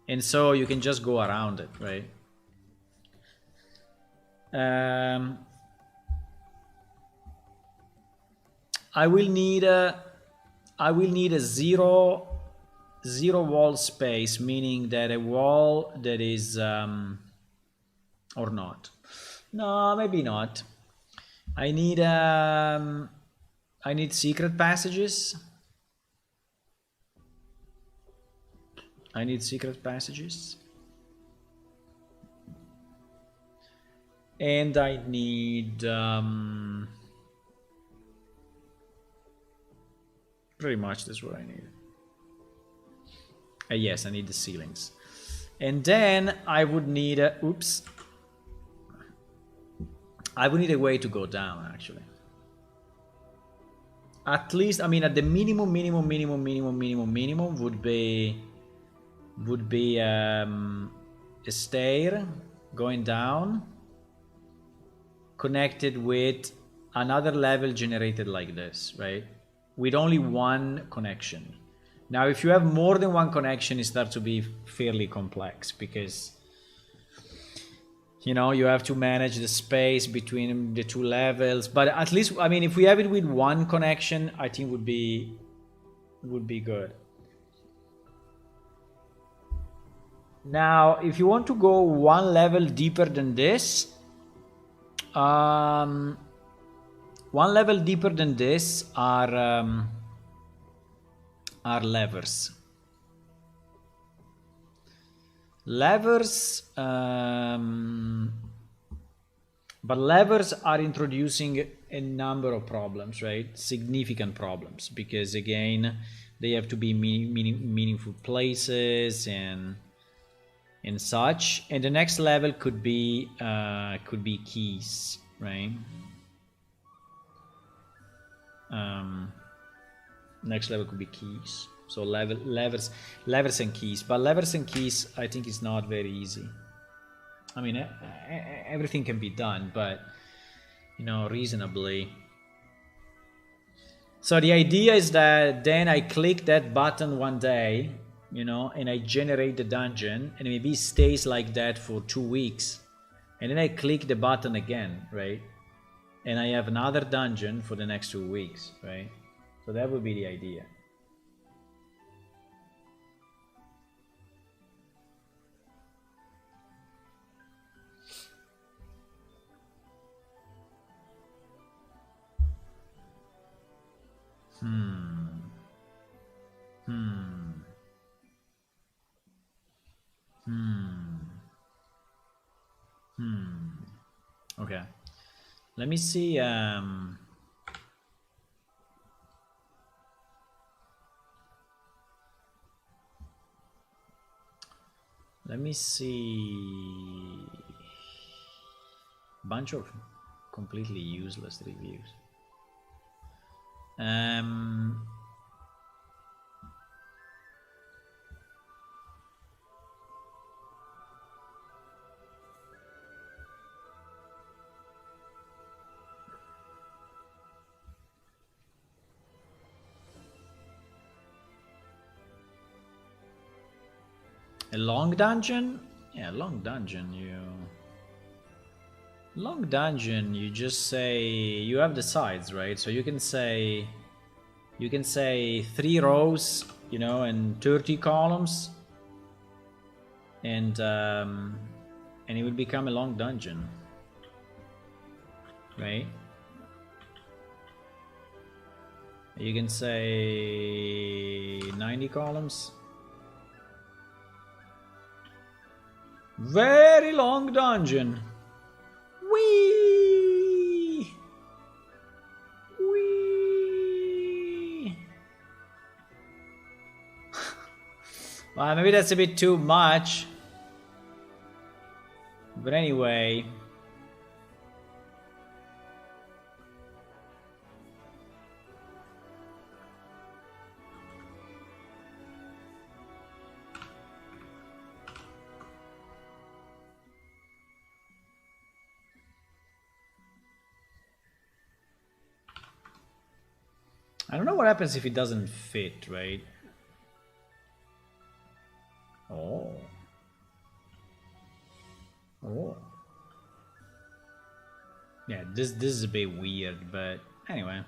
And so you can just go around it, right? I will need a zero wall space, meaning that a wall that is or not. No, maybe not. I need secret passages. I need secret passages. And I need pretty much that's what I need. Yes, I need the ceilings. And then I would need a, I would need a way to go down, actually. At least, I mean, at the minimum would be a stair going down, connected with another level generated like this, right? With only one connection. Now, if you have more than one connection, it starts to be fairly complex, because you know, you have to manage the space between the two levels. But at least, I mean, if we have it with one connection, I think would be good. Now, if you want to go one level deeper than this, one level deeper than this are levers. Levers, but levers are introducing a number of problems, right? Significant problems, because again, they have to be meaningful places and such. And the next level could be keys, right? Next level could be keys. So levers and keys. But levers and keys, I think, is not very easy. I mean, everything can be done, but you know, reasonably. So the idea is that then I click that button one day, you know, and I generate the dungeon, and maybe it stays like that for 2 weeks, and then I click the button again, right? And I have another dungeon for the next 2 weeks, right? So that would be the idea. Okay. Let me see. Let me see. Bunch of completely useless reviews. A long dungeon? Yeah, long dungeon. Long dungeon. You just say you have the sides, right? So you can say 3 rows, you know, and 30 columns, and it will become a long dungeon, right? You can say 90 columns. Very long dungeon. Whee! Whee! Well, maybe that's a bit too much. But anyway. I don't know what happens if it doesn't fit, right? Oh. Oh. Yeah, this is a bit weird, but anyway.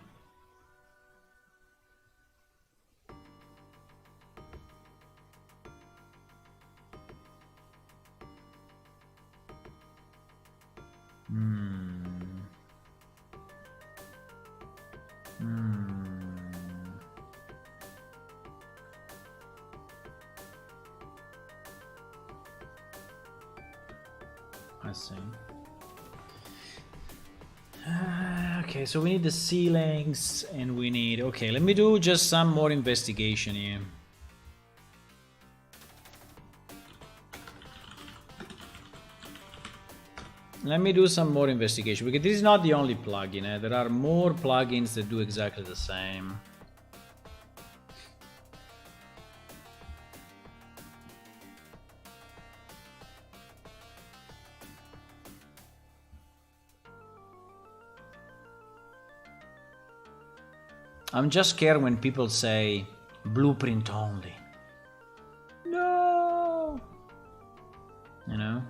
I see. Okay, so we need the ceilings and we need... Okay, let me do just some more investigation here. Let me do some more investigation, because this is not the only plugin. There are more plugins that do exactly the same. I'm just scared when people say blueprint only. No! You know?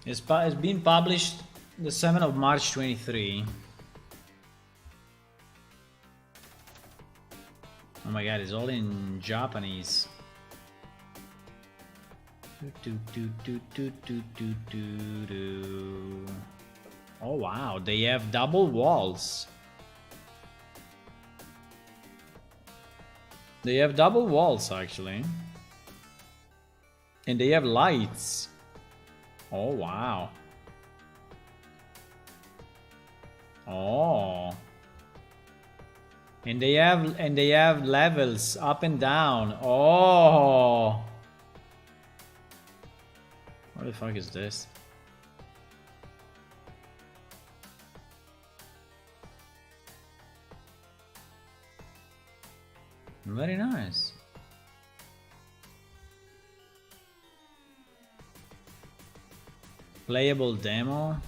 It's been published the 7th of March 23. Oh my god, it's all in Japanese. Oh wow, they have double walls. They have double walls actually. And they have lights. Oh wow. Oh. And they have levels up and down. Oh. What the fuck is this? Very nice. Playable demo.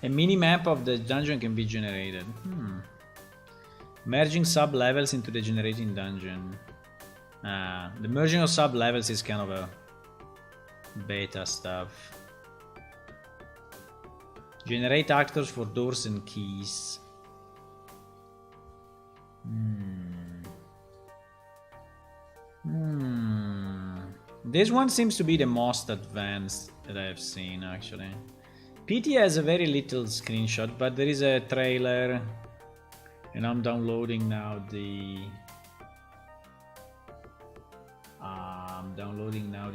A mini map of the dungeon can be generated. Merging sub levels into the generating dungeon. The merging of sub levels is kind of a beta stuff. Generate actors for doors and keys. This one seems to be the most advanced that I've seen, actually. PT has a very little screenshot, but there is a trailer, and I'm downloading now the...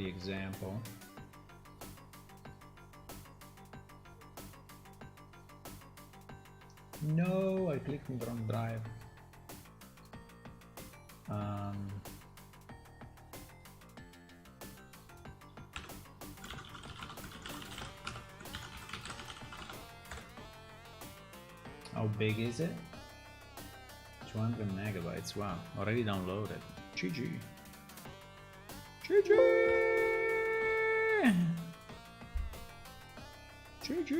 example. No, I clicked on the wrong drive. How big is it? 200 megabytes. Wow, already downloaded. GG. GG. GG.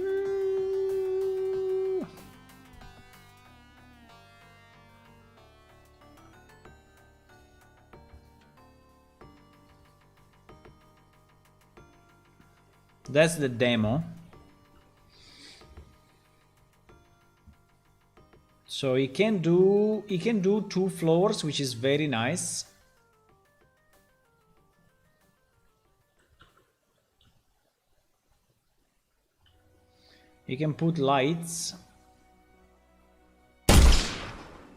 That's the demo. So he can do 2 floors, which is very nice. He can put lights.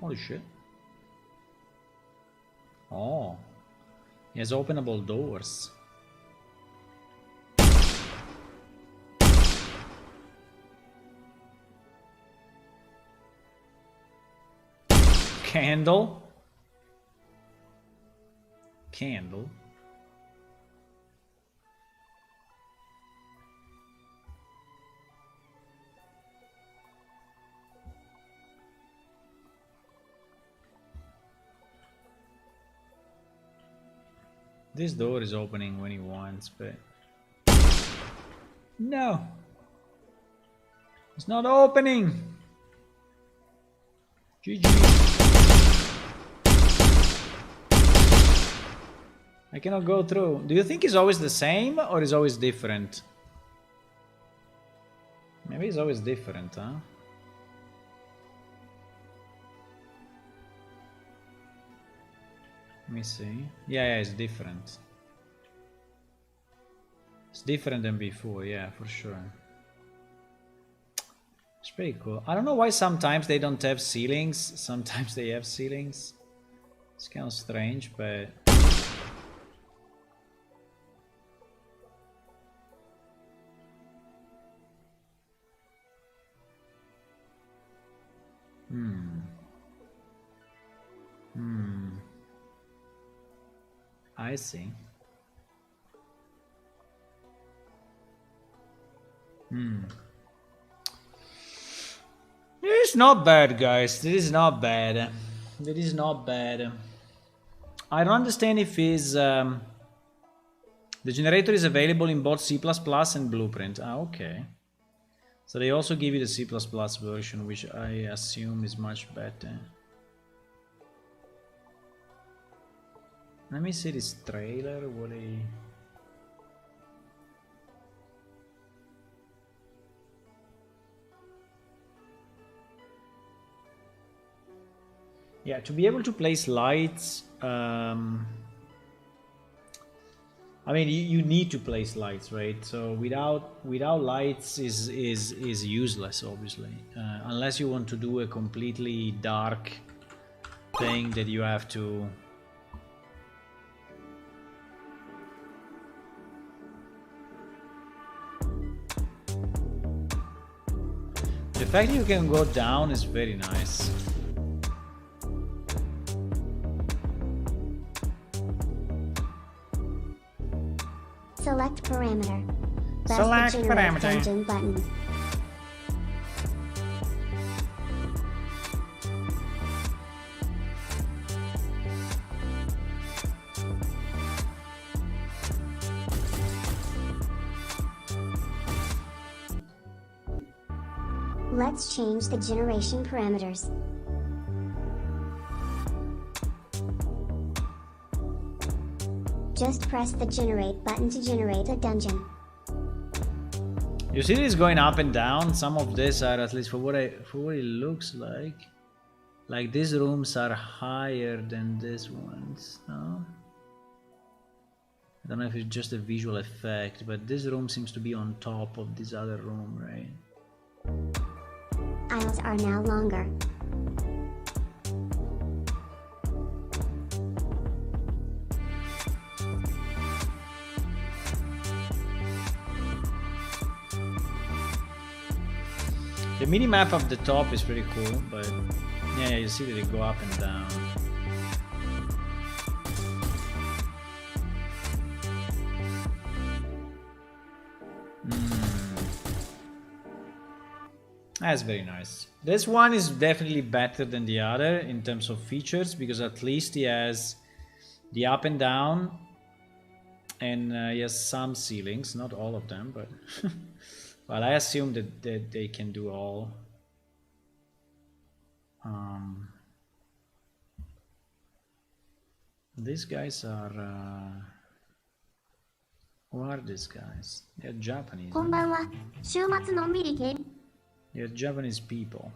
Holy shit. Oh, he has openable doors. Candle. Candle. This door is opening when he wants, but... No! It's not opening! GG. I cannot go through. Do you think it's always the same or is always different? Maybe it's always different, huh? Let me see. Yeah, it's different. It's different than before, yeah, for sure. It's pretty cool. I don't know why sometimes they don't have ceilings, sometimes they have ceilings. It's kind of strange, but... I see. This is not bad, guys. This is not bad. This is not bad. I don't understand if is the generator is available in both C++ and Blueprint. Ah, okay. So they also give you the C++ version, which I assume is much better. Let me see this trailer. What a... Yeah, to be able to place lights, I mean, you need to place lights, right? So without lights is useless, obviously, unless you want to do a completely dark thing that you have to. The fact that you can go down is very nice. Select parameter. Press Select the generate parameter. dungeon button. Let's change the generation parameters. Just press the generate button to generate a dungeon. You see this going up and down? Some of these are, at least for what it looks like these rooms are higher than these ones, no? I don't know if it's just a visual effect, but this room seems to be on top of this other room, right? Aisles are now longer. The mini map up the top is pretty cool, but yeah, you see that they go up and down. That's very nice. This one is definitely better than the other in terms of features, because at least he has the up and down, and he has some ceilings, not all of them, but well, I assume that they can do all. These guys are who are these guys? They're Japanese. こんばんは。週末のんびりけん。They're Japanese people.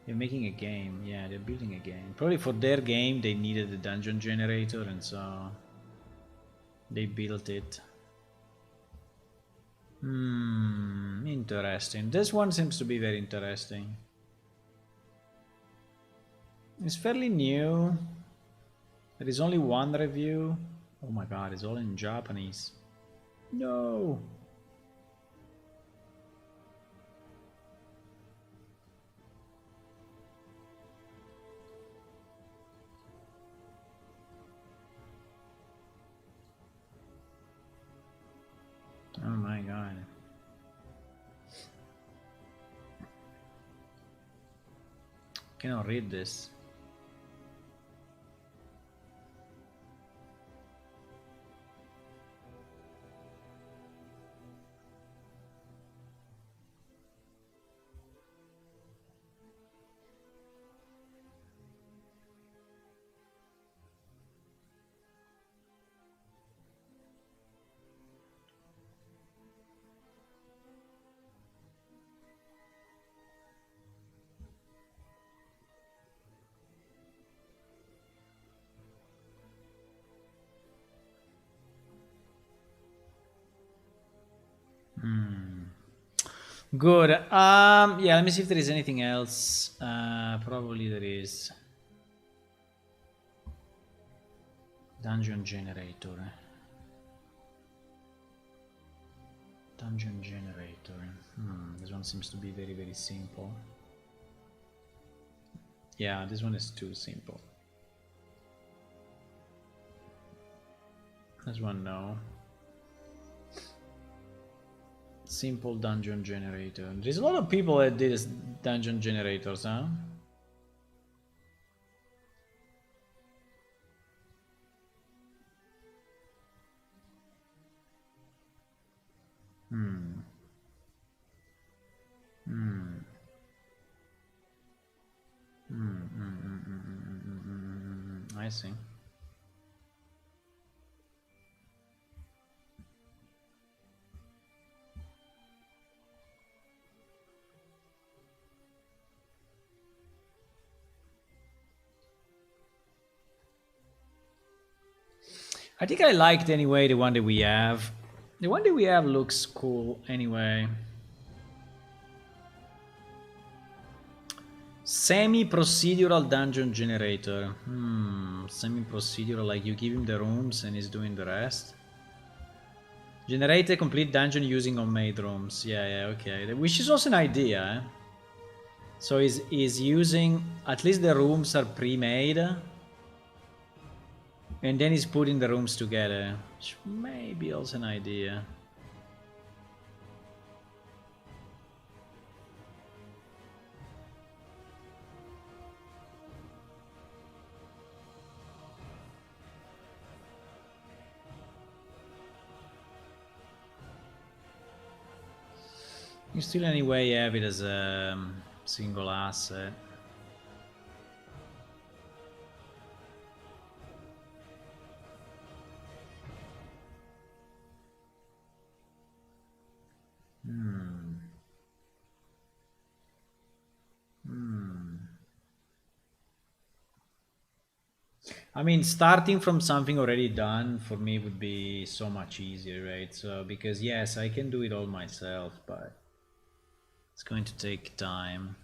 They're making a game. Yeah, they're building a game. Probably for their game they needed a dungeon generator, and so they built it. Interesting. This one seems to be very interesting. It's fairly new. There is only one review. Oh my god, it's all in Japanese. No! Oh my god. Cannot read this. Good. Yeah, let me see if there is anything else. Probably there is. Dungeon generator. Dungeon generator. This one seems to be very, very simple. Yeah, this one is too simple. This one, no. Simple dungeon generator. There's a lot of people that did this dungeon generators, huh? I see. I think I liked anyway the one that we have. The one that we have looks cool anyway. Semi-procedural dungeon generator. Semi-procedural, like you give him the rooms and he's doing the rest. Generate a complete dungeon using homemade rooms. Yeah, okay. Which is also an idea. So he's using, at least the rooms are pre-made. And then he's putting the rooms together. Which may be also an idea. You still anyway have it as a single asset. I mean, starting from something already done for me would be so much easier, right? So, because yes, I can do it all myself, but it's going to take time.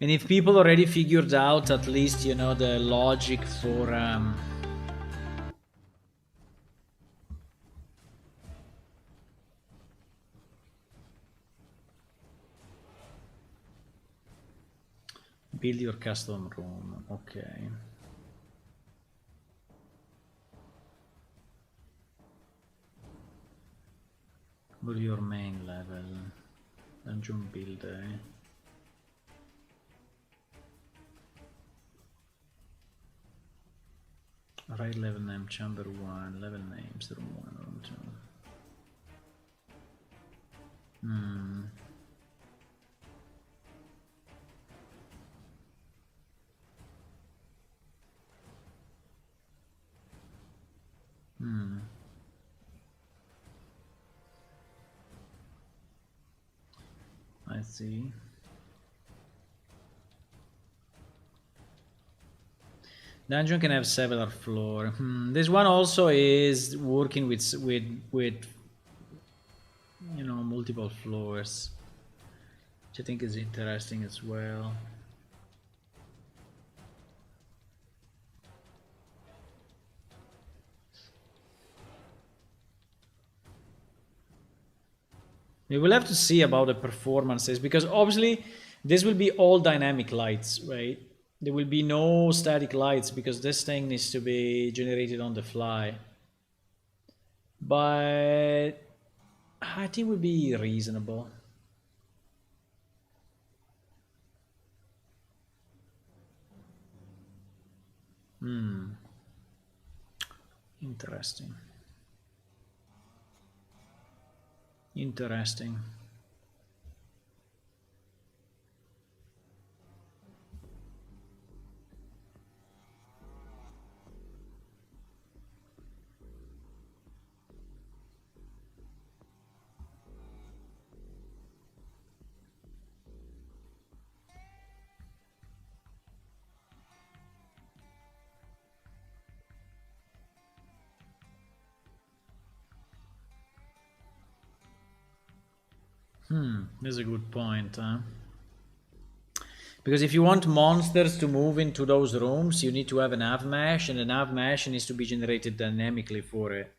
And if people already figured out at least, you know, the logic for build your custom room, okay. Go to your main level, dungeon builder. Right level name, chamber 1, level names, room 1, room 2. I see. Dungeon can have several floors. This one also is working with you know, multiple floors, which I think is interesting as well. We will have to see about the performances, because obviously this will be all dynamic lights, right? There will be no static lights because this thing needs to be generated on the fly. But I think it would be reasonable. Interesting. Interesting. That's a good point, huh? Because if you want monsters to move into those rooms, you need to have an nav mesh, and the nav mesh needs to be generated dynamically for it.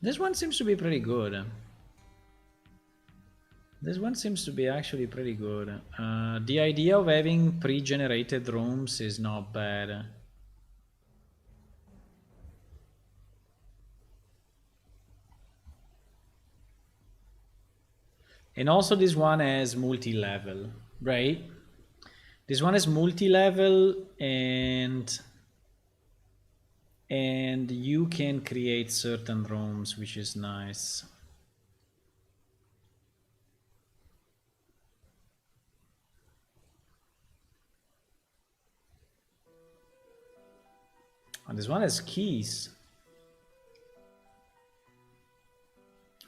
This one seems to be pretty good. This one seems to be actually pretty good. The idea of having pre-generated rooms is not bad. And also this one has multi-level, right? This one is multi-level, and you can create certain rooms, which is nice. And this one has keys.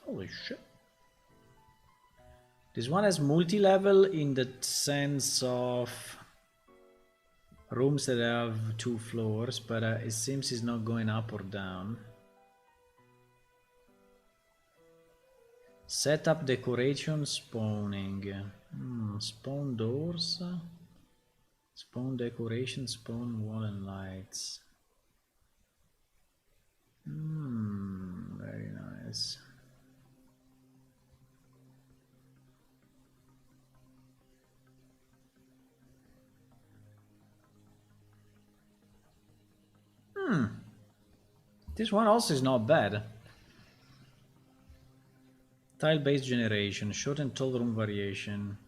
Holy shit. This one has multi-level in the sense of rooms that have 2 floors, but it seems it's not going up or down. Set up decoration spawning. Spawn doors. Spawn decoration, spawn wall and lights. Very nice. This one also is not bad. Tile-based generation, short and tall room variation.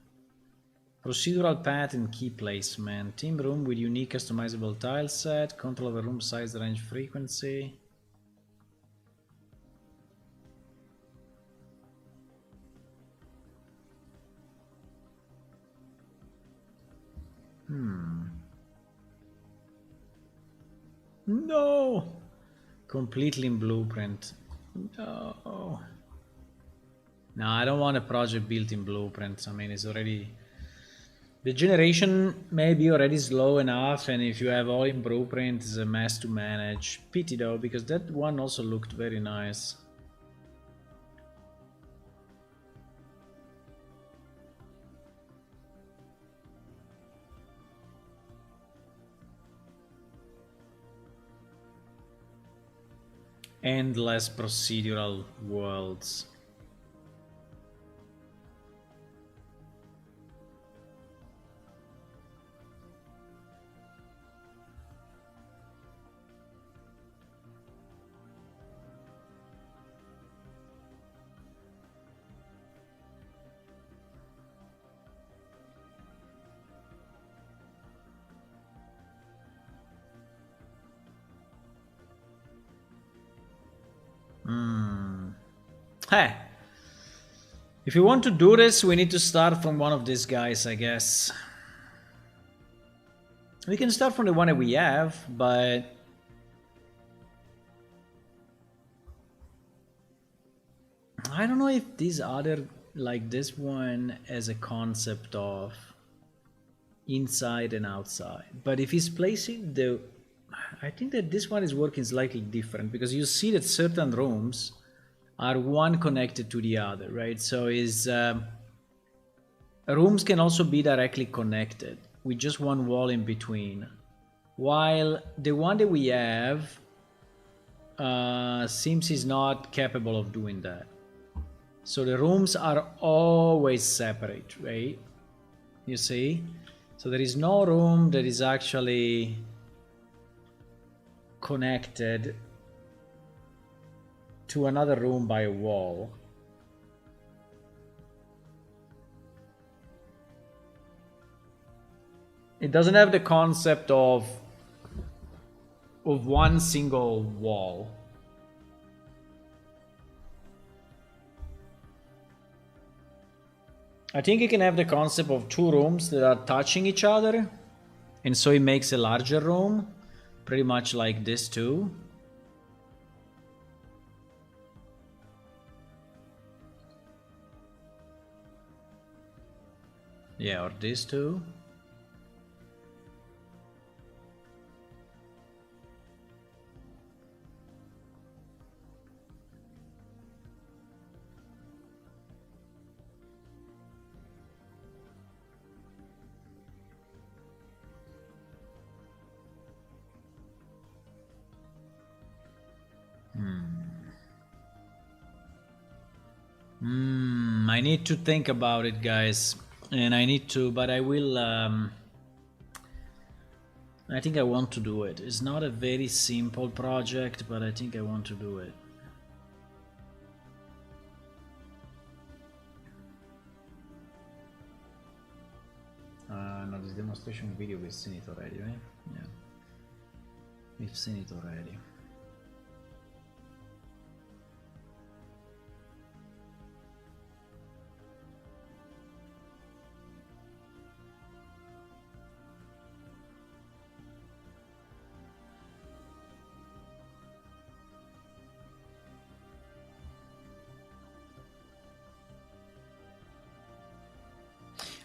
Procedural path and key placement. Team room with unique customizable tile set. Control over room size, range, frequency. No! Completely in blueprint. No. No, I don't want a project built in blueprints. I mean, it's already... The generation may be already slow enough, and if you have all in blueprint, it's a mess to manage. Pity though, because that one also looked very nice. Endless procedural worlds. Hey, if you want to do this, we need to start from one of these guys, I guess. We can start from the one that we have, but I don't know if these other, like this one, has a concept of inside and outside. But if he's placing the... I think that this one is working slightly different, because you see that certain rooms are one connected to the other, right? So rooms can also be directly connected with just one wall in between. While the one that we have seems is not capable of doing that. So the rooms are always separate, right? You see? So there is no room that is actually connected to another room by a wall. It doesn't have the concept of one single wall. I think it can have the concept of two rooms that are touching each other, and so it makes a larger room, pretty much like this too. Yeah, or these two. I need to think about it, guys. And I need to, but I will, I think I want to do it. It's not a very simple project, but I think I want to do it. No, this demonstration video, we've seen it already, right? Yeah. We've seen it already.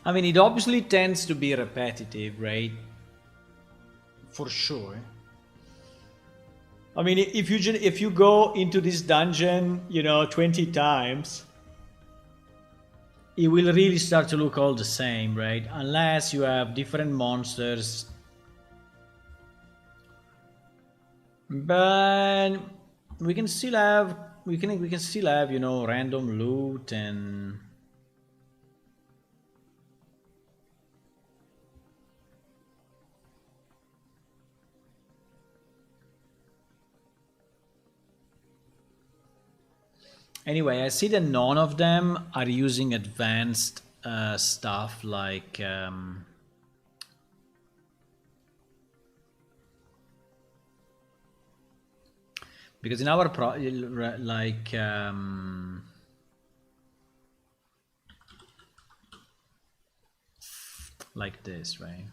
I mean, it obviously tends to be repetitive, right? For sure. I mean, if you go into this dungeon, 20 times, it will really start to look all the same, right? Unless you have different monsters. But we can still have random loot and Anyway, I see that none of them are using advanced stuff like because in our like this, right?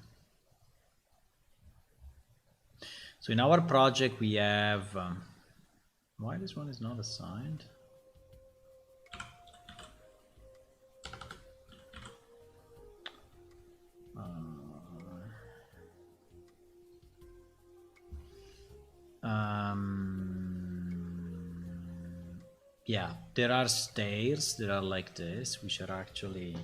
So in our project we have why this one is not assigned? Yeah, there are stairs that are like this, which are actually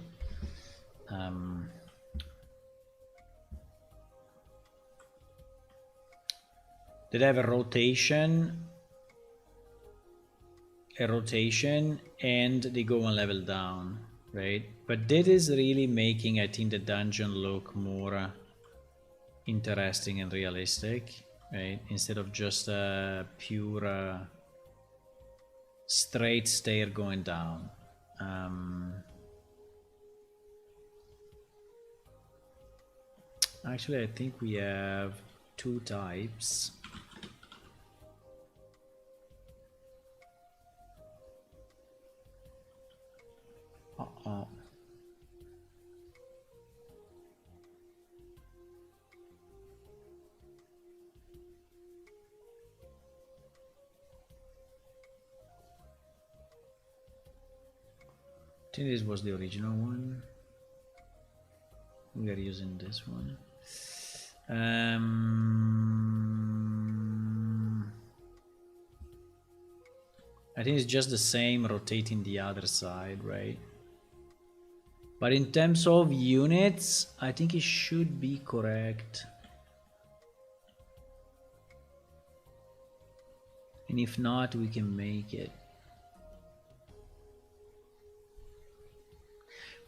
that have a rotation, and they go one level down, right? But that is really making, I think, the dungeon look more interesting and realistic, right? Instead of just a pure straight stair going down. Actually, I think we have two types. Uh-oh. I think this was the original one. We are using this one. I think it's just the same rotating the other side, right? But in terms of units, I think it should be correct. And if not, we can make it.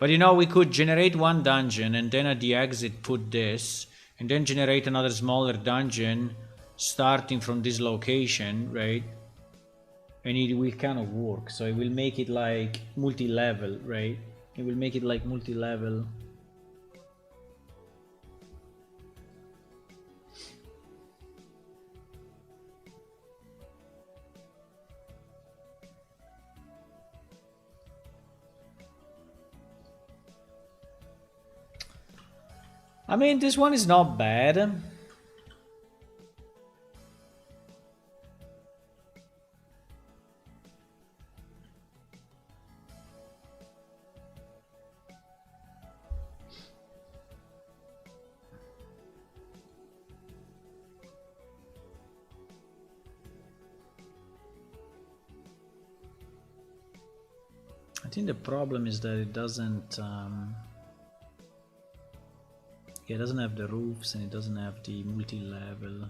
But you know, we could generate one dungeon and then at the exit put this, and then generate another smaller dungeon starting from this location, right? And it will kind of work. So it will make it like multi-level, right? It will make it like multi-level. I mean, this one is not bad. I think the problem is that it doesn't it doesn't have the roofs and it doesn't have the multi-level.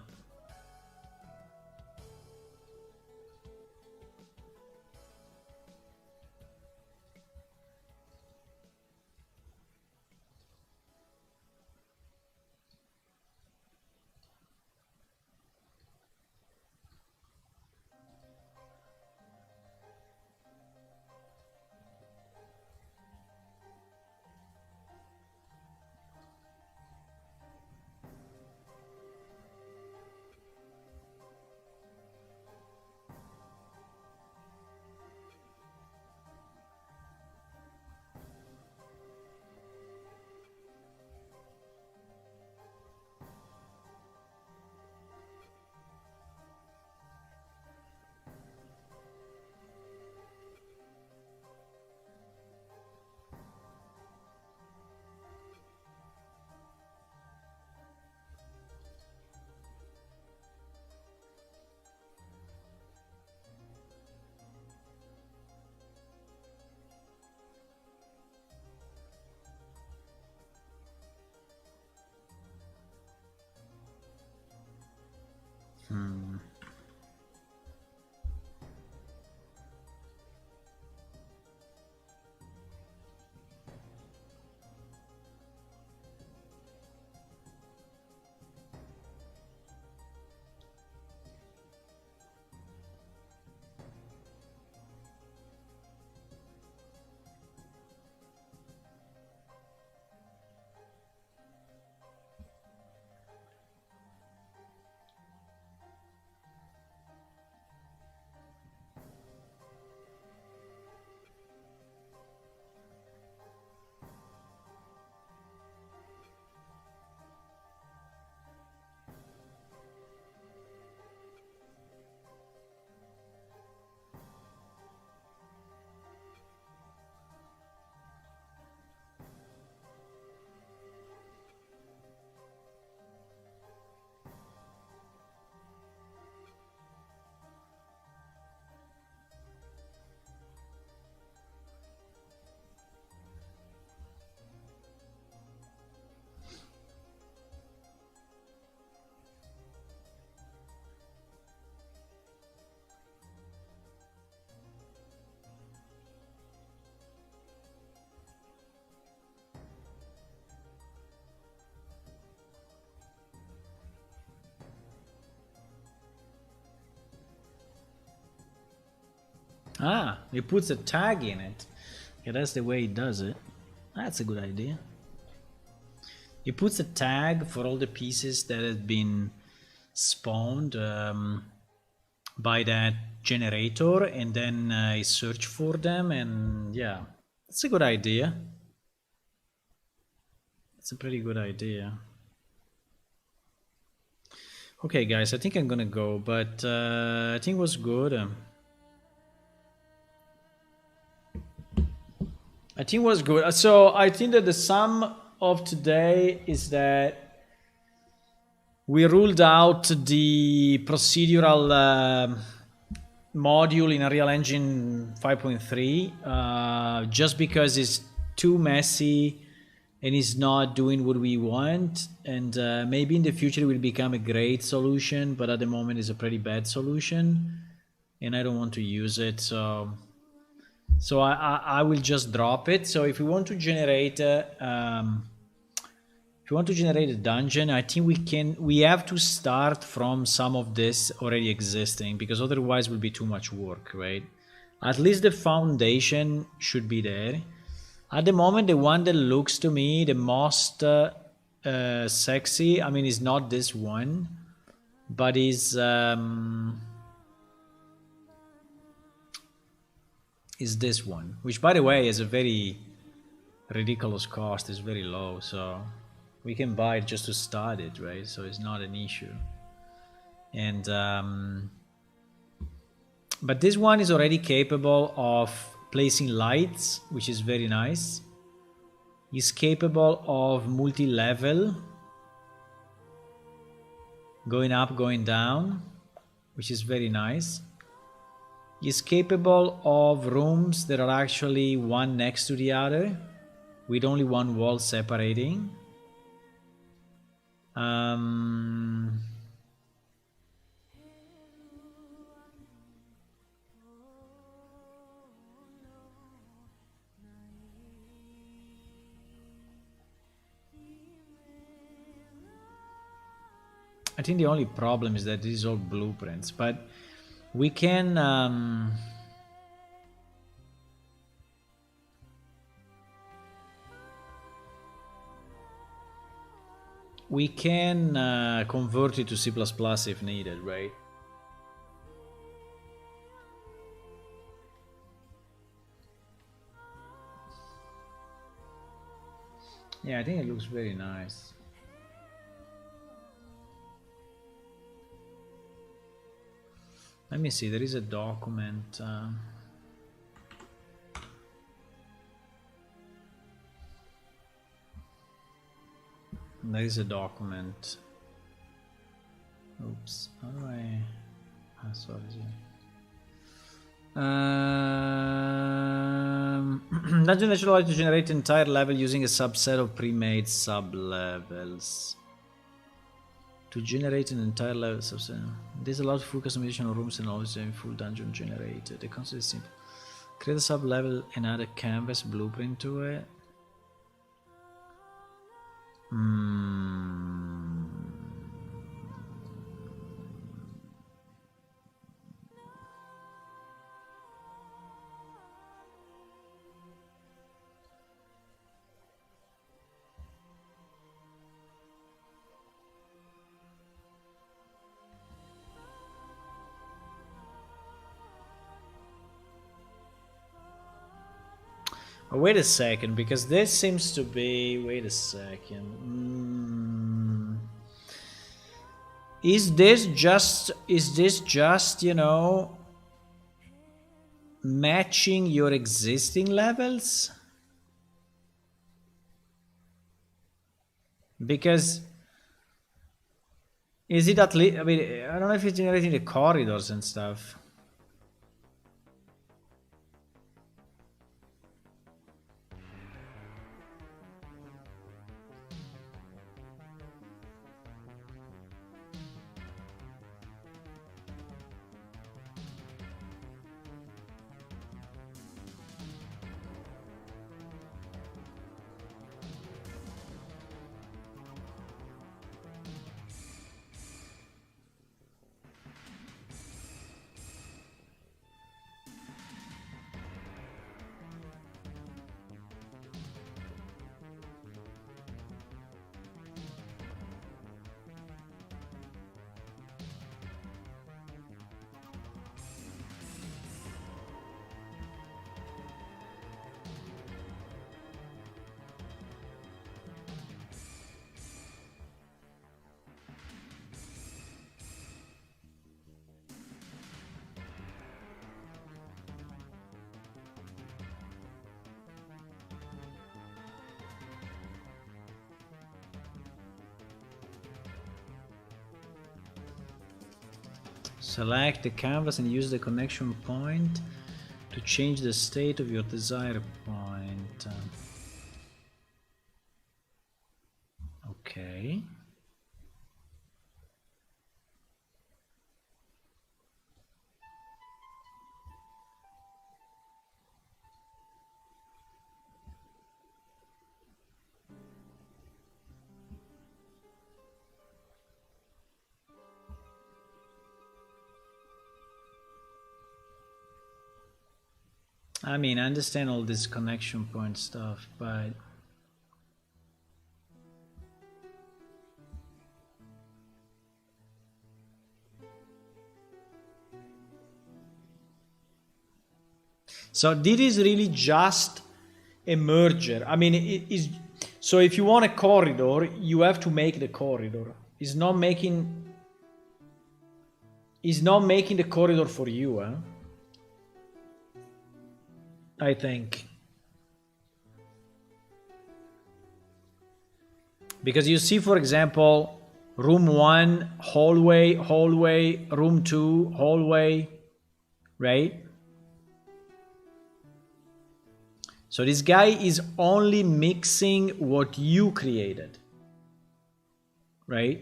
Ah, he puts a tag in it. Yeah, that's the way he does it. That's a good idea. He puts a tag for all the pieces that have been spawned by that generator, and then I search for them, and yeah, that's a good idea. It's a pretty good idea. Okay, guys, I think I'm gonna go, but I think it was good. I think it was good. So I think that the sum of today is that we ruled out the procedural module in Unreal Engine 5.3 just because it's too messy and it's not doing what we want, and maybe in the future it will become a great solution, but at the moment it's a pretty bad solution and I don't want to use it, so I will just drop it. So if we want to generate a dungeon, I think we have to start from some of this already existing, because otherwise it will be too much work, right? At least the foundation should be there. At the moment, the one that looks to me the most sexy, I mean, is not this one, but is this one, which, by the way, is a very ridiculous cost. It's very low, so we can buy it just to start it, right? So it's not an issue. And but this one is already capable of placing lights, which is very nice. Is capable of multi-level, going up, going down, which is very nice. Is capable of rooms that are actually one next to the other, with only one wall separating. I think the only problem is that this is all blueprints, but we can convert it to C++ if needed, right? Yeah, I think it looks very nice. Let me see, there is a document. There is a document. Oops, how do I... sorry. Dungeon that should allow you to generate an entire level using a subset of pre-made sub-levels. To generate an entire level subset. This allows full customization of rooms and always a full dungeon generated. The concept is simple. Create a sub-level and add a canvas blueprint to it. Oh, wait a second, because this seems to be... Wait a second. Is this just, you know, matching your existing levels? Because is it at least... I mean, I don't know if it's generating the corridors and stuff. Select the canvas and use the connection point to change the state of your desired point. Okay. I mean, I understand all this connection point stuff, but so this is really just a merger. I mean, it is. So if you want a corridor, you have to make the corridor. It's not making the corridor for you, huh? I think. Because you see, for example, room 1, hallway, hallway, room 2, hallway, right? So this guy is only mixing what you created, right?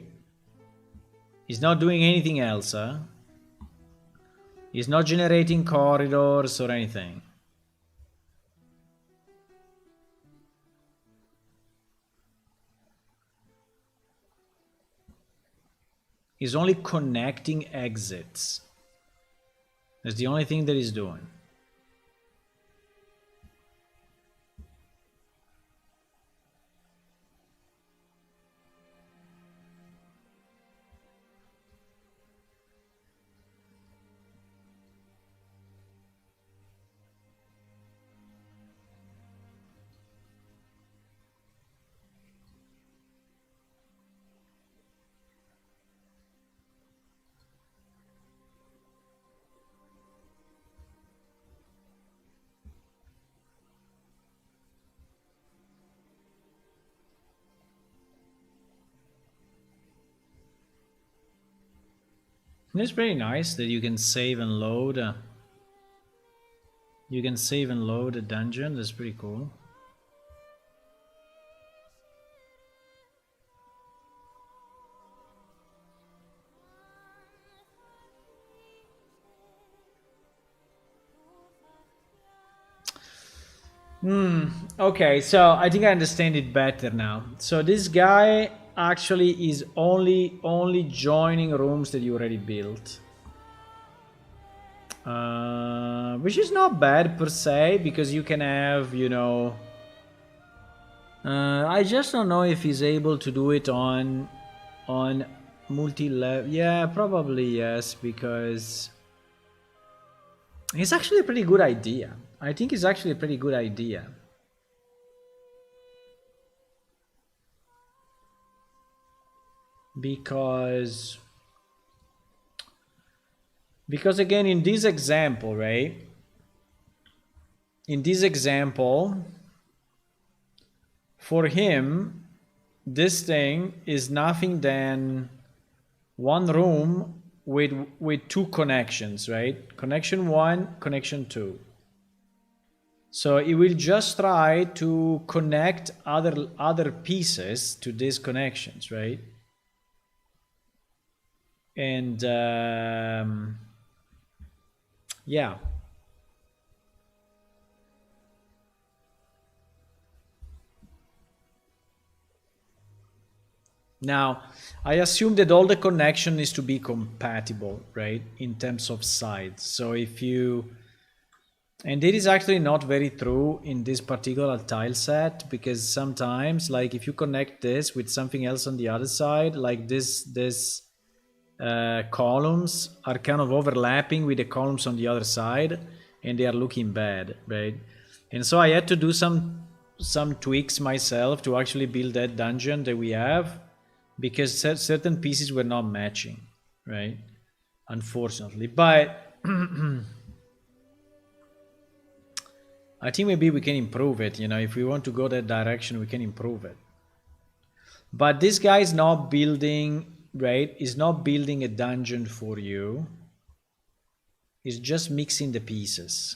He's not doing anything else, huh? He's not generating corridors or anything. He's only connecting exits. That's the only thing that he's doing. It's pretty nice that you can save and load. You can save and load a dungeon. That's pretty cool. Okay, so I think I understand it better now. So this guy actually is only joining rooms that you already built, which is not bad per se, because you can have, you know, I just don't know if he's able to do it on multi-level. Yeah, probably yes, because it's actually a pretty good idea. I think it's actually a pretty good idea. Because again, in this example, right? In this example, for him, this thing is nothing than one room with two connections, right? Connection 1, connection 2. So it will just try to connect other pieces to these connections, right? And yeah. Now, I assume that all the connection needs to be compatible, right? In terms of size. So if you, and it is actually not very true in this particular tile set, because sometimes, like if you connect this with something else on the other side, like this columns are kind of overlapping with the columns on the other side, and they are looking bad, right? And so I had to do some tweaks myself to actually build that dungeon that we have, because certain pieces were not matching, right? Unfortunately, but I think maybe we can improve it. You know, if we want to go that direction, we can improve it. But this guy is not building, right? Is not building a dungeon for you. is just mixing the pieces.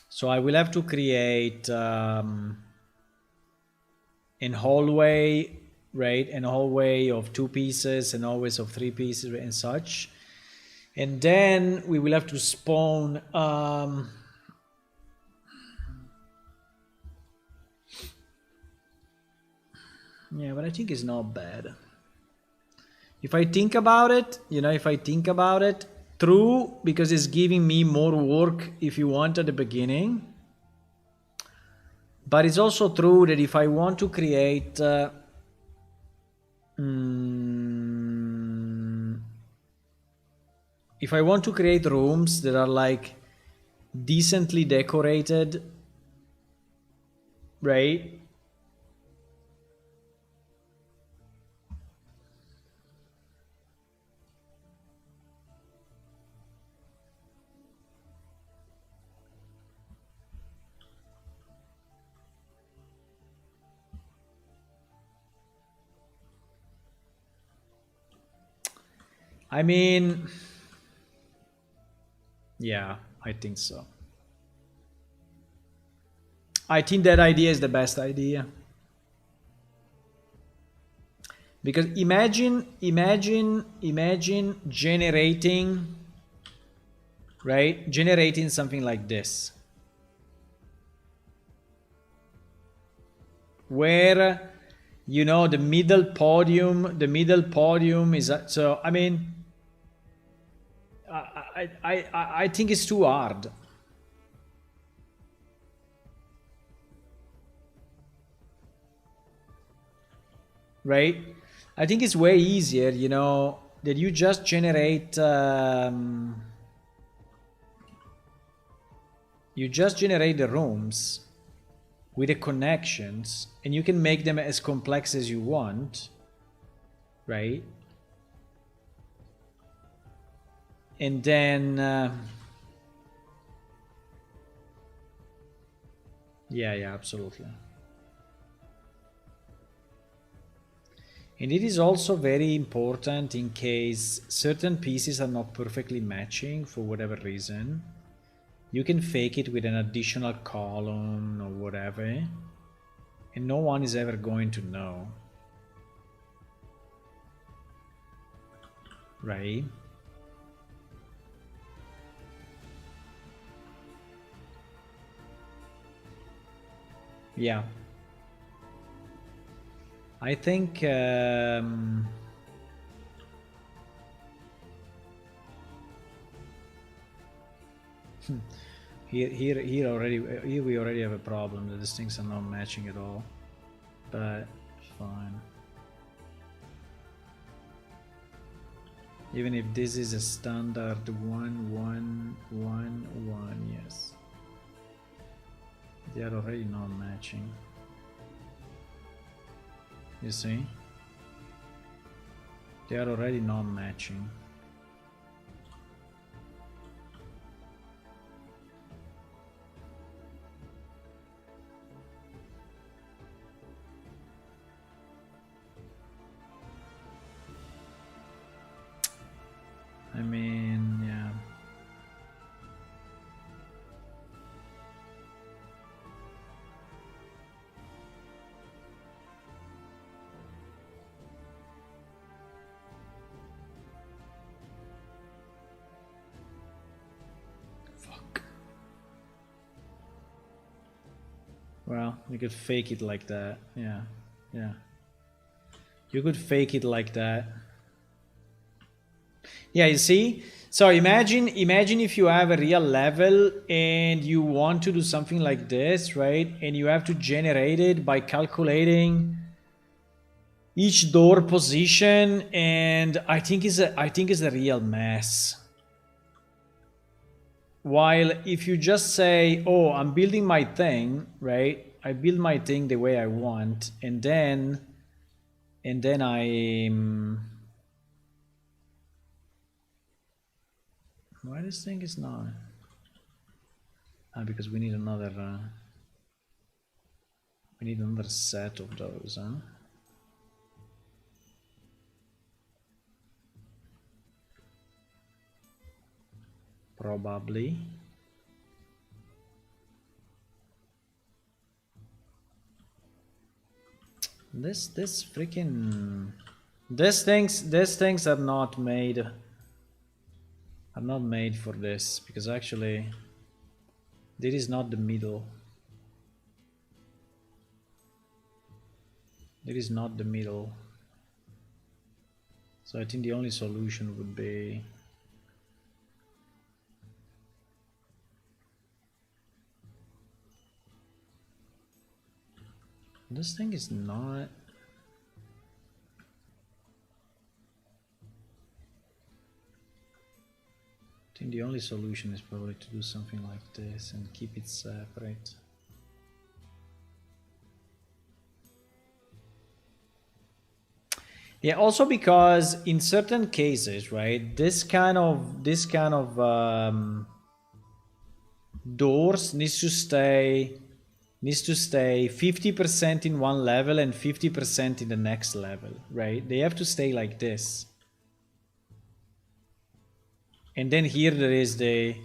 So I will have to create an hallway, right? An hallway of 2 pieces and always of 3 pieces and such. And then we will have to spawn yeah, but I think it's not bad. If I think about it, you know, if I think about it, true, because it's giving me more work if you want at the beginning. But it's also true that if I want to create if I want to create rooms that are like decently decorated, right? I mean, yeah, I think so. I think that idea is the best idea. Because imagine generating, right? Generating something like this. Where, you know, the middle podium is, so, I mean, I think it's too hard. Right? I think it's way easier, you know, that you just generate the rooms with the connections, and you can make them as complex as you want, right? And then yeah, absolutely. And it is also very important in case certain pieces are not perfectly matching for whatever reason. You can fake it with an additional column or whatever, and no one is ever going to know. Right? Yeah. I think here we already have a problem that these things are not matching at all, but fine. Even if this is a standard 1 1 1 1, yes, they are already not matching. You see? They are already not matching. I mean, yeah. Well, you could fake it like that. Yeah. You could fake it like that. Yeah, you see? So imagine if you have a real level and you want to do something like this, right? And you have to generate it by calculating each door position, and I think it's a real mess. While if you just say, oh, I'm building my thing, right? I build my thing the way I want, and then why this thing is not? Because we need another set of those, huh? probably. This freaking these things are not made for this, because actually this is not the middle. There is not the middle. So I think the only solution would be this thing is not. I think the only solution is probably to do something like this and keep it separate. Yeah, also because in certain cases, right, this kind of doors needs to stay 50% in one level and 50% in the next level, right? They have to stay like this. And then here there is the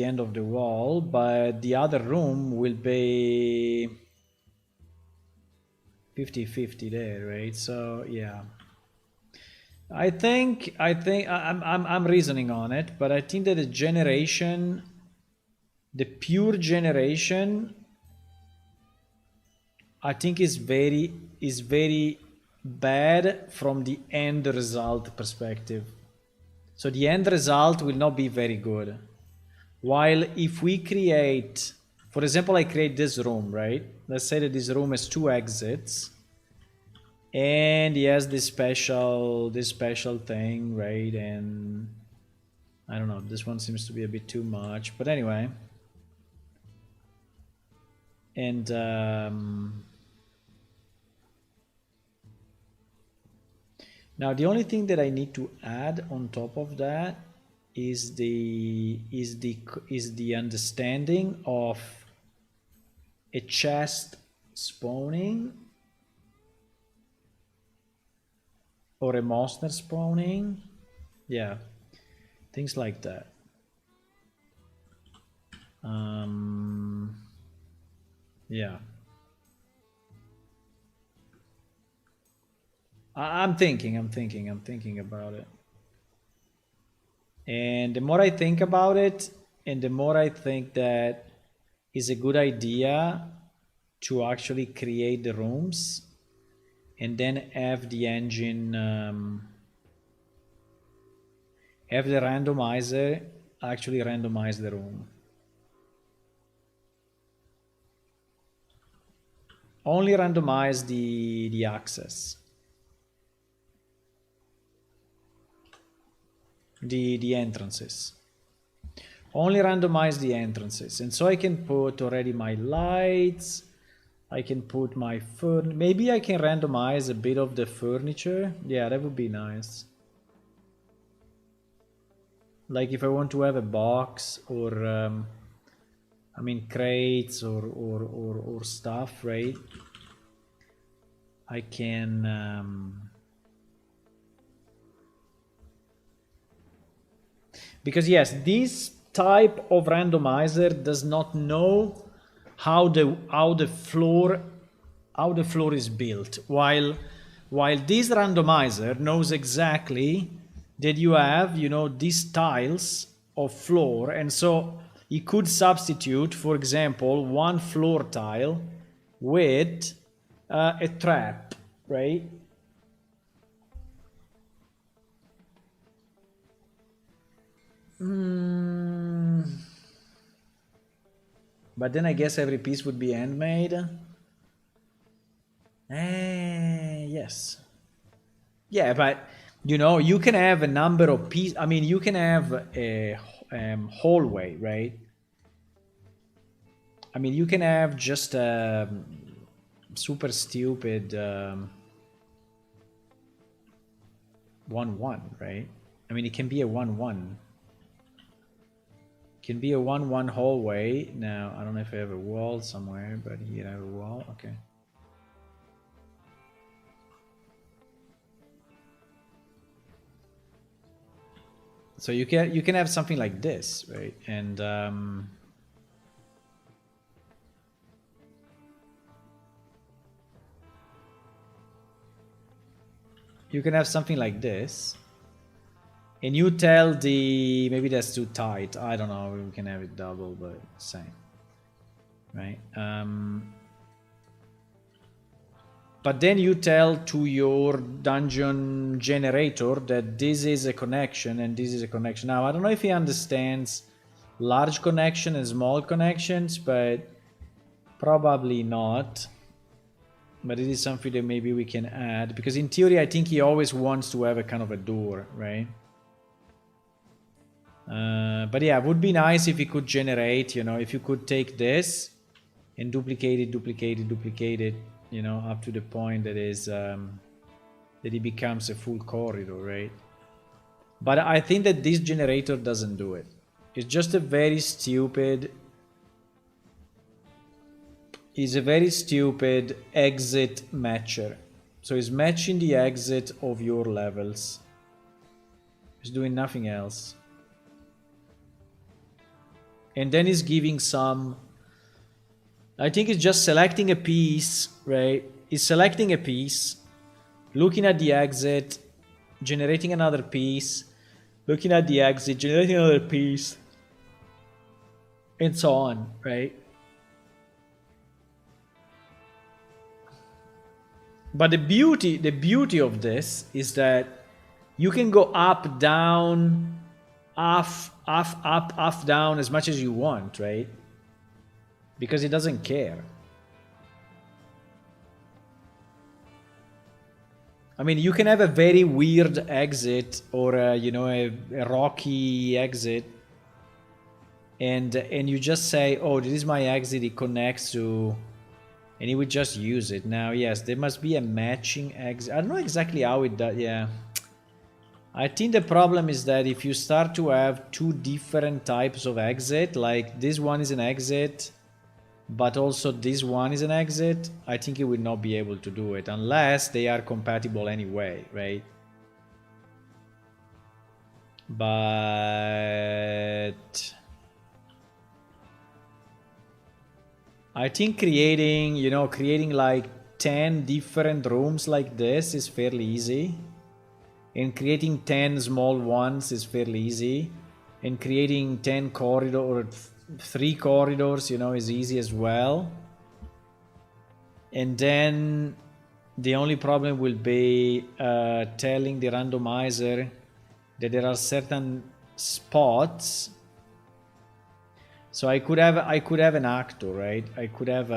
end of the wall, but the other room will be 50-50 there, right? So yeah, I think I'm reasoning on it, but I think that the pure generation, I think is very bad from the end result perspective. So the end result will not be very good. While if we create, for example, I create this room, right? Let's say that this room has 2 exits, and he has this special thing, right? And I don't know, this one seems to be a bit too much, but anyway. And now the only thing that I need to add on top of that is the understanding of a chest spawning or a monster spawning. Yeah, things like that. Yeah, I'm thinking about it. And the more I think about it, and the more I think that is a good idea to actually create the rooms and then have the engine, have the randomizer actually randomize the room. Only randomize the access. The entrances. Only randomize the entrances. And so I can put already my lights. I can put my maybe I can randomize a bit of the furniture. Yeah, that would be nice. Like if I want to have a box or I mean crates or stuff, right? I can because yes, this type of randomizer does not know how the floor is built, while this randomizer knows exactly that you have, you know, these tiles of floor, and so you could substitute, for example, one floor tile with a trap, right? But then I guess every piece would be handmade. Yes. Yeah, but you know, you can have a number of pieces. I mean, you can have a hallway, right? I mean, you can have just a super stupid 1-1, right? I mean, it can be a 1-1. Can be a 1-1 hallway. Now, I don't know if I have a wall somewhere, but here I have a wall. Okay. So you can have something like this, right? And you can have something like this, and you tell the, maybe that's too tight, I don't know, we can have it double, but same, right? But then you tell to your dungeon generator that this is a connection and this is a connection. Now I don't know if he understands large connection and small connections, but probably not. But it is something that maybe we can add, because in theory I think he always wants to have a kind of a door, right? But yeah, it would be nice if he could generate, you know, if you could take this and duplicate it, you know, up to the point that is that it becomes a full corridor, right? But I think that this generator doesn't do it. It's just a very stupid exit matcher. So it's matching the exit of your levels. It's doing nothing else. And then it's giving some, I think it's just selecting a piece, right? It's selecting a piece, looking at the exit, generating another piece, looking at the exit, generating another piece, and so on, right? But the beauty of this is that you can go up, down, up, down as much as you want, right? Because it doesn't care. I mean, you can have a very weird exit or you know, a rocky exit, and you just say, oh, this is my exit, it connects to, and it would just use it. Now, yes, there must be a matching exit. I don't know exactly how it does. Yeah, I think the problem is that if you start to have two different types of exit, like this one is an exit, but also this one is an exit, I think it will not be able to do it unless they are compatible anyway, right? But I think creating like 10 different rooms like this is fairly easy. And creating 10 small ones is fairly easy. And creating 10 corridors, 3 corridors, you know, is easy as well. And then the only problem will be telling the randomizer that there are certain spots. So I could have an actor, right? I could have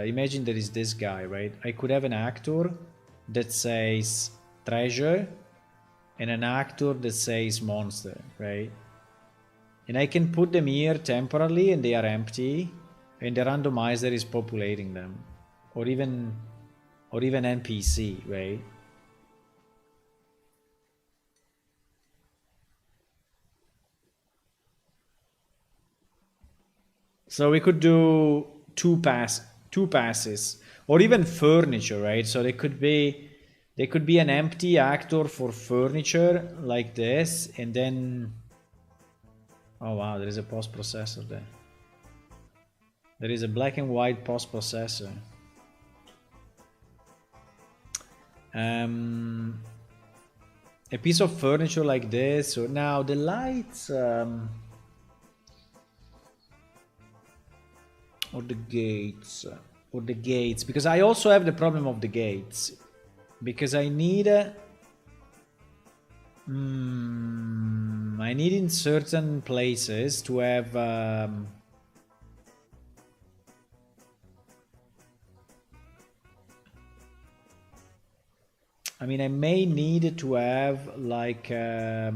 imagine there is this guy, right? I could have an actor that says treasure and an actor that says monster, right? And I can put them here temporarily and they are empty, and the randomizer is populating them, or even NPC, right? So we could do two passes, or even furniture, right? So there could be an empty actor for furniture like this, and then, oh wow, there is a post processor there. There is a black and white post processor. A piece of furniture like this. So now the lights. Or the gates, because I also have the problem of the gates, because I need in certain places to have I mean, I may need to have like I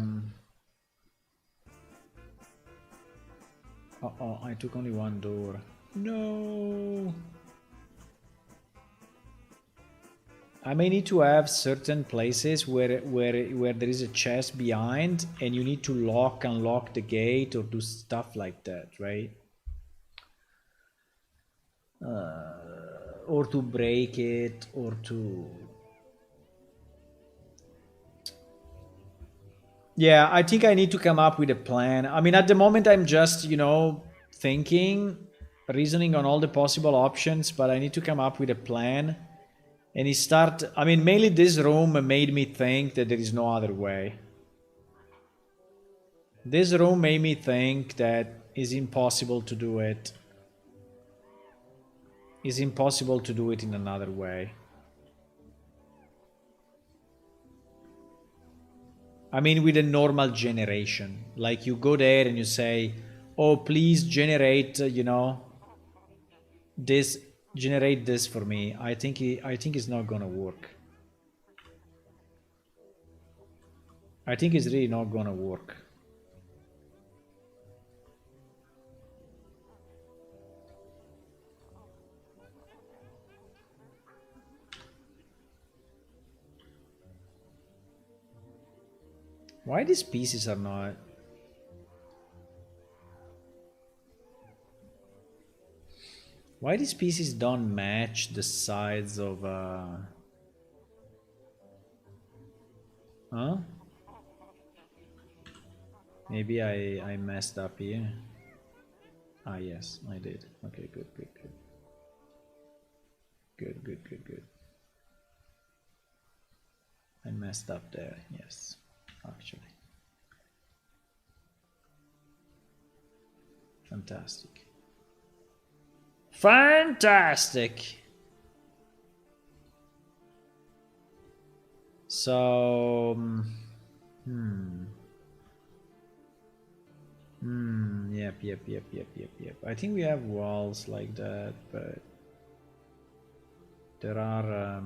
took only one door. No. I may need to have certain places where there is a chest behind and you need to unlock the gate or do stuff like that, right? Or to break it, or to... Yeah, I think I need to come up with a plan. I mean, at the moment, I'm just, you know, thinking, reasoning on all the possible options, but I need to come up with a plan. And it start, I mean, mainly this room made me think that there is no other way. This room made me think that it's impossible to do it. It's impossible to do it in another way. I mean, with a normal generation. Like you go there and you say, oh, please generate, you know, this, generate this for me. I think it's not gonna work. I think it's really not gonna work. Why these pieces are not... Why these pieces don't match the sides of... Huh? Maybe I messed up here. Ah, yes, I did. Okay, good. Good. I messed up there, yes, actually. Fantastic. So, yep. I think we have walls like that, but there are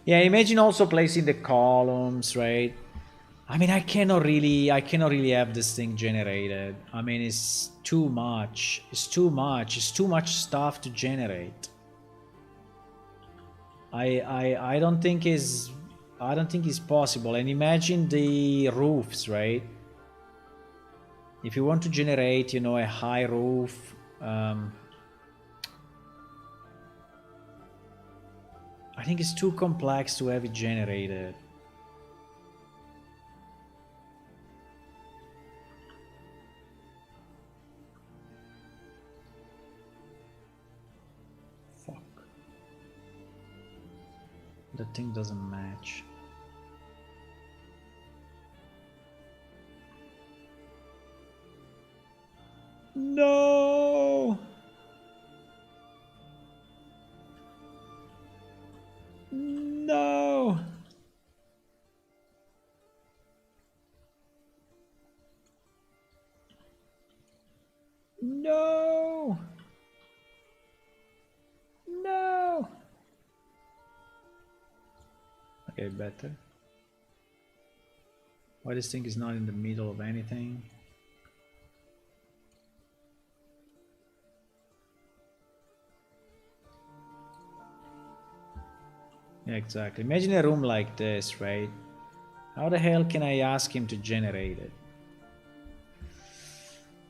yeah, imagine also placing the columns, right? I mean, I cannot really have this thing generated. I mean, it's too much. It's too much stuff to generate. I don't think it's possible. And imagine the roofs, right? If you want to generate, you know, a high roof, I think it's too complex to have it generated. Fuck. The thing doesn't match. No! No! No! No! Okay, better. Why this thing is not in the middle of anything? Yeah, exactly. Imagine a room like this, right? How the hell can I ask him to generate it?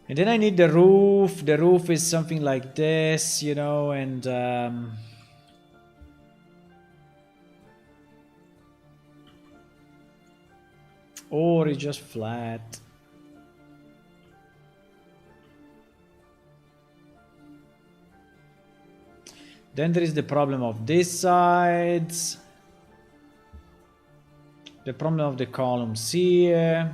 And then I need the roof. The roof is something like this, you know, and or it's just flat. Then there is the problem of this sides. The problem of the columns here.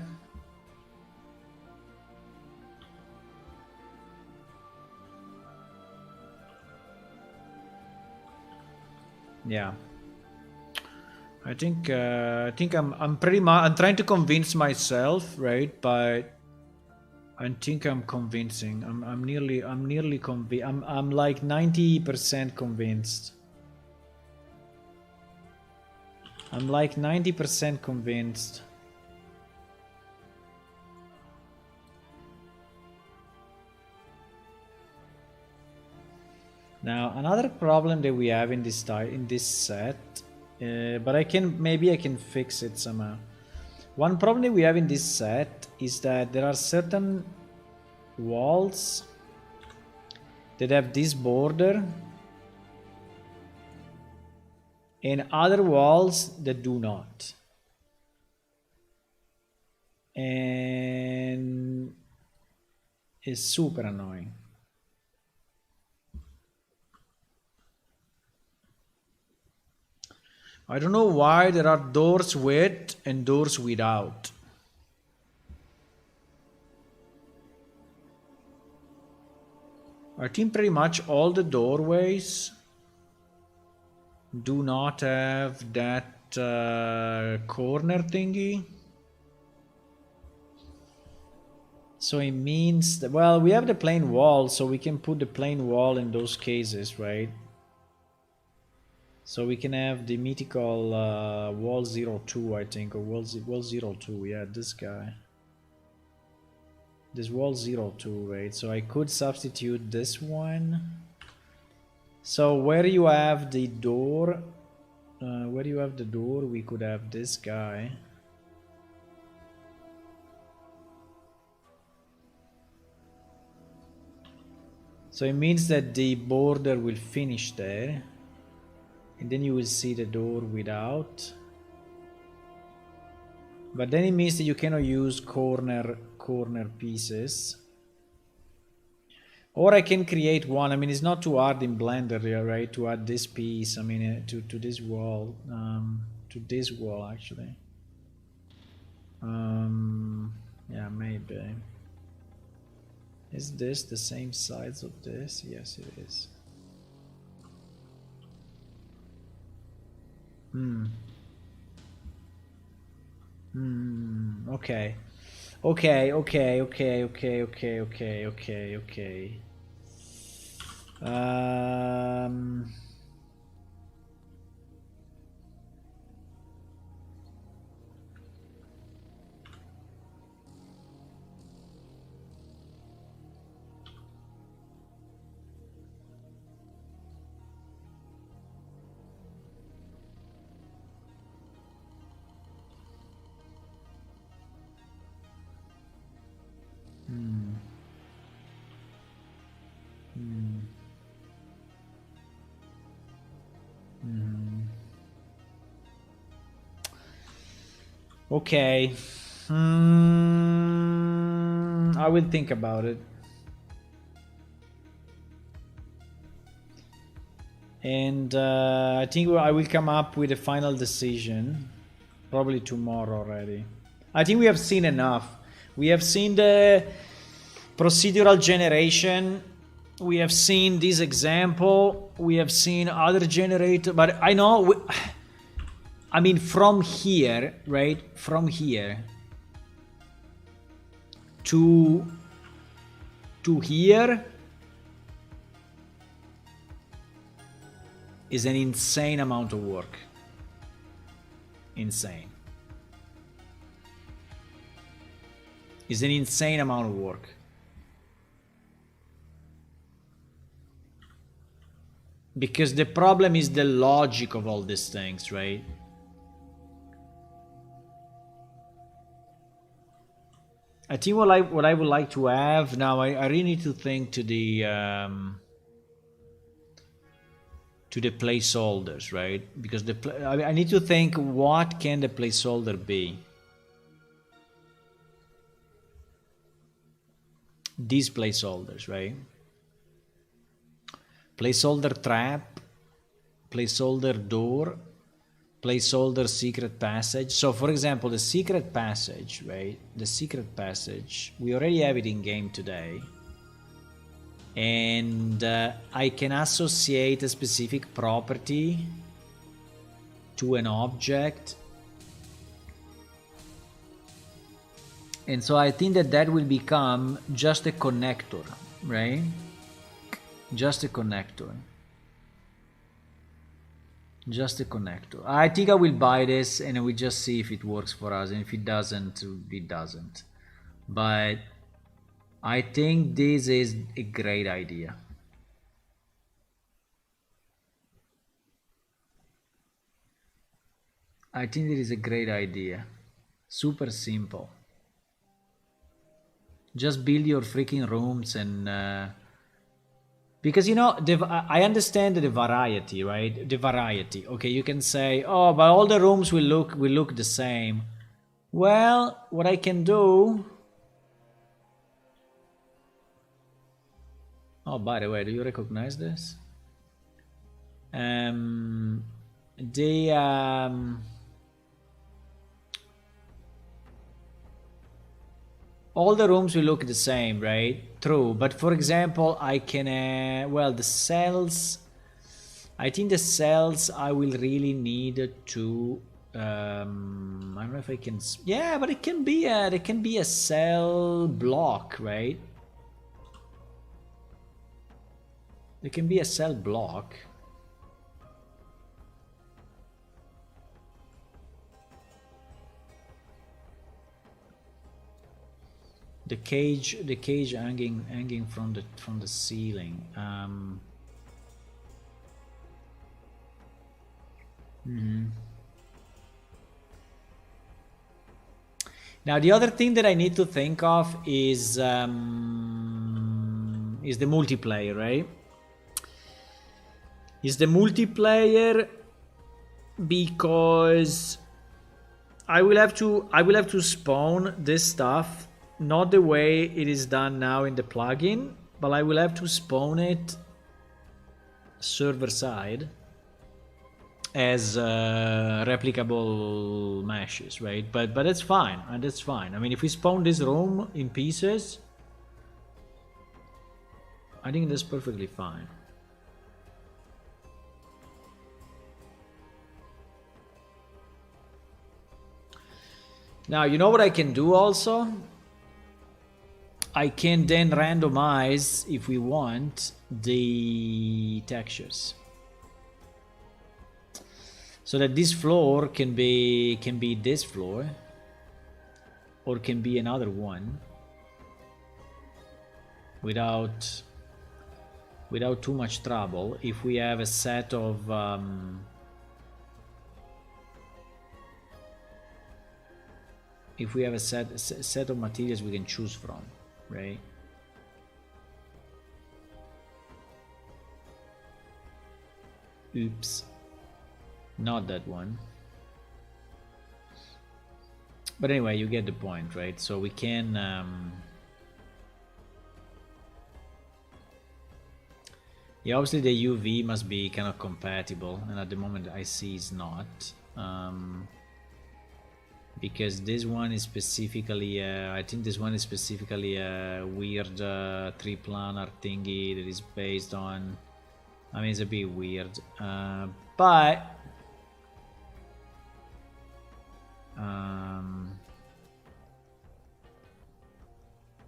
Yeah. I think I'm pretty much, I'm trying to convince myself, right? But I think I'm convincing. I'm nearly convinced. I'm like 90% convinced. I'm like 90% convinced. Now another problem that we have in this set, but maybe I can fix it somehow. One problem that we have in this set is that there are certain walls that have this border, and other walls that do not. And it's super annoying. I don't know why there are doors with and doors without. I think pretty much all the doorways do not have that corner thingy. So it means that, well, we have the plain wall, so we can put the plain wall in those cases, right? So we can have the mythical wall 02, I think, or wall 02, yeah, this guy. This wall 02, right? So I could substitute this one. So where you have the door, we could have this guy. So it means that the border will finish there. And then you will see the door without. But then it means that you cannot use corner pieces. Or I can create one. I mean, it's not too hard in Blender, right? To add this piece, I mean, to this wall. To this wall, actually. Yeah, maybe. Is this the same size of this? Yes, it is. Okay. Okay. I will think about it. And I think I will come up with a final decision probably tomorrow already. I think we have seen enough. We have seen the procedural generation. We have seen this example. We have seen other generator, but I know I mean, from here, right? From here to here is an insane amount of work. Insane. Is an insane amount of work. Because the problem is the logic of all these things, right? I think what I would like to have now, I really need to think to the placeholders, right? Because I need to think, what can the placeholder be? These placeholders, right? Placeholder trap, placeholder door, placeholder secret passage. So for example, the secret passage, right? The secret passage, we already have it in game today. And I can associate a specific property to an object. And so I think that will become just a connector, right? Just a connector. Just a connector. I think I will buy this and we just see if it works for us, and if it doesn't, it doesn't. But I think this is a great idea. I think it is a great idea. Super simple. Just build your freaking rooms and Because, you know, I understand the variety, right? The variety. Okay, you can say, oh, but all the rooms will look the same. Well, what I can do... Oh, by the way, do you recognize this? All the rooms will look the same, right? True, but for example, I can, well, the cells, I think the cells I will really need to, I don't know if I can, yeah, but it can be a cell block, right? There can be a cell block. The cage hanging from the ceiling. Now the other thing that I need to think of is the multiplayer, right? Is the multiplayer, because I will have to spawn this stuff. Not the way it is done now in the plugin, but I will have to spawn it server side as replicable meshes, right? But that's fine, and that's fine. I mean, if we spawn this room in pieces, I think that's perfectly fine. Now, you know what I can do also? I can then randomize, if we want, the textures, so that this floor can be this floor, or can be another one, without too much trouble. If we have a set of set of materials we can choose from. Right? Oops. Not that one. But anyway, you get the point, right? So we can... yeah, obviously the UV must be kind of compatible, and at the moment I see it's not. Because this one is specifically, I think this one is specifically a weird three-planar thingy that is based on, I mean, it's a bit weird, but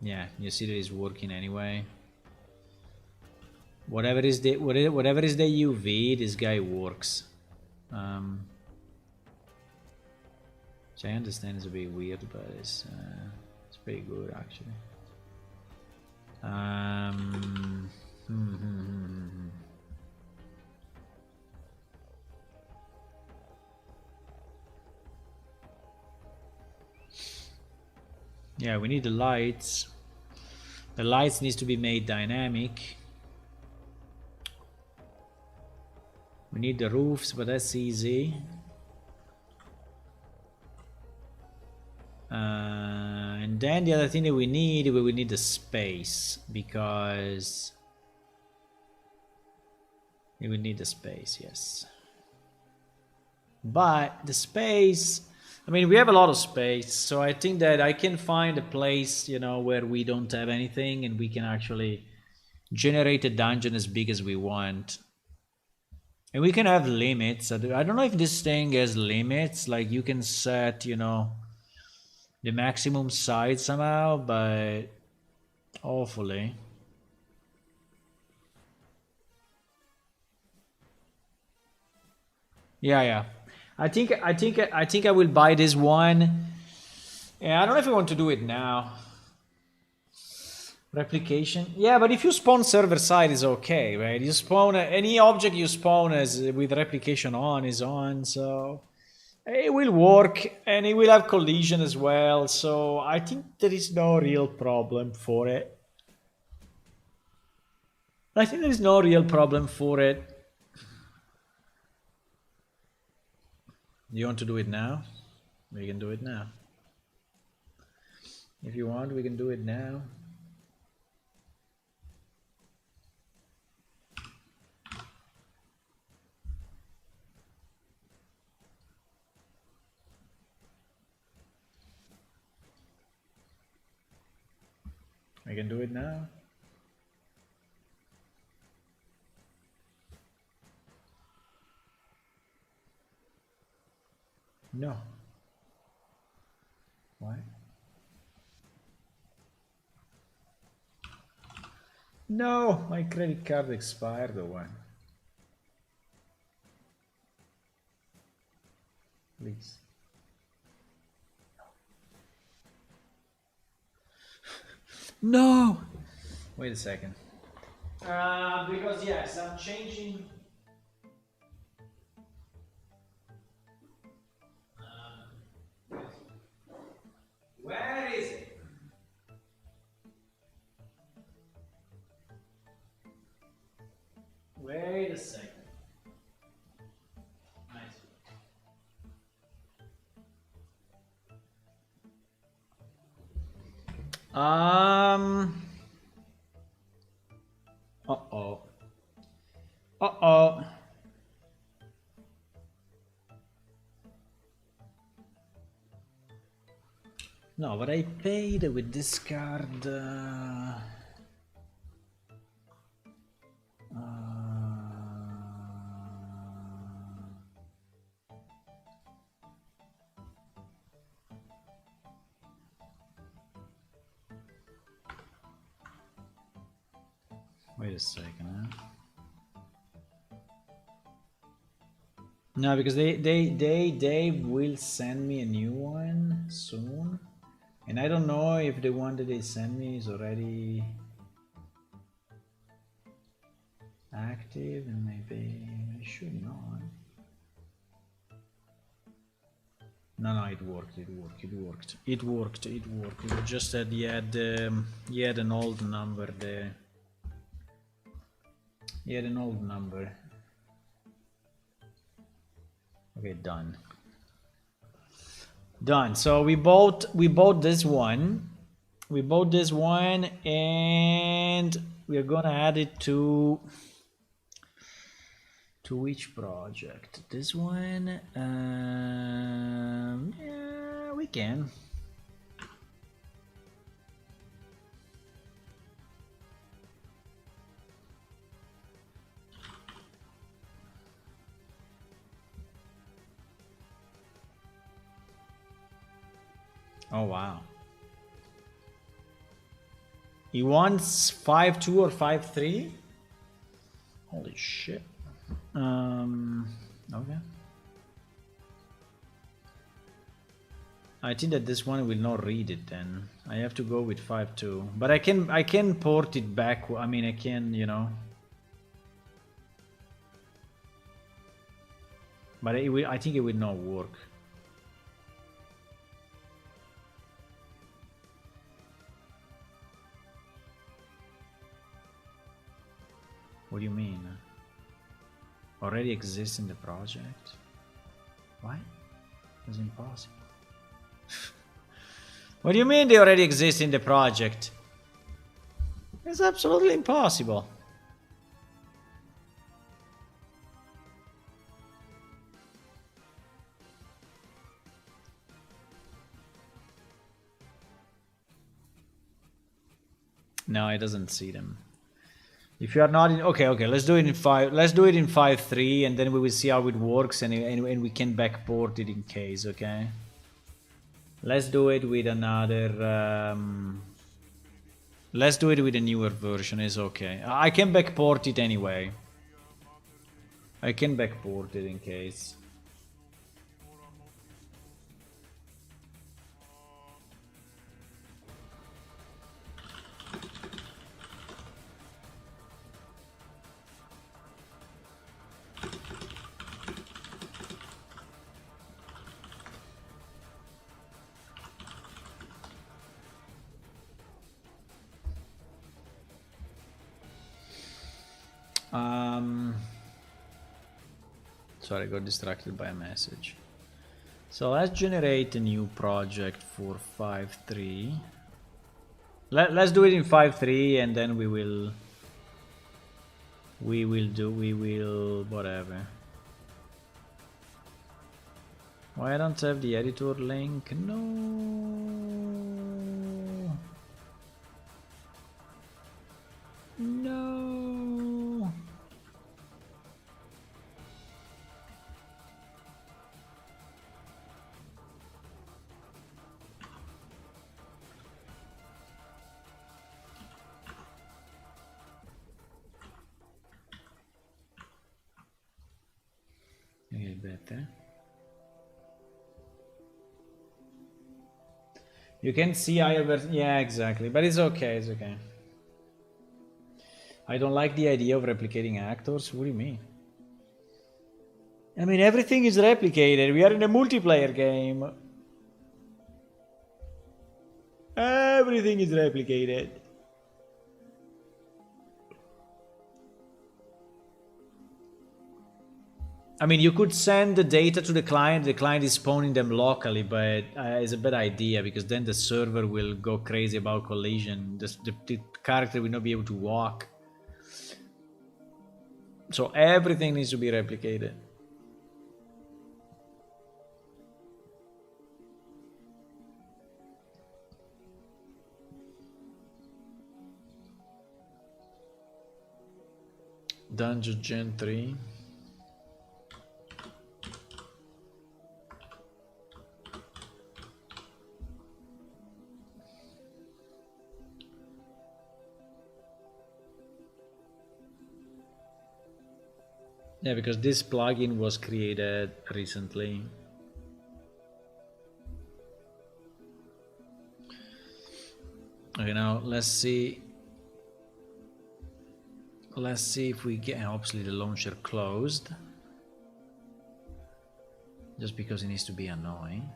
yeah, you see that it's working anyway. Whatever is the UV, this guy works. Which I understand is a bit weird, but it's pretty good actually. Yeah, we need the lights. The lights needs to be made dynamic. We need the roofs, but that's easy. And then the other thing that we need the space, because we will need the space, yes. But the space, I mean, we have a lot of space, so I think that I can find a place, you know, where we don't have anything and we can actually generate a dungeon as big as we want. And we can have limits. I don't know if this thing has limits, like you can set, you know, the maximum size somehow, but hopefully. Yeah. I think I will buy this one. Yeah, I don't know if I want to do it now. Replication. Yeah, but if you spawn server side is okay, right? You spawn any object you spawn as with replication on is on, so it will work, and it will have collision as well, so I think there is no real problem for it. I think there is no real problem for it. You want to do it now? We can do it now. If you want, we can do it now. We can do it now. No. Why? No, my credit card expired or what? Please. No! Wait a second. Because yes, I'm changing. Where is it? Wait a second. Nice. Uh-oh. Uh-oh. No, but I paid with this card. Wait a second, huh? No, because they will send me a new one soon. And I don't know if the one that they send me is already active, and maybe I should not. No, it worked. It worked. It worked. It worked. It worked. It was just that he had an old number there. He had an old number. Okay, done. Done. So we bought this one. We bought this one, and we're gonna add it to which project? This one. Yeah, we can. Oh wow. He wants 5-2 or 5-3? Holy shit. Okay. I think that this one will not read it then. I have to go with 5-2. But I can port it back. I mean, I can, you know. But I think it will not work. What do you mean? Already exists in the project? Why? It's impossible. What do you mean they already exist in the project? It's absolutely impossible. No, it doesn't see them. If you are not in, okay, let's do it in 5. Let's do it in 5-3, and then we will see how it works, and we can backport it in case. Okay. Let's do it with another. Let's do it with a newer version. It's okay. I can backport it anyway. I can backport it in case. Sorry, I got distracted by a message. So let's generate a new project for 5.3. Let's do it in 5.3 and then we will whatever. Why I don't have the editor link? No. No. Okay, better. You can see higher version. Yeah, exactly. But it's okay. It's okay. I don't like the idea of replicating actors. What do you mean? I mean, everything is replicated. We are in a multiplayer game. Everything is replicated. I mean, you could send the data to the client is spawning them locally, but it's a bad idea because then the server will go crazy about collision. The character will not be able to walk. So everything needs to be replicated. Dungeon Gen 3. Yeah, because this plugin was created recently. Okay, now let's see. Let's see if we get. Obviously, the launcher closed. Just because it needs to be annoying.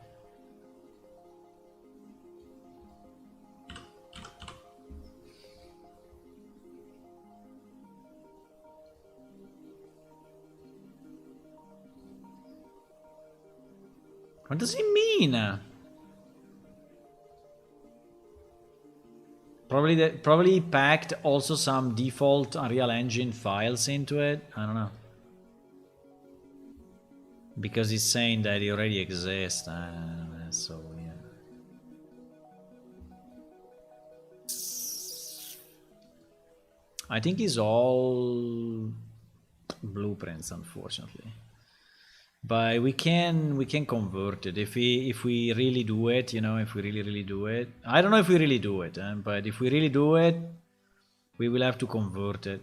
What does it mean? Probably packed also some default Unreal Engine files into it. I don't know. Because it's saying that it already exists. So yeah. I think it's all blueprints, unfortunately. But we can convert it if we really do it, you know, if we really do it. I don't know if we really do it, but if we really do it, we will have to convert it.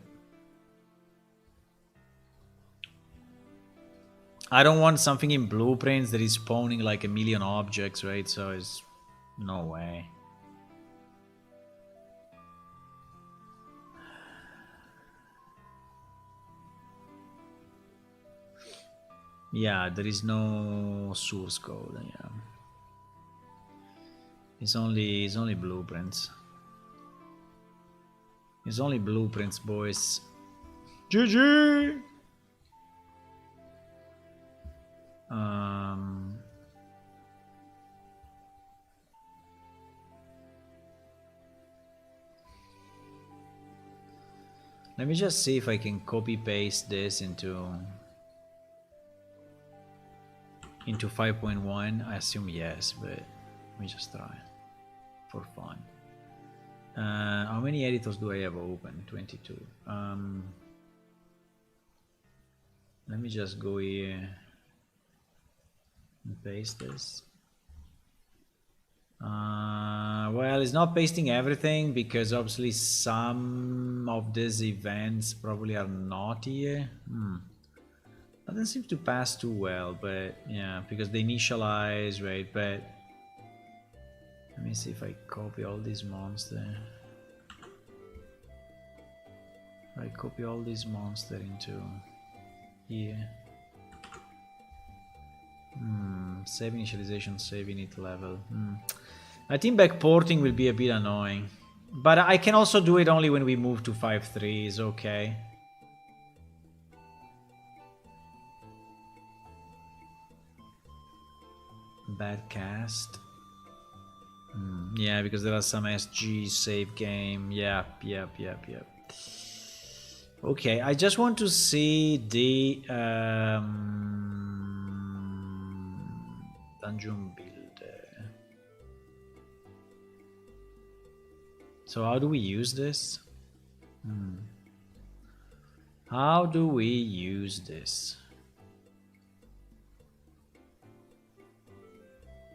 I don't want something in blueprints that is spawning like a million objects, right? So it's no way. Yeah, there is no source code. Yeah, it's only blueprints. It's only blueprints, boys. GG. Let me just see if I can copy paste this into 5.1. I assume yes, but let me just try for fun. How many editors do I have open? 22. Let me just go here and paste this. Well, it's not pasting everything because obviously some of these events probably are not here. Doesn't seem to pass too well, but yeah, because they initialize, right? But let me see if I copy all these monsters. I copy all these monsters into here. Save initialization, save init level. I think backporting will be a bit annoying, but I can also do it only when we move to 5.3. Is okay. Bad cast. Yeah, because there are some SG save game. Yep. Okay, I just want to see the dungeon builder. So how do we use this? How do we use this?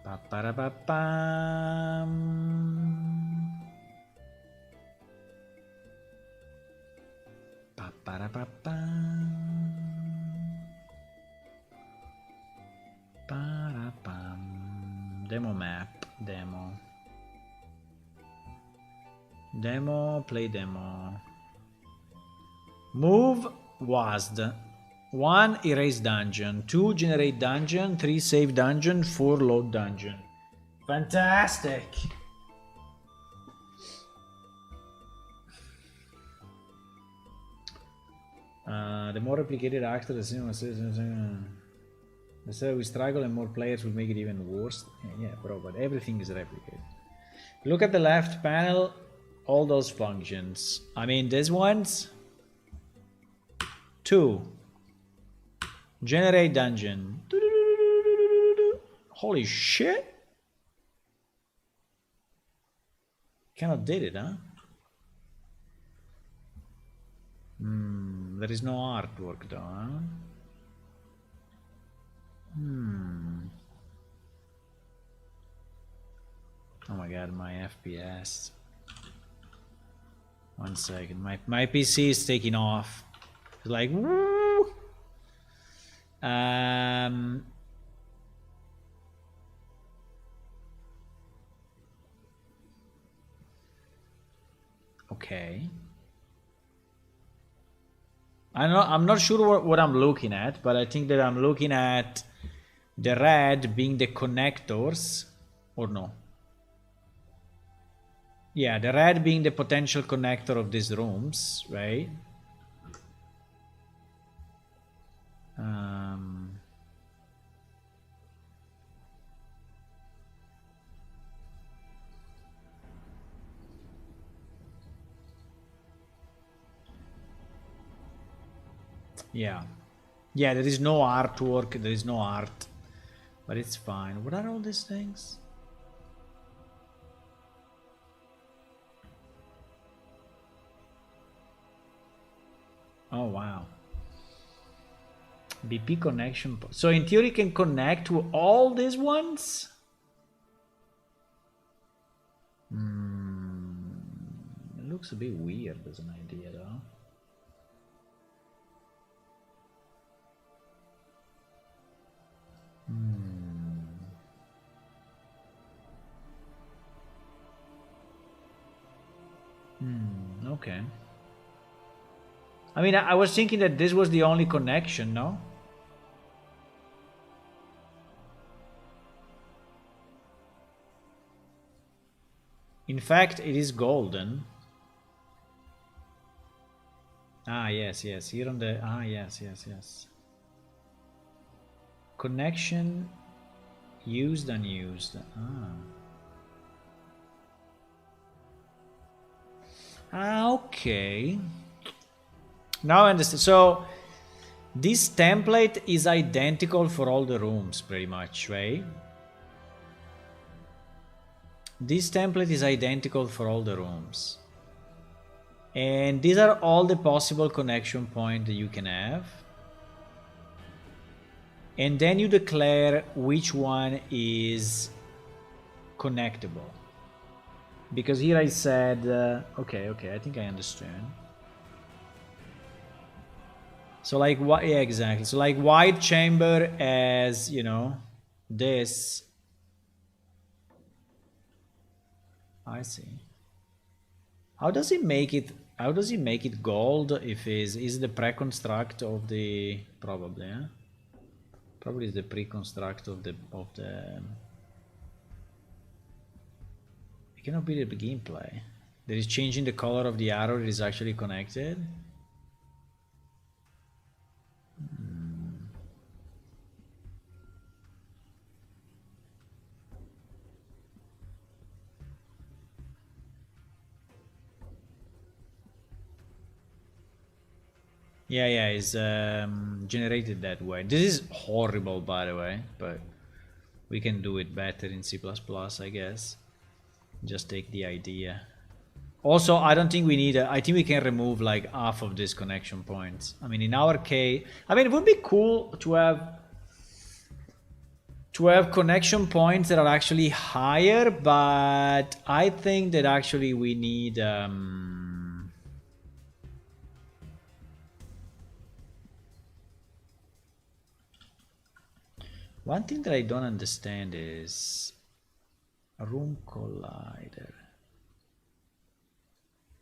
Pa-pa-da-pa-pam. Pa-pa-da-pa-pam. Pa-da-pam. Demo map. Demo, play demo. Move WASD. 1. Erase dungeon. 2. Generate dungeon. 3. Save dungeon. 4. Load dungeon. Fantastic! The more replicated actor, the same. The more we struggle and more players will make it even worse. Yeah, bro, but everything is replicated. Look at the left panel. All those functions. I mean, these ones. 2. Generate dungeon. Holy shit. Kinda did it, huh? There is no artwork though, huh? Oh my god, my FPS. 1 second. My PC is taking off. It's like woo! Okay. I'm not sure what I'm looking at, but I think that I'm looking at the red being the connectors, or no? Yeah, the red being the potential connector of these rooms, right? Yeah. Yeah, there is no artwork, there is no art. But it's fine. What are all these things? Oh, wow. BP connection. So in theory, you can connect to all these ones? It looks a bit weird as an idea, though. Okay. I mean, I was thinking that this was the only connection, no? In fact, it is golden. Ah, yes. Here on the... Ah, yes. Connection used, unused. Okay. Now I understand. So this template is identical for all the rooms, pretty much, right? This template is identical for all the rooms. And these are all the possible connection points that you can have. And then you declare which one is connectable. Because here I said, okay, I think I understand. So like what? Yeah, exactly. So like white chamber as, you know, this. I see. How does he make it? How does he make it gold? If is the pre-construct of the probably? Huh? Probably is the pre-construct of the. It cannot be the gameplay. That is changing the color of the arrow. It is actually connected. Yeah, it's generated that way. This is horrible, by the way, but we can do it better in C++, I guess. Just take the idea. Also, I don't think we need I think we can remove like half of these connection points. I mean, in our case, I mean, it would be cool to have connection points that are actually higher, but I think that actually we need one thing that I don't understand is a room collider.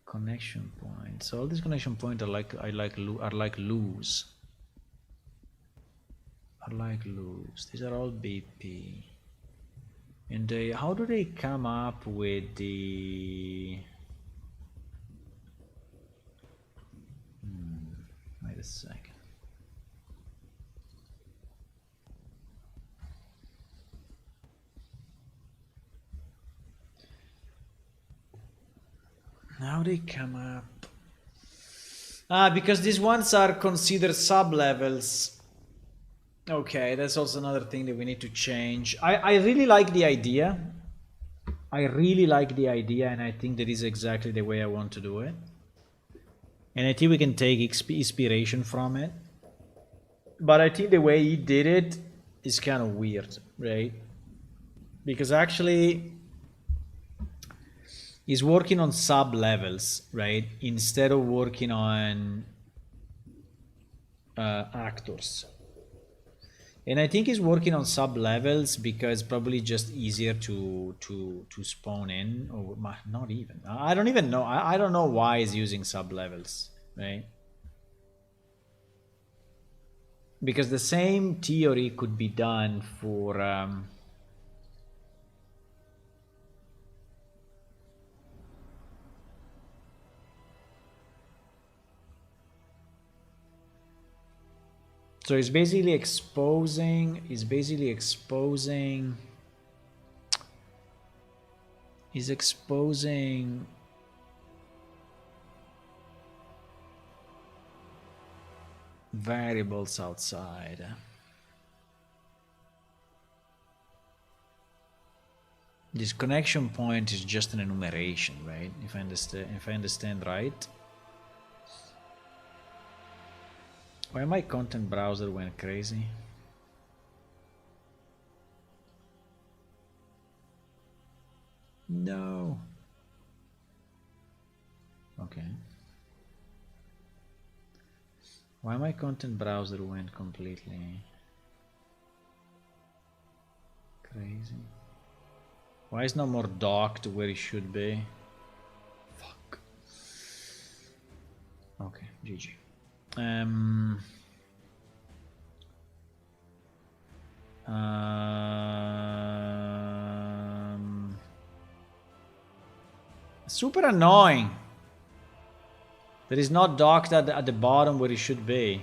Connection points. So all these connection points are like loose. These are all BP. And how do they come up with the? Wait a second. How they come up? Because these ones are considered sub-levels. Okay, that's also another thing that we need to change. I really like the idea. And I think that is exactly the way I want to do it. And I think we can take inspiration from it. But I think the way he did it is kind of weird, right? Because actually he's working on sub-levels, right? Instead of working on actors. And I think he's working on sub-levels because probably just easier to spawn in, or not even. I don't even know. I don't know why he's using sub-levels, right? Because the same theory could be done for so it's basically exposing variables outside. This connection point is just an enumeration, right? If I understand right. Why my content browser went crazy? No. Okay. Why my content browser went completely crazy? Why is no more docked where it should be? Fuck. Okay, GG. Super annoying that is not docked at the bottom where it should be.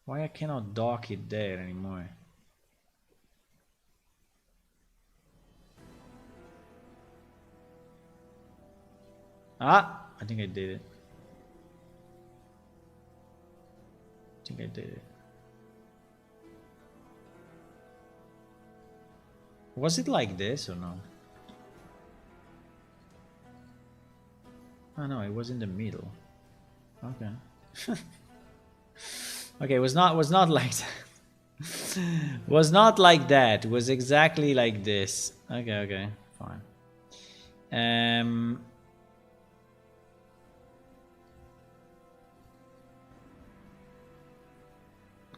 Why I cannot dock it there anymore? I think I did it. Was it like this or no? Oh no, it was in the middle. Okay. Okay, it was not like that. Was not like that. It was exactly like this. Okay, fine.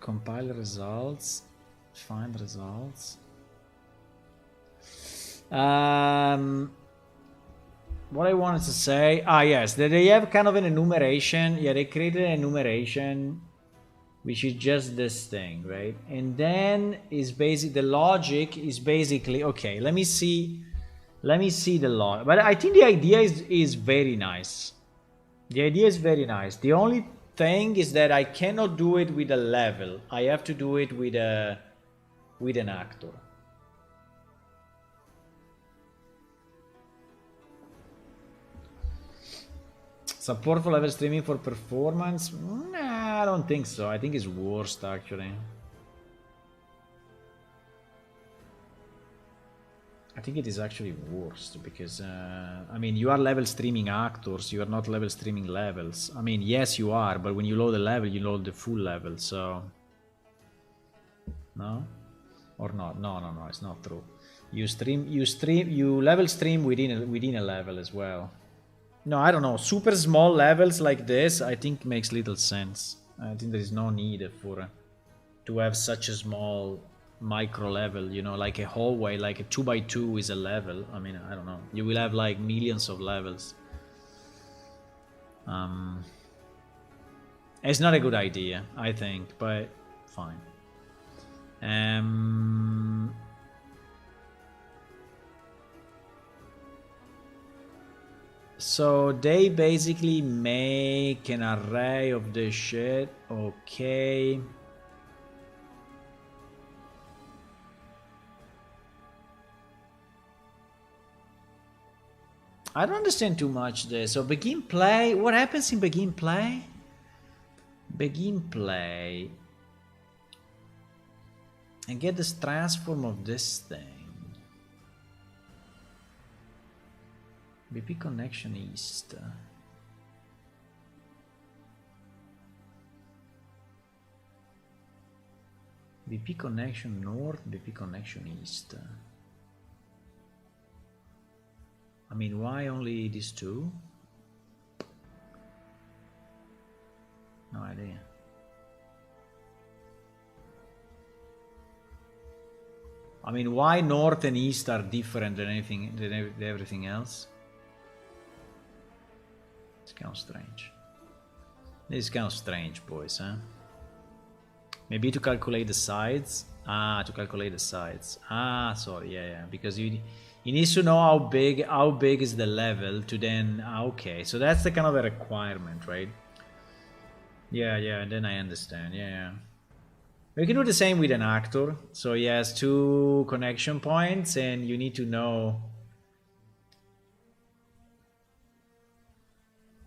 Compile results. Find results. What I wanted to say, yes, they have kind of an enumeration. Yeah, they created an enumeration, which is just this thing, right? And then is the logic is basically, okay, let me see the log. But I think the idea is very nice. The idea is very nice. The only thing is that I cannot do it with a level. I have to do it with an actor. Support for level streaming for performance? Nah, I don't think so. I think it's worst actually. I think it is actually worst because, I mean, you are level streaming actors, you are not level streaming levels. I mean, yes, you are, but when you load the level, you load the full level, so... No? Or not? No, no, no, it's not true. You level stream within a level as well. No, I don't know. Super small levels like this, I think makes little sense. I think there is no need for to have such a small micro level, you know, like a hallway, like a 2x2 is a level. I mean, I don't know. You will have like millions of levels. It's not a good idea, I think, but fine. So they basically make an array of this shit. Okay. I don't understand too much there. So begin play. What happens in begin play? Begin play. And get this transform of this thing. BP connection east. BP connection north, BP connection east. I mean, why only these two? No idea. I mean, why north and east are different than everything else? It's kind of strange. This is kind of strange, boys, huh? Maybe to calculate the sides. Ah, to calculate the sides. Ah, sorry, yeah, because he needs to know how big is the level to then. Okay, so that's the kind of a requirement, right? Yeah, then I understand. Yeah. We can do the same with an actor. So he has 2 connection points, and you need to know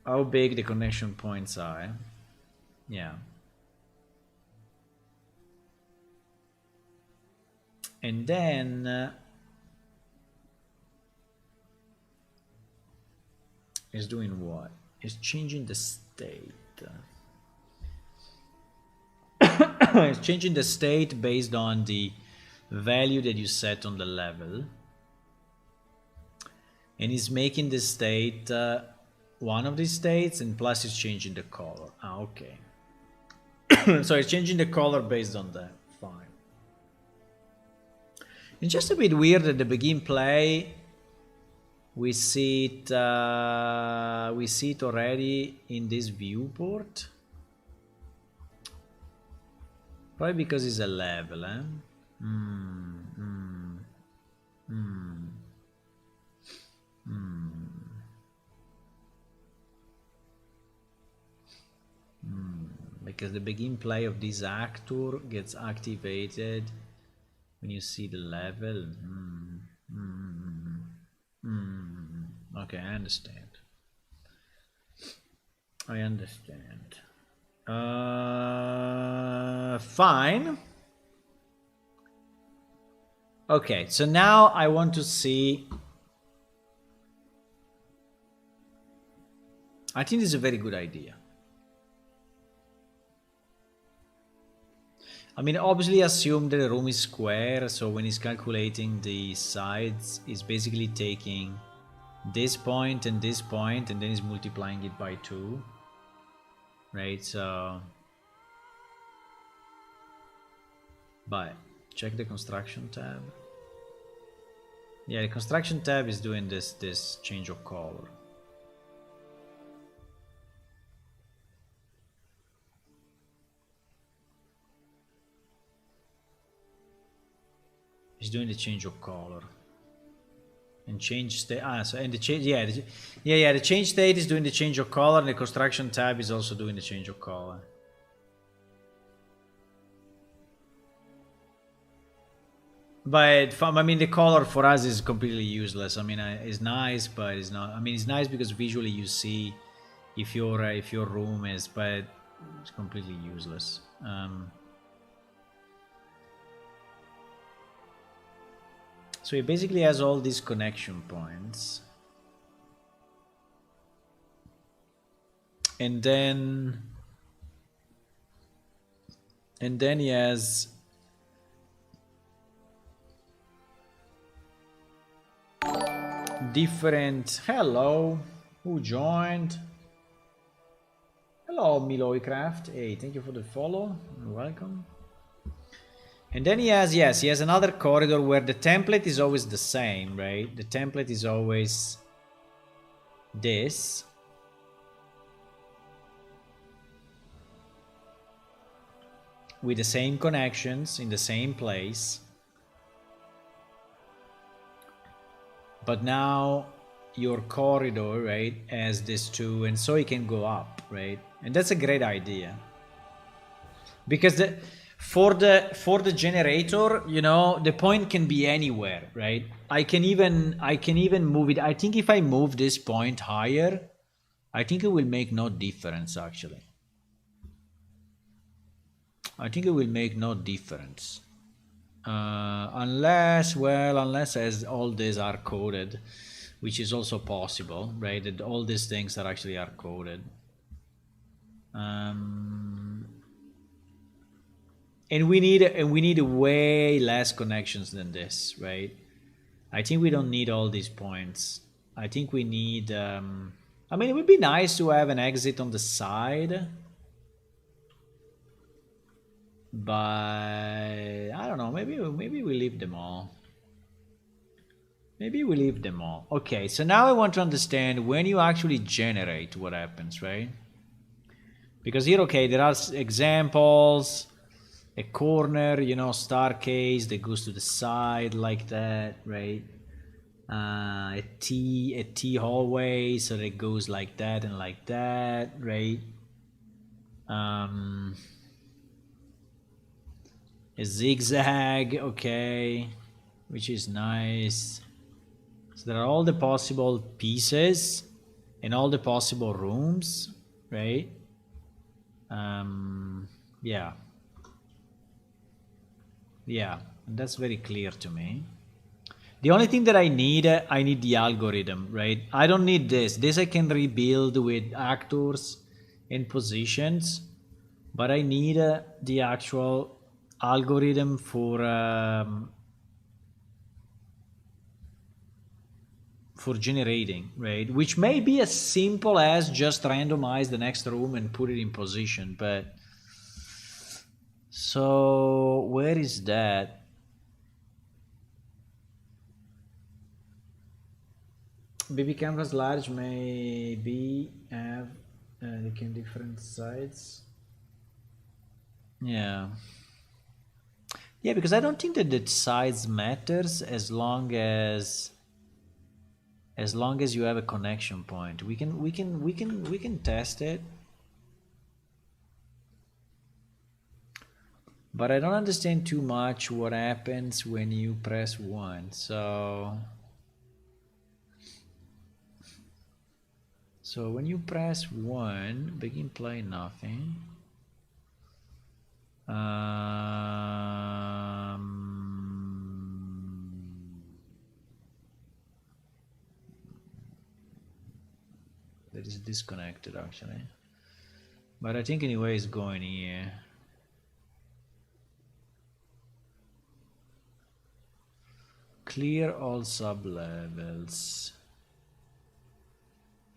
how big the connection points are. Yeah. And then is doing what? Is changing the state. It's changing the state based on the value that you set on the level. And it's making the state one of these states, and plus it's changing the color. Ah, okay. So it's changing the color based on that. Fine. It's just a bit weird at the begin play. We see it already in this viewport. Probably because it's a level, eh? Because the begin play of this actor gets activated when you see the level. Okay, I understand. Fine. Okay, so now I want to see. I think this is a very good idea. I mean, obviously assume that the room is square, so when he's calculating the sides, he's basically taking this point, and then he's multiplying it by 2. Right, so... But, check the construction tab. Yeah, the construction tab is doing this change of color. It's doing the change of color. And change state. So and the change. The change state is doing the change of color, and the construction tab is also doing the change of color. But I mean, the color for us is completely useless. I mean, it's nice, but it's not. I mean, it's nice because visually you see if your room is, but it's completely useless. So it basically has all these connection points, and then he has different. Hello, who joined? Hello, Miloicraft. Hey, thank you for the follow. You're welcome. And then he has another corridor where the template is always the same, right? The template is always this. With the same connections in the same place. But now your corridor, right, has this too, and so it can go up, right? And that's a great idea. Because for the generator, you know, the point can be anywhere, right? I can even move it. I think if I move this point higher, I think it will make no difference actually. I think it will make no difference. Unless as all these are coded, which is also possible, right? That all these things are actually are coded. And we need way less connections than this, right? I think we don't need all these points. I think we need. I mean, it would be nice to have an exit on the side, but I don't know. Maybe we leave them all. Maybe we leave them all. Okay, so now I want to understand when you actually generate what happens, right? Because here, okay, there are examples. A corner, you know, staircase that goes to the side like that, right? A T hallway, so that it goes like that and like that, right? A zigzag, okay, which is nice. So there are all the possible pieces and all the possible rooms, right? Yeah. Yeah, that's very clear to me. The only thing that I need the algorithm, right? I don't need this. This I can rebuild with actors and positions, but I need the actual algorithm for generating, right? Which may be as simple as just randomize the next room and put it in position, but so where is that? BB canvas large maybe have they can different sides. Yeah, because I don't think that the size matters as long as you have a connection point. We can test it, but I don't understand too much what happens when you press 1. So when you press 1, begin play nothing. That is disconnected actually. But I think anyway it's going here. Clear all sub-levels.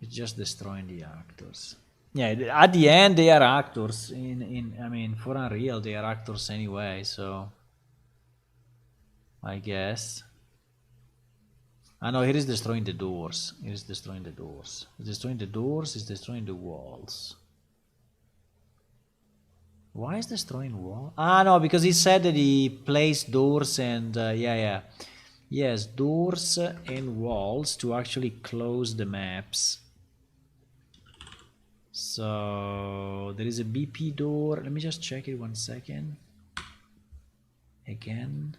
It's just destroying the actors. Yeah, at the end they are actors. I mean, for Unreal they are actors anyway, so I guess. Ah no, here is destroying the doors. It is destroying the doors. It's destroying the doors, it's destroying the walls. Why is destroying wall? Ah no, because he said that he placed doors and yeah. Yes, doors and walls to actually close the maps. So there is a BP door. Let me just check it 1 second. Again.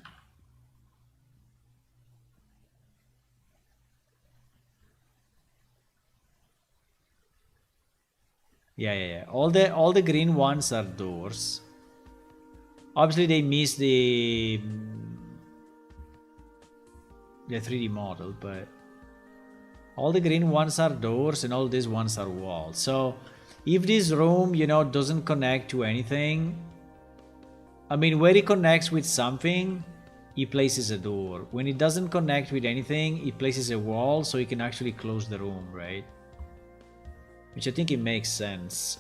Yeah. All the green ones are doors. Obviously, they miss the 3D model, but all the green ones are doors and all these ones are walls. So if this room, you know, doesn't connect to anything, I mean, where it connects with something, he places a door. When it doesn't connect with anything, he places a wall so he can actually close the room, right? Which I think it makes sense.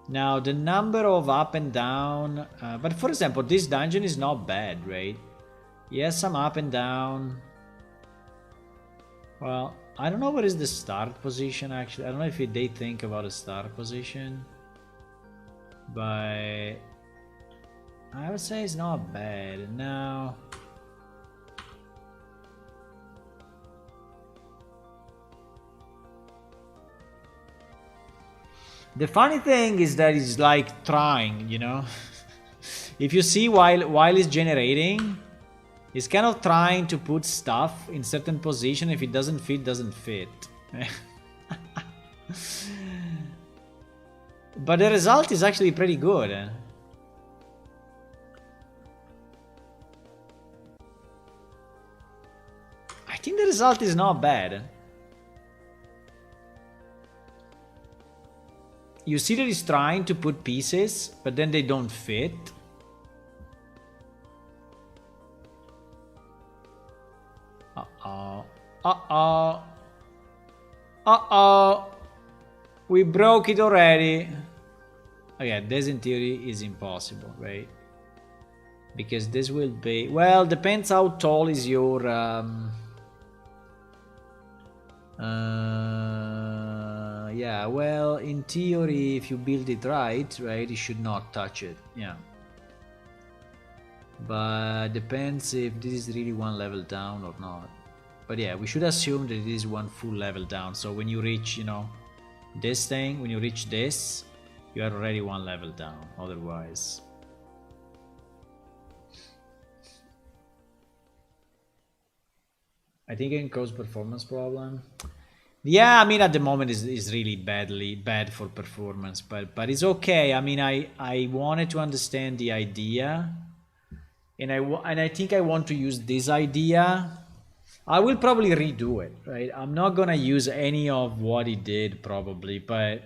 Now, the number of up and down... but for example, this dungeon is not bad, right? Yes, some up and down. Well, I don't know what is the start position, actually. I don't know if they think about a start position. But... I would say it's not bad. Now... The funny thing is that it's like trying, you know? If you see while it's generating, it's kind of trying to put stuff in certain position. If it doesn't fit, doesn't fit. But the result is actually pretty good. I think the result is not bad. You see that he's trying to put pieces, but then they don't fit. Uh-oh. Uh-oh. Uh-oh. We broke it already. Okay, this in theory is impossible, right? Because this will be... Well, depends how tall is your... yeah, well, in theory, if you build it right, you should not touch it, yeah. But depends if this is really one level down or not. But yeah, we should assume that it is one full level down. So when you reach, you know, this thing, when you reach this, you are already one level down, otherwise. I think it can cause performance problem. Yeah, I mean, at the moment is really bad for performance, but it's okay. I mean, I wanted to understand the idea, and I think I want to use this idea. I will probably redo it, right? I'm not gonna use any of what he did probably, but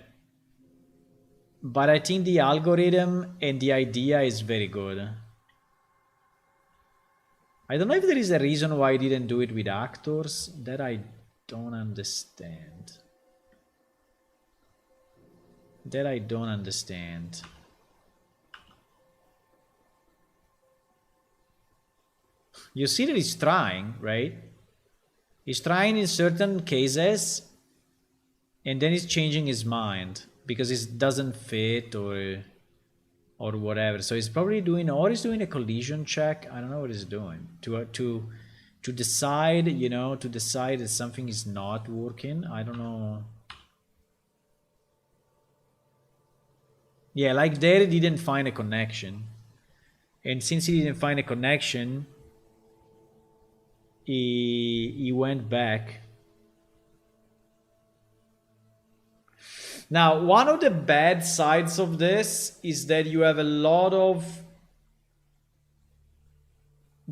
I think the algorithm and the idea is very good. I don't know if there is a reason why I didn't do it with actors. That I don't understand. That I don't understand. You see that he's trying, right? He's trying in certain cases, and then he's changing his mind because it doesn't fit or whatever. So he's probably doing, or he's doing a collision check. I don't know what he's doing to decide, you know, to decide that something is not working. I don't know. Yeah, like there he didn't find a connection, and since he didn't find a connection, he went back. Now, one of the bad sides of this is that you have a lot of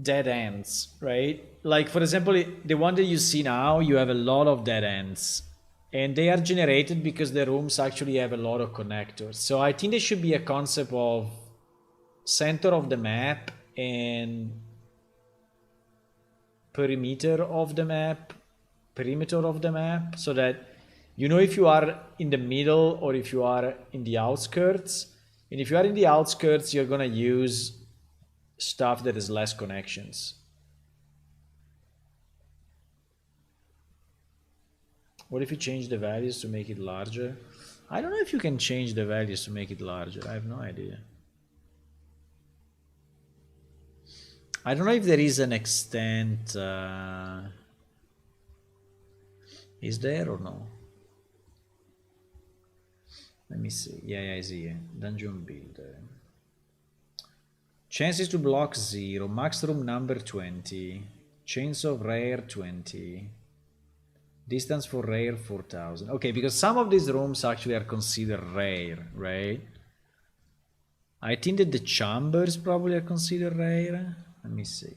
dead ends, right? Like, for example, the one that you see now, you have a lot of dead ends. And they are generated because the rooms actually have a lot of connectors. So I think there should be a concept of center of the map and perimeter of the map, so that you know if you are in the middle or if you are in the outskirts. And if you are in the outskirts, you're gonna use stuff that has less connections. What if you change the values to make it larger? I don't know if you can change the values to make it larger. I have no idea. I don't know if there is an extent. Is there or no? Let me see. Yeah, I see. Dungeon builder. Chances to block 0. Max room number 20. Chains of rare 20. Distance for rare 4000. Okay, because some of these rooms actually are considered rare, right? I think that the chambers probably are considered rare. Let me see.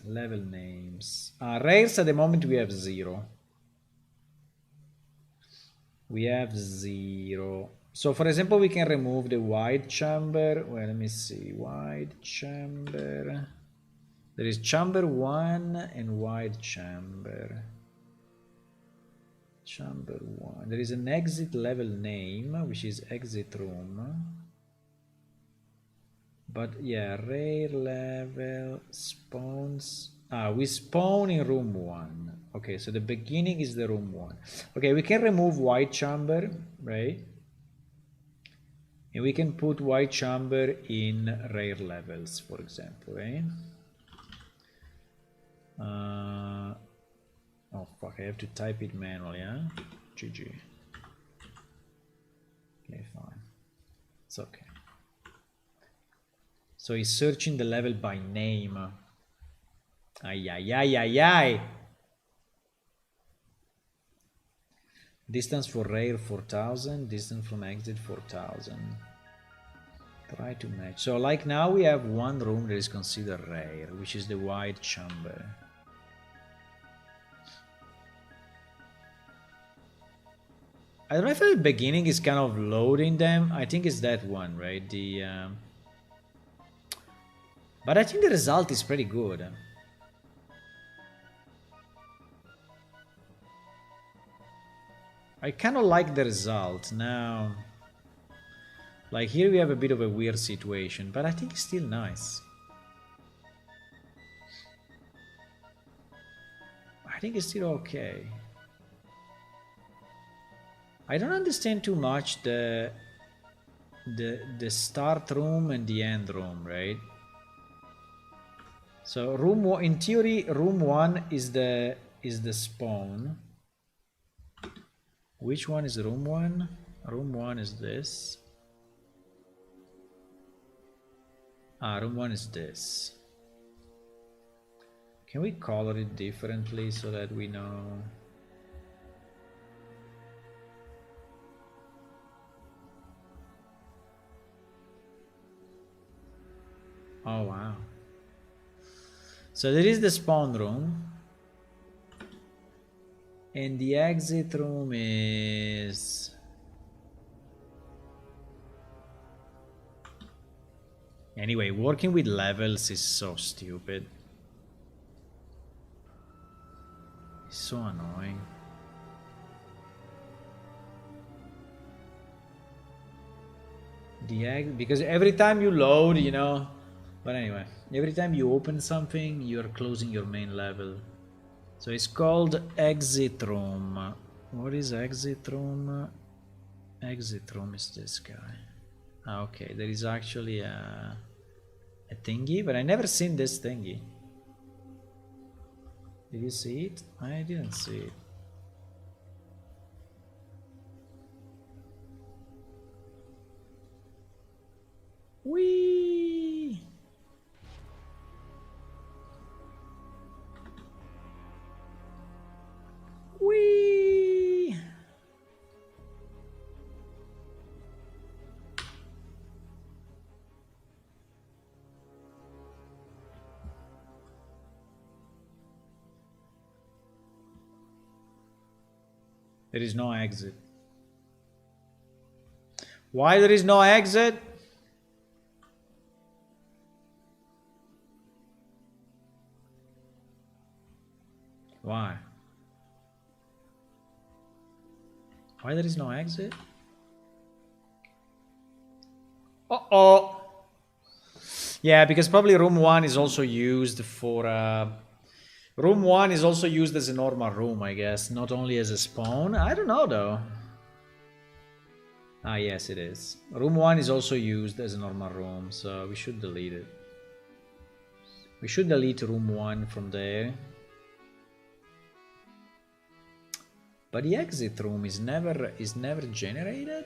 Level names. Rares at the moment we have 0. We have 0. So for example, we can remove the wide chamber. Well, let me see. Wide chamber. There is chamber 1 and wide chamber. Chamber 1. There is an exit level name, which is exit room. But yeah, rare level spawns. We spawn in room 1. Okay, so the beginning is the room 1. Okay, we can remove white chamber, right? And we can put white chamber in rare levels, for example, right? Oh fuck, I have to type it manually, huh? GG. Okay, fine. It's okay. So he's searching the level by name. Ay, ay, ay, ay, ay. Distance for rare 4000, distance from exit 4000. Try to match. So like now we have one room that is considered rare, which is the wide chamber. I don't know if the beginning is kind of loading them. I think it's that one, right? But I think the result is pretty good. I kind of like the result now. Like here we have a bit of a weird situation, but I think it's still nice. I think it's still okay. I don't understand too much the start room and the end room, right? So room one, in theory, room 1 is the spawn. Which one is room 1? Room 1 is this. Room 1 is this. Can we color it differently so that we know? Oh wow. So there is the spawn room. And the exit room is... Anyway, working with levels is so stupid. It's so annoying. Because every time you load, you know... But anyway, every time you open something, you're closing your main level. So it's called exit room. What is exit room? Exit room is this guy. Okay, there is actually a thingy, but I never seen this thingy. Did you see it? I didn't see it. Whee! Whee! There is no exit. Why there is no exit? Why? Why there is no exit? Uh-oh. Yeah, because probably room 1 is also used for... room 1 is also used as a normal room, I guess. Not only as a spawn. I don't know, though. Ah, yes, it is. Room 1 is also used as a normal room, so we should delete it. We should delete room 1 from there. But the exit room is never generated?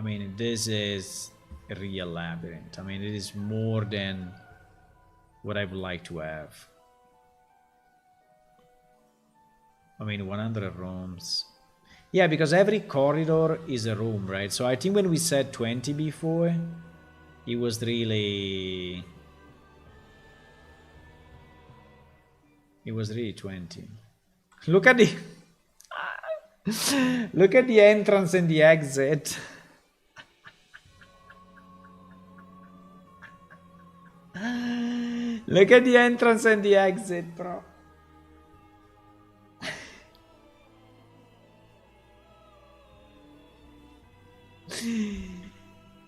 I mean, this is a real labyrinth. I mean, it is more than what I would like to have. I mean, 100 rooms. Yeah, because every corridor is a room, right? So I think when we said 20 before, it was really... It was really 20. Look at the... Look at the entrance and the exit. Look at the entrance and the exit, bro.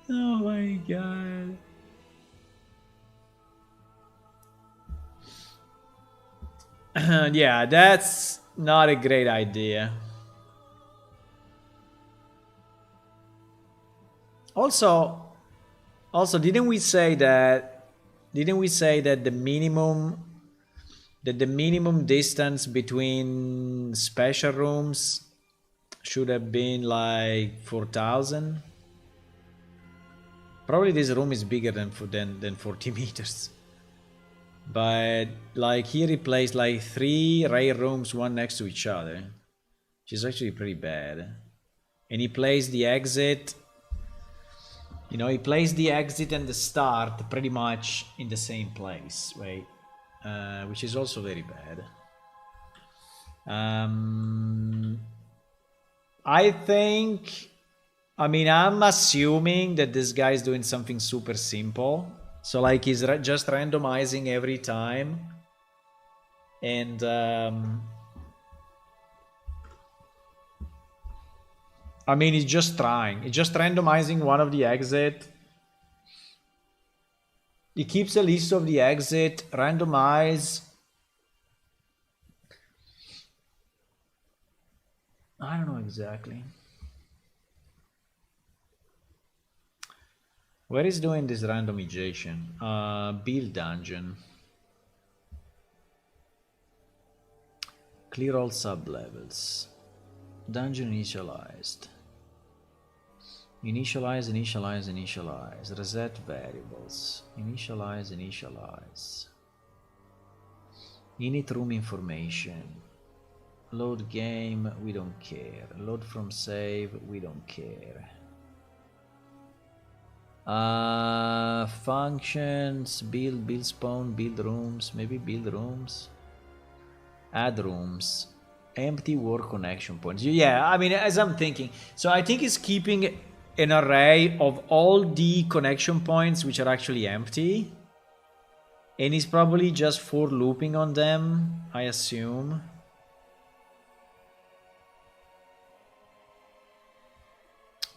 Oh my god. Yeah, that's not a great idea. Also, didn't we say that the minimum distance between special rooms should have been like 4,000? Probably this room is bigger than 40 meters. But like here he placed like 3 rare rooms one next to each other, which is actually pretty bad. And he placed the exit, you know, he placed the exit and the start pretty much in the same place, right? Which is also very bad. I think, I mean, I'm assuming that this guy is doing something super simple. So like he's just randomizing every time. And I mean, he's just trying. He's just randomizing one of the exit. He keeps a list of the exit, randomize. I don't know exactly. Where is doing this randomization? Build dungeon. Clear all sub-levels. Dungeon initialized. Initialize. Reset variables. Initialize. Init room information. Load game, we don't care. Load from save, we don't care. Functions, build spawn, build rooms, maybe build rooms. Add rooms. Empty work connection points. Yeah, I mean, as I'm thinking. So I think it's keeping an array of all the connection points which are actually empty. And he's probably just for looping on them, I assume.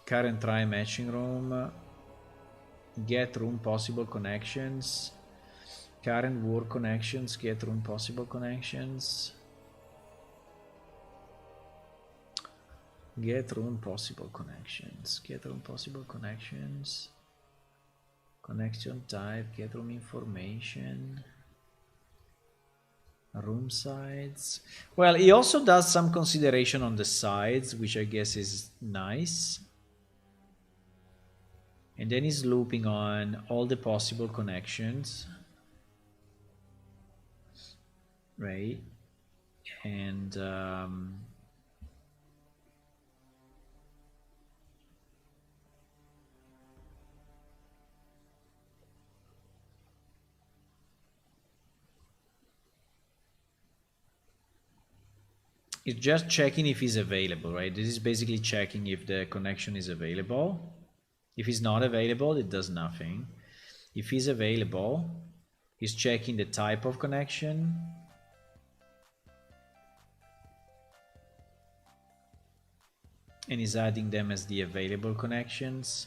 Current try matching room. Get room possible connections. Current work connections. Get room possible connections. Get room possible connections. Get room possible connections. Connection type. Get room information. Room sides. Well, he also does some consideration on the sides, which I guess is nice. And then he's looping on all the possible connections. Right? And it's just checking if he's available, right? This is basically checking if the connection is available. If he's not available, it does nothing. If he's available, he's checking the type of connection. And he's adding them as the available connections.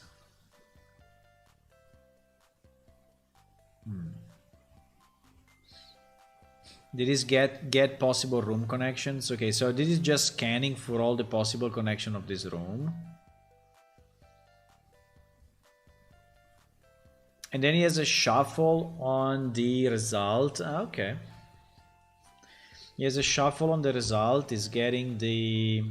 Did this get possible room connections? Okay, so this is just scanning for all the possible connection of this room. And then he has a shuffle on the result. Okay. He has a shuffle on the result. He's getting the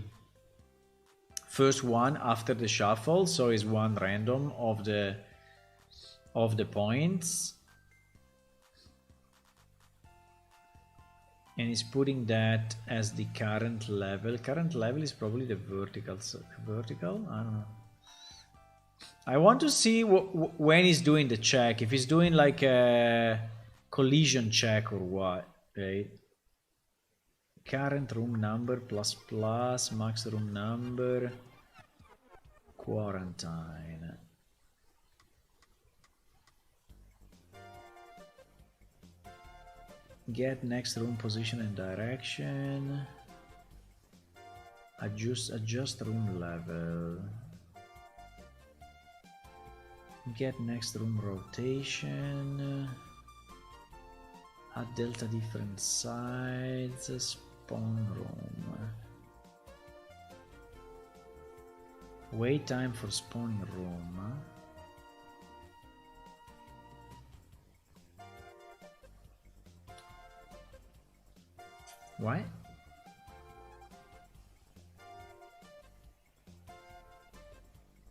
first one after the shuffle, so it's one random of the points. And he's putting that as the current level. Current level is probably the vertical. So vertical? I don't know. I want to see when he's doing the check. If he's doing like a collision check or what, right? Current room number plus plus, max room number, quarantine. Get next room position and direction. Adjust room level. Get next room rotation. Add delta different sides. Spawn room. Wait time for spawning room. Why?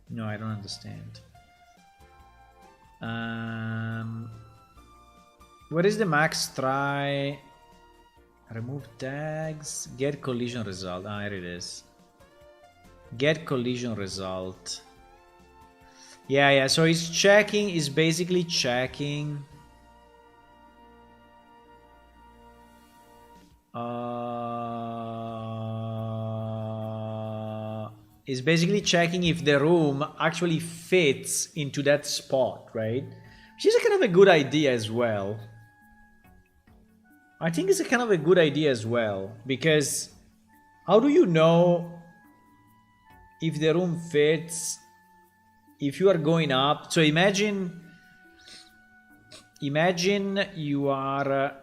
No, I don't understand. What is the max try? Remove tags. Get collision result. Ah, here it is. Get collision result. Yeah. So he's checking. He's basically checking. Is basically checking if the room actually fits into that spot, right? Which is a kind of a good idea as well. I think it's a kind of a good idea as well, because how do you know if the room fits if you are going up? So imagine you are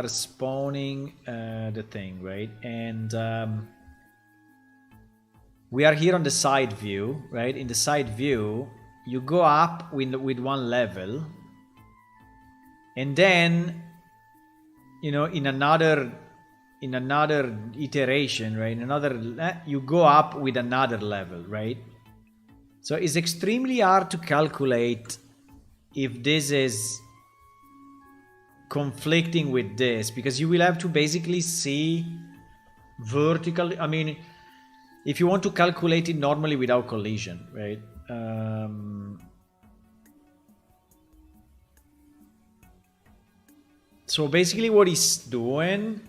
spawning the thing, right? And we are here on the side view, right? In the side view, you go up with one level, and then, you know, in another iteration, right? You go up with another level, right? So it's extremely hard to calculate if this is conflicting with this, because you will have to basically see vertical. I mean, if you want to calculate it normally without collision, right? So basically what he's doing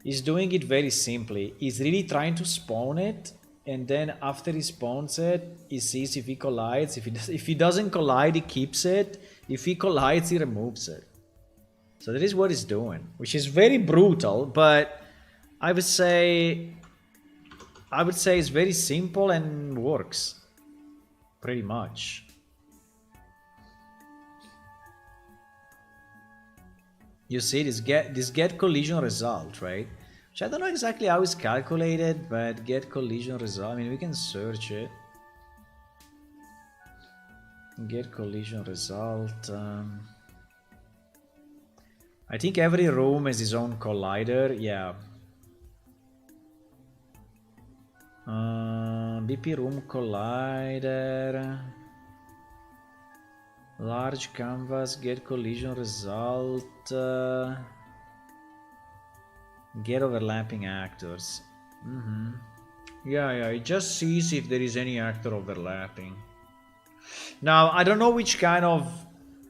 it very simply. He's really trying to spawn it, and then after he spawns it, he sees if he collides. If he doesn't collide, he keeps it. If he collides, he removes it. So that is what he's doing, which is very brutal, but I would say it's very simple and works pretty much. You see this get collision result, right? Which I don't know exactly how it's calculated, but get collision result. I mean, we can search it. Get collision result. I think every room has its own collider. Yeah. BP room collider. Large canvas, get collision result. Get overlapping actors. Yeah, it just sees if there is any actor overlapping. Now, I don't know which kind of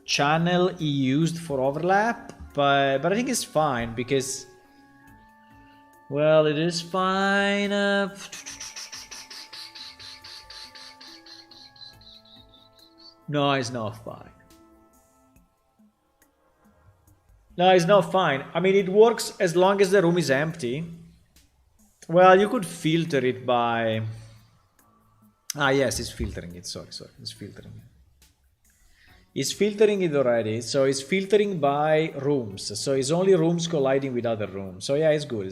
channel he used for overlap, but I think it's fine because, well, it is fine. No, it's not fine. No, it's not fine. I mean, it works as long as the room is empty. Well, you could filter it by... Ah, yes, it's filtering it. Sorry. It's filtering it. It's filtering it already. So it's filtering by rooms. So it's only rooms colliding with other rooms. So yeah, it's good.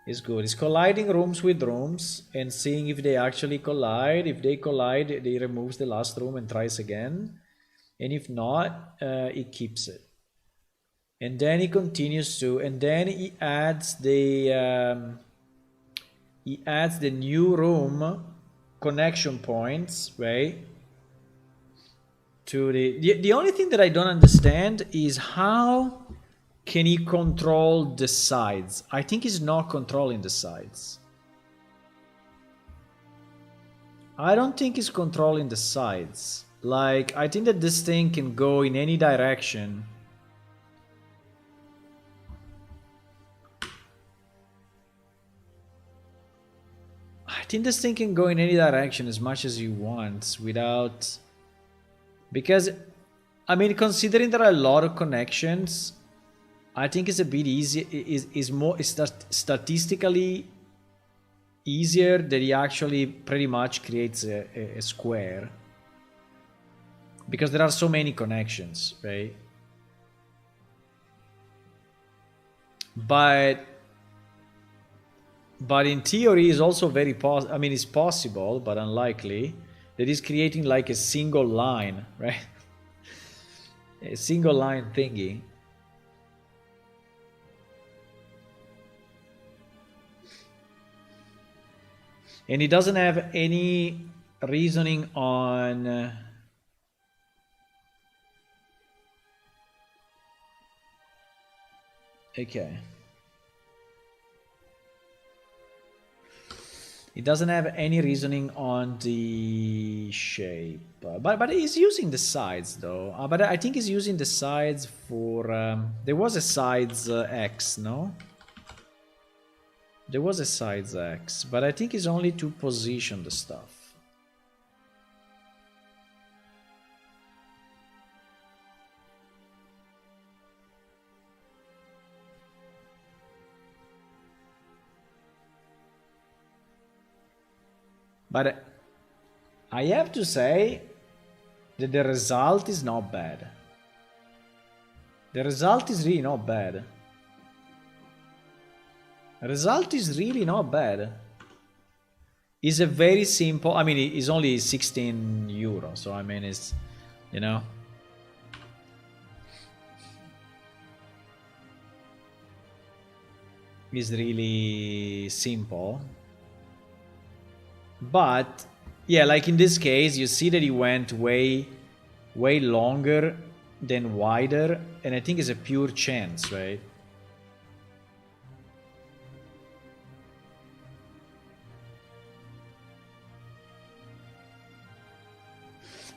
It's colliding rooms with rooms and seeing if they actually collide. If they collide, it removes the last room and tries again. And if not, it keeps it. And then he continues to, and then he adds the new room connection points, right? To the only thing that I don't understand is how can he control the sides? I think he's not controlling the sides. I don't think he's controlling the sides. Like, I think that this thing can go in any direction. I think this thing can go in any direction as much as you want without... Because, I mean, considering there are a lot of connections, I think it's a bit easier, is statistically easier that he actually pretty much creates a square. Because there are so many connections, right? But in theory, it's also very I mean, it's possible, but unlikely, that he's creating like a single line, right? A single line thingy. And he doesn't have any reasoning on... Okay. It doesn't have any reasoning on the shape, but he's using the sides though. But I think he's using the sides for. There was a sides X, no? There was a sides X, but I think it's only to position the stuff. But I have to say that the result is not bad. The result is really not bad. The result is really not bad. It's a very simple... I mean, it's only 16 euro, so I mean, it's... You know? It's really simple. But yeah, like in this case, you see that he went way longer than wider, and I think it's a pure chance, right?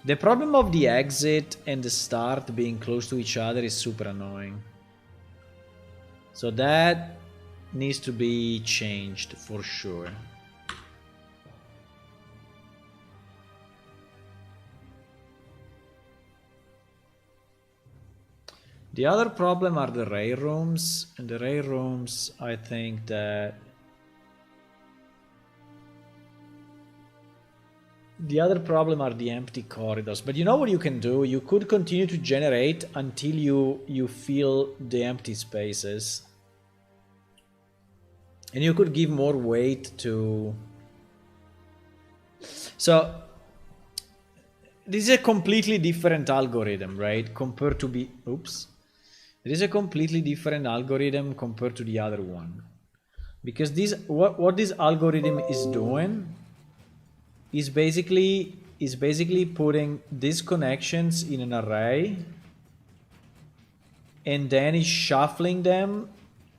The problem of the exit and the start being close to each other is super annoying. So that needs to be changed for sure. The other problem are the rail rooms, and the rail rooms, I think that the other problem are the empty corridors. But you know what you can do? You could continue to generate until you fill the empty spaces. And you could give more weight to... So this is a completely different algorithm, right? Compared to be... Oops. It is a completely different algorithm compared to the other one. Because this, what this algorithm is doing is basically putting these connections in an array, and then he's shuffling them,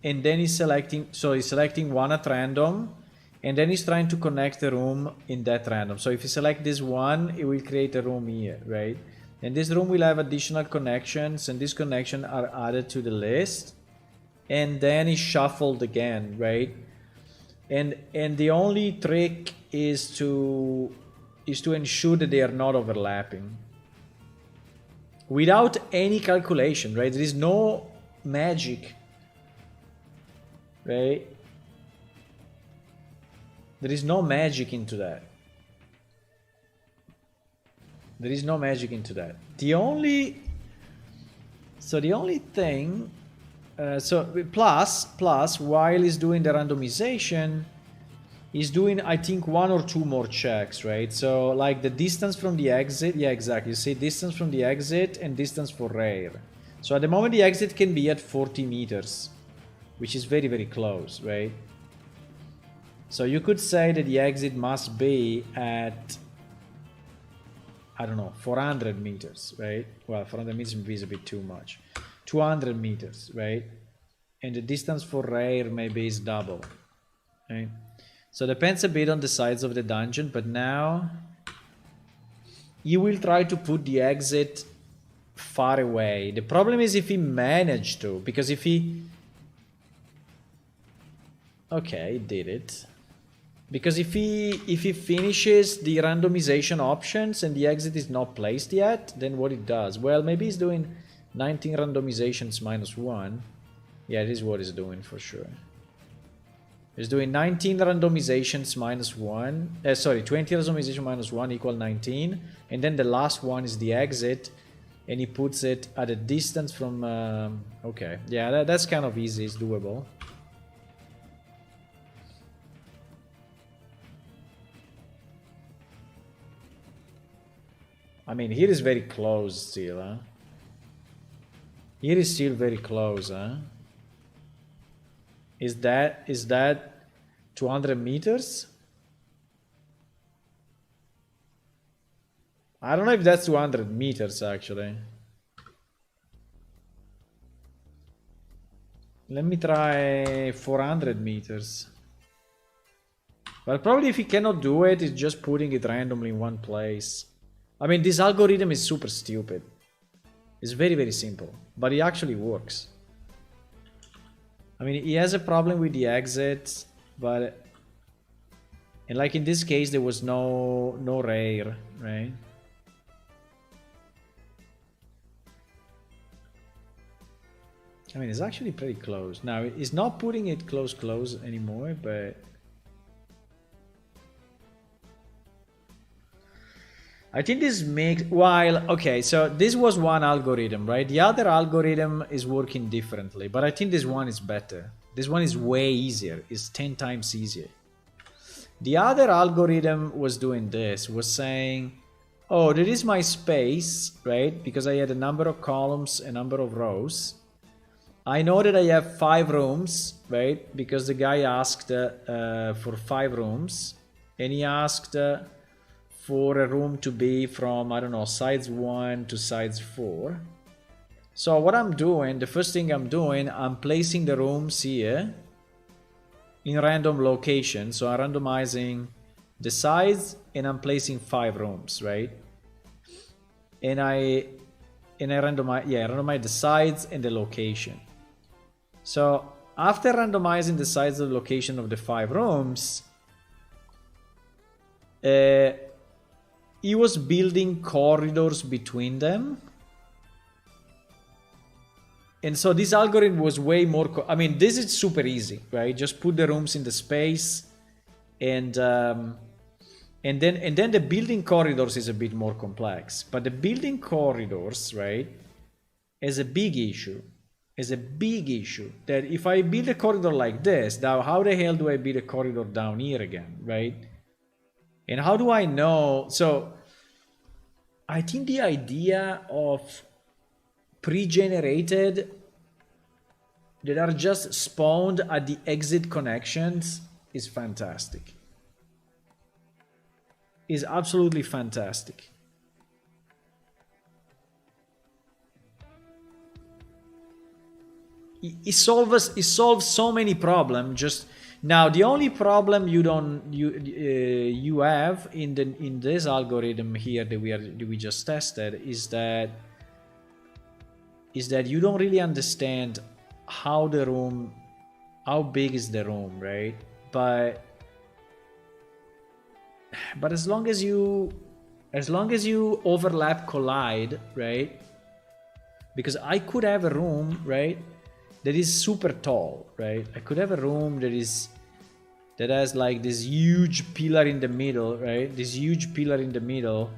and then he's selecting, so he's selecting one at random, and then he's trying to connect the room in that random. So if you select this one, it will create a room here, right? And this room will have additional connections, and these connections are added to the list, and then it's shuffled again, right? And the only trick is to ensure that they are not overlapping without any calculation, right? There is no magic, right? There is no magic into that. There is no magic into that. The only thing, plus while he's doing the randomization, he's doing, I think, 1 or 2 more checks, right? So like the distance from the exit, yeah, exactly. You see distance from the exit and distance for rail. So at the moment the exit can be at 40 meters, which is very, very close, right? So you could say that the exit must be at, I don't know, 400 meters, right? Well, 400 meters is a bit too much. 200 meters, right? And the distance for rear maybe is double, right? So depends a bit on the size of the dungeon, but now you will try to put the exit far away. The problem is if he managed to, because if he... Okay, he did it. Because if he finishes the randomization options and the exit is not placed yet, then what it does? Well, maybe he's doing 19 randomizations minus 1. Yeah, it is what he's doing for sure. He's doing 19 randomizations minus 1. 20 randomization minus 1 equal 19. And then the last one is the exit. And he puts it at a distance from... okay, yeah, that's kind of easy. It's doable. I mean, here is very close still, huh? Here is still very close, huh? Is that 200 meters? I don't know if that's 200 meters actually. Let me try 400 meters. Well, probably if he cannot do it, it's just putting it randomly in one place. I mean, this algorithm is super stupid. It's very, very simple, but it actually works. I mean, he has a problem with the exits, but... And like in this case, there was no rear, right? I mean, it's actually pretty close. Now, it's not putting it close anymore, but... I think this makes... While... Okay, so this was one algorithm, right? The other algorithm is working differently, but I think this one is better. This one is way easier. It's 10 times easier. The other algorithm was doing this, was saying, oh, there is my space, right? Because I had a number of columns, a number of rows. I know that I have 5 rooms, right? Because the guy asked for 5 rooms. And he asked... for a room to be from, I don't know, sides 1 to sides 4. So what I'm doing, the first thing I'm doing, I'm placing the rooms here in random locations. So I'm randomizing the sides and I'm placing 5 rooms, right? And I randomize the sides and the location. So after randomizing the sides and the location of the 5 rooms, he was building corridors between them. And so this algorithm was way more... I mean, this is super easy, right? Just put the rooms in the space. And then the building corridors is a bit more complex. But the building corridors, right, is a big issue. Is a big issue. That if I build a corridor like this, now how the hell do I build a corridor down here again, right? And how do I know? So I think the idea of pre-generated that are just spawned at the exit connections is fantastic. Is absolutely fantastic. It solves so many problems. Just now, the only problem you have in this algorithm here that we just tested is that you don't really understand how big is the room, right? But as long as you overlap collide, right? Because I could have a room, right, that is super tall, right? I could have a room that has like this huge pillar in the middle, right? This huge pillar in the middle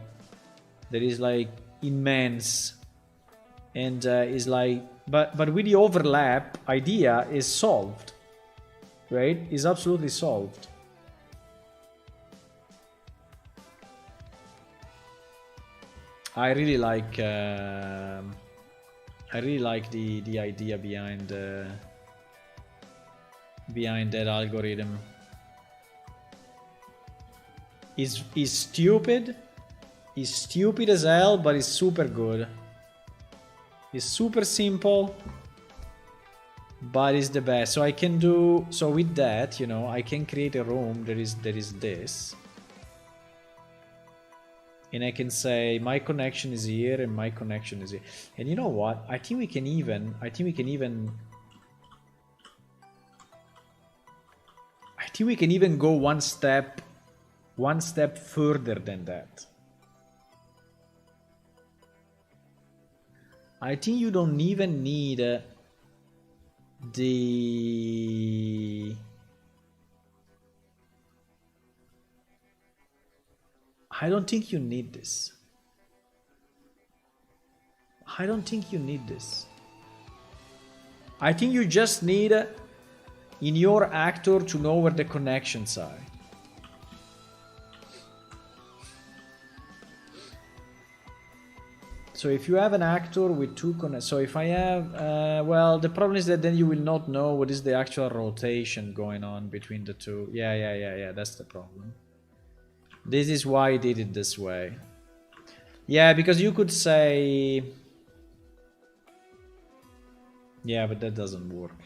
that is like immense, and is like, but with the overlap idea is solved, right? Is absolutely solved. I really like I really like the idea behind that algorithm. Is stupid. Is stupid as hell, but it's super good. It's super simple, but it's the best. So I can do so with that, you know, I can create a room that is this. And I can say my connection is here and my connection is here. And you know what? I think we can even go one step further than that. I think you don't even need the... I don't think you need this. I don't think you need this. I think you just need in your actor to know where the connections are. So if you have an actor with two connections, so if I have, well, the problem is that then you will not know what is the actual rotation going on between the two. Yeah, that's the problem. This is why I did it this way. Yeah, because you could say... Yeah, but that doesn't work.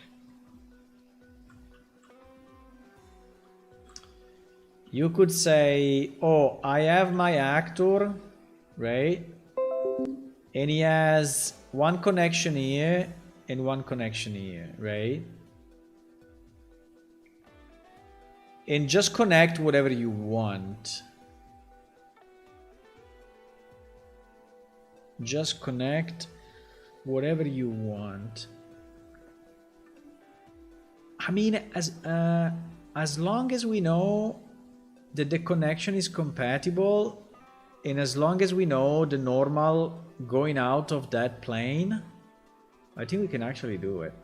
You could say, oh, I have my actor, right? And he has one connection here and one connection here, right? And just connect whatever you want. Just connect whatever you want. I mean, as long as we know that the connection is compatible, and as long as we know the normal going out of that plane, I think we can actually do it.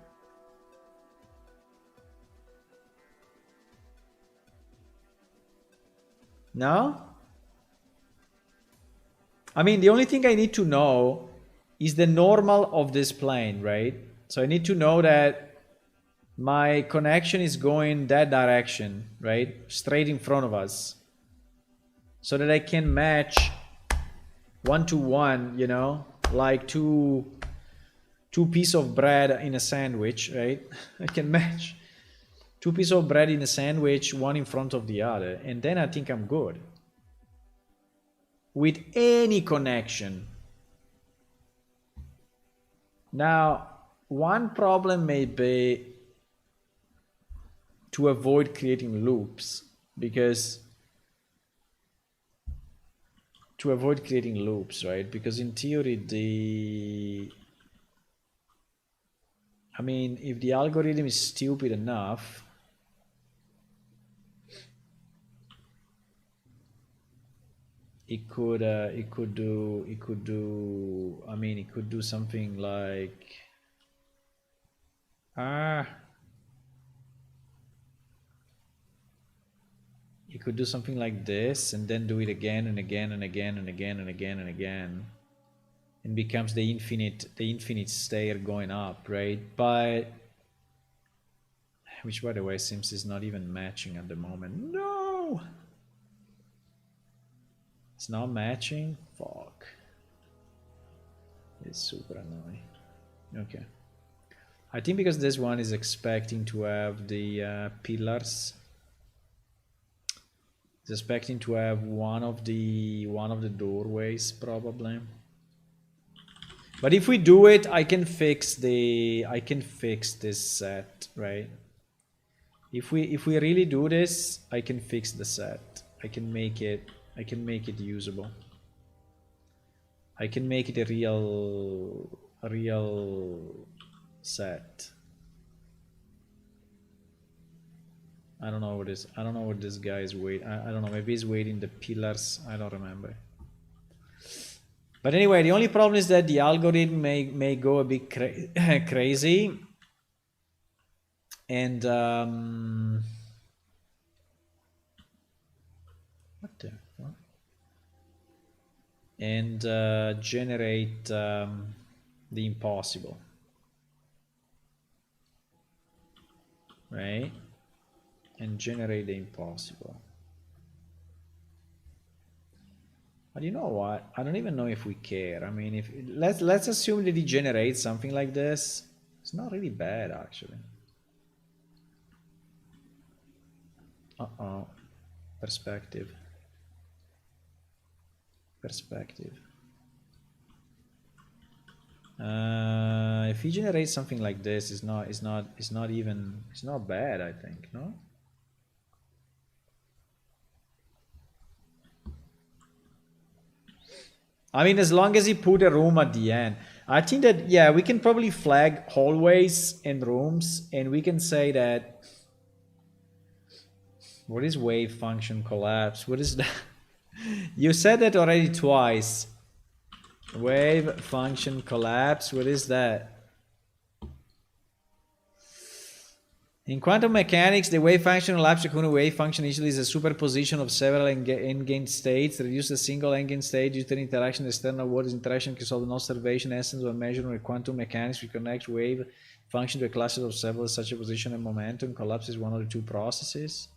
No? I mean, the only thing I need to know is the normal of this plane, right? So I need to know that my connection is going that direction, right? Straight in front of us. So that I can match 1 to 1, you know, like two pieces of bread in a sandwich, right? I can match 2 pieces of bread in a sandwich, one in front of the other, and then I think I'm good. With any connection. Now, one problem may be to avoid creating loops, because right? Because in theory, I mean, if the algorithm is stupid enough, it could do something like it could do something like this, and then do it again and again and again and again and again and again, and becomes the infinite stair going up, right? But which, by the way, seems is not even matching at the moment. No, it's not matching. Fuck, it's super annoying. Okay, I think because this one is expecting to have the pillars. It's expecting to have one of the doorways probably. But if we do it, I can fix this set, right? If we really do this, I can fix the set. I can make it usable. I can make it a real set. I don't know what this guy is waiting. I don't know, maybe he's waiting the pillars. I don't remember. But anyway, the only problem is that the algorithm may go a bit crazy. And what the fuck? And generate the impossible. Right? And generate the impossible. But you know what? I don't even know if we care. I mean, if let's assume that it generates something like this. It's not really bad, actually. Uh-oh. Perspective. Perspective. If he generates something like this, it's not bad, I think, no? I mean, as long as he put a room at the end. I think that, yeah, we can probably flag hallways and rooms, and we can say that... What is wave function collapse? What is that? You said that already twice. Wave function collapse, what is that? In quantum mechanics, the wave function collapse Shikunu wave function initially is a superposition of several endgame states. Reduce a single endgame state due to the interaction. The external world is interaction can solve an observation essence of measuring with quantum mechanics. We connect wave function to a cluster of several such a position and momentum. Collapse is one of the two processes.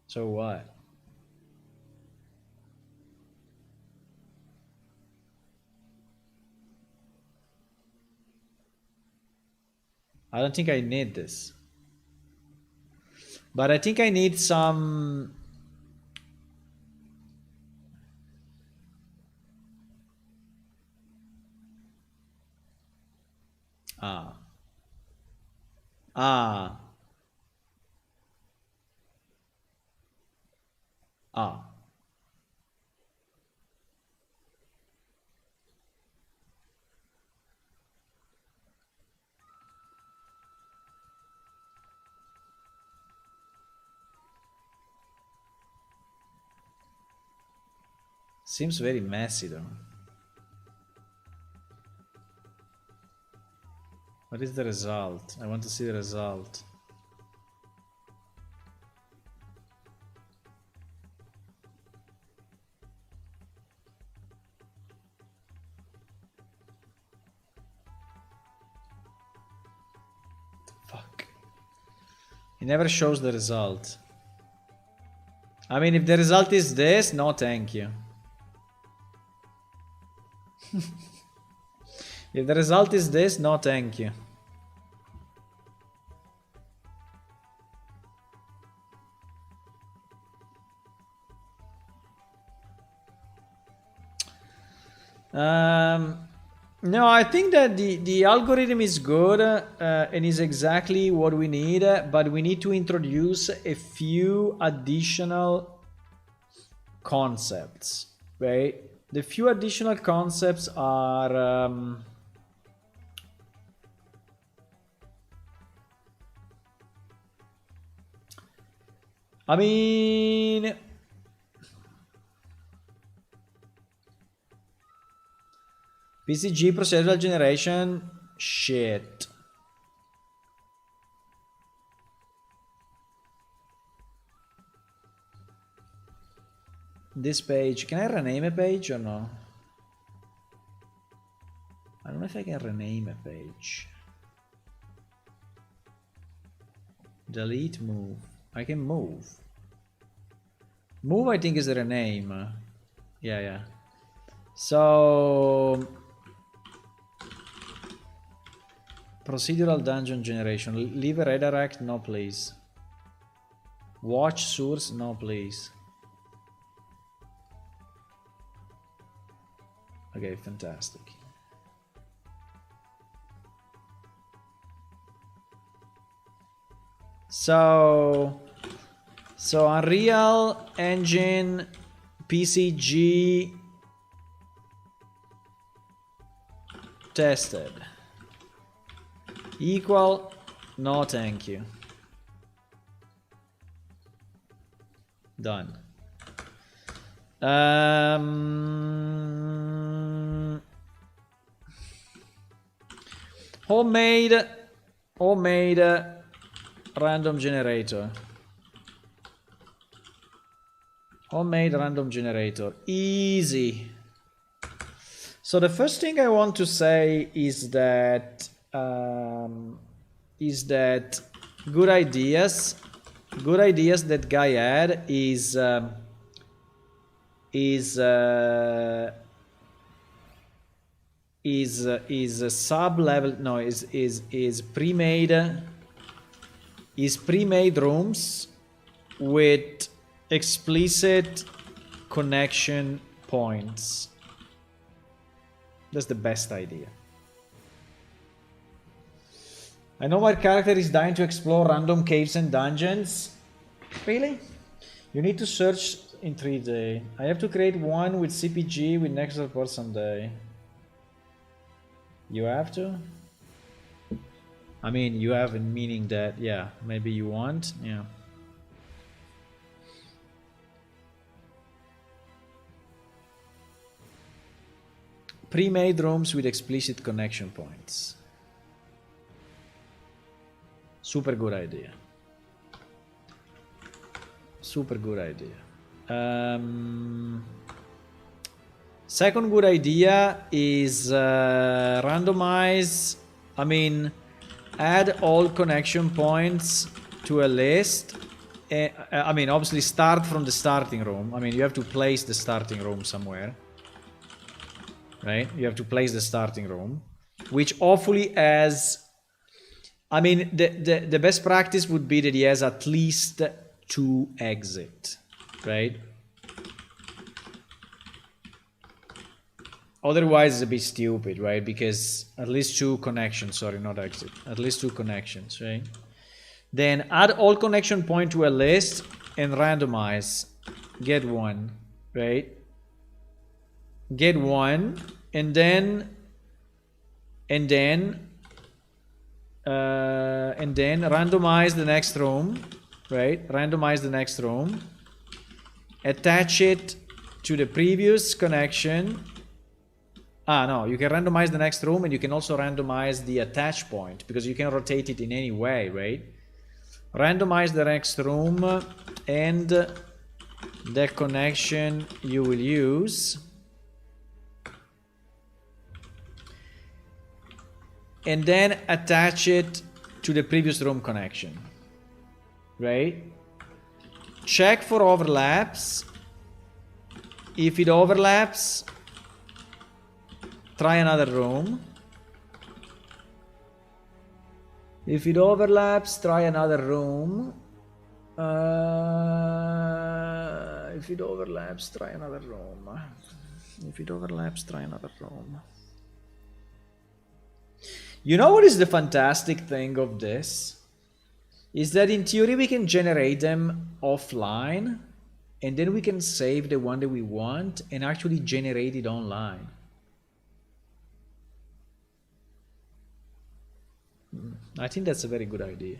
So what? I don't think I need this. But I think I need some... Ah. Seems very messy though. What is the result? I want to see the result. Fuck. It never shows the result. I mean, if the result is this, no thank you. If the result is this, no thank you. No, I think that the algorithm is good and is exactly what we need, but we need to introduce a few additional concepts, right? The few additional concepts are I mean, PCG procedural generation, shit. This page, can I rename a page or no? I don't know if I can rename a page. Delete, move. I can move. Move, I think, is a rename. Yeah. So... Procedural dungeon generation. Leave a redirect? No, please. Watch source? No, please. Okay, fantastic. So Unreal Engine PCG tested equal no thank you. Done. Homemade random generator. Homemade random generator. Easy. So the first thing I want to say is that good ideas that guy had is a sub level, no, is pre-made rooms with explicit connection points. That's the best idea. I know my character is dying to explore random caves and dungeons. Really? You need to search in 3D. I have to create one with CPG with next report someday. You have to? I mean, you have in meaning that, yeah, maybe you want, yeah. Pre-made rooms with explicit connection points. Super good idea. Super good idea. Second good idea is randomize, add all connection points to a list. Obviously start from the starting room. You have to place the starting room somewhere. Right? You have to place the starting room, which hopefully has, the best practice would be that he has at least 2 exits, right? Otherwise it's a bit stupid, right? Because at least 2 connections, sorry, not exit, at least 2 connections, right? Then add all connection point to a list and randomize, get 1, right? Get 1 and then randomize the next room, right? Randomize the next room, attach it to the previous connection. No, you can randomize the next room and you can also randomize the attach point because you can rotate it in any way, right? Randomize the next room and the connection you will use. And then attach it to the previous room connection, right? Check for overlaps. If it overlaps, try another room. If it overlaps, try another room. If it overlaps, try another room. If it overlaps, try another room. You know what is the fantastic thing of this? Is that in theory we can generate them offline and then we can save the one that we want and actually generate it online. I think that's a very good idea.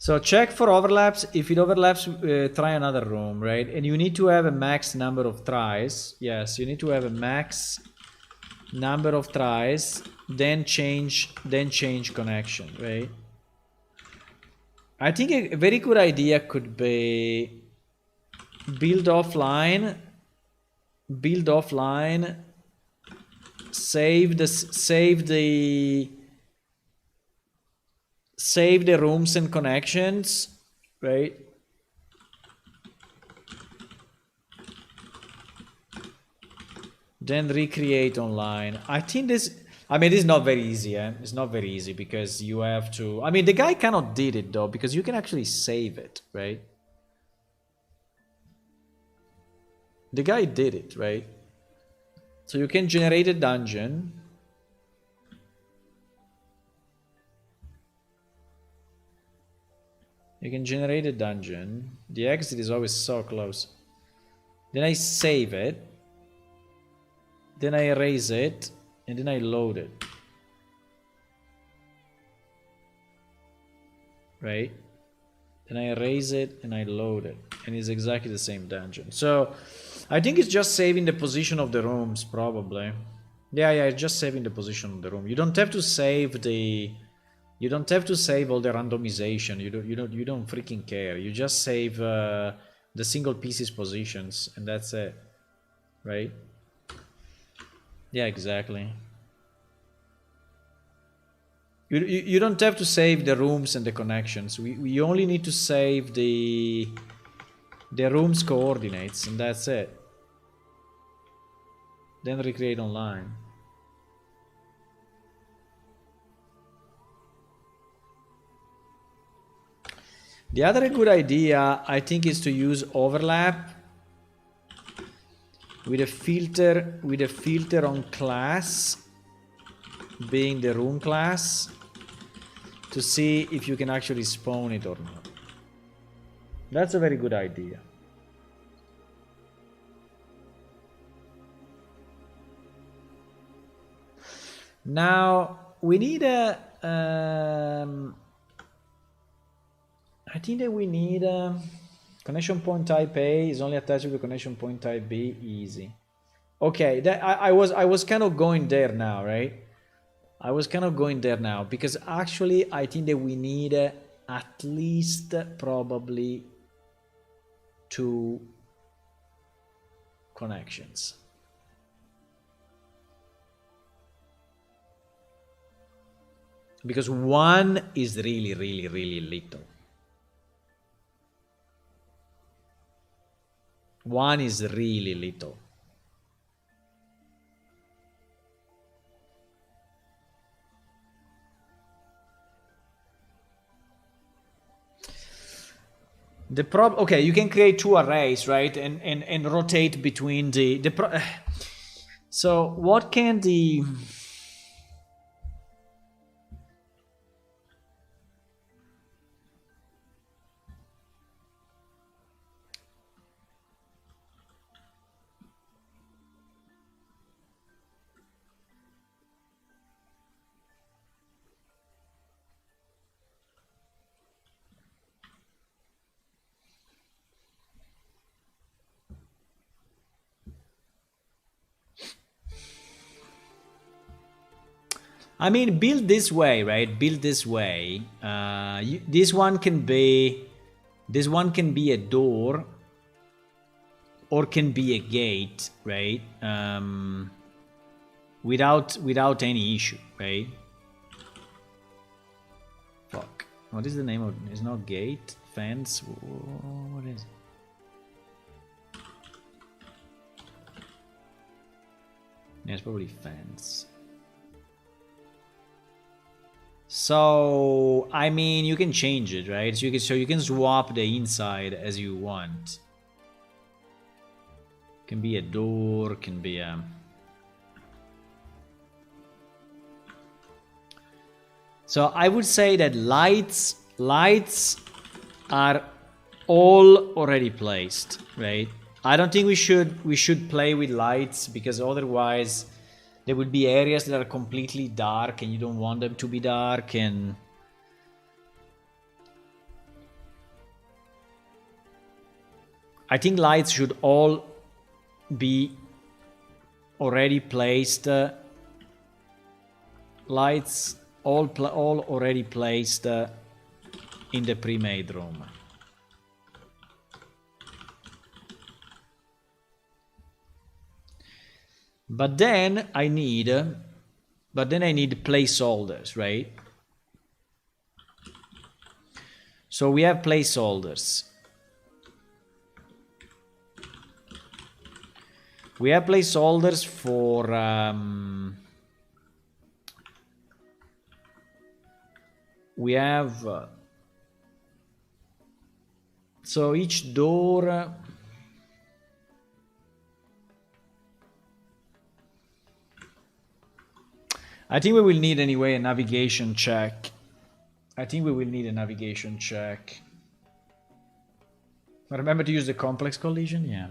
So check for overlaps. If it overlaps, try another room, right? And you need to have a max number of tries. Yes, you need to have a max number of tries, then change connection, right? I think a very good idea could be build offline, save the rooms and connections, right? Then recreate online. I think this, this is not very easy, eh? It's not very easy because you have to, the guy cannot did it though, because you can actually save it, right? The guy did it, right? So you can generate a dungeon. You can generate a dungeon. The exit is always so close. Then I save it. Then I erase it. And then I load it. Right? Then I erase it and I load it. And it's exactly the same dungeon. So I think it's just saving the position of the rooms, probably. Yeah, it's just saving the position of the room. You don't have to save the... You don't have to save all the randomization. You don't freaking care. You just save the single pieces positions, and that's it, right? Yeah, exactly. You don't have to save the rooms and the connections. We only need to save the room's coordinates, and that's it. Then recreate online. The other good idea, I think, is to use overlap with a filter on class, being the room class, to see if you can actually spawn it or not. That's a very good idea. Now we need a I think that we need connection point type A is only attached to the connection point type B. Easy. Okay, that I was kind of going there now, right? I was kind of going there now because actually I think that we need at least probably 2 connections. Because 1 is really little. 1 is really little. The okay, you can create 2 arrays, right? And rotate between so what can the... I mean, build this way, right? Build this way. This one can be a door, or can be a gate, right? Without any issue, right? Fuck. What is the name of it? It's not gate, fence. What is it? Yeah, it's probably fence. So, I mean, you can change it, right? So you can swap the inside as you want. Can be a door, can be a... So I would say that lights are all already placed, right? I don't think we should play with lights, because otherwise there would be areas that are completely dark and you don't want them to be dark. And I think lights should all be already placed. Lights all already placed in the pre-made room. But then I need placeholders, right? So we have placeholders. We have placeholders for we have so each door I think we will need anyway a navigation check. I think we will need a navigation check. Remember to use the complex collision? Yeah.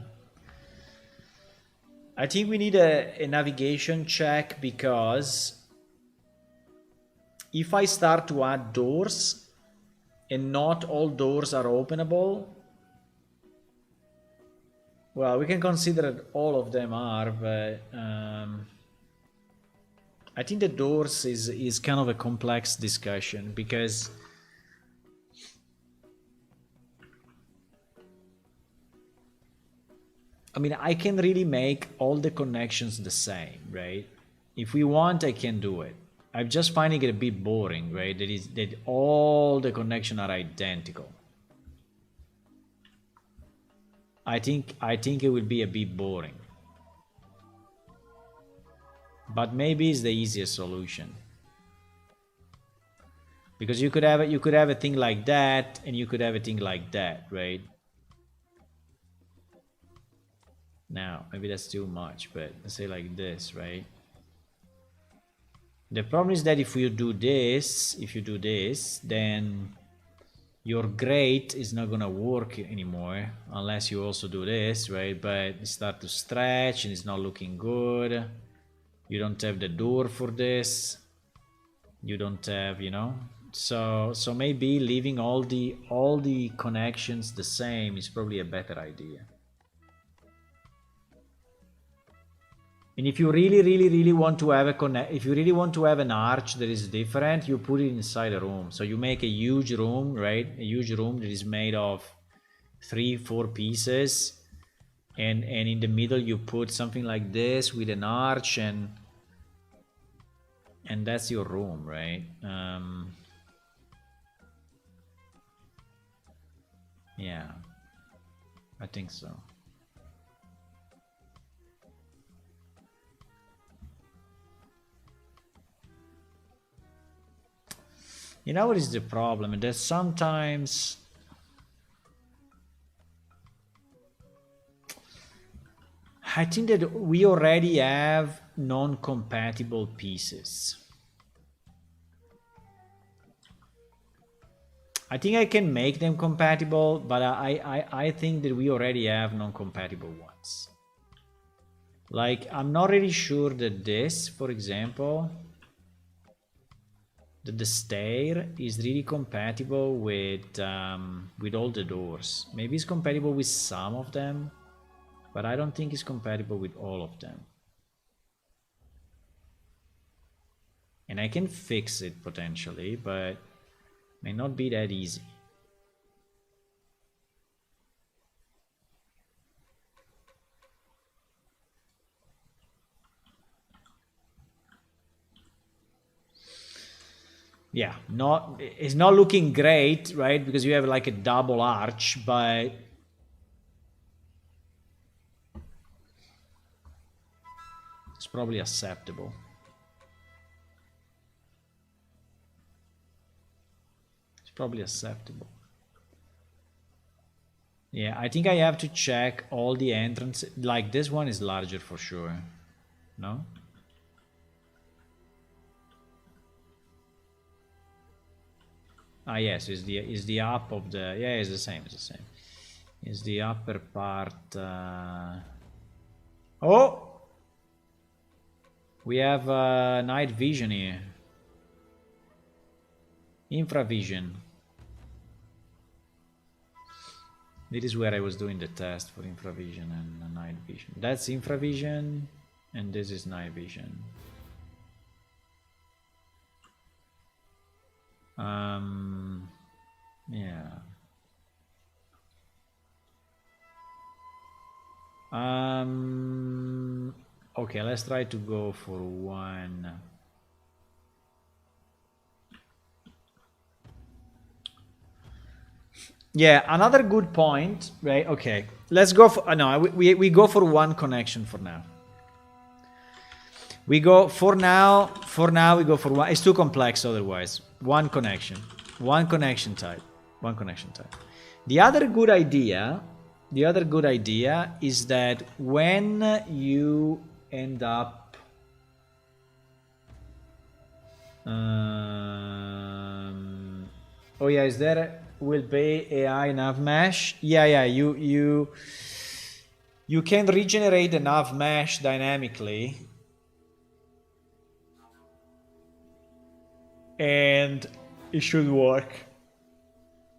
I think we need a navigation check, because if I start to add doors and not all doors are openable, well, we can consider that all of them are, but I think the doors is kind of a complex discussion, because I mean, I can really make all the connections the same, right? If we want, I can do it. I'm just finding it a bit boring, right? That all the connections are identical. I think it will be a bit boring. But maybe it's the easiest solution. Because you could have a thing like that, and you could have a thing like that, right? Now, maybe that's too much, but let's say like this, right? The problem is that if you do this, then your grate is not gonna work anymore unless you also do this, right? But it starts to stretch and it's not looking good. You don't have the door for this. You don't have, you know. So maybe leaving all the connections the same is probably a better idea. And if you really want to have if you really want to have an arch that is different, you put it inside a room. So you make a huge room, right? A huge room that is made of 3-4 pieces, and in the middle you put something like this with an arch, and that's your room, right? Yeah, I think so. You know what is the problem? And that sometimes I think that we already have non-compatible pieces. I think I can make them compatible, but I think that we already have non-compatible ones. Like, I'm not really sure that this, for example, that the stair is really compatible with all the doors. Maybe it's compatible with some of them, but I don't think it's compatible with all of them. And I can fix it potentially, but may not be that easy. Yeah, it's not looking great, right? Because you have like a double arch, but it's probably acceptable. It's probably acceptable. Yeah, I think I have to check all the entrances. Like, this one is larger for sure. No? Ah, yes, is the up of the... Yeah, it's the same, It's the upper part... Oh! We have night vision here. Infravision. This is where I was doing the test for infravision and night vision. That's infravision, and this is night vision. Yeah. Okay, let's try to go for one. Yeah, another good point, right? Okay, let's go for... no, we go for one connection for now. We go for now, we go for one. It's too complex otherwise. One connection type. The other good idea is that when you end up oh yeah, is there will pay AI nav mesh. Yeah, you can regenerate the nav mesh dynamically, and it should work.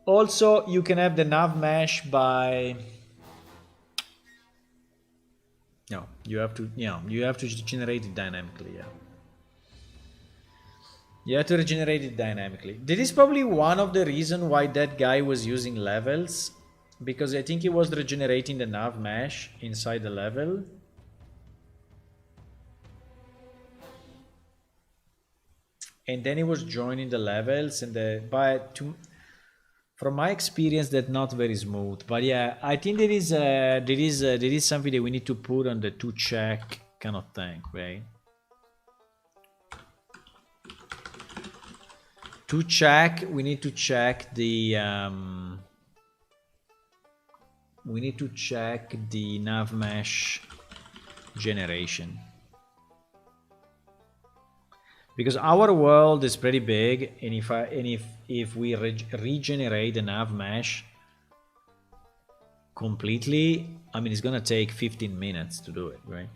Also, you can have the nav mesh by you have to generate it dynamically. Yeah, you have to regenerate it dynamically. This is probably one of the reasons why that guy was using levels, because I think he was regenerating the nav mesh inside the level. And then he was joining the levels, and from my experience, that's not very smooth. But yeah, I think there is something that we need to put on the to check kind of thing, right? To check, we need to check the nav mesh generation, because our world is pretty big, and if we regenerate the nav mesh completely, I mean, it's gonna take 15 minutes to do it, right?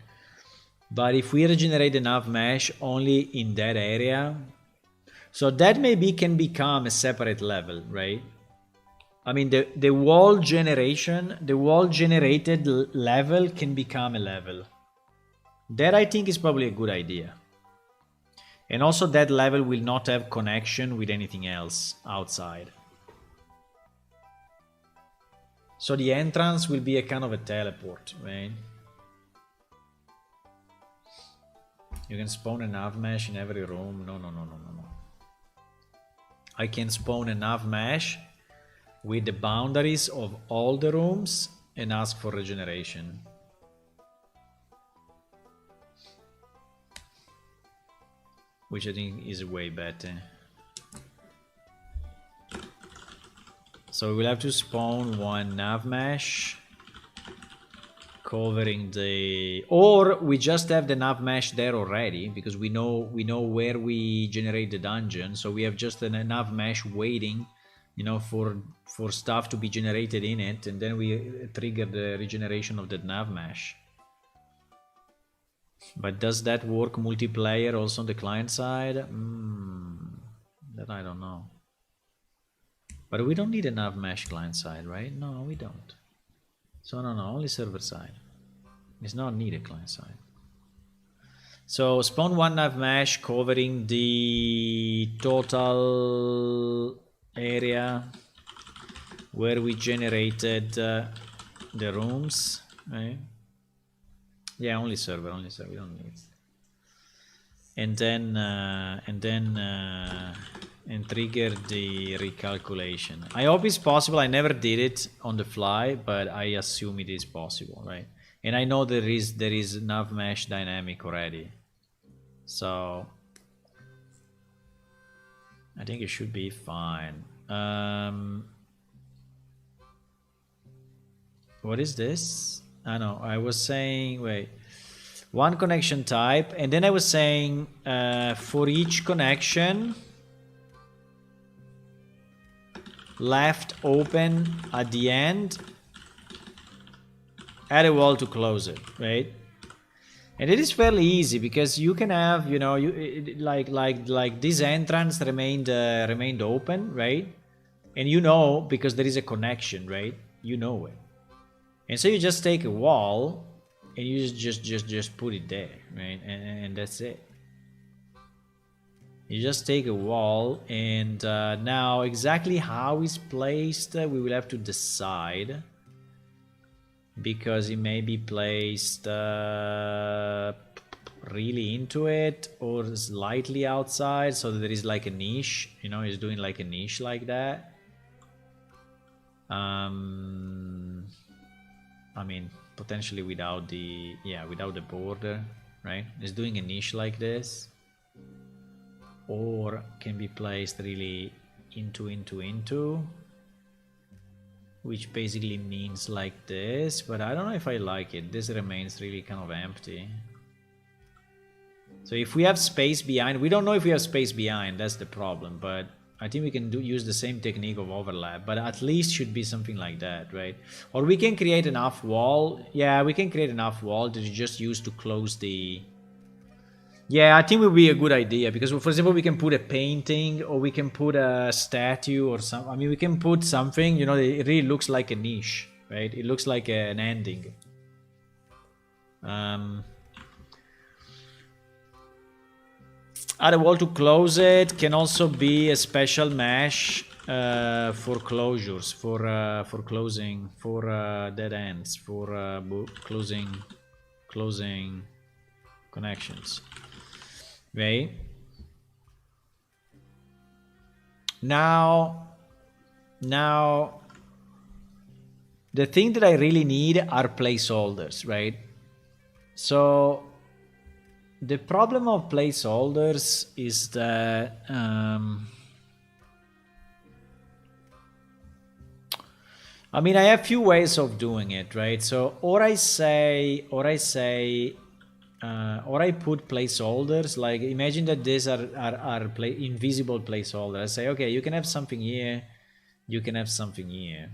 But if we regenerate the nav mesh only in that area, so that maybe can become a separate level, right? I mean, the wall generation, the wall generated level can become a level. That I think is probably a good idea. And also that level will not have connection with anything else outside. So the entrance will be a kind of a teleport, right? You can spawn a nav mesh in every room. No. I can spawn a nav mesh with the boundaries of all the rooms and ask for regeneration. Which I think is way better. So we'll have to spawn one nav mesh covering the, or we just have the nav mesh there already, because we know where we generate the dungeon, so we have just a nav mesh waiting, for stuff to be generated in it, and then we trigger the regeneration of the nav mesh. But does that work multiplayer also on the client side? That I don't know. But we don't need a nav mesh client side, right? No, we don't. So no, only server side. It's not needed client side. So spawn one nav mesh covering the total area where we generated the rooms, right? Yeah, only server, we don't need. And trigger the recalculation. I hope it's possible. I never did it on the fly, but I assume it is possible, right? And I know there is nav mesh dynamic already, so I think it should be fine. What is this? I know, I was saying, wait, one connection type, and then I was saying for each connection, left open at the end, add a wall to close it, right? And it is fairly easy, because you can have, like this entrance remained open, right? And because there is a connection, right? It. And so you just take a wall and you just put it there, right? And that's it. You just take a wall, and now exactly how it's placed, we will have to decide, because it may be placed really into it or slightly outside, so that there is like a niche, it's doing like a niche like that. I mean, potentially without the border, right? It's doing a niche like this, or can be placed really into, which basically means like this, but I don't know if I like it. This remains really kind of empty. So if we have space behind, we don't know if we have space behind, that's the problem, but I think we can use the same technique of overlap, but at least should be something like that, right? Or we can create enough wall. Yeah, we can create enough wall to just use to close the... Yeah, I think it would be a good idea because, for example, we can put a painting or we can put a statue or something. I mean, we can put something, you know, it really looks like a niche, right? It looks like an ending. Add a wall to close it. Can also be a special mesh for closures, for closing, for dead ends, for closing connections. Right? Now, the thing that I really need are placeholders, right? So the problem of placeholders is that I mean, I have few ways of doing it, right? So or I put placeholders. Like, imagine that these are invisible placeholders. I say, okay, you can have something here, you can have something here.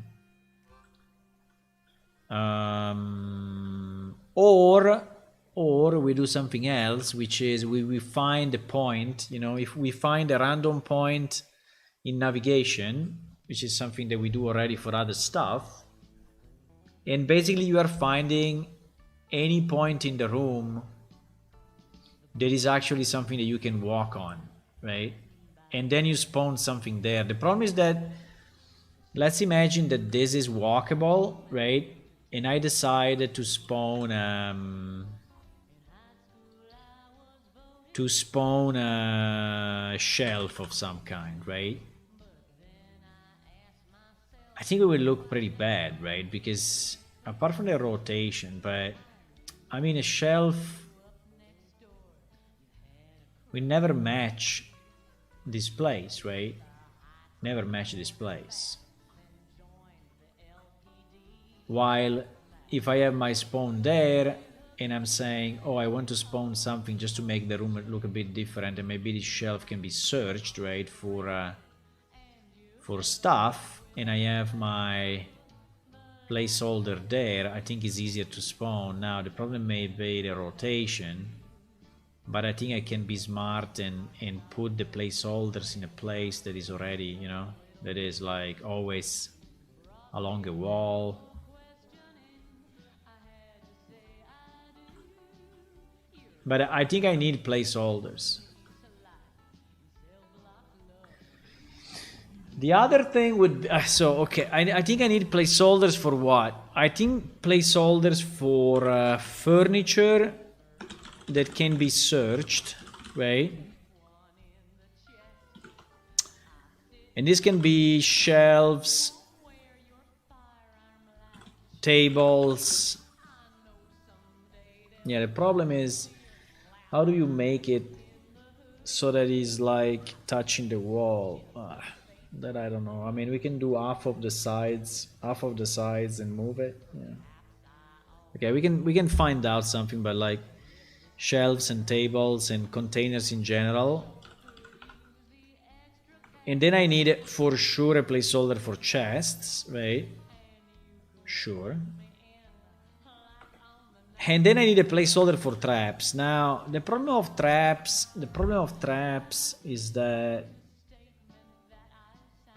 Or we do something else, which is we find a point, you know, if we find a random point in navigation, which is something that we do already for other stuff, and basically you are finding any point in the room that is actually something that you can walk on, right? And then you spawn something there. The problem is that, let's imagine that this is walkable, right? And I decided to spawn a shelf of some kind, right? I think it will look pretty bad, right? Because apart from the rotation, but I mean, a shelf we never match this place, right? Never match this place. While if I have my spawn there and I'm saying, oh, I want to spawn something just to make the room look a bit different, and maybe this shelf can be searched, right, for stuff, and I have my placeholder there, I think it's easier to spawn. Now the problem may be the rotation, but I think I can be smart and put the placeholders in a place that is already, you know, that is like always along a wall. But I think I need placeholders. The other thing would be, okay, I think I need placeholders for what? I think placeholders for furniture that can be searched, right? And this can be shelves, tables. Yeah, the problem is, how do you make it so that it's like touching the wall? That I don't know. I mean, we can do half of the sides and move it. Yeah. Okay, we can find out something, but like shelves and tables and containers in general. And then I need for sure a placeholder for chests, right? Sure. And then I need a placeholder for traps. Now, the problem of traps is that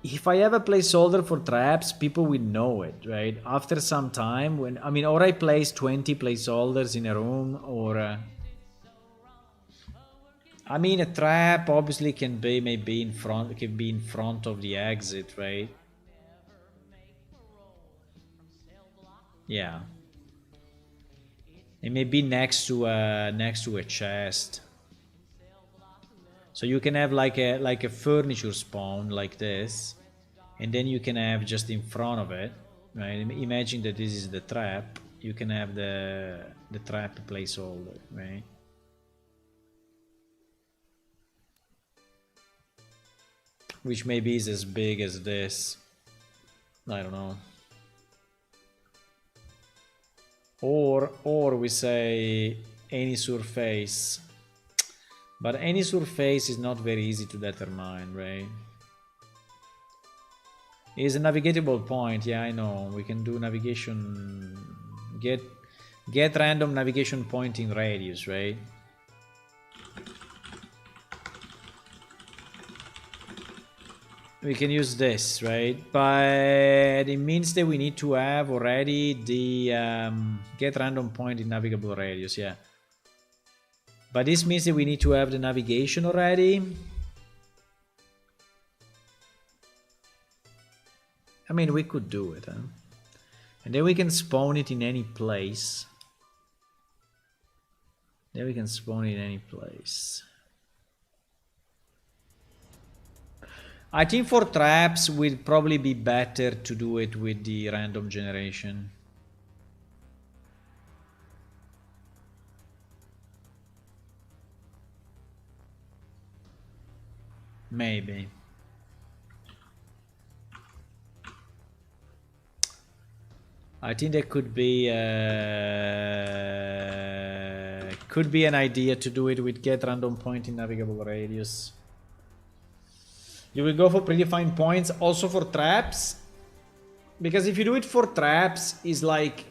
if I have a placeholder for traps, people will know it, right? After some time, when I mean, or I place 20 placeholders in a room, or I mean, a trap obviously can be maybe in front, of the exit, right? Yeah. It may be next to a chest. So you can have like a furniture spawn like this, and then you can have just in front of it, right? Imagine that this is the trap. You can have the trap placeholder, right? Which maybe is as big as this. I don't know. Or we say any surface. But any surface is not very easy to determine, right? Is a navigatable point. Yeah, I know. We can do navigation. Get random navigation point in radius, right? We can use this, right? But it means that we need to have already the get random point in navigable radius, yeah. But this means that we need to have the navigation already. I mean, we could do it, huh? And then we can spawn it in any place. Then we can spawn it in any place. I think for traps will probably be better to do it with the random generation. Maybe. I think there could be an idea to do it with get random point in navigable radius. You will go for predefined points also for traps, because if you do it for traps, it's like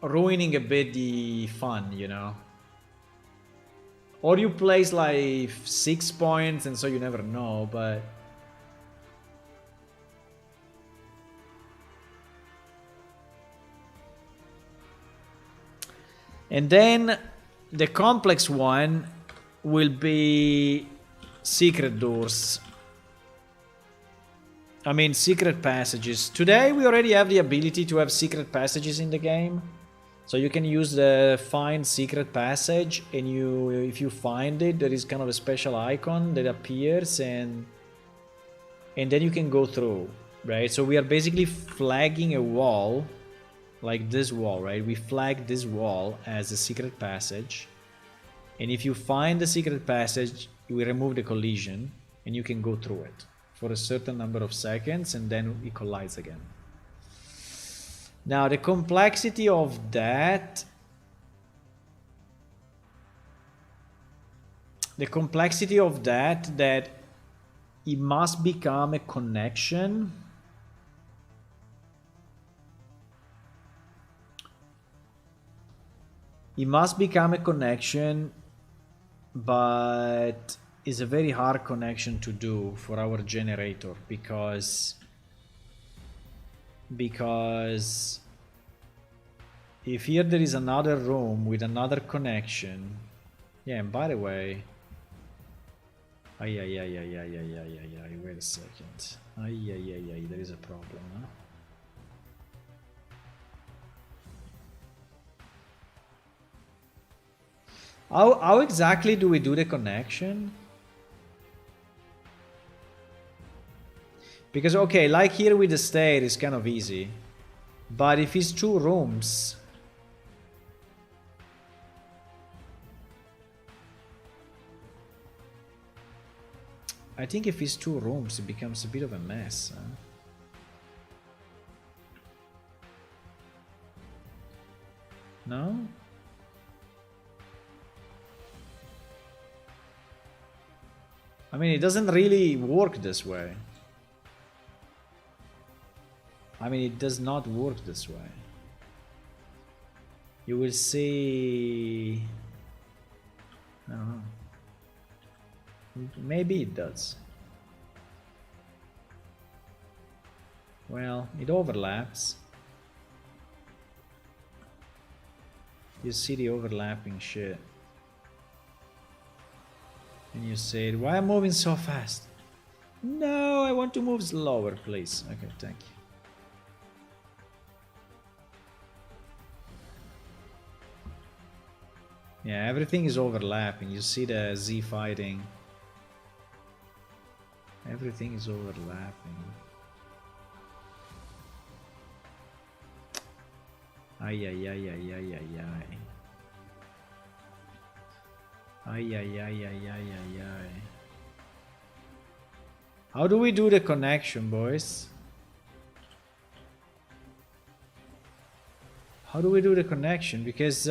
ruining a bit the fun, you know. Or you place like 6 points and so you never know, but and then the complex one will be secret doors. I mean, secret passages. Today we already have the ability to have secret passages in the game. So you can use the find secret passage, and if you find it, there is kind of a special icon that appears, and then you can go through, right? So we are basically flagging a wall, like this wall, right? We flag this wall as a secret passage, and if you find the secret passage, we remove the collision, and you can go through it for a certain number of seconds, and then it collides again. Now the complexity of that, that it must become a connection. It must become a connection, but it's a very hard connection to do for our generator, because if here there is another room with another connection, yeah. And by the way, wait a second, there is a problem, huh? How exactly do we do the connection? Because, okay, like here with the stair is kind of easy. But if it's 2 rooms... I think if it's 2 rooms, it becomes a bit of a mess, huh? No? I mean, it doesn't really work this way. I mean, it does not work this way. You will see... I don't know. Maybe it does. Well, it overlaps. You see the overlapping shit. And you say, why am I moving so fast? No, I want to move slower, please. Okay, thank you. Yeah, everything is overlapping. You see the Z fighting. Everything is overlapping. Ay, ay, ay, ay, ay, ay, ay. Ay, ay, ay, ay, ay, ay, ay. How do we do the connection, boys? How do we do the connection? Because,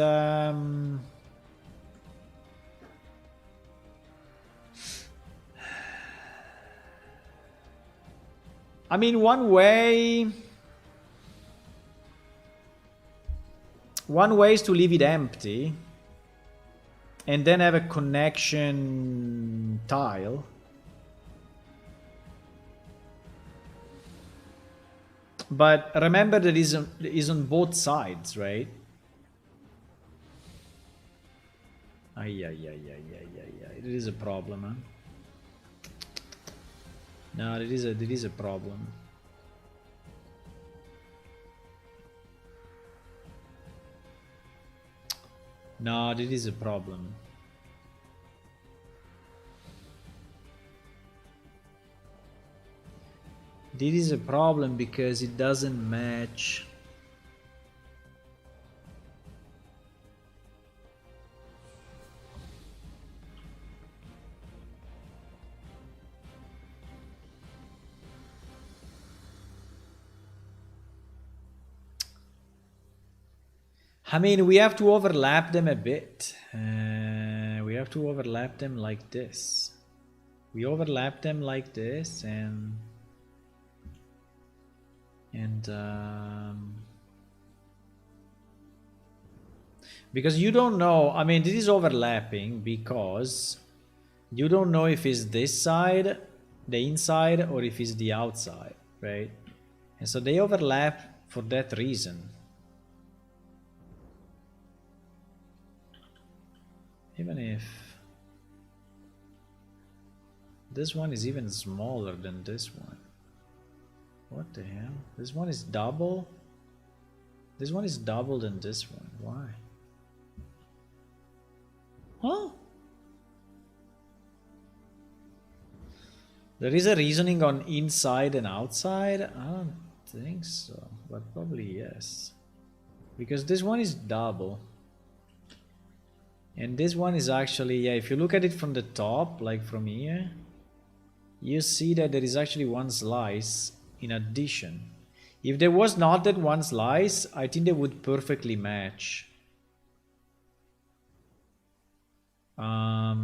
I mean, one way is to leave it empty and then have a connection tile. But remember that is on both sides, right? Ay. It is a problem, huh? No, it is a problem. No, it is a problem. This is a problem because it doesn't match. I mean, we have to overlap them a bit. We have to overlap them like this. We overlap them like this and because you don't know, I mean, this is overlapping because you don't know if it's this side, the inside, or if it's the outside, right? And so they overlap for that reason. Even if this one is even smaller than this one. What the hell? This one is double? This one is double than this one. Why? Huh? There is a reasoning on inside and outside? I don't think so, but probably yes. Because this one is double. And this one is actually, yeah, if you look at it from the top, like from here, you see that there is actually one slice in addition. If there was not that one slice, I think they would perfectly match. Well,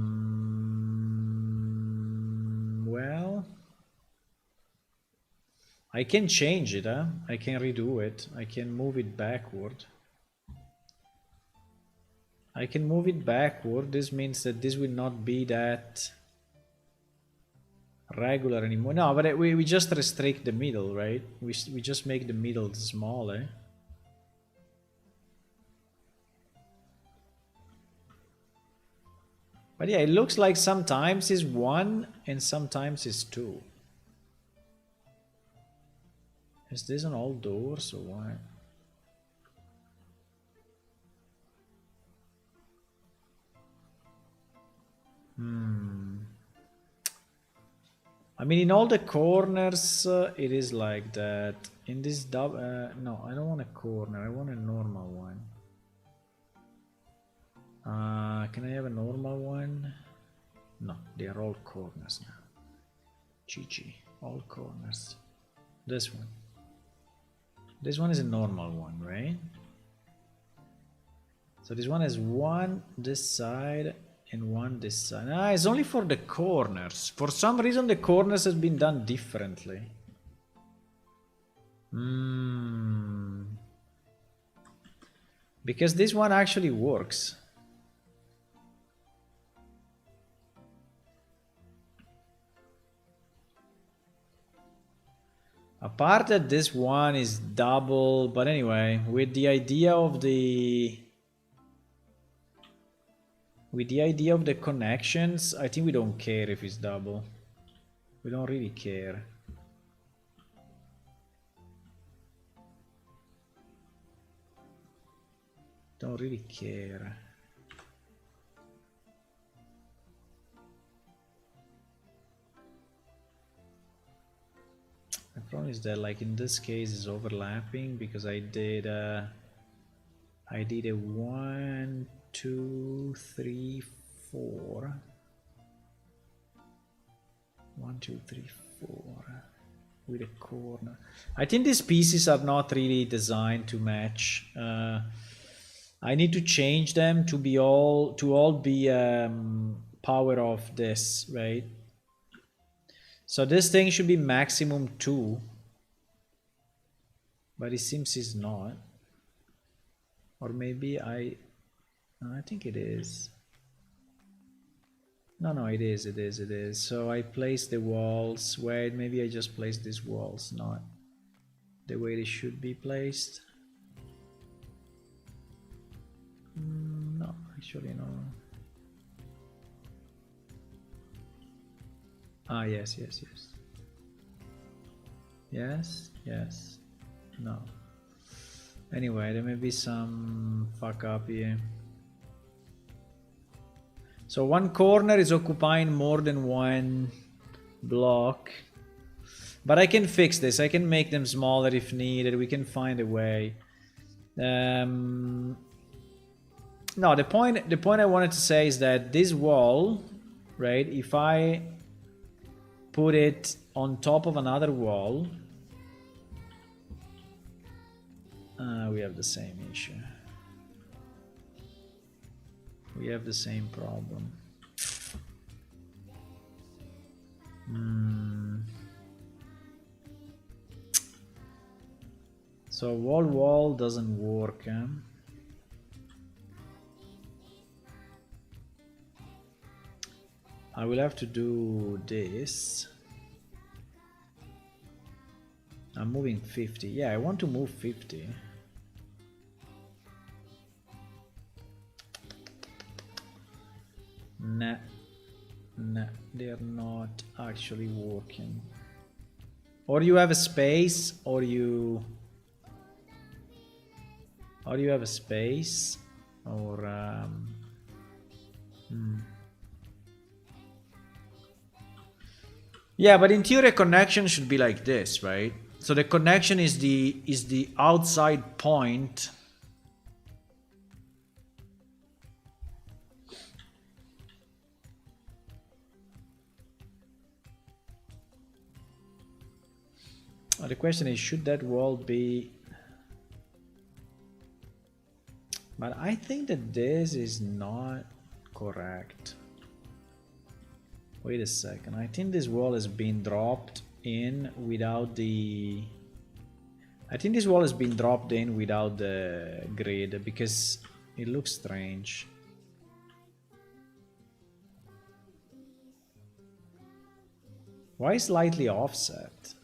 I can change it, huh? I can redo it. I can move it backward. I can move it backward. This means that this will not be that regular anymore. No, but we just restrict the middle, right? We just make the middle smaller. But yeah, it looks like sometimes it's 1 and sometimes it's 2. Is this on all doors or what? I mean, in all the corners, it is like that. In this double, no, I don't want a corner. I want a normal one. Can I have a normal one? No, they are all corners now. GG, all corners. This one. This one is a normal one, right? So this one has one this side and one this side. It's only for the corners. For some reason the corners has been done differently. Because this one actually works. Apart that this one is double, but anyway, with the idea of the connections, I think we don't care if it's double. We don't really care. Don't really care. The problem is that, like in this case, is overlapping because I did a 1, 2, 3, 4. 1, 2, 3, 4 with a corner. I think these pieces are not really designed to match. I need to change them to be all be power of this, right? So this thing should be maximum 2 But it seems it's not. Or maybe I think it is. No, it is. So I place the walls. Wait, maybe I just place these walls, not the way they should be placed. No, actually no. Ah, yes. Yes. No. Anyway, there may be some fuck up here. So one corner is occupying more than one block. But I can fix this. I can make them smaller if needed. We can find a way. No, the point I wanted to say is that this wall, right? If I put it on top of another wall, we have the same issue. We have the same problem. So wall doesn't work, huh? I will have to do this. I'm moving 50. Yeah, I want to move 50. Nah, they're not actually working. Or you have a space, or you have a space, or yeah, but in theory a connection should be like this, right? So the connection is the outside point. The question is, should that wall be... But I think that this is not correct. Wait a second. I think this wall has been dropped in without the... I think this wall has been dropped in without the grid because it looks strange. Why slightly offset?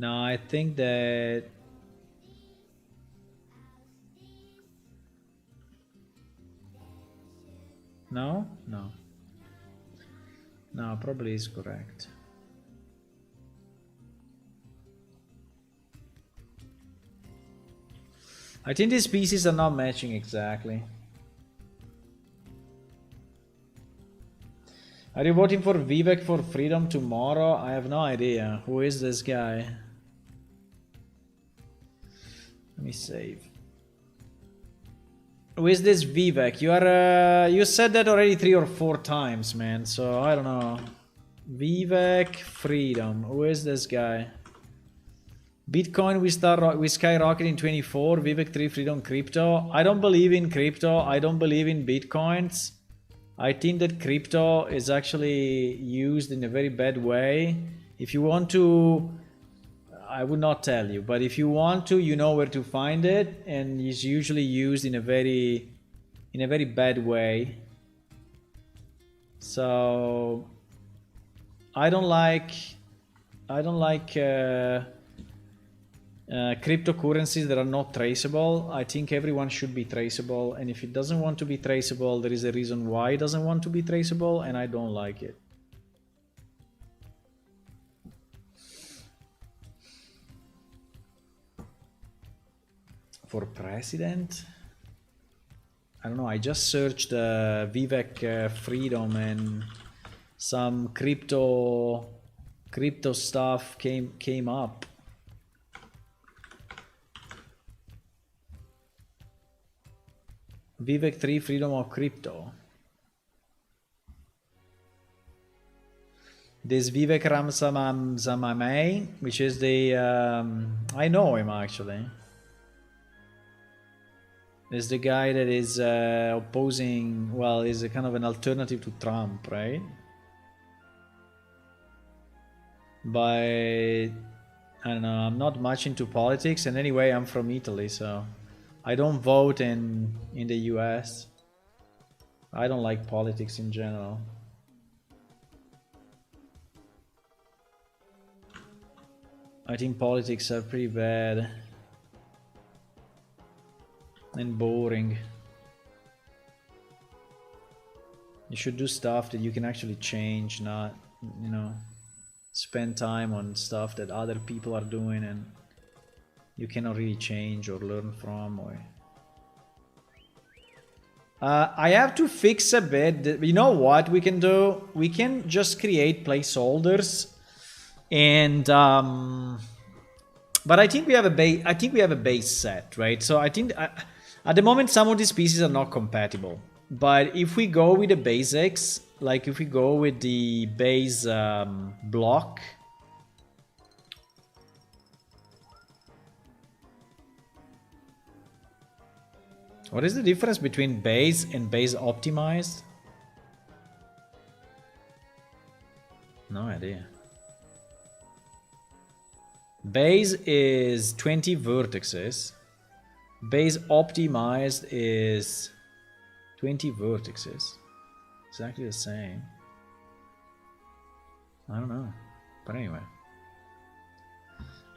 No, I think that... No, probably is correct. I think these pieces are not matching exactly. Are you voting for Vivek for freedom tomorrow? I have no idea. Who is this guy? Let me save. Who is this Vivek? You are you said that already 3 or 4 times, man. So I don't know. Vivek freedom. Who is this guy? Bitcoin we skyrocket in 24. Vivek 3 freedom crypto. I don't believe in crypto. I don't believe in bitcoins. I think that crypto is actually used in a very bad way. If you want to, I would not tell you, but if you want to, you know where to find it, and it's usually used in a very bad way. So I don't like cryptocurrencies that are not traceable. I think everyone should be traceable, and if it doesn't want to be traceable, there is a reason why it doesn't want to be traceable, and I don't like it. For president? I don't know, I just searched Vivek freedom and some crypto stuff came up. Vivek 3 freedom of crypto. This Vivek Ramaswamy, which is the I know him actually. is the guy that is opposing, well, is a kind of an alternative to Trump, right? But I don't know, I'm not much into politics, and anyway, I'm from Italy, so I don't vote in the US. I don't like politics in general. I think politics are pretty bad and boring. You should do stuff that you can actually change, not, you know, spend time on stuff that other people are doing and you cannot really change or learn from. Or I have to fix a bit. You know what we can do? We can just create placeholders, and but I think we have a base. I think we have a base set, right? So I think at the moment some of these pieces are not compatible. But if we go with the basics, like if we go with the base block. What is the difference between base and base optimized? No idea. Base is 20 vertices. Base optimized is 20 vertices. Exactly the same. I don't know. But anyway.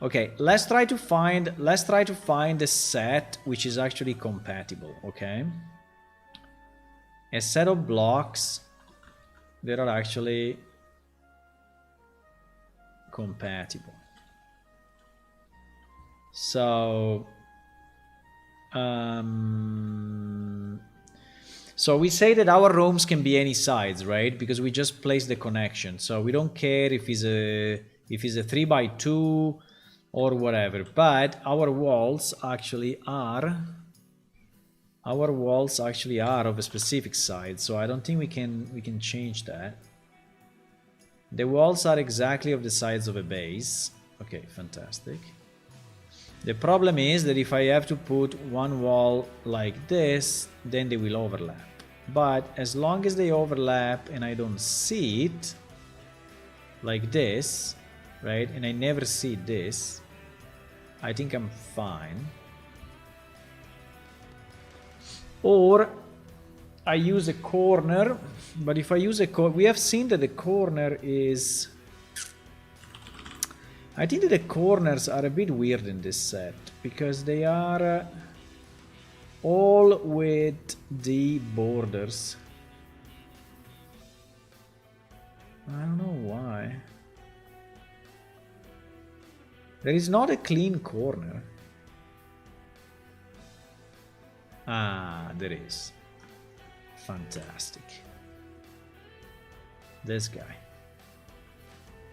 Okay, let's try to find a set which is actually compatible, okay? A set of blocks that are actually compatible. So so we say that our rooms can be any size, right? Because we just place the connection. So we don't care if it's a 3x2 or whatever, but our walls actually are of a specific size, so I don't think we can change that. The walls are exactly of the size of a base. Okay, fantastic. The problem is that if I have to put one wall like this, then they will overlap. But as long as they overlap and I don't see it like this, right, and I never see this, I think I'm fine. Or I use a corner, but if I use a corner, we have seen that the corner is... I think that the corners are a bit weird in this set, because they are all with the borders. I don't know why. There is not a clean corner. Ah, there is. Fantastic. This guy.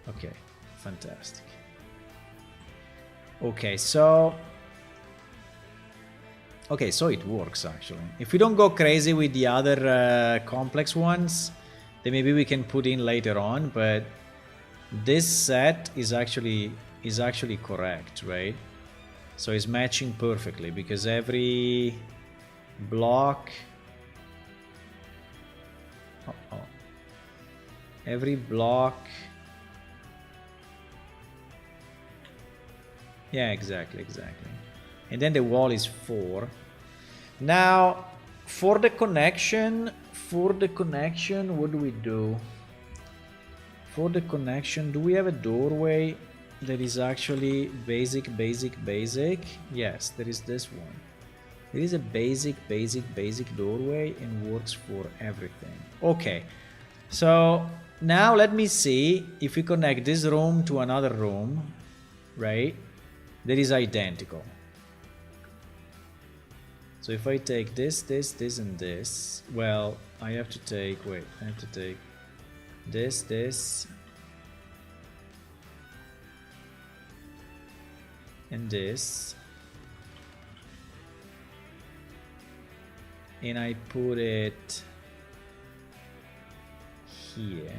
Okay, fantastic. Okay, so it works actually. If we don't go crazy with the other complex ones, then maybe we can put in later on, but this set is actually correct, right? So it's matching perfectly because every block yeah, exactly, and then the wall is 4. Now for the connection, what do we do? For the connection, do we have a doorway that is actually basic? Yes, there is this one. There is a basic doorway and works for everything. Okay, so now let me see if we connect this room to another room, right? That is identical. So if I take this, and this, well, I have to take this, and this, and I put it here.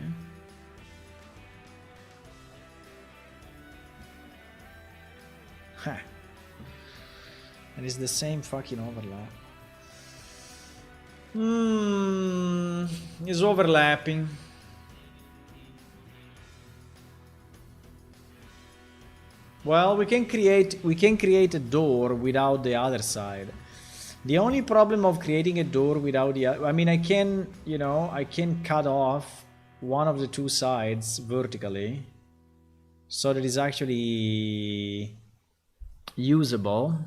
Ha! And it's the same fucking overlap. Is overlapping. Well, we can create a door without the other side. The only problem of creating a door without the other, I mean, I can, you know, I can cut off one of the two sides vertically, so that it's actually usable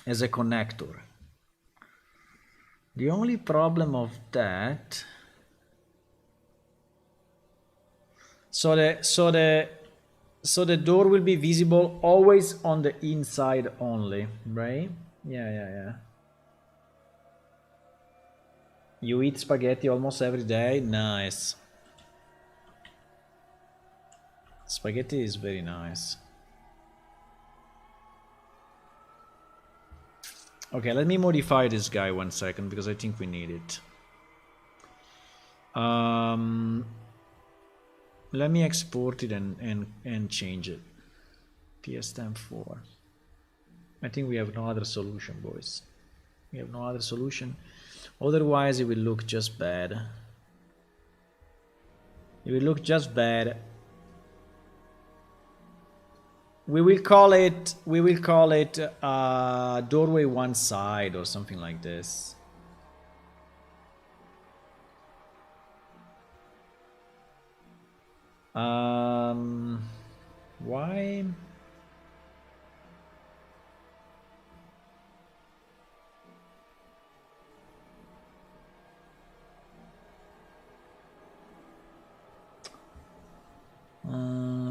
as a connector. The only problem of that, so the door will be visible always on the inside only, right? Yeah. You eat spaghetti almost every day? Nice. Spaghetti is very nice. Okay, let me modify this guy 1 second because I think we need it. Let me export it and change it. PS10 4. I think we have no other solution, boys. We have no other solution. Otherwise, it will look just bad. It will look just bad. We will call it doorway one side or something like this. Why?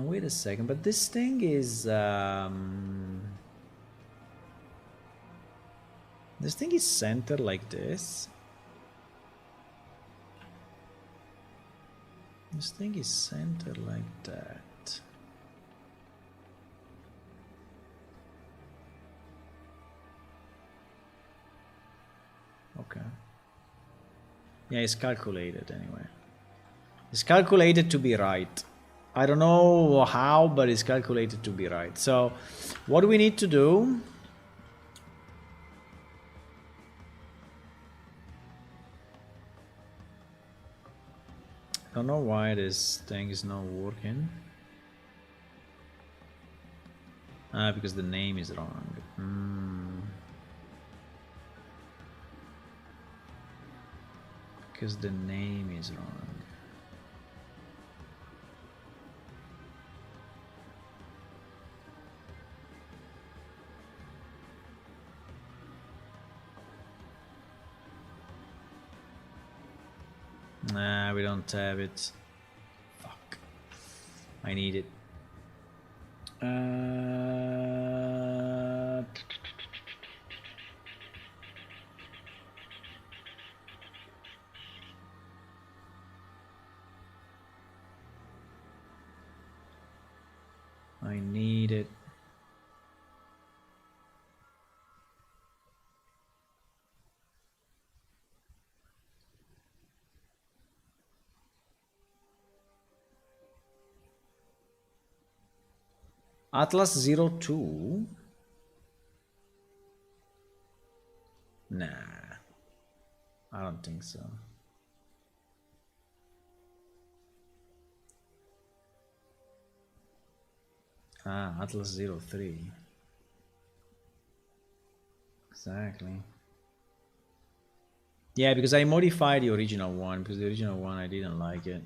Wait a second, but this thing is centered like this. This thing is centered like that. Okay. Yeah, it's calculated anyway. It's calculated to be right. I don't know how, but it's calculated to be right. So what we need to do, I don't know why this thing is not working. Because the name is wrong. Because the name is wrong. Nah, we don't have it. Fuck. I need it. I need it. Atlas 02? Nah, I don't think so. Atlas 03. Exactly. Yeah, because I modified the original one, because the original one I didn't like it.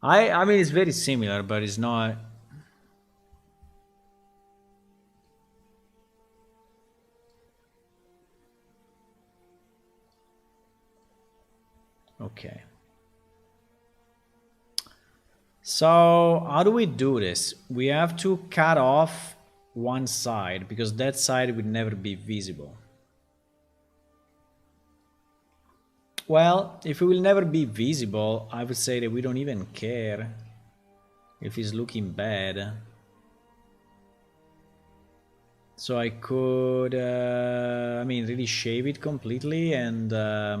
I mean, it's very similar, but it's not. Okay. So how do we do this? We have to cut off one side because that side would never be visible. Well, if it will never be visible, I would say that we don't even care if it's looking bad. So I could, I mean, really shave it completely and, I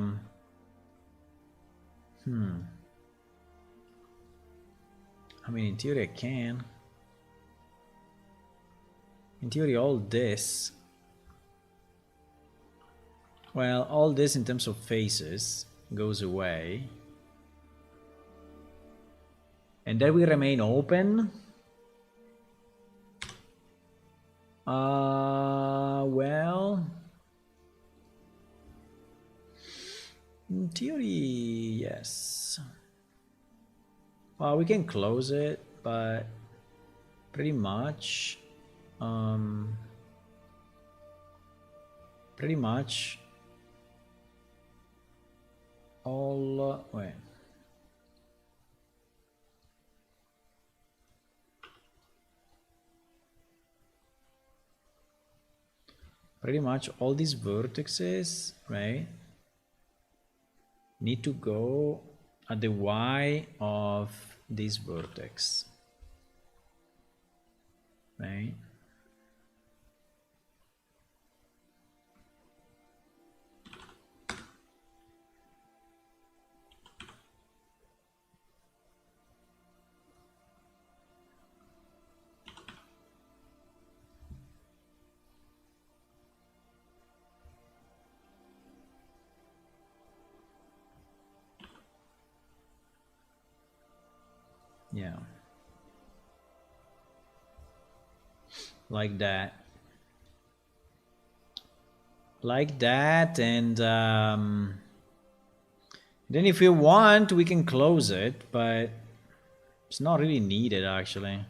mean, in theory I can. In theory, all this. Well, all this in terms of faces goes away. And then we remain open. Well, in theory, yes. Well, we can close it, but pretty much, all, wait. Pretty much all these vertices, right, need to go at the y of this vertex, right? Yeah, like that, and then if you want we can close it, but it's not really needed actually.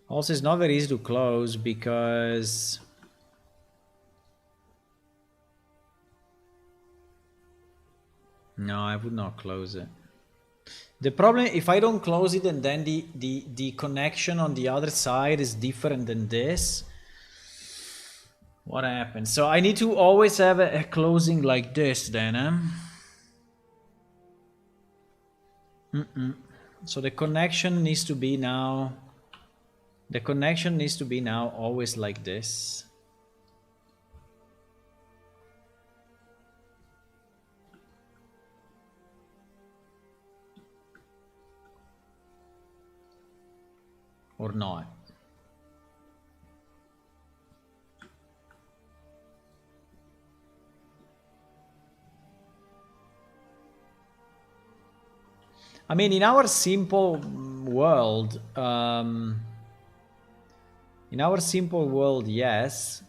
Also, it's not very easy to close because no, I would not close it. The problem, if I don't close it and then the connection on the other side is different than this, what happens? So I need to always have a closing like this then, So the connection needs to be now, always like this. Or not. I mean, in our simple world, yes.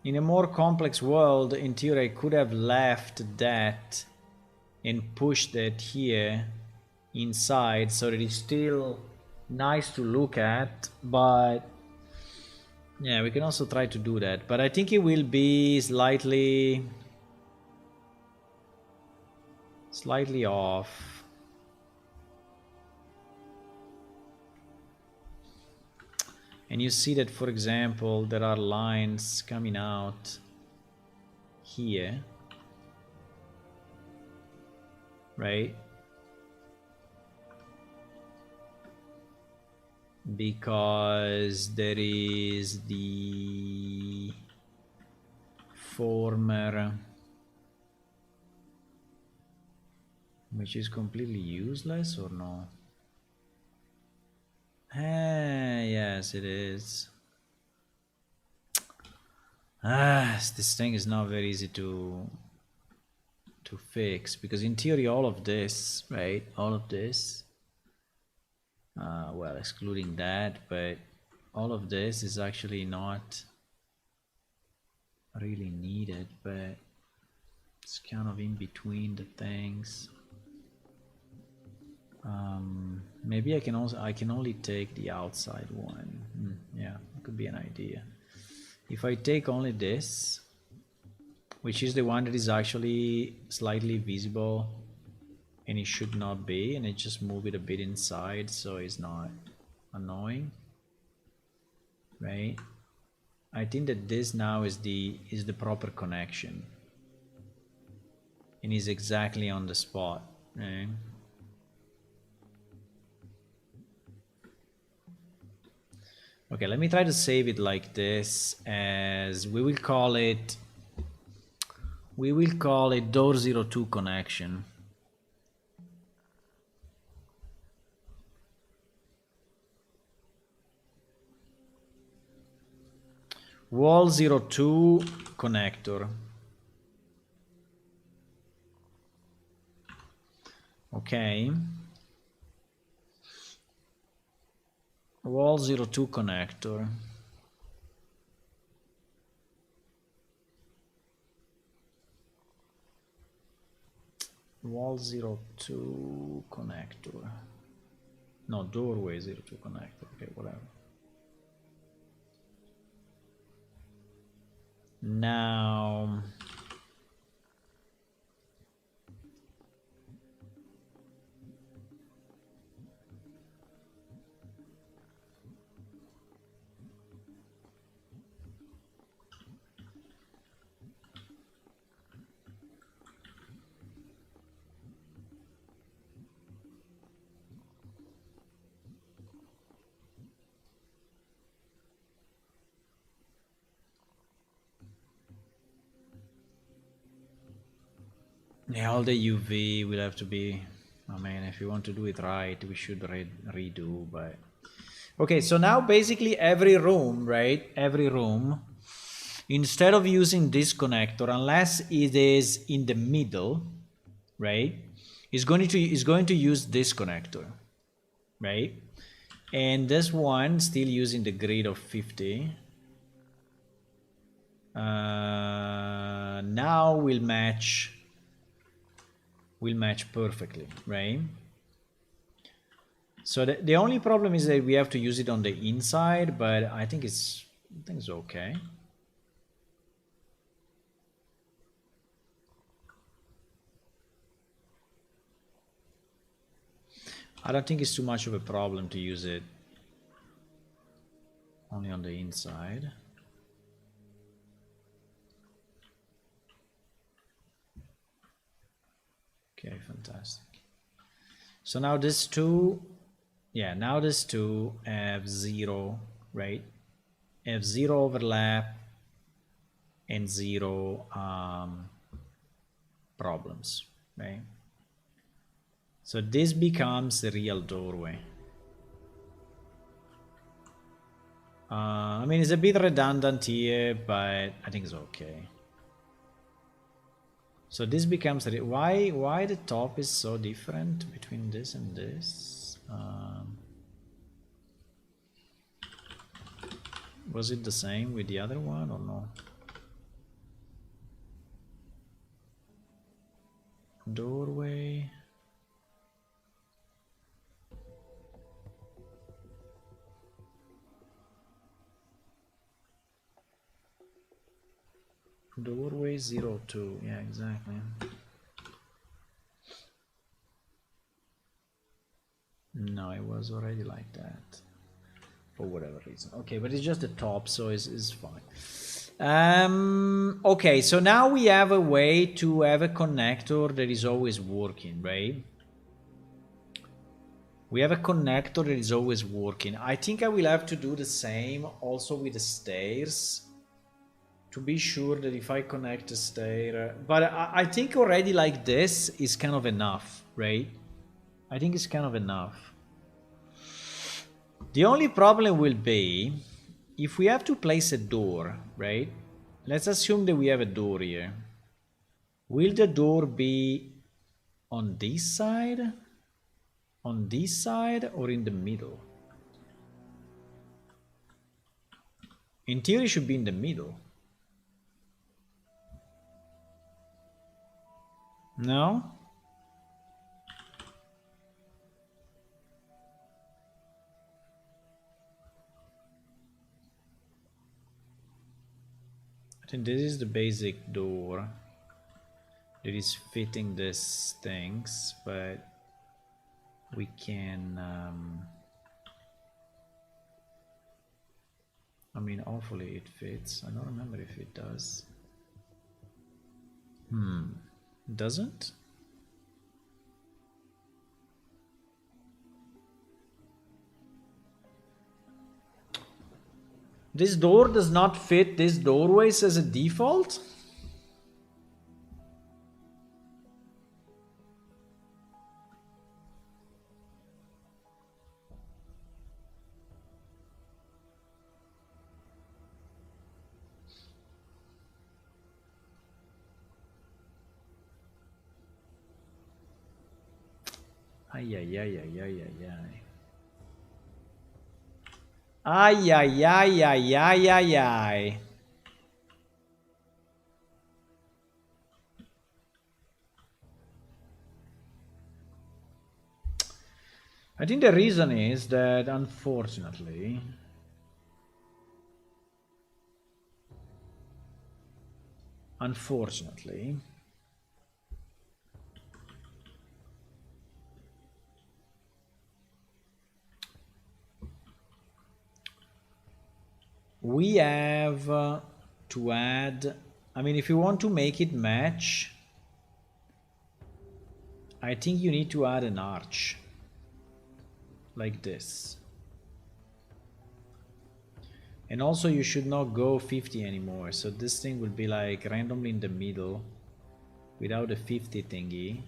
In a more complex world, in theory, I could have left that and pushed it here inside so that it's still nice to look at, but yeah, we can also try to do that, but I think it will be slightly off. And you see that, for example, there are lines coming out here, right? Because there is the former, which is completely useless, or no? Yes, it is. This thing is not very easy to fix, because in theory all of this, right, all of this, well, excluding that, but all of this is actually not really needed, but it's kind of in between the things. Maybe I can only take the outside one. Yeah, it could be an idea. If I take only this, which is the one that is actually slightly visible and it should not be, and I just move it a bit inside so it's not annoying, right? I think that this now is the proper connection and is exactly on the spot, right? Okay, let me try to save it like this, as we will call it door 02 connection. Wall 02 connector. Okay. Wall 02 connector. Wall 02 connector. No, doorway 02 connector. Okay, whatever. Now, yeah, all the UV will have to be, I mean, if you want to do it right, we should redo, but... Okay, so now basically every room, right? Every room, instead of using this connector, unless it is in the middle, right? Is going to use this connector, right? And this one still using the grid of 50. Now will match perfectly, right? So the only problem is that we have to use it on the inside, but I think it's okay. I don't think it's too much of a problem to use it only on the inside. Okay, fantastic. So now this two, yeah, now this two have 0, right? Have 0 overlap and 0 problems, right? So this becomes the real doorway. I mean, it's a bit redundant here, but I think it's okay. So this becomes why the top is so different between this and this. Was it the same with the other one or no? Doorway. Doorway 02, yeah, exactly. No, it was already like that for whatever reason. Okay, but it's just the top, so it's fine. Okay, so now we have a way to have a connector that is always working, right? We have a connector that is always working. I think I will have to do the same also with the stairs, to be sure that if I connect the stair, but I think already like this is kind of enough, right? I think it's kind of enough. The only problem will be if we have to place a door, right? Let's assume that we have a door here. Will the door be on this side, or in the middle? In theory, it should be in the middle. No? I think this is the basic door that is fitting these things, but we can I mean, hopefully it fits. I don't remember if it does. Doesn't? This door does not fit this doorways as a default? Ay, ay, ay, ay, ay, ay, ay. Ay, ay, ay, ay, ay, ay, ay. I think the reason is that, unfortunately, we have to add, I mean, if you want to make it match, I think you need to add an arch like this. And also you should not go 50 anymore, so this thing will be like randomly in the middle without a 50 thingy.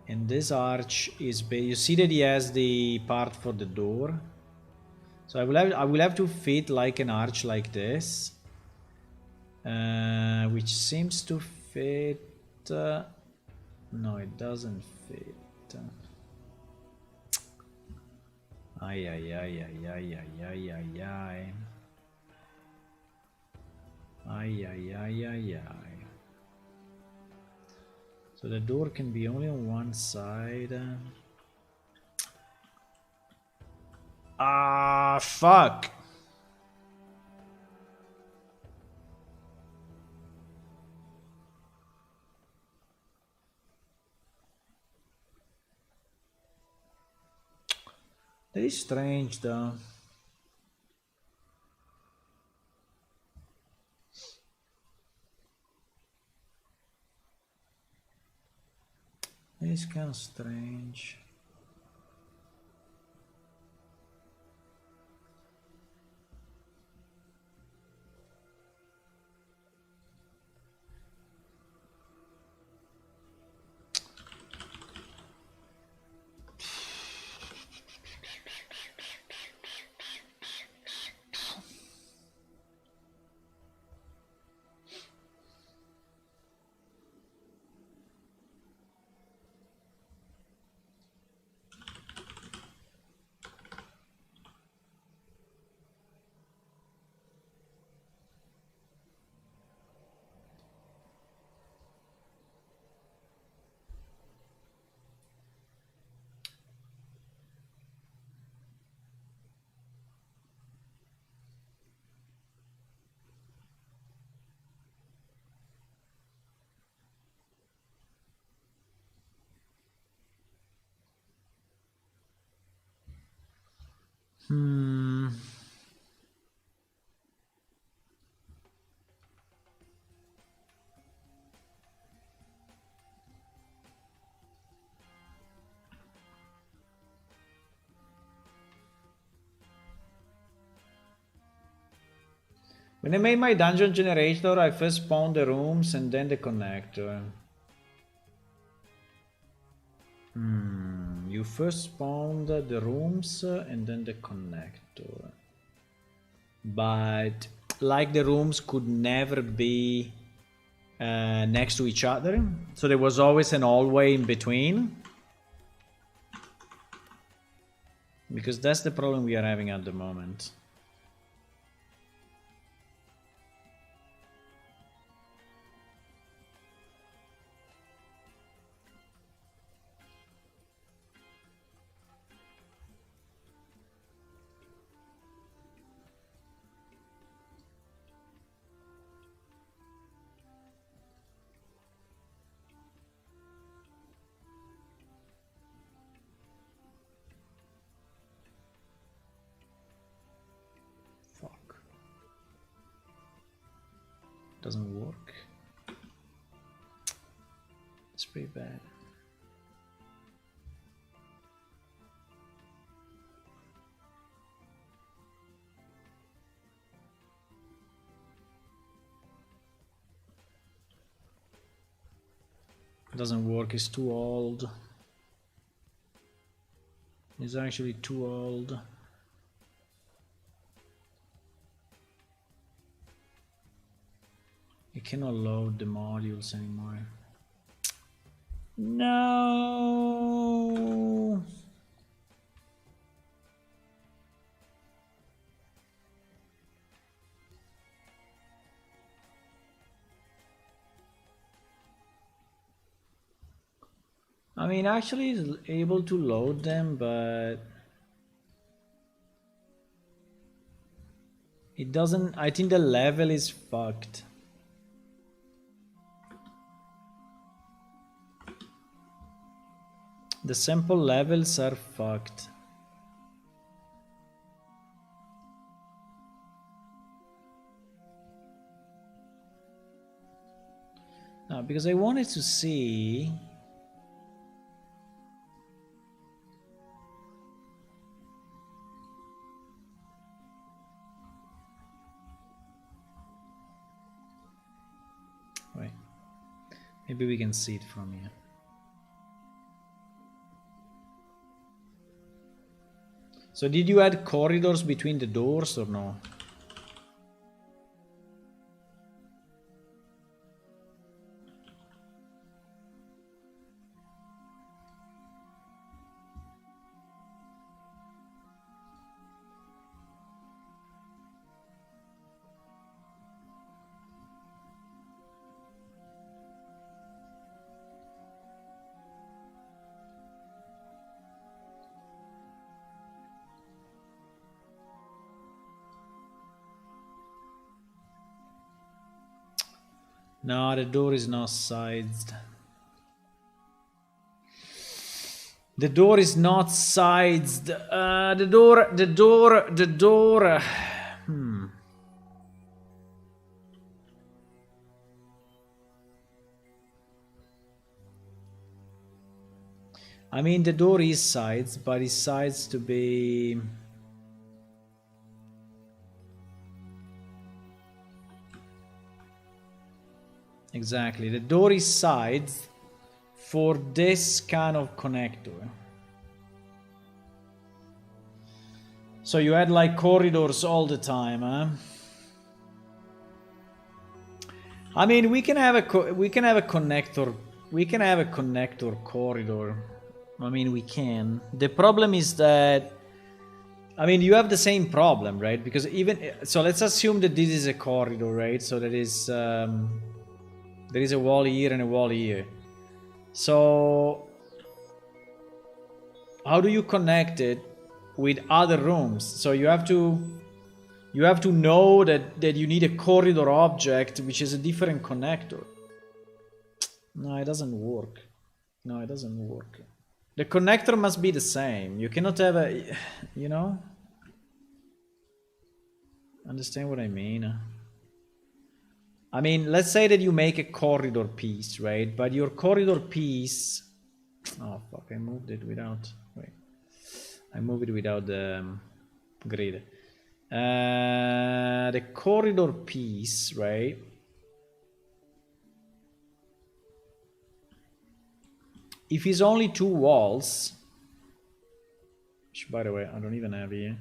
And this arch is, you see that he has the part for the door. So I will have to fit like an arch like this, which seems to fit. No, it doesn't fit. Ay, ay, ay, ay, ay, ay, ay, ay, ay. Ay, ay, ay, ay, ay. So the door can be only on one side. Ah, fuck. That is strange though. That is kind of strange. Hmm. When I made my dungeon generator, I first spawned the rooms and then the connector. You first spawned the rooms and then the connector. But like the rooms could never be next to each other, so there was always an hallway in between. Because that's the problem we are having at the moment. Fuck. Doesn't work. It's pretty bad. Doesn't work, it's too old. It's actually too old. You cannot load the modules anymore. No. I mean, actually it's able to load them, but it doesn't. I think the level is fucked. The sample levels are fucked. No, because I wanted to see. Wait. Maybe we can see it from here. So did you add corridors between the doors or no? No, the door is not sized. The door is not sized. The door. I mean, the door is sized, but it's sized to be. Exactly, the door is sized for this kind of connector. So you had like corridors all the time, huh? I mean, we can have a connector. We can have a connector corridor. I mean, we can. The problem is that, I mean, you have the same problem, right? Because even so, let's assume that this is a corridor, right? So there is a wall here and a wall here. So how do you connect it with other rooms? So you have to know that you need a corridor object, which is a different connector. No, it doesn't work. No, it doesn't work. The connector must be the same. You cannot have a, you know? Understand what I mean? I mean, let's say that you make a corridor piece, right? But your corridor piece... Oh, fuck, I moved it without... Wait. I moved it without the grid. The corridor piece, right? If it's only two walls... Which, by the way, I don't even have here.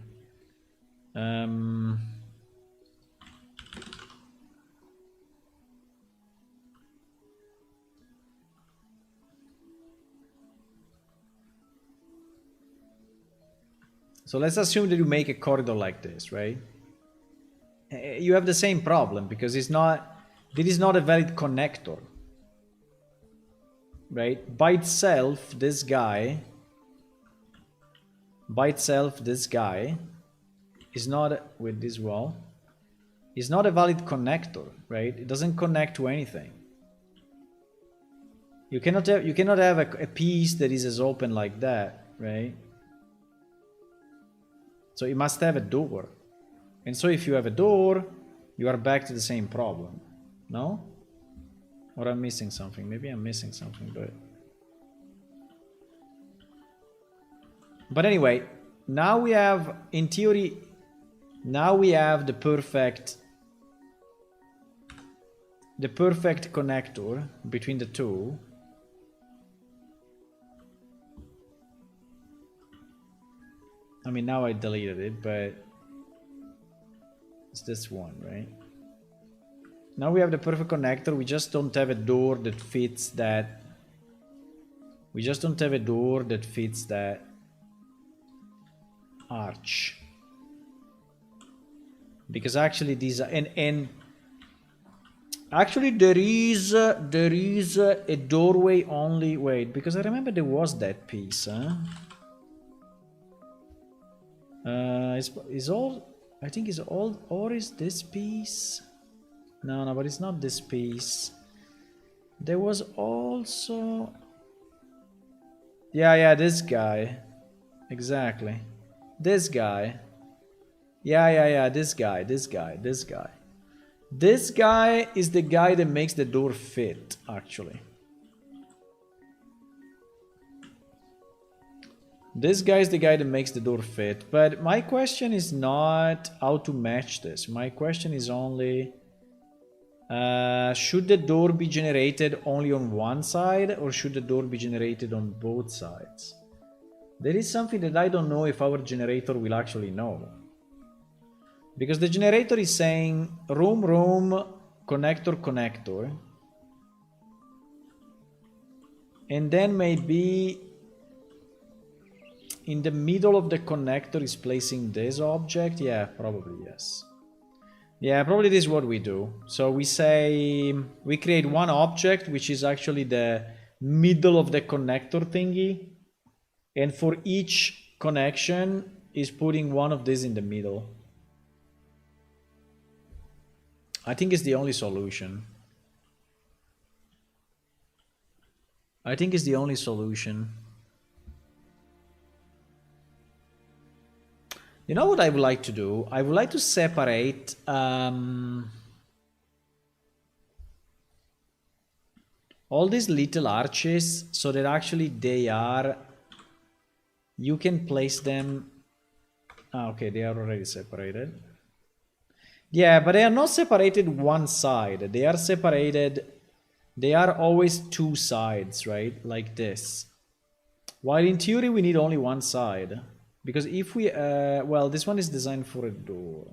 So let's assume that you make a corridor like this, right? You have the same problem because this is not a valid connector, right? By itself, this guy is not, with this wall, is not a valid connector, right? It doesn't connect to anything. You cannot have a piece that is as open like that, right? So you must have a door. And so if you have a door, you are back to the same problem. No? Or I'm missing something. Maybe I'm missing something, but anyway, now we have, in theory, now we have the perfect connector between the two. I mean, now I deleted it, but it's this one, right? Now we have the perfect connector. We just don't have a door that fits that. We just don't have a door that fits that arch. Because actually these are, and Actually, there is a doorway only. Wait, because I remember there was that piece, huh? Is all? I think is all, or is this piece? No, no, but it's not this piece. There was also. Yeah, yeah, this guy. Exactly. This guy. Yeah, yeah, yeah, this guy, this guy, this guy. This guy is the guy that makes the door fit, actually. This guy is the guy that makes the door fit. But my question is not how to match this. My question is only... should the door be generated only on one side, or should the door be generated on both sides? There is something that I don't know if our generator will actually know. Because the generator is saying room, room, connector, connector. And then maybe in the middle of the connector is placing this object. Yeah, probably yes. Yeah, probably this is what we do. So we say, we create one object, which is actually the middle of the connector thingy. And for each connection is putting one of these in the middle. I think it's the only solution. I think it's the only solution. You know what I would like to do? I would like to separate all these little arches so that actually they are... You can place them... Ah, okay, they are already separated. Yeah, but they are not separated one side. They are separated... They are always two sides, right? Like this. While in theory we need only one side. Because if we... well, this one is designed for a door.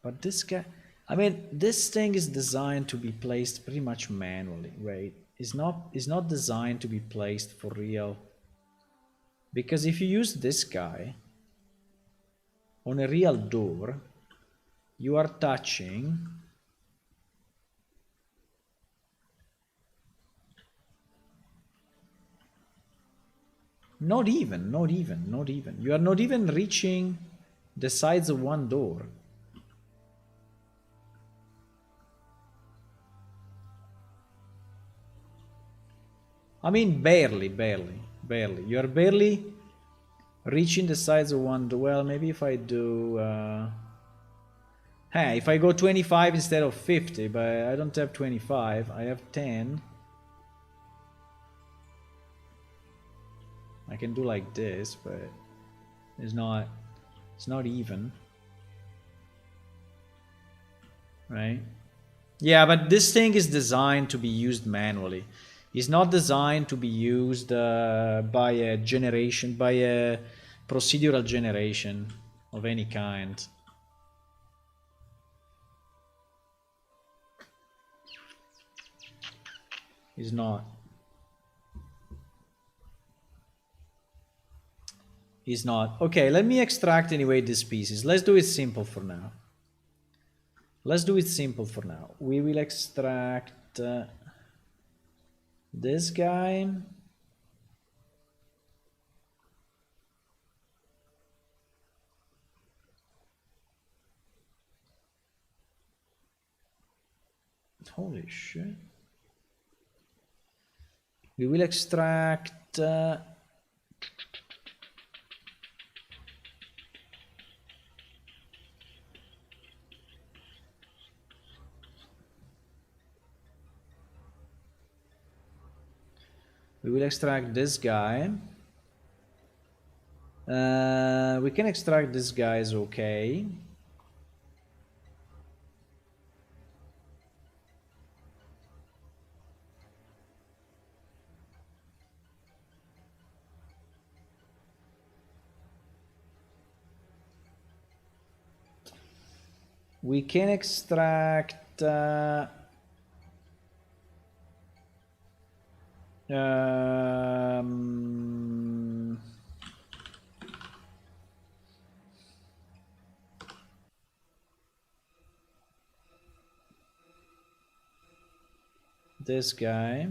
But this guy... I mean, this thing is designed to be placed pretty much manually, right? It's not designed to be placed for real. Because if you use this guy on a real door, you are touching... Not even. You are not even reaching the sides of one door. I mean, barely. You are barely reaching the sides of one door. Well, maybe if I do... Hey, if I go 25 instead of 50, but I don't have 25, I have 10. I can do like this, but it's not even. Right? Yeah, but this thing is designed to be used manually. It's not designed to be used by a generation, by a procedural generation of any kind. It's not. Is not. Okay, let me extract anyway these pieces. Let's do it simple for now. We will extract this guy. Holy shit. We will extract... we will extract this guy. We can extract this guy is okay. We can extract... this guy.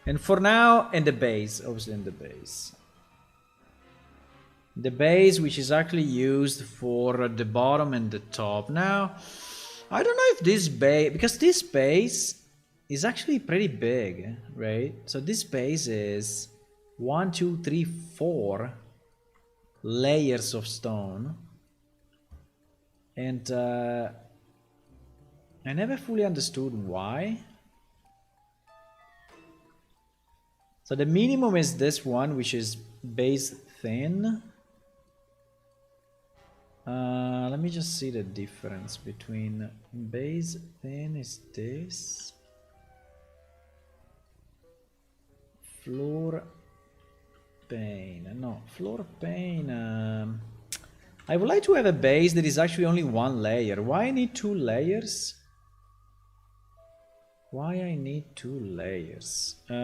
And for now, in the base, obviously in the base. The base, which is actually used for the bottom and the top. Now, I don't know if this base, because this base is actually pretty big, right? So this base is 1, 2, 3, 4 layers of stone. And I never fully understood why. So the minimum is this one, which is base thin. Let me just see the difference between base thin is this. Floor pane. No, floor pane. I would like to have a base that is actually only one layer. Why I need 2 layers? Why I need 2 layers? I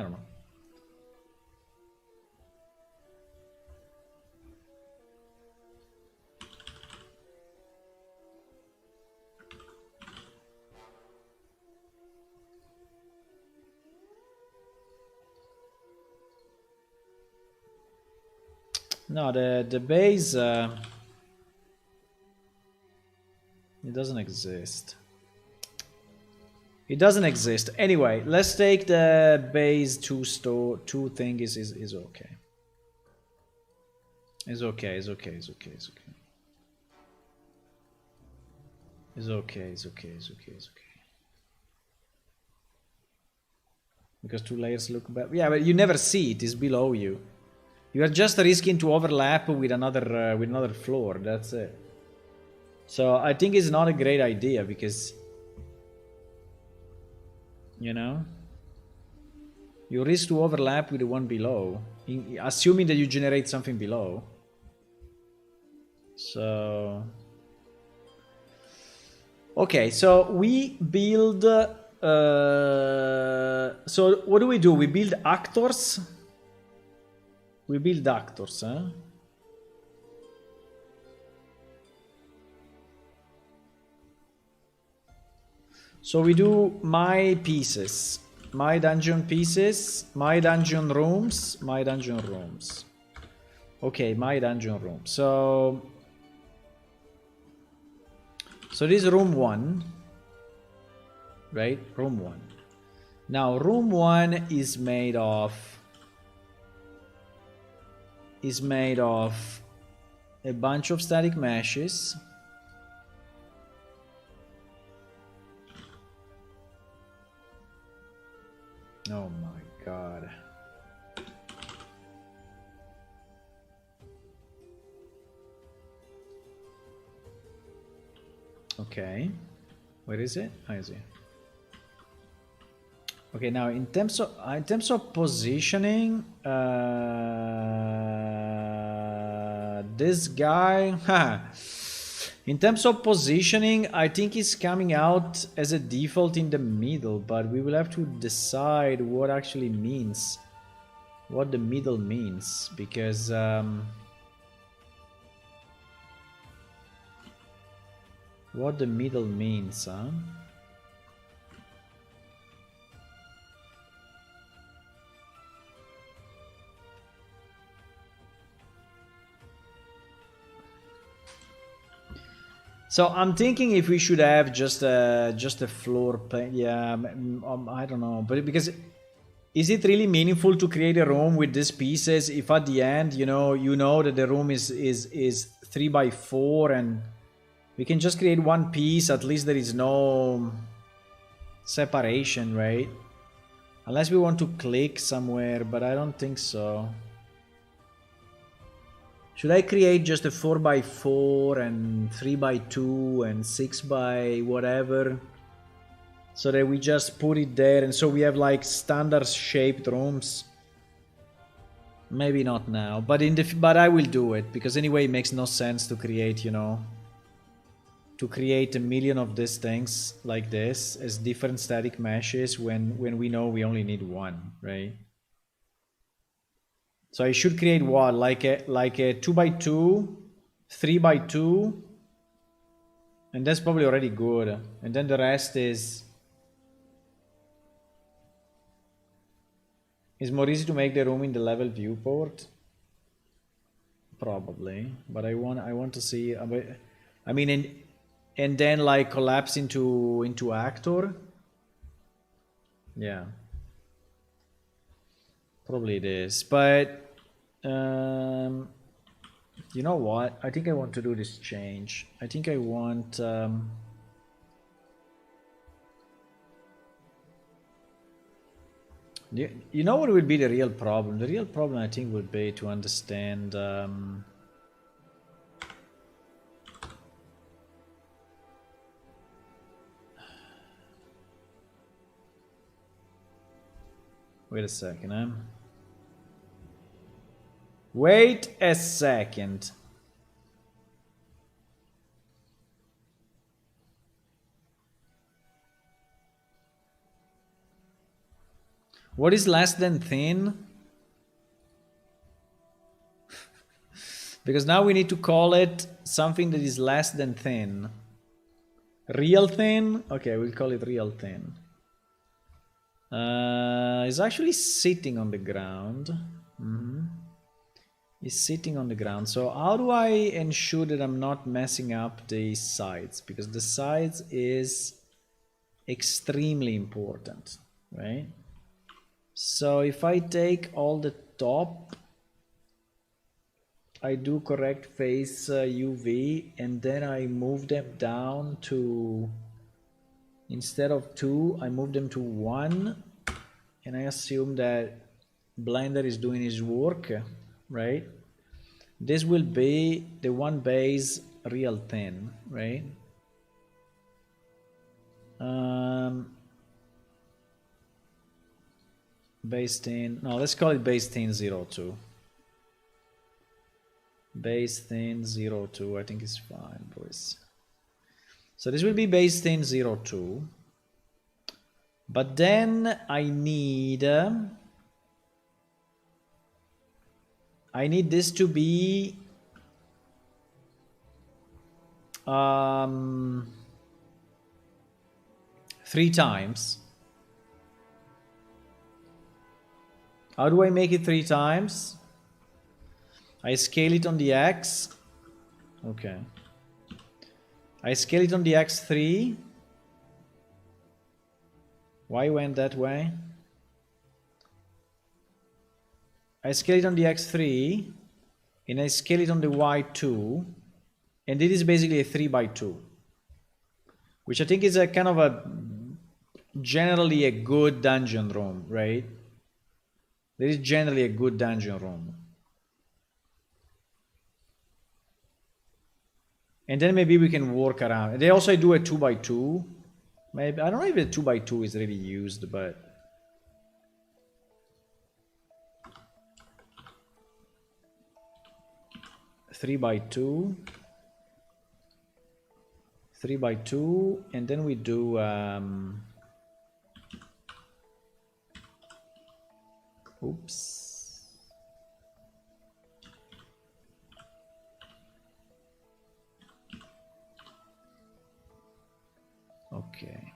don't know. No, the base it doesn't exist. It doesn't exist. Anyway, let's take the base 2 thing is okay. It's okay, it's okay, it's okay, it's okay. It's okay, it's okay, it's okay, it's okay. Because 2 layers look bad. Yeah, but you never see it, it's below you. You are just risking to overlap with another floor, that's it. So I think it's not a great idea because, you know, you risk to overlap with the one below, assuming that you generate something below. So, okay, so we build, so what do? We build actors. We build actors, huh? So we do my pieces, my dungeon pieces, my dungeon rooms, my dungeon rooms. Okay, my dungeon room. So this is room 1, right? Room 1. Now room 1 is made of a bunch of static meshes. Oh my god. Okay. Where is it? I see. Okay, now in terms of positioning, this guy, in terms of positioning, I think he's coming out as a default in the middle, but we will have to decide what actually means, what the middle means, because what the middle means, huh? So I'm thinking if we should have just a floor plan. Yeah, I don't know, but because is it really meaningful to create a room with these pieces if at the end you know that the room is 3x4 and we can just create one piece? At least there is no separation, right? Unless we want to click somewhere, but I don't think so. Should I create just a 4x4 and 3x2 and 6x whatever, so that we just put it there and so we have like standard shaped rooms? Maybe not now, but but I will do it because anyway it makes no sense to create, to create a million of these things like this as different static meshes when we know we only need one, right? So I should create what, like a 2x2, 3x2, and that's probably already good. And then the rest is more easy to make the room in the level viewport, probably. But I want to see. I mean, and then like collapse into actor. Yeah, probably it is. But you know what? I think I want to do this change. I think I want. You know what would be the real problem? The real problem, I think, would be to understand. Wait a second, Wait a second. What is less than thin? Because now we need to call it something that is less than thin. Real thin? Okay, we'll call it real thin. It's actually sitting on the ground. It's sitting on the ground. So how do I ensure that I'm not messing up the sides? Because the sides is extremely important, right? So if I take all the top, I do correct face UV, and then I move them down to, instead of 2, I move them to 1, and I assume that Blender is doing his work, right? This will be the one base real thin, right? Base thin, no, let's call it base thin 02. Base thin 02, I think it's fine, boys. So this will be base thin 02. But then I need this to be 3 times. How do I make it 3 times? I scale it on the X. Okay. I scale it on the X3. Why went that way? I scale it on the X3, and I scale it on the Y2, and it is basically a 3x2, which I think is a kind of a generally a good dungeon room, right? There is generally a good dungeon room. And then maybe we can work around. They also do a 2x2. Maybe, I don't know if a 2x2 is really used, but 3x2, 3x2, and then we do oops. Okay.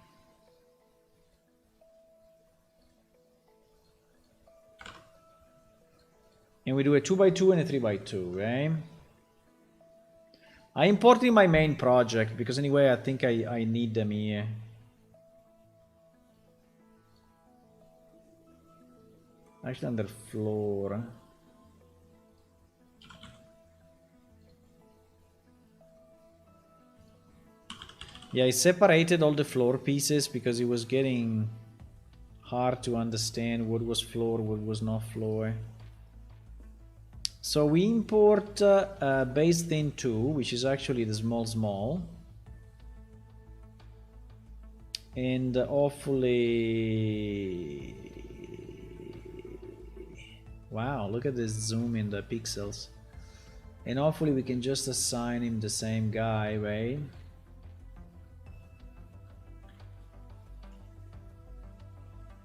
And we do a 2x2 and a 3x2, right? I imported my main project because anyway I think I need them here. Actually under floor. Yeah, I separated all the floor pieces because it was getting hard to understand what was floor, what was not floor. So we import base thin 2, which is actually the small. And hopefully... Wow, look at this zoom in the pixels. And hopefully we can just assign him the same guy, right?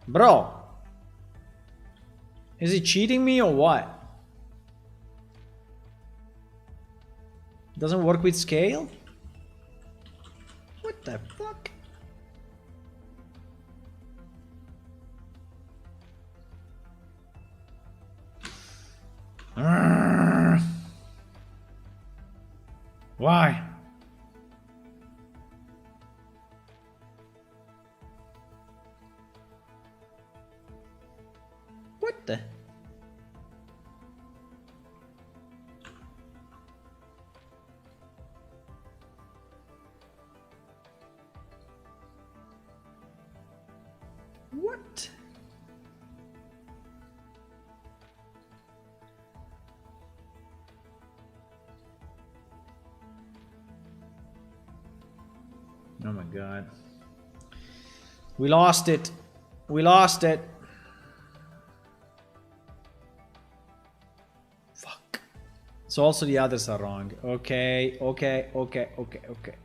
Bro. Is he cheating me or what? Doesn't work with scale? What the fuck? Why? What the? What? Oh my god. We lost it. We lost it. Fuck. So also the others are wrong. Okay, okay, okay, okay, okay.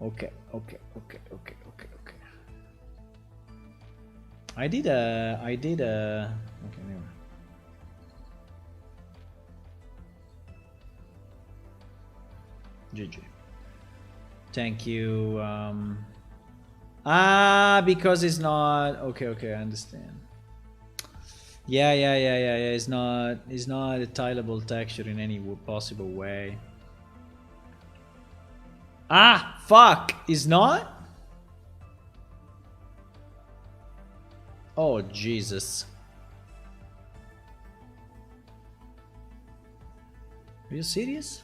Okay, okay, okay, okay, okay, okay. I did a... okay, never mind. GG. Thank you. Because it's not... okay, I understand. Yeah. It's not a tileable texture in any possible way. Fuck! It's not? Oh, Jesus. Are you serious?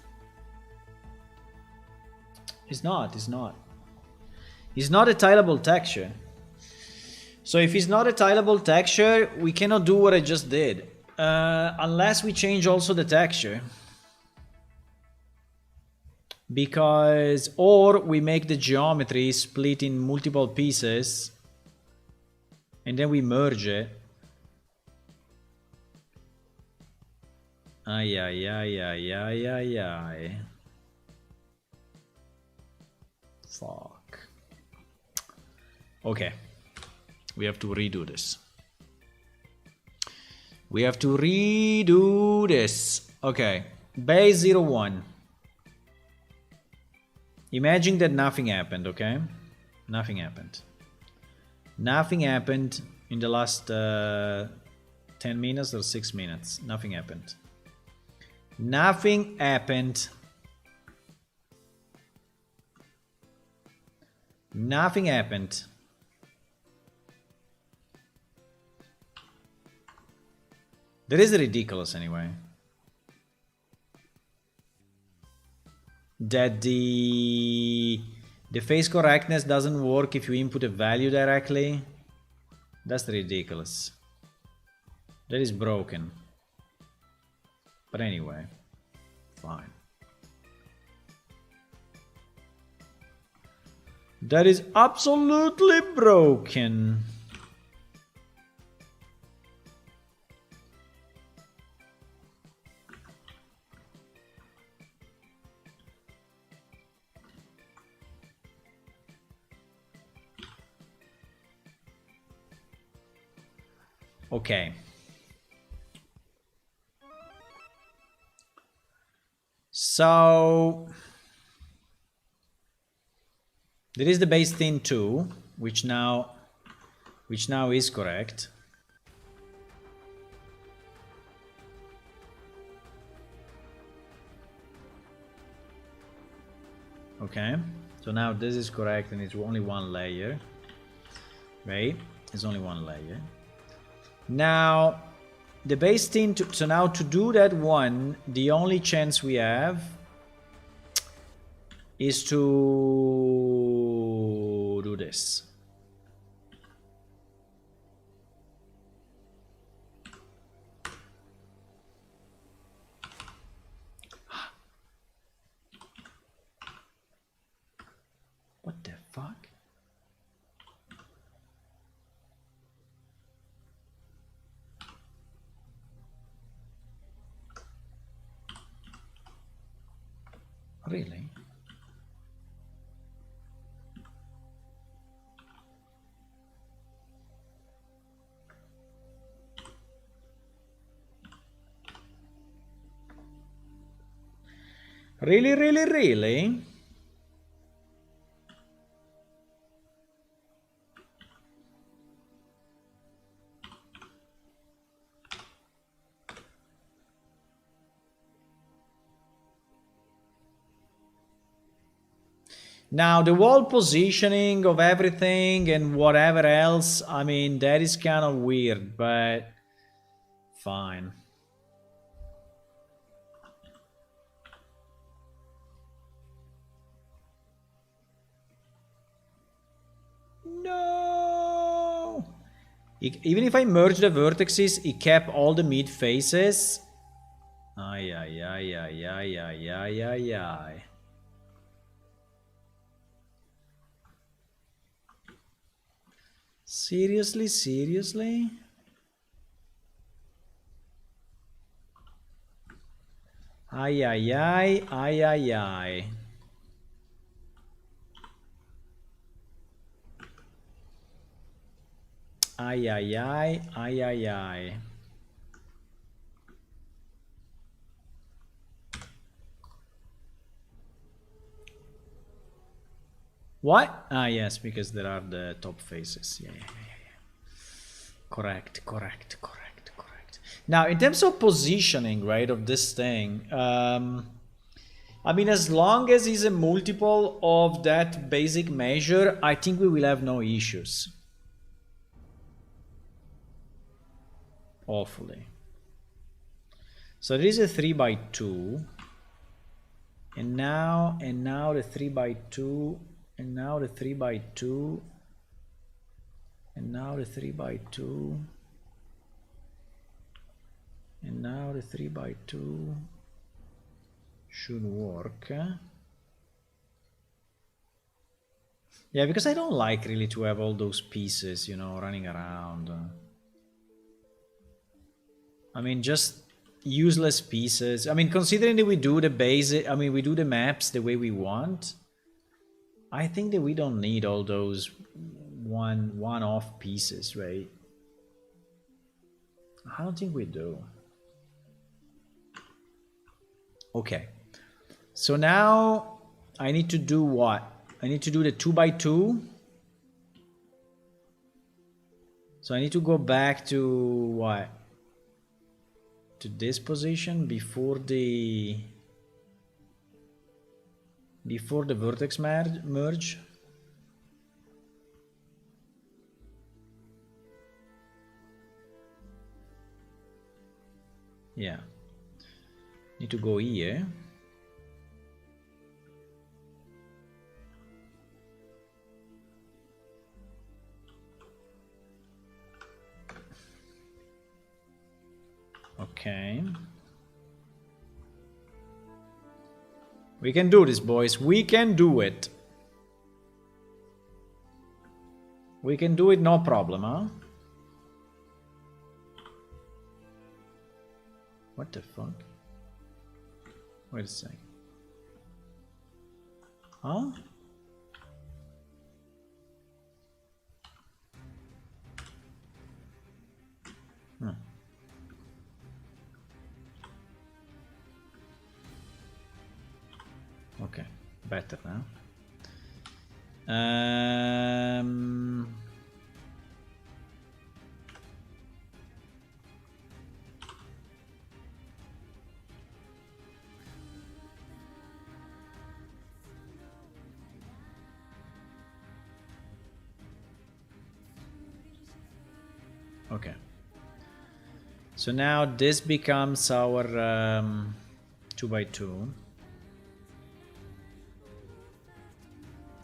It's not. It's not a tileable texture. So if it's not a tileable texture, we cannot do what I just did. Unless we change also the texture. Because, or we make the geometry split in multiple pieces. And then we merge it. Ay. Fuck. Okay. We have to redo this. Okay. Base 01. Imagine that nothing happened, okay? Nothing happened. Nothing happened in the last 10 minutes or 6 minutes. Nothing happened. Nothing happened. Nothing happened. That is ridiculous anyway. That the face correctness doesn't work if you input a value directly. That's ridiculous. That is broken. But anyway, fine. That is absolutely broken. Okay. So there is the base thin 2, which now is correct. Okay. So now this is correct and it's only one layer. Right? It's only one layer. Now the base thin 2, so now to do that one, the only chance we have is to do this. What the fuck? Really? Really, really, really? Now, the wall positioning of everything and whatever else, I mean, that is kind of weird, but fine. No! Even if I merge the vertices, it kept all the mid faces. Ay, ay, ay, ay, ay, ay, ay, ay, ay. Seriously, seriously? Ay, ay, ay, ay, ay, ay. Ay, ay, ay, ay, ay, ay. What? Ah, yes, because there are the top faces. Yeah, yeah, yeah, yeah. Correct, correct, correct, correct. Now, in terms of positioning, right, of this thing, I mean, as long as it's a multiple of that basic measure, I think we will have no issues. Hopefully. So there is a 3x2. And now the 3x2. And now the 3x2. And now the 3x2. And now the 3x2 should work. Yeah, because I don't like really to have all those pieces, you know, running around. I mean, just useless pieces. I mean, considering that we do the basic, I mean, we do the maps the way we want, I think that we don't need all those one-off pieces, right? I don't think we do. Okay. So now I need to do what? I need to do the 2x2. So I need to go back to what? To this position before the vertex merge. Yeah. Need to go here. Okay. We can do this, boys. We can do it. We can do it, no problem, huh? What the fuck? Wait a second. Huh? Hmm. Okay, better now. Okay. So now this becomes our 2x2.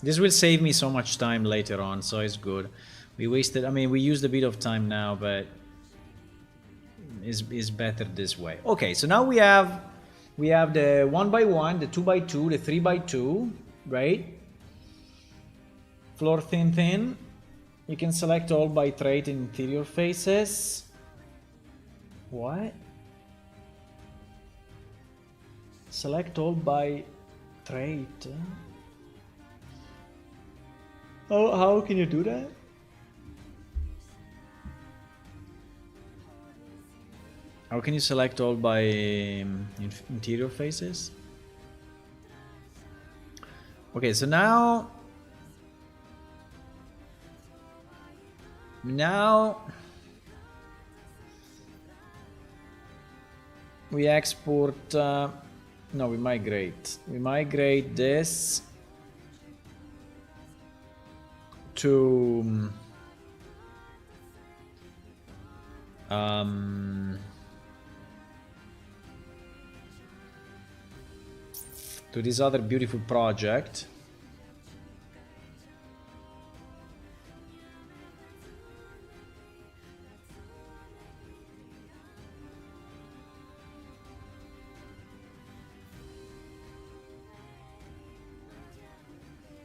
This will save me so much time later on, so it's good. We wasted, I mean, we used a bit of time now, but it's better this way. Okay, so now we have the 1x1, the 2x2, the 3x2, right? Floor thin. You can select all by trait in interior faces. What? Select all by trait. Oh, how can you do that? How can you select all by interior faces? Okay, so now we export, no, we migrate this to this other beautiful project.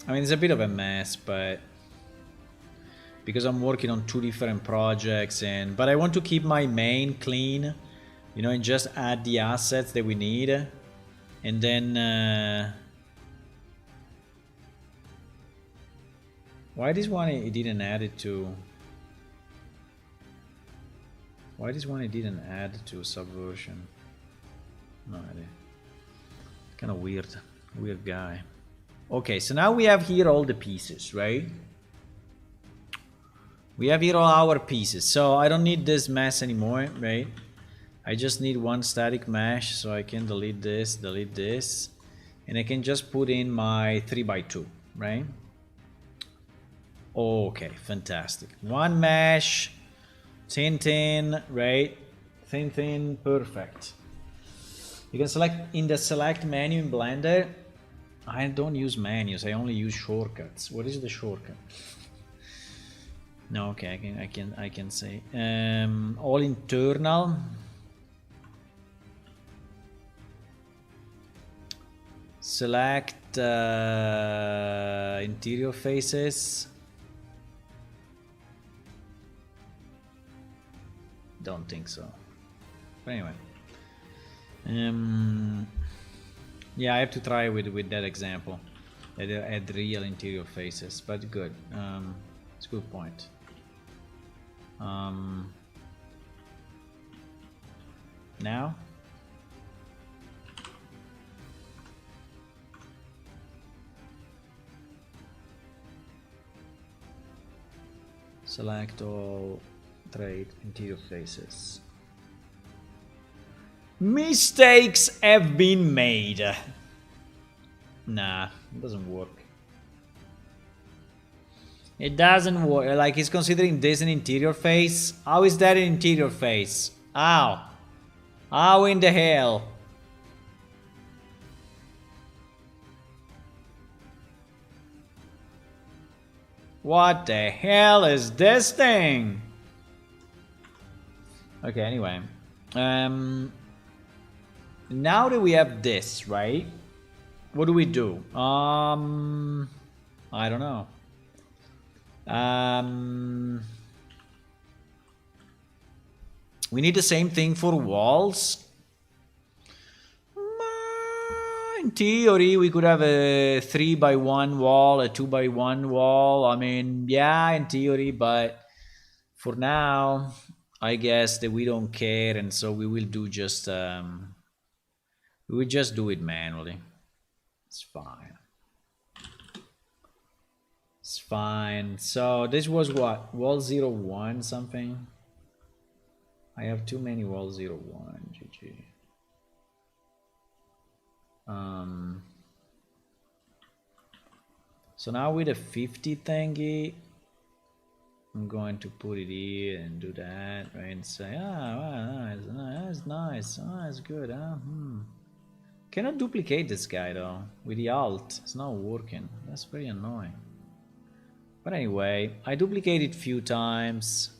I mean, it's a bit of a mess, but because I'm working on 2 different projects, but I want to keep my main clean, you know, and just add the assets that we need, and then why this one it didn't add it to? Why this one it didn't add to Subversion? No idea. Kind of weird guy. Okay, so now we have here all the pieces, right? We have here all our pieces, so I don't need this mess anymore, right? I just need one static mesh, so I can delete this, and I can just put in my 3x2, right? Okay, fantastic. One mesh, thin, right? Thin, perfect. You can select in the select menu in Blender. I don't use menus, I only use shortcuts. What is the shortcut? No, okay, I can say all internal. Select interior faces. Don't think so. But anyway. Yeah, I have to try with that example. Add real interior faces, but good. It's a good point. Now? Select all trade interior faces. Mistakes have been made. Nah, it doesn't work. It doesn't work. Like, he's considering this an interior face? How is that an interior face? How? How in the hell? What the hell is this thing? Okay, anyway. Now that we have this, right? What do we do? I don't know. We need the same thing for walls. In theory, we could have a 3x1 wall, a 2x1 wall. I mean, yeah, in theory, but for now, I guess that we don't care, and so we will do just we will just do it manually. It's fine. It's fine. So this was what? Wall 01 something? I have too many wall 01. GG. So now with a 50 thingy, I'm going to put it here and do that, right? And say, that's nice. Oh, that's good, huh? Cannot duplicate this guy though. With the alt, it's not working. That's very annoying. But anyway, I duplicated few times.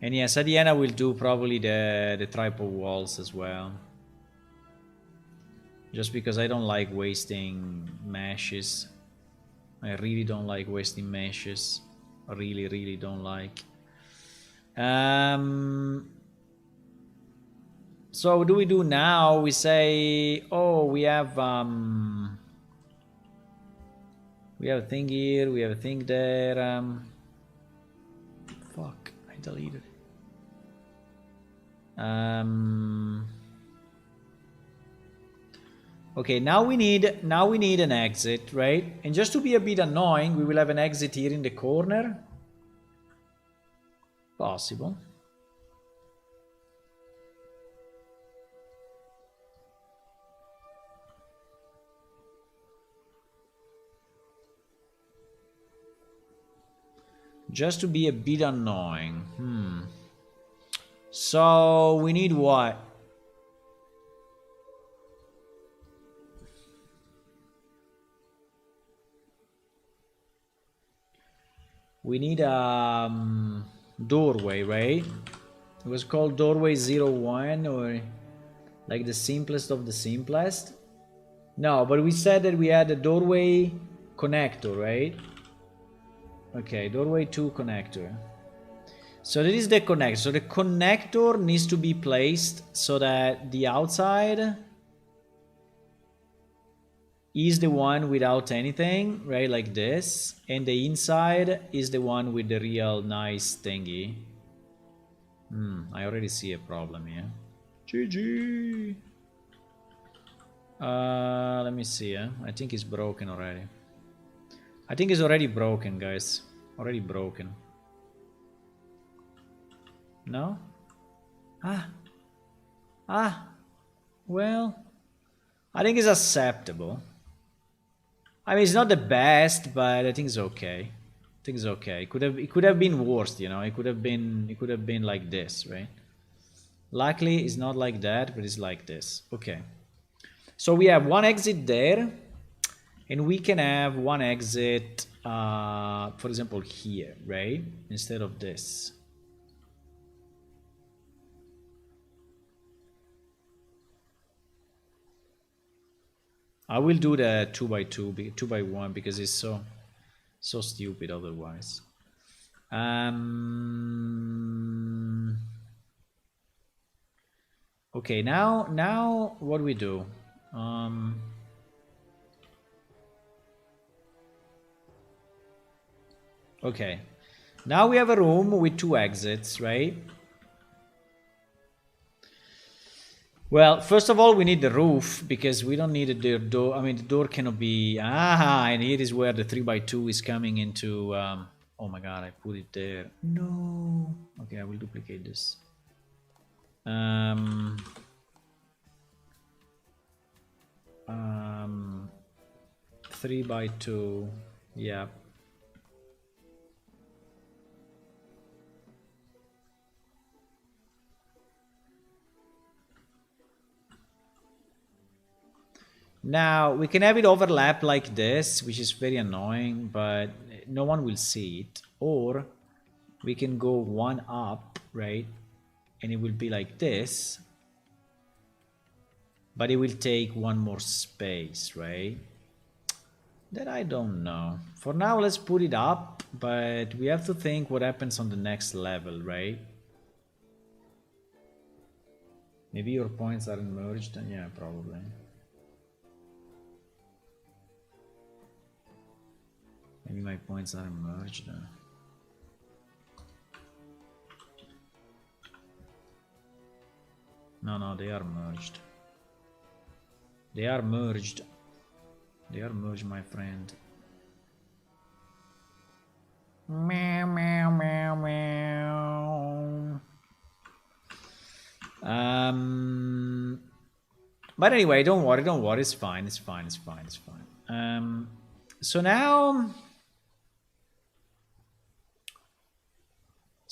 And yes, at the end I will do probably the triple walls as well. Just because I don't like wasting meshes. I really don't like wasting meshes. I really don't like. So what do we do now? We say, oh, we have a thing here, we have a thing there. Fuck, I deleted it. Okay, now we need an exit, right? And just to be a bit annoying, we will have an exit here in the corner. Possible. Just to be a bit annoying. So we need what? We need a doorway, right? It was called doorway 01, or like the simplest of the simplest. No, but we said that we had a doorway connector, right? Okay, doorway 2 connector. So this is the connector. So the connector needs to be placed so that the outside is the one without anything, right? Like this. And the inside is the one with the real nice thingy. I already see a problem here. GG. Let me see. I think it's broken already. I think it's already broken, guys. Already broken. No? Well, I think it's acceptable. I mean, it's not the best, but I think it's okay. I think it's okay. It could have been worse, you know. It could have been like this, right? Luckily, it's not like that, but it's like this. Okay. So we have one exit there, and we can have one exit, for example, here, right? Instead of this. I will do the 2x2, 2x1, because it's so stupid otherwise. Okay, now what do we do? Okay, now we have a room with 2 exits, right? Well, first of all, we need the roof, because we don't need the door. I mean, the door cannot be... and here is where the 3x2 is coming into... oh my god, I put it there. No. Okay, I will duplicate this. 3x2. Yeah. Now, we can have it overlap like this, which is very annoying, but no one will see it. Or we can go one up, right? And it will be like this. But it will take one more space, right? That I don't know. For now, let's put it up, but we have to think what happens on the next level, right? Maybe your points aren't merged? Yeah, probably. Maybe my points are merged. No, they are merged. They are merged. They are merged, my friend. Meow, meow, meow, meow. But anyway, don't worry. It's fine.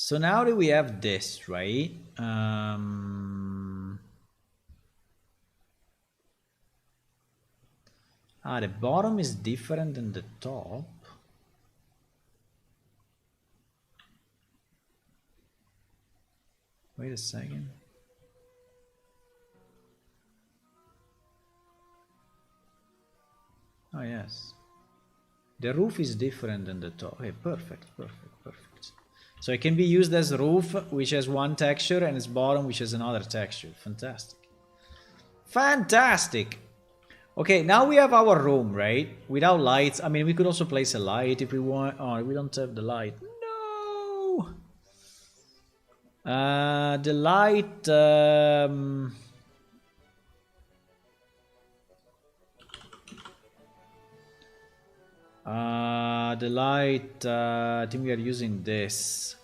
So now that we have this, right? The bottom is different than the top. Wait a second. Oh yes. The roof is different than the top. Okay, perfect. So it can be used as a roof, which has one texture, and its bottom, which has another texture. Fantastic. Okay, now we have our room, right? Without lights. I mean, we could also place a light if we want. Oh, we don't have the light. No! The light... The light, I think we are using this.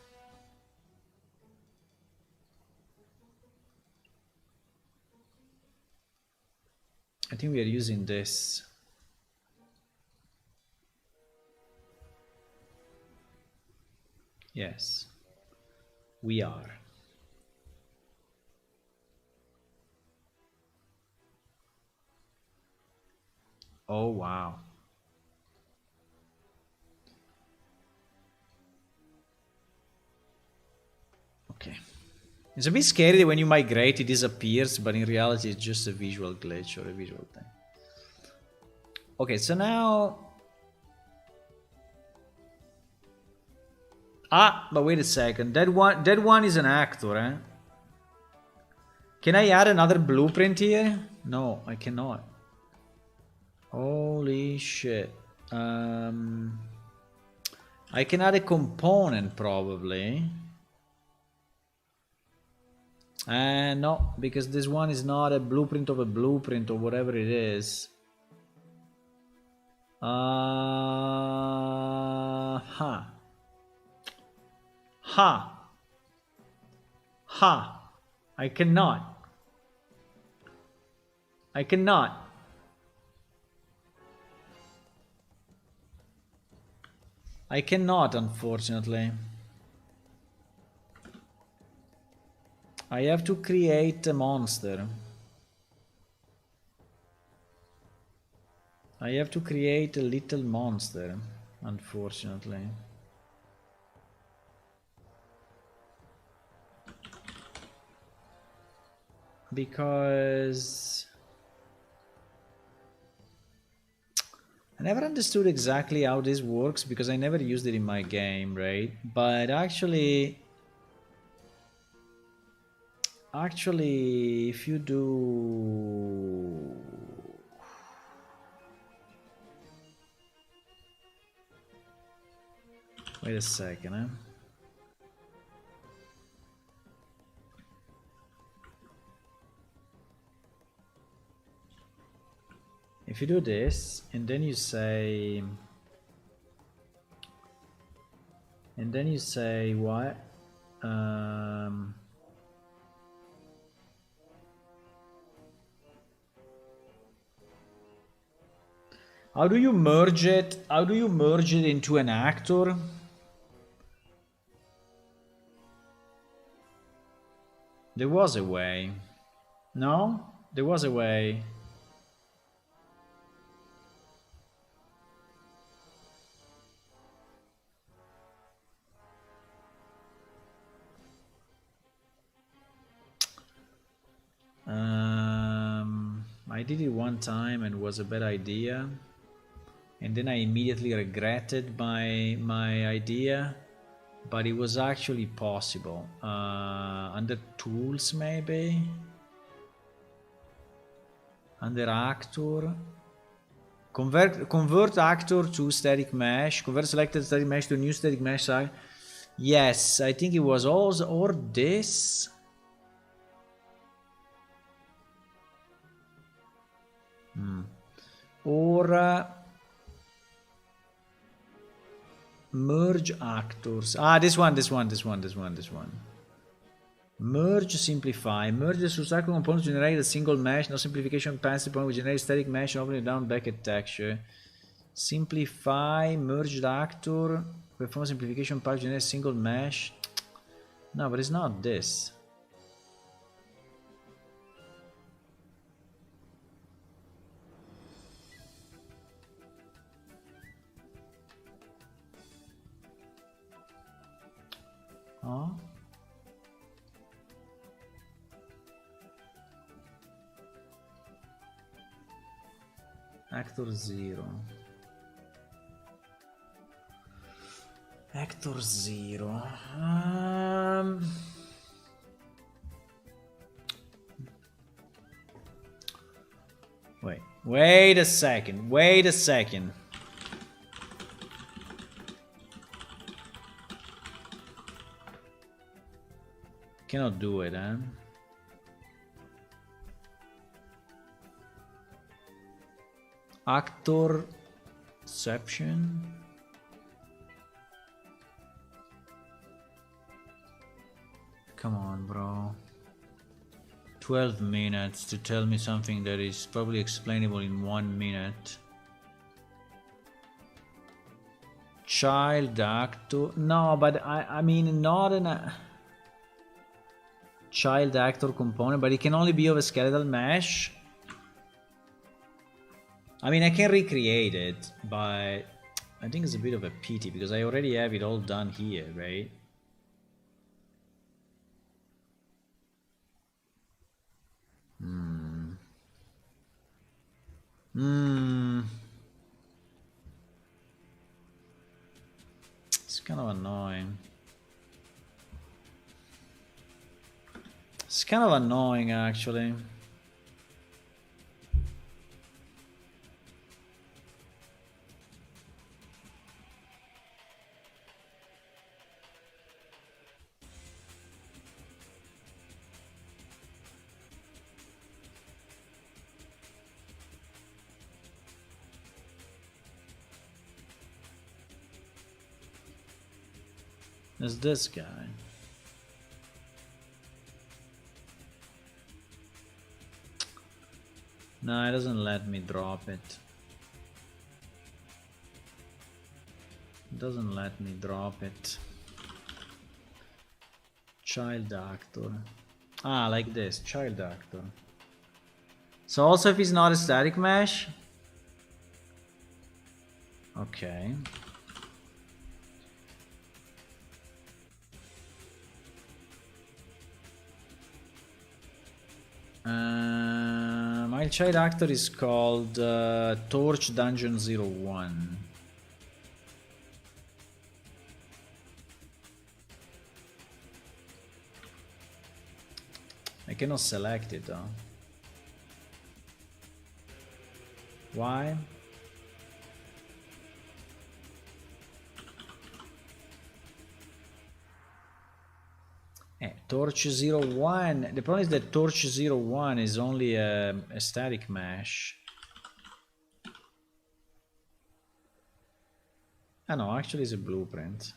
I think we are using this. Yes, we are. Oh, wow. Okay. It's a bit scary when you migrate, it disappears, but in reality, it's just a visual glitch or a visual thing. Okay, so now... Ah, but wait a second. That one is an actor, eh? Can I add another blueprint here? No, I cannot. Holy shit. I can add a component probably. No, because this one is not a blueprint of a blueprint or whatever it is. Ha. I cannot. I cannot. I cannot, unfortunately. I have to create a monster. I have to create a little monster, unfortunately. Because I never understood exactly how this works because I never used it in my game, right? But actually, if you do... Wait a second, eh? If you do this, and then you say... And then you say what? How do you merge it? How do you merge it into an actor? There was a way. No? There was a way. I did it one time and it was a bad idea. And then I immediately regretted my idea. But it was actually possible. Under tools maybe? Under actor? Convert actor to static mesh. Convert selected static mesh to new static mesh side. Yes, I think it was also, or this. Or merge actors. This one. Merge, simplify. Merge the subtraction components to generate a single mesh. No simplification past the point we generate static mesh and open it down back at texture. Simplify, merge the actor. Perform simplification part, generate a single mesh. No, but it's not this. Huh? Actor 0. Actor 0. Wait a second. Cannot do it, huh? Actor Deception. Come on, bro. 12 minutes to tell me something that is probably explainable in 1 minute. Child actor. No, but I mean not an child actor component, but it can only be of a skeletal mesh. I mean, I can recreate it, but I think it's a bit of a pity because I already have it all done here, right? It's kind of annoying. It's kind of annoying, actually. There's this guy. No, it doesn't let me drop it. It doesn't let me drop it. Child actor. Ah, like this, child actor. So also if it's not a static mesh? Okay. My child actor is called Torch Dungeon 01. I cannot select it though. Why? Torch 01. The problem is that Torch 01 is only a static mesh. Ah no, actually it's a blueprint.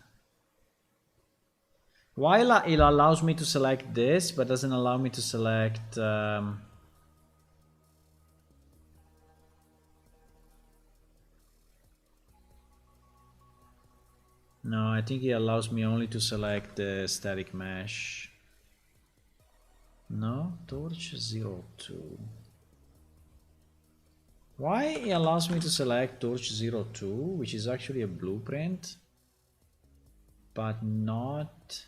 While it allows me to select this, but doesn't allow me to select... No, I think it allows me only to select the static mesh. No, Torch 02. Why it allows me to select Torch 02, which is actually a blueprint, but not...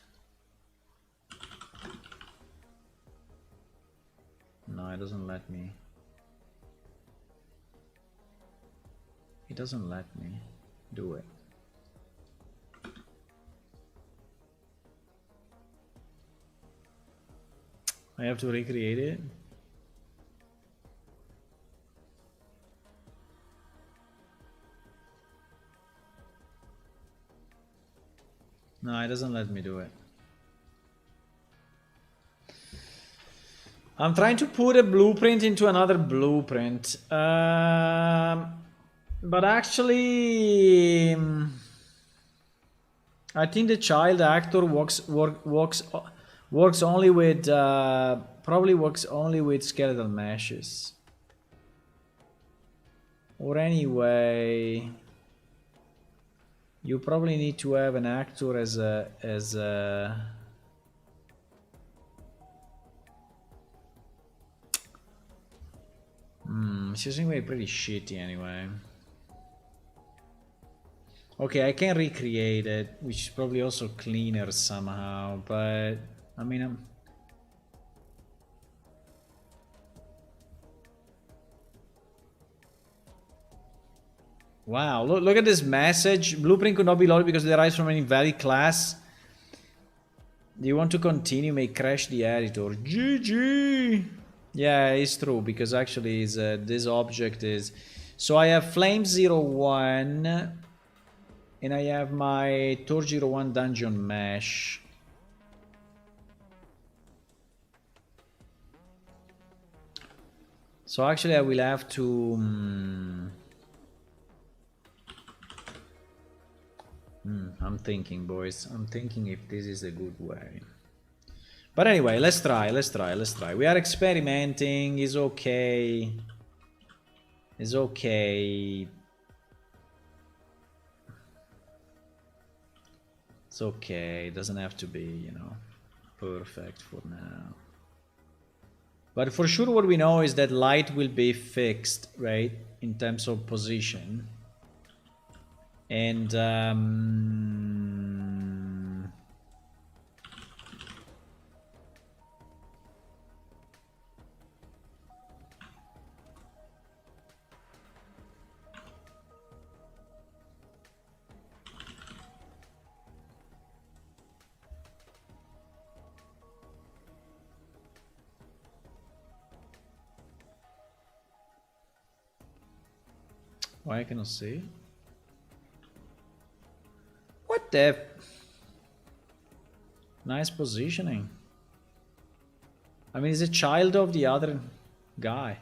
No, it doesn't let me. It doesn't let me do it. I have to recreate it. No, it doesn't let me do it. I'm trying to put a blueprint into another blueprint. But actually, I think the child actor works only with probably works only with skeletal meshes. Or anyway, you probably need to have an actor as a it's anyway pretty shitty anyway. Okay, I can recreate it, which is probably also cleaner somehow, but I mean wow, look at this message. Blueprint could not be loaded because it derives from an invalid class. Do you want to continue? May crash the editor. GG! Yeah, it's true, because actually is this object is... So I have Flame 01, and I have my Torch 01 dungeon mesh. So actually I will have to... I'm thinking, boys. I'm thinking if this is a good way. But anyway, let's try. We are experimenting. It's okay. It's okay. It's okay. It doesn't have to be, you know, perfect for now. But for sure what we know is that light will be fixed, right? In terms of position. And why I cannot see? What the? Nice positioning. I mean, he's a child of the other guy.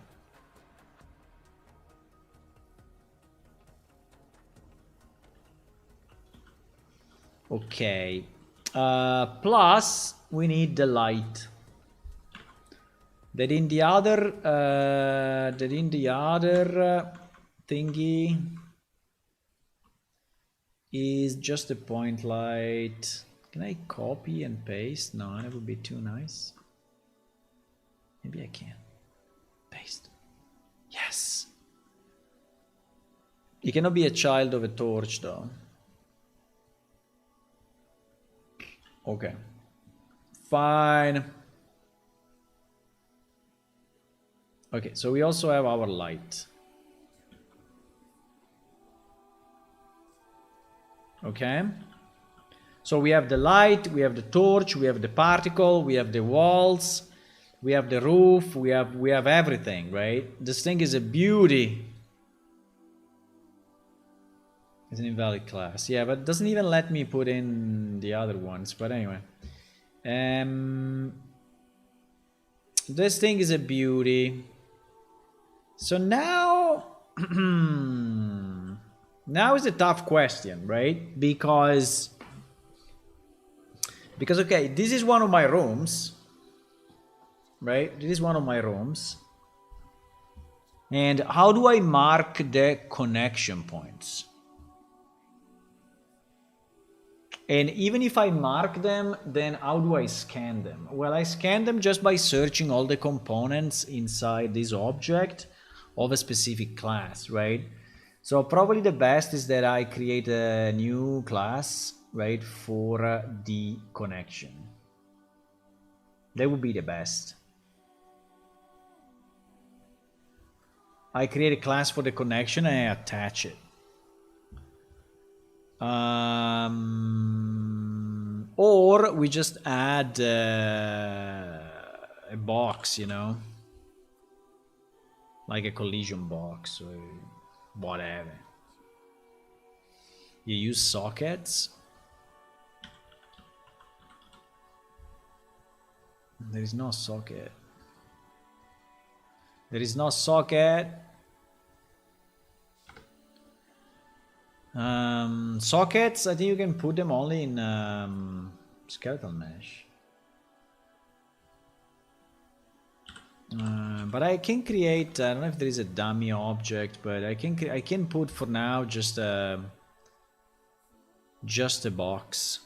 Okay. Plus, we need the light. That in the other thingy is just a point light. Can I copy and paste? No, that would be too nice. Maybe I can. Paste. Yes. You cannot be a child of a torch though. Okay. Fine. Okay, so we also have our light. Okay. So we have the light, we have the torch, we have the particle, we have the walls, we have the roof, we have everything, right? This thing is a beauty. It's an invalid class. Yeah, but it doesn't even let me put in the other ones. But anyway. This thing is a beauty. So now... now is a tough question, right? Because okay, this is one of my rooms. Right? This is one of my rooms. And how do I mark the connection points? And even if I mark them, then how do I scan them? Well, I scan them just by searching all the components inside this object of a specific class, right? So probably the best is that I create a new class, right, for the connection. That would be the best. I create a class for the connection and I attach it. Or we just add a box, you know, like a collision box or whatever. You use sockets. There is no socket. There is no socket. Sockets, I think you can put them only in skeletal mesh. But I can create, I don't know if there is a dummy object, but I can put for now just a box,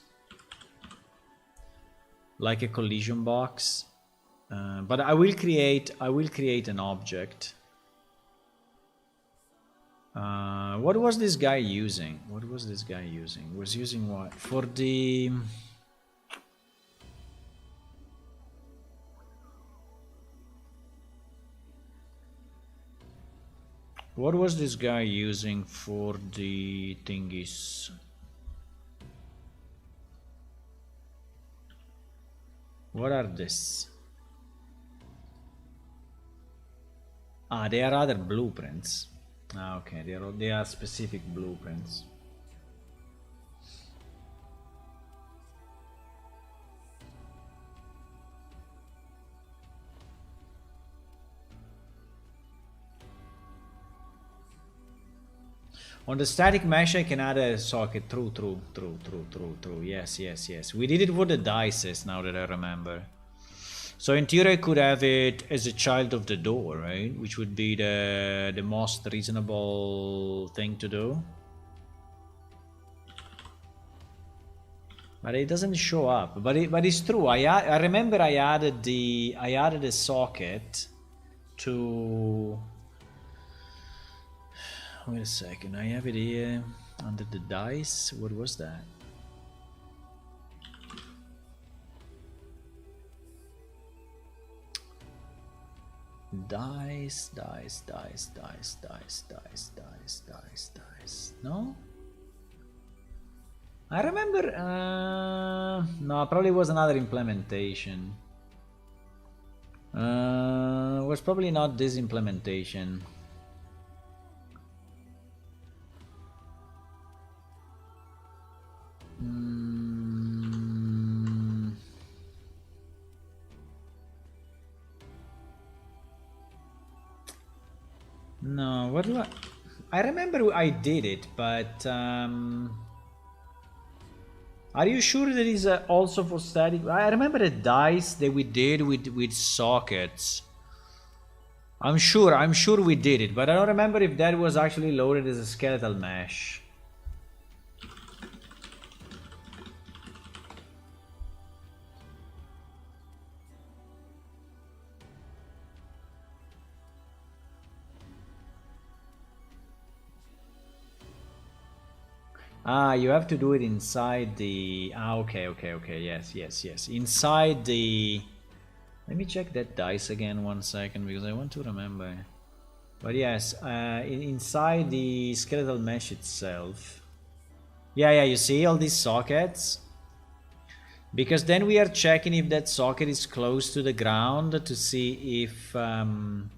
like a collision box. But I will create an object. What was this guy using? Was using what? For the... What was this guy using for the thingies? What are this? Ah, they are other blueprints. Ah, okay, they are specific blueprints. On the static mesh, I can add a socket. True. Yes. We did it for the dices, now that I remember. So in theory, I could have it as a child of the door, right? Which would be the most reasonable thing to do. But it doesn't show up. But it's true. I remember I added a socket to. Wait a second. I have it here under the dice. What was that? Dice. No? I remember, no, probably was another implementation. Was probably not this implementation. No, what do I remember I did it, but are you sure that is also for static? I remember the dice that we did with sockets. I'm sure we did it, but I don't remember if that was actually loaded as a skeletal mesh. Ah, you have to do it inside the... Ah, okay, yes. Inside the... Let me check that dice again 1 second, because I want to remember. But yes, inside the skeletal mesh itself. Yeah, you see all these sockets? Because then we are checking if that socket is close to the ground to see if... to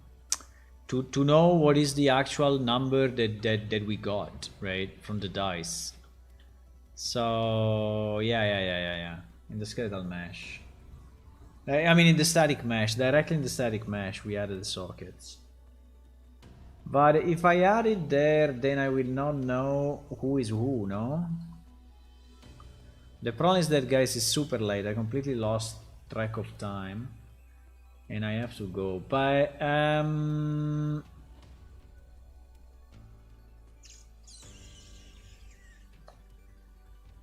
know what is the actual number that we got, right, from the dice. So yeah. In the skeletal mesh. I mean in the static mesh, directly in the static mesh we added the sockets. But if I add it there, then I will not know who is who, no? The problem is that, guys, it's super late. I completely lost track of time. And I have to go. But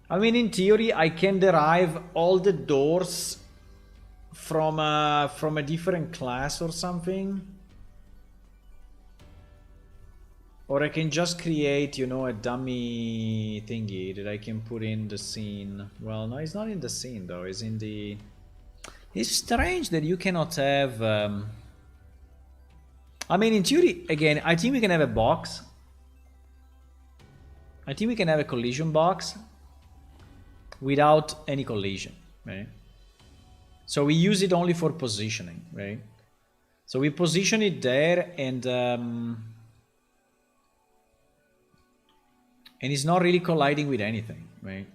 I mean, in theory, I can derive all the doors from a different class or something. Or I can just create, you know, a dummy thingy that I can put in the scene. Well, no, it's not in the scene though. It's in the... It's strange that you cannot have... I mean, in theory, again, I think we can have a box. I think we can have a collision box without any collision, right? So we use it only for positioning, right? So we position it there, and it's not really colliding with anything, right?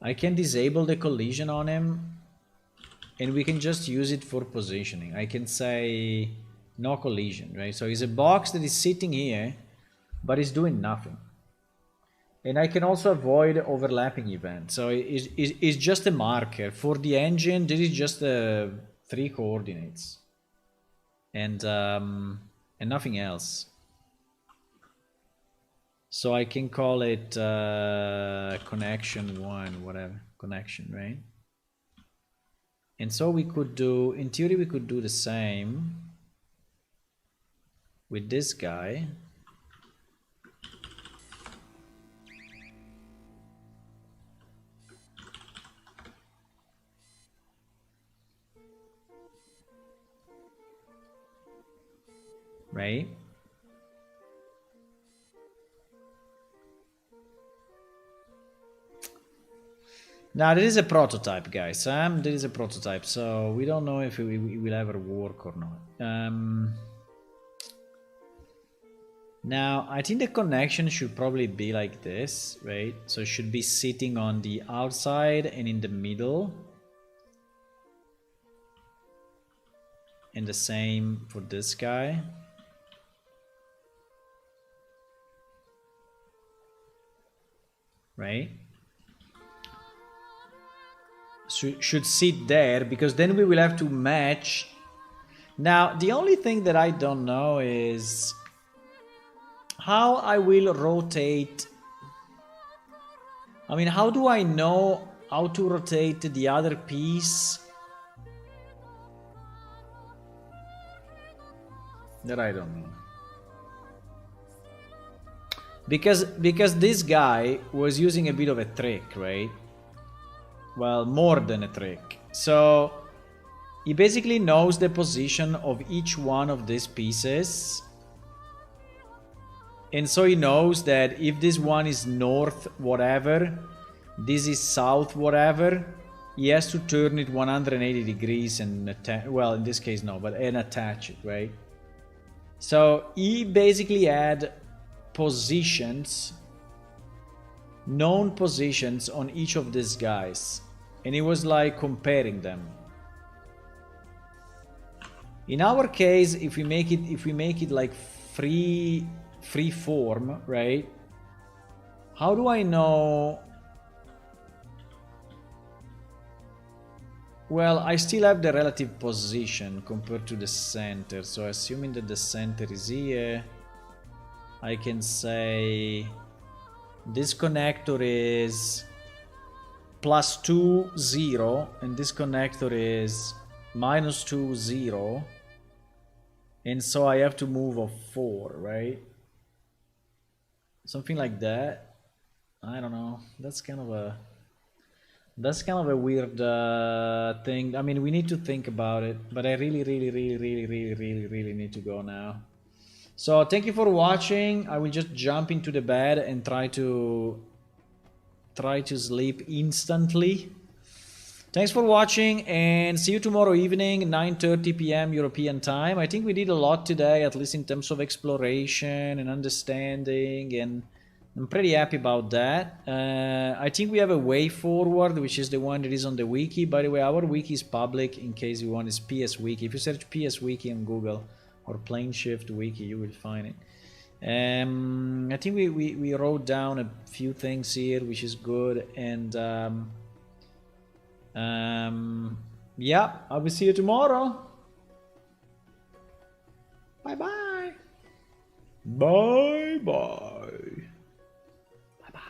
I can disable the collision on him, and we can just use it for positioning. I can say no collision, right? So it's a box that is sitting here, but it's doing nothing. And I can also avoid overlapping events. So it's just a marker. For the engine, this is just 3 coordinates. And nothing else. So I can call it connection 1, whatever. Connection, right? And so we could do, in theory, we could do the same with this guy. Right? Now, this is a prototype, guys. This is a prototype, so we don't know if it will ever work or not. Now, I think the connection should probably be like this, right? So it should be sitting on the outside and in the middle. And the same for this guy. right? Should sit there, because then we will have to match. Now, the only thing that I don't know is how I will rotate. I mean, how do I know how to rotate the other piece? That I don't know. Because this guy was using a bit of a trick, right? Well, more than a trick. So he basically knows the position of each one of these pieces. And so he knows that if this one is north whatever, this is south whatever, he has to turn it 180 degrees and attach, well, in this case no, but and attach it, right? So he basically had positions, known positions on each of these guys, and he was like comparing them. In our case, if we make it like free form, right? How do I know? Well, I still have the relative position compared to the center, so assuming that the center is here, I can say this connector is +2, 0, and this connector is -2, 0, and so I have to move a 4, right? Something like that. I don't know. That's kind of a weird thing. I mean, we need to think about it, but I really need to go now. So thank you for watching. I will just jump into the bed and try to sleep instantly. Thanks for watching, and see you tomorrow evening, 9:30 p.m. European time. I think we did a lot today, at least in terms of exploration and understanding, and I'm pretty happy about that. I think we have a way forward, which is the one that is on the wiki. By the way, our wiki is public in case you want. It's PS Wiki. If you search PS Wiki on Google or Plane Shift Wiki, you will find it. I think we wrote down a few things here, which is good. And yeah, I will see you tomorrow. Bye bye. Bye bye. Bye bye.